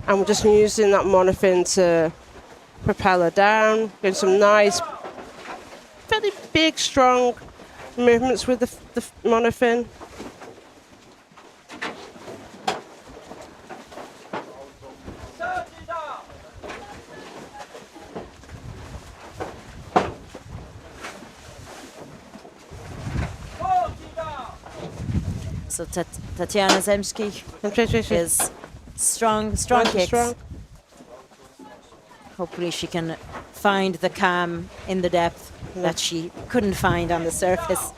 And we're just using that monofin to propel her down. Doing some nice, fairly big, strong movements with the monofin. So Tatiana Zemsky is strong kicks. Hopefully she can find the calm in the depth that she couldn't find on the surface.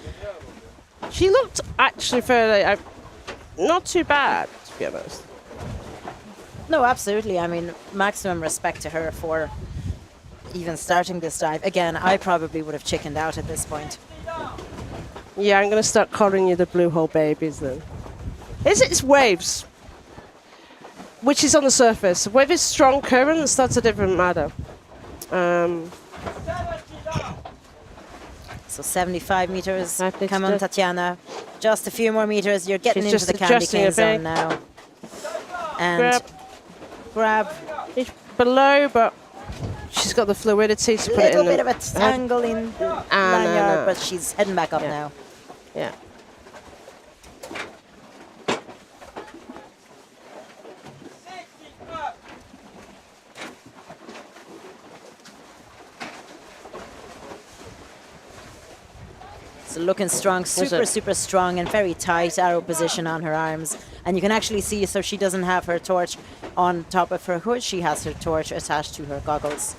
She looked actually fairly, not too bad, to be honest. No, absolutely. I mean, maximum respect to her for even starting this dive. Again, I probably would have chickened out at this point. Yeah, I'm going to start calling you the blue hole babies then. It's waves, which is on the surface. Wave is strong currents, that's a different matter. So 75 meters. Come on, Tatiana. Just a few more meters. You're getting She's into the just candy adjusting cane a zone bit. now. And grab. It's below, but she's got the fluidity to put it in. A little bit of a tangle in lanyard, but she's heading back up now. Yeah. So looking strong, super strong and very tight arrow position on her arms. And you can actually see, so she doesn't have her torch on top of her hood, she has her torch attached to her goggles.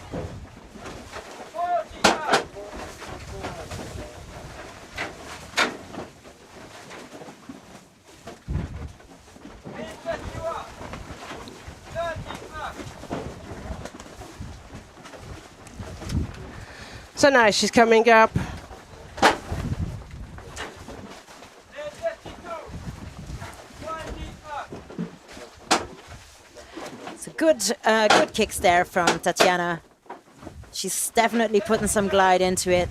So now she's coming up. Good kicks there from Tatiana. She's definitely putting some glide into it.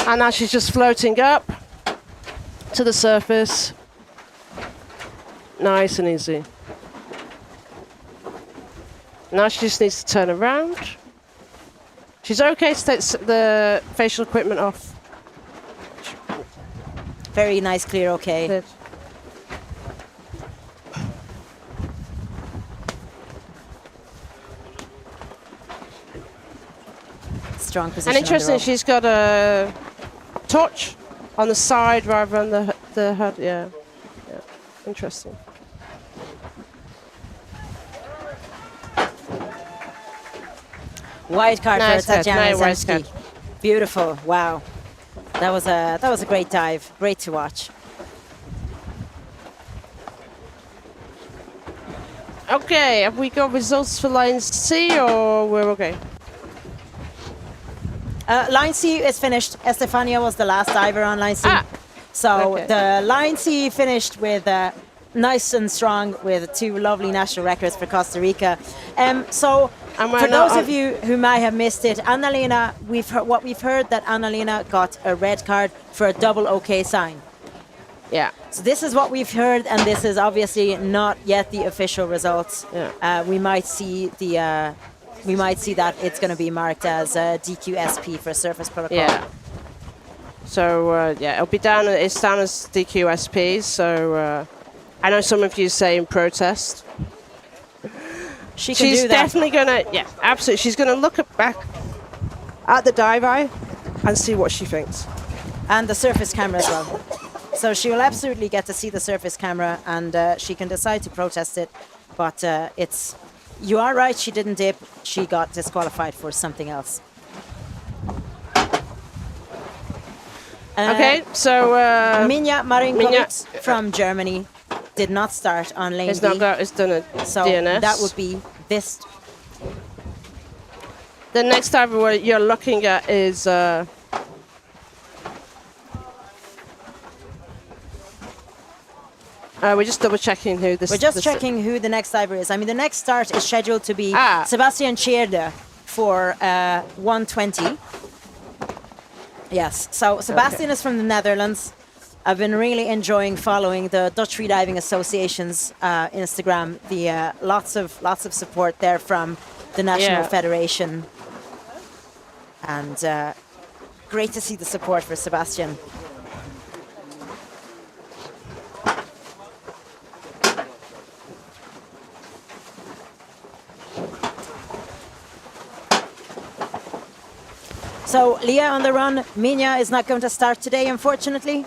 And now she's just floating up to the surface. Nice and easy. Now she just needs to turn around. She's okay to take the facial equipment off. Very nice, clear, okay. Good. Strong position. And interesting, she's got a torch on the side rather than the head. Yeah, interesting. Wide card Nice for Tatiana nice wide Zemski. Beautiful. Wow. That was a great dive. Great to watch. Okay, have we got results for line C or we're okay? Line C is finished. Estefania was the last diver on line C. So okay. the line C finished with nice and strong with 2 lovely national records for Costa Rica. So for those of you who might have missed it, Annalena, we've heard that Annalena got a red card for a double OK sign. Yeah. So this is what we've heard, and this is obviously not yet the official results. Yeah. We might see the. We might see that it's going to be marked as DQSP for surface protocol. Yeah. So it'll be down. It's down as DQSP. So I know some of you say in protest. She's definitely gonna. Yeah, absolutely. She's gonna look back at the dive eye and see what she thinks. And the surface camera as well. So she will absolutely get to see the surface camera, and she can decide to protest it. But it's. You are right, she didn't dip. She got disqualified for something else. Okay, so Minya Marienkovic from Germany did not start on lane B. It's done a so DNS. That would be this. The next diver you're looking at is we're just double checking who this. We're just checking who the next diver is. I mean, the next start is scheduled to be Sebastian Tschirder for 120. Yes, so Sebastian is from the Netherlands. I've been really enjoying following the Dutch Freediving Association's Instagram. The lots of support there from the National Federation, and great to see the support for Sebastian. So Leah on the run. Minya is not going to start today, unfortunately.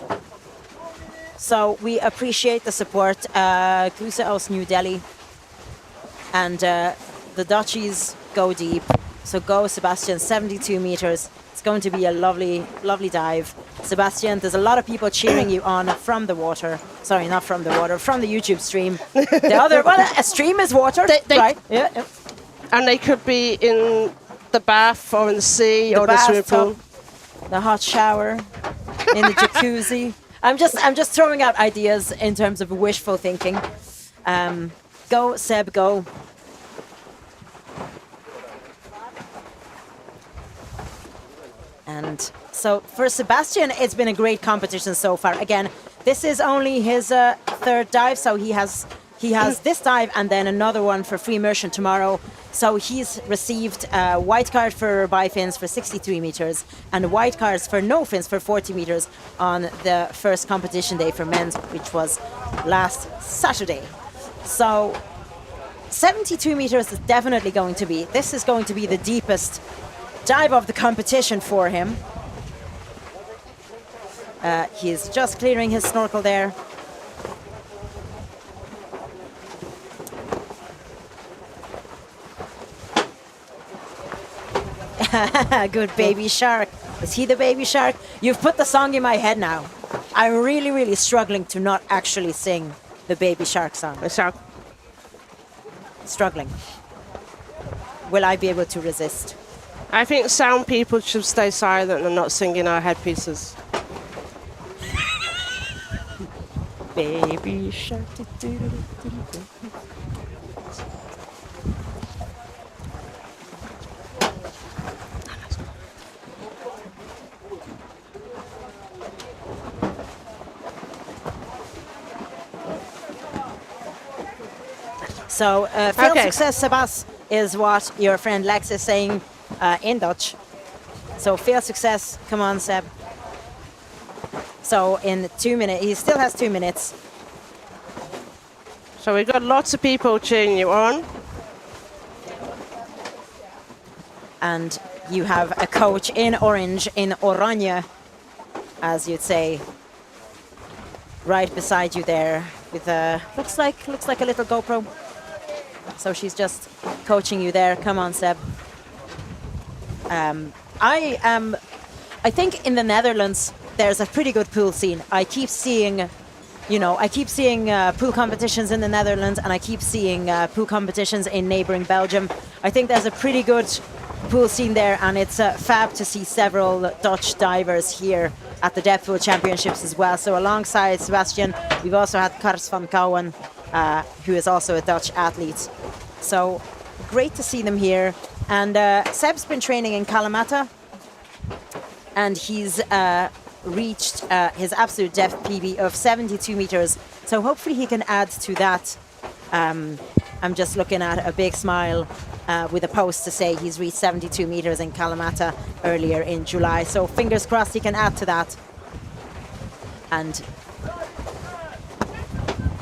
So we appreciate the support. Groese aus New Delhi. And the Dutchies go deep. So go, Sebastian, 72 meters. It's going to be a lovely, lovely dive. Sebastian, there's a lot of people cheering you on from the water. Sorry, not from the water, from the YouTube stream. The other, well, a stream is water, right? Yeah. And they could be in the bath or in the sea or the swimming pool. The hot shower, in the jacuzzi. I'm just throwing out ideas in terms of wishful thinking. Go, Seb, go. Excellent. So for Sebastian, it's been a great competition so far. Again, this is only his third dive, so he has this dive and then another one for free immersion tomorrow. So he's received a white card for bifins for 63 meters and white cards for no fins for 40 meters on the first competition day for men's, which was last Saturday. So 72 meters is definitely going to be, this is going to be the deepest dive of the competition for him. He's just clearing his snorkel there. Good baby shark. Is he the baby shark? You've put the song in my head now. I'm really, really struggling to not actually sing the baby shark song. The shark. Struggling. Will I be able to resist? I think sound people should stay silent and not sing in our headpieces. Baby shark. So, failed success, Sebas, is what your friend Lex is saying in Dutch. So, failed success, come on, Seb. So, in 2 minutes, he still has 2 minutes. So, we've got lots of people cheering you on. And you have a coach in orange, in Oranje, as you'd say, right beside you there with a, looks like a little GoPro. So she's just coaching you there. Come on, Seb. I think in the Netherlands there's a pretty good pool scene. I keep seeing, pool competitions in the Netherlands, and I keep seeing pool competitions in neighboring Belgium. I think there's a pretty good pool scene there, and it's fab to see several Dutch divers here at the Depth Pool Championships as well. So alongside Sebastian, we've also had Kars van Kouwen, who is also a Dutch athlete. So great to see them here. And Seb's been training in Kalamata, and he's reached his absolute depth PB of 72 meters. So hopefully he can add to that. I'm just looking at a big smile with a post to say he's reached 72 meters in Kalamata earlier in July. So fingers crossed he can add to that and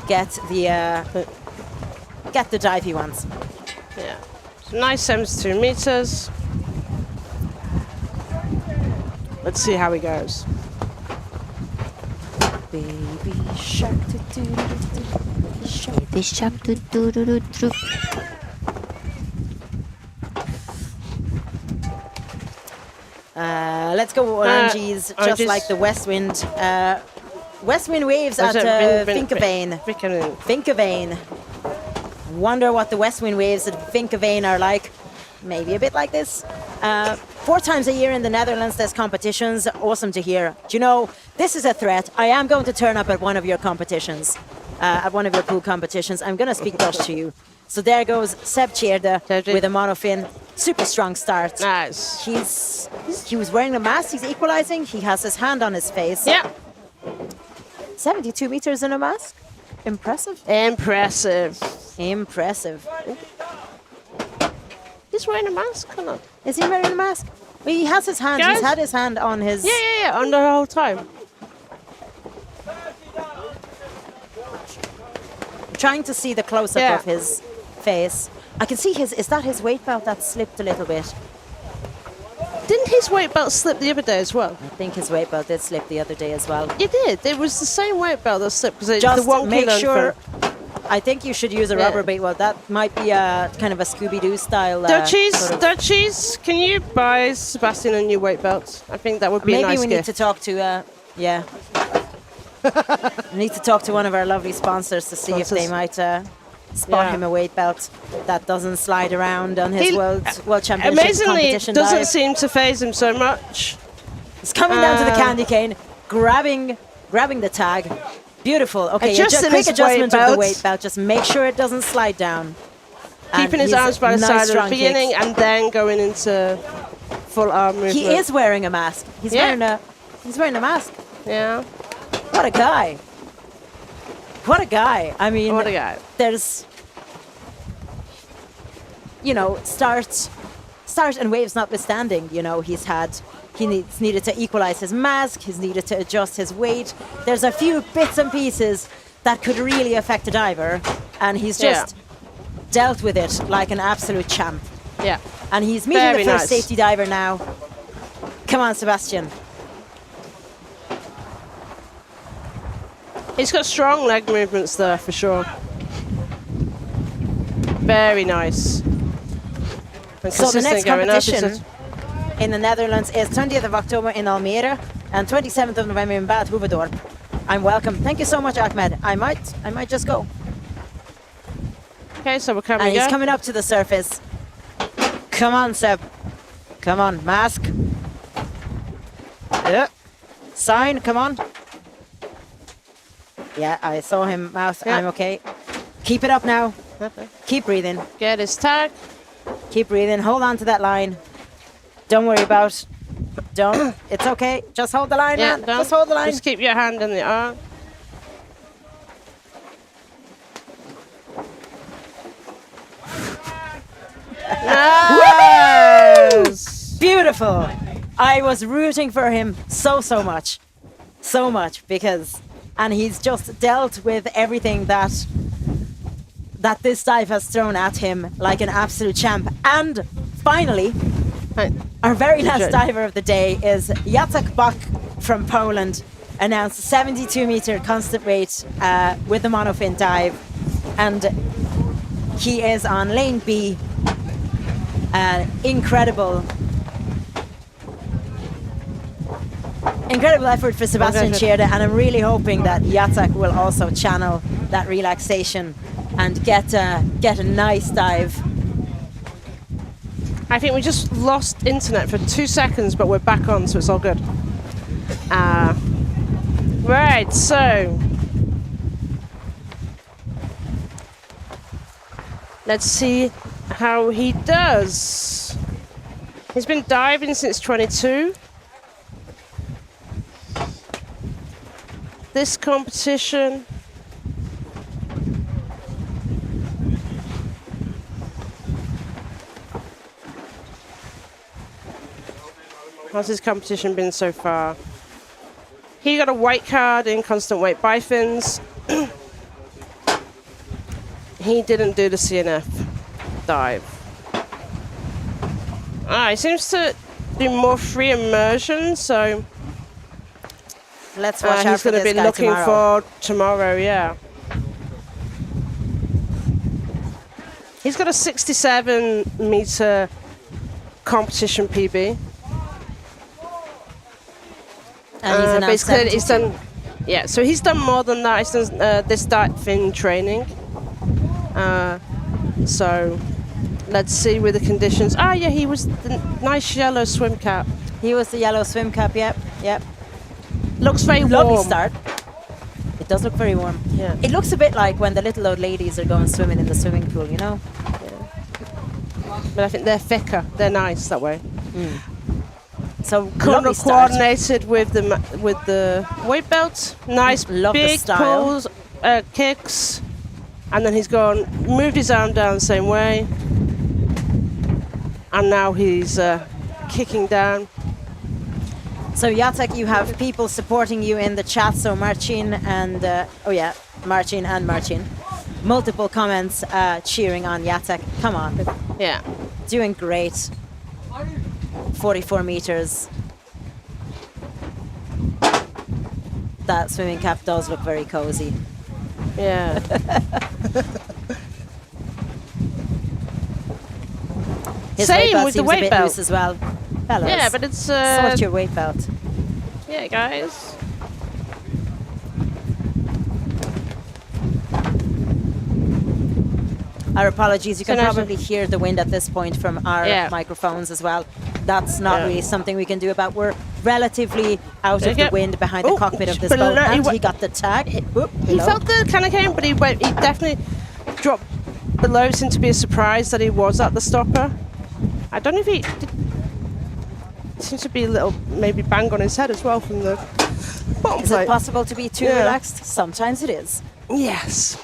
get the dive he wants. Yeah, so nice 72 meters. Let's see how he goes. Baby shark, baby shark, do do do do do. Let's go Oranges, just like the West Wind. West Wind waves at Vinkeveen. Vinkeveen. Wonder what the West Wind waves at Vinkeveen are like. Maybe a bit like this. 4 times a year in the Netherlands there's competitions. Awesome to hear. Do you know, this is a threat. I am going to turn up at one of your competitions, at one of your pool competitions. I'm going to speak Dutch to you. So there goes Seb Tjeerde with a monofin. Super strong start. Nice. He was wearing a mask. He's equalizing. He has his hand on his face. Yeah. 72 meters in a mask. Impressive. Impressive. Impressive. Ooh. He's wearing a mask or not? Is he wearing a mask? Well, he has his hand. Guys? He's had his hand on his... Yeah, on the whole time. Trying to see the close-up of his face. I can see is that his weight belt that slipped a little bit? Didn't his weight belt slip the other day as well? I think his weight belt did slip the other day as well. It did. It was the same weight belt that slipped. Because just the 1 make kilo sure. I think you should use a rubber weight belt. That might be a kind of a Scooby-Doo style. Dutchies, can you buy Sebastian a new weight belt? I think that would be a nice Maybe we need to talk to. We need to talk to one of our lovely sponsors to see if they might spot him a weight belt that doesn't slide around on his World Championship amazingly, competition it doesn't dive. seem to faze him so much. He's coming down to the candy cane, grabbing the tag. Beautiful. Okay, quick adjustment of the weight belt. Just make sure it doesn't slide down. Keeping his arms by the side at the beginning and then going into full arm movement. He is wearing a mask. He's wearing a mask. Yeah. What a guy. What a guy. I mean, what a guy. There's, you know, start and waves notwithstanding, you know, he's needed to equalize his mask, he's needed to adjust his weight. There's a few bits and pieces that could really affect a diver, and he's just dealt with it like an absolute champ. Yeah. And he's meeting the first safety diver now. Come on, Sebastian. He's got strong leg movements there for sure. Very nice. So the next competition in the Netherlands is 20th of October in Almere and 27th of November in Bad Hoeverdorp. I'm welcome. Thank you so much, Ahmed. I might just go. Okay, so we're coming. And he's coming up to the surface. Come on, Seb. Come on, mask. Yeah. Sign, come on. Yeah, I saw him mouth. Yeah. I'm okay. Keep it up now. Okay. Keep breathing. Get his tag. Keep breathing. Hold on to that line. Don't worry about. Don't. It's okay. Just hold the line, man. Just hold the line. Just keep your hand in the arm. Nice! Beautiful. I was rooting for him so much. So much because, and he's just dealt with everything that this dive has thrown at him like an absolute champ. And finally, our very last diver of the day is Jacek Bach from Poland, announced 72-meter constant weight with the monofin dive, and he is on lane B. Incredible effort for Sebastian Scherde, and I'm really hoping that Jacek will also channel that relaxation and get a nice dive. I think we just lost internet for 2 seconds, but we're back on, so it's all good. Right, so let's see how he does. He's been diving since 22. This competition, how's his competition been so far? He got a white card in constant weight bifins. He didn't do the CNF dive. He seems to do more free immersion, so let's watch out he's for going to this be guy looking tomorrow. for tomorrow, yeah. He's got a 67-meter competition PB. And basically, he's done, so he's done more than that. He's done this fin training. So let's see with the conditions. Yeah, he was the nice yellow swim cap. He was the yellow swim cap, yep. Looks very warm. Lovely start. It does look very warm. Yeah. It looks a bit like when the little old ladies are going swimming in the swimming pool, you know? Yeah. But I think they're thicker. They're nice that way. So coordinated with the weight belt. Nice big pulls, kicks, and then he's moved his arm down the same way, and now he's kicking down. So Jacek, you have people supporting you in the chat. So Marcin and Marcin. Multiple comments cheering on Jacek. Come on. Yeah. Doing great. 44 meters. That swimming cap does look very cozy. Yeah. His Same weight belt with the seems weight a bit belt loose as well. Fellas, yeah, but it's sort your weight belt. Yeah, guys. Our apologies. You can So now- probably hear the wind at this point from our microphones as well. That's not really something we can do about. We're relatively out of the wind behind the cockpit of this boat, and he got the tag. He felt the kind of game, but he definitely dropped below. It seemed to be a surprise that he was at the stopper. I don't know if he did. seems to be a little maybe bang on his head as well from the bottom Is plate. it possible to be too relaxed? Sometimes it is. Yes.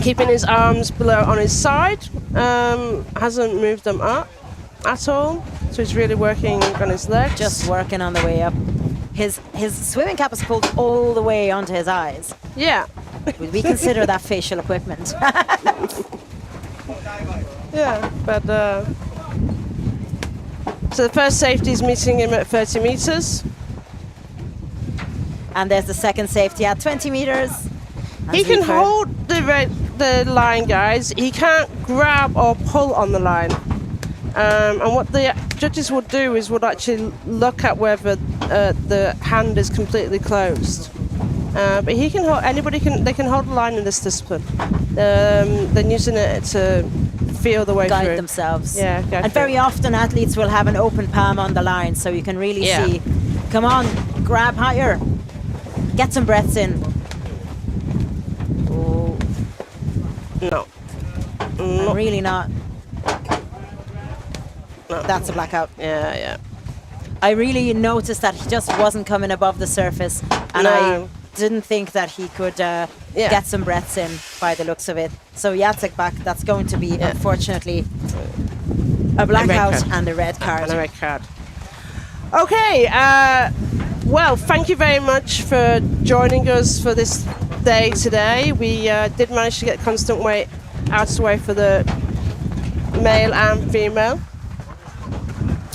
Keeping his arms below on his side, hasn't moved them up at all. So he's really working on his legs. Just working on the way up. His swimming cap is pulled all the way onto his eyes. Yeah. We consider that facial equipment. Yeah, but so the first safety is meeting him at 30 meters. And there's the second safety at 20 meters. He can hold the line, guys. He can't grab or pull on the line. And what the judges would do is would actually look at whether the hand is completely closed. But he can hold. They can hold the line in this discipline. They're using it to feel the way guide through. themselves. Yeah, and very often athletes will have an open palm on the line, so you can really see. Come on, grab higher. Get some breaths in. Oh. No. I'm really not. No. That's a blackout. Yeah. I really noticed that he just wasn't coming above the surface, and I didn't think that he could get some breaths in by the looks of it. So Jacek back, that's going to be, unfortunately, a blackout and a red card. And a red card. Okay, well, thank you very much for joining us for this day today. We did manage to get constant weight out of the way for the male and female.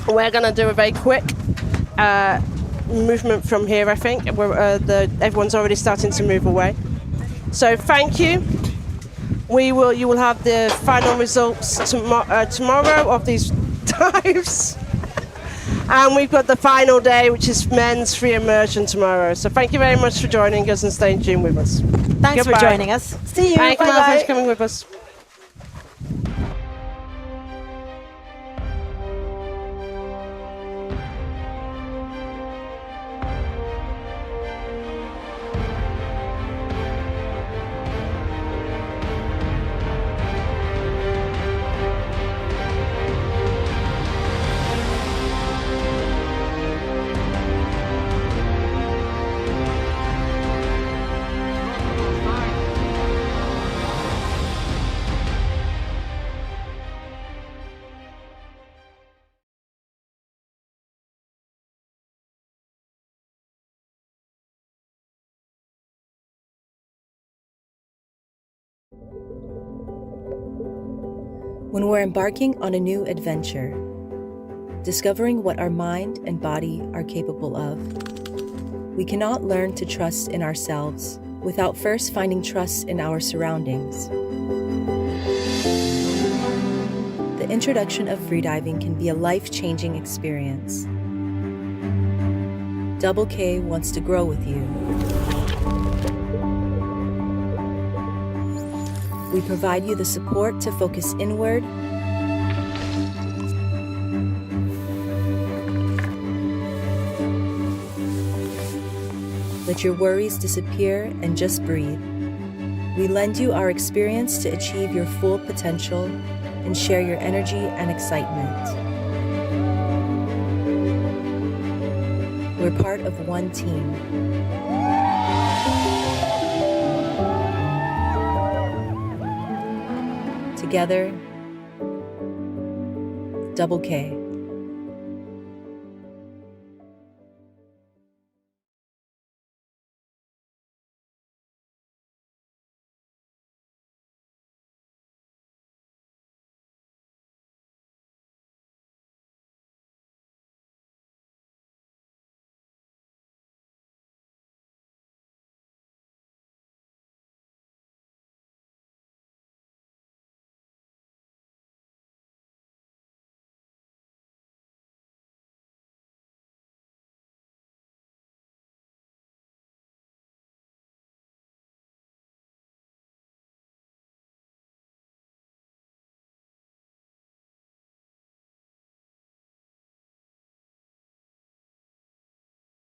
We're going to do a very quick movement from here, I think. Everyone's already starting to move away. So thank you. You will have the final results tomorrow of these dives. And we've got the final day, which is men's free immersion tomorrow. So thank you very much for joining us and staying tuned with us. Thanks Goodbye. for joining us. See you. Thank you, Martha, Bye-bye. for coming with us. When we're embarking on a new adventure, discovering what our mind and body are capable of, we cannot learn to trust in ourselves without first finding trust in our surroundings. The introduction of freediving can be a life-changing experience. Double K wants to grow with you. We provide you the support to focus inward, let your worries disappear and just breathe. We lend you our experience to achieve your full potential and share your energy and excitement. We're part of one team. Together, Double K.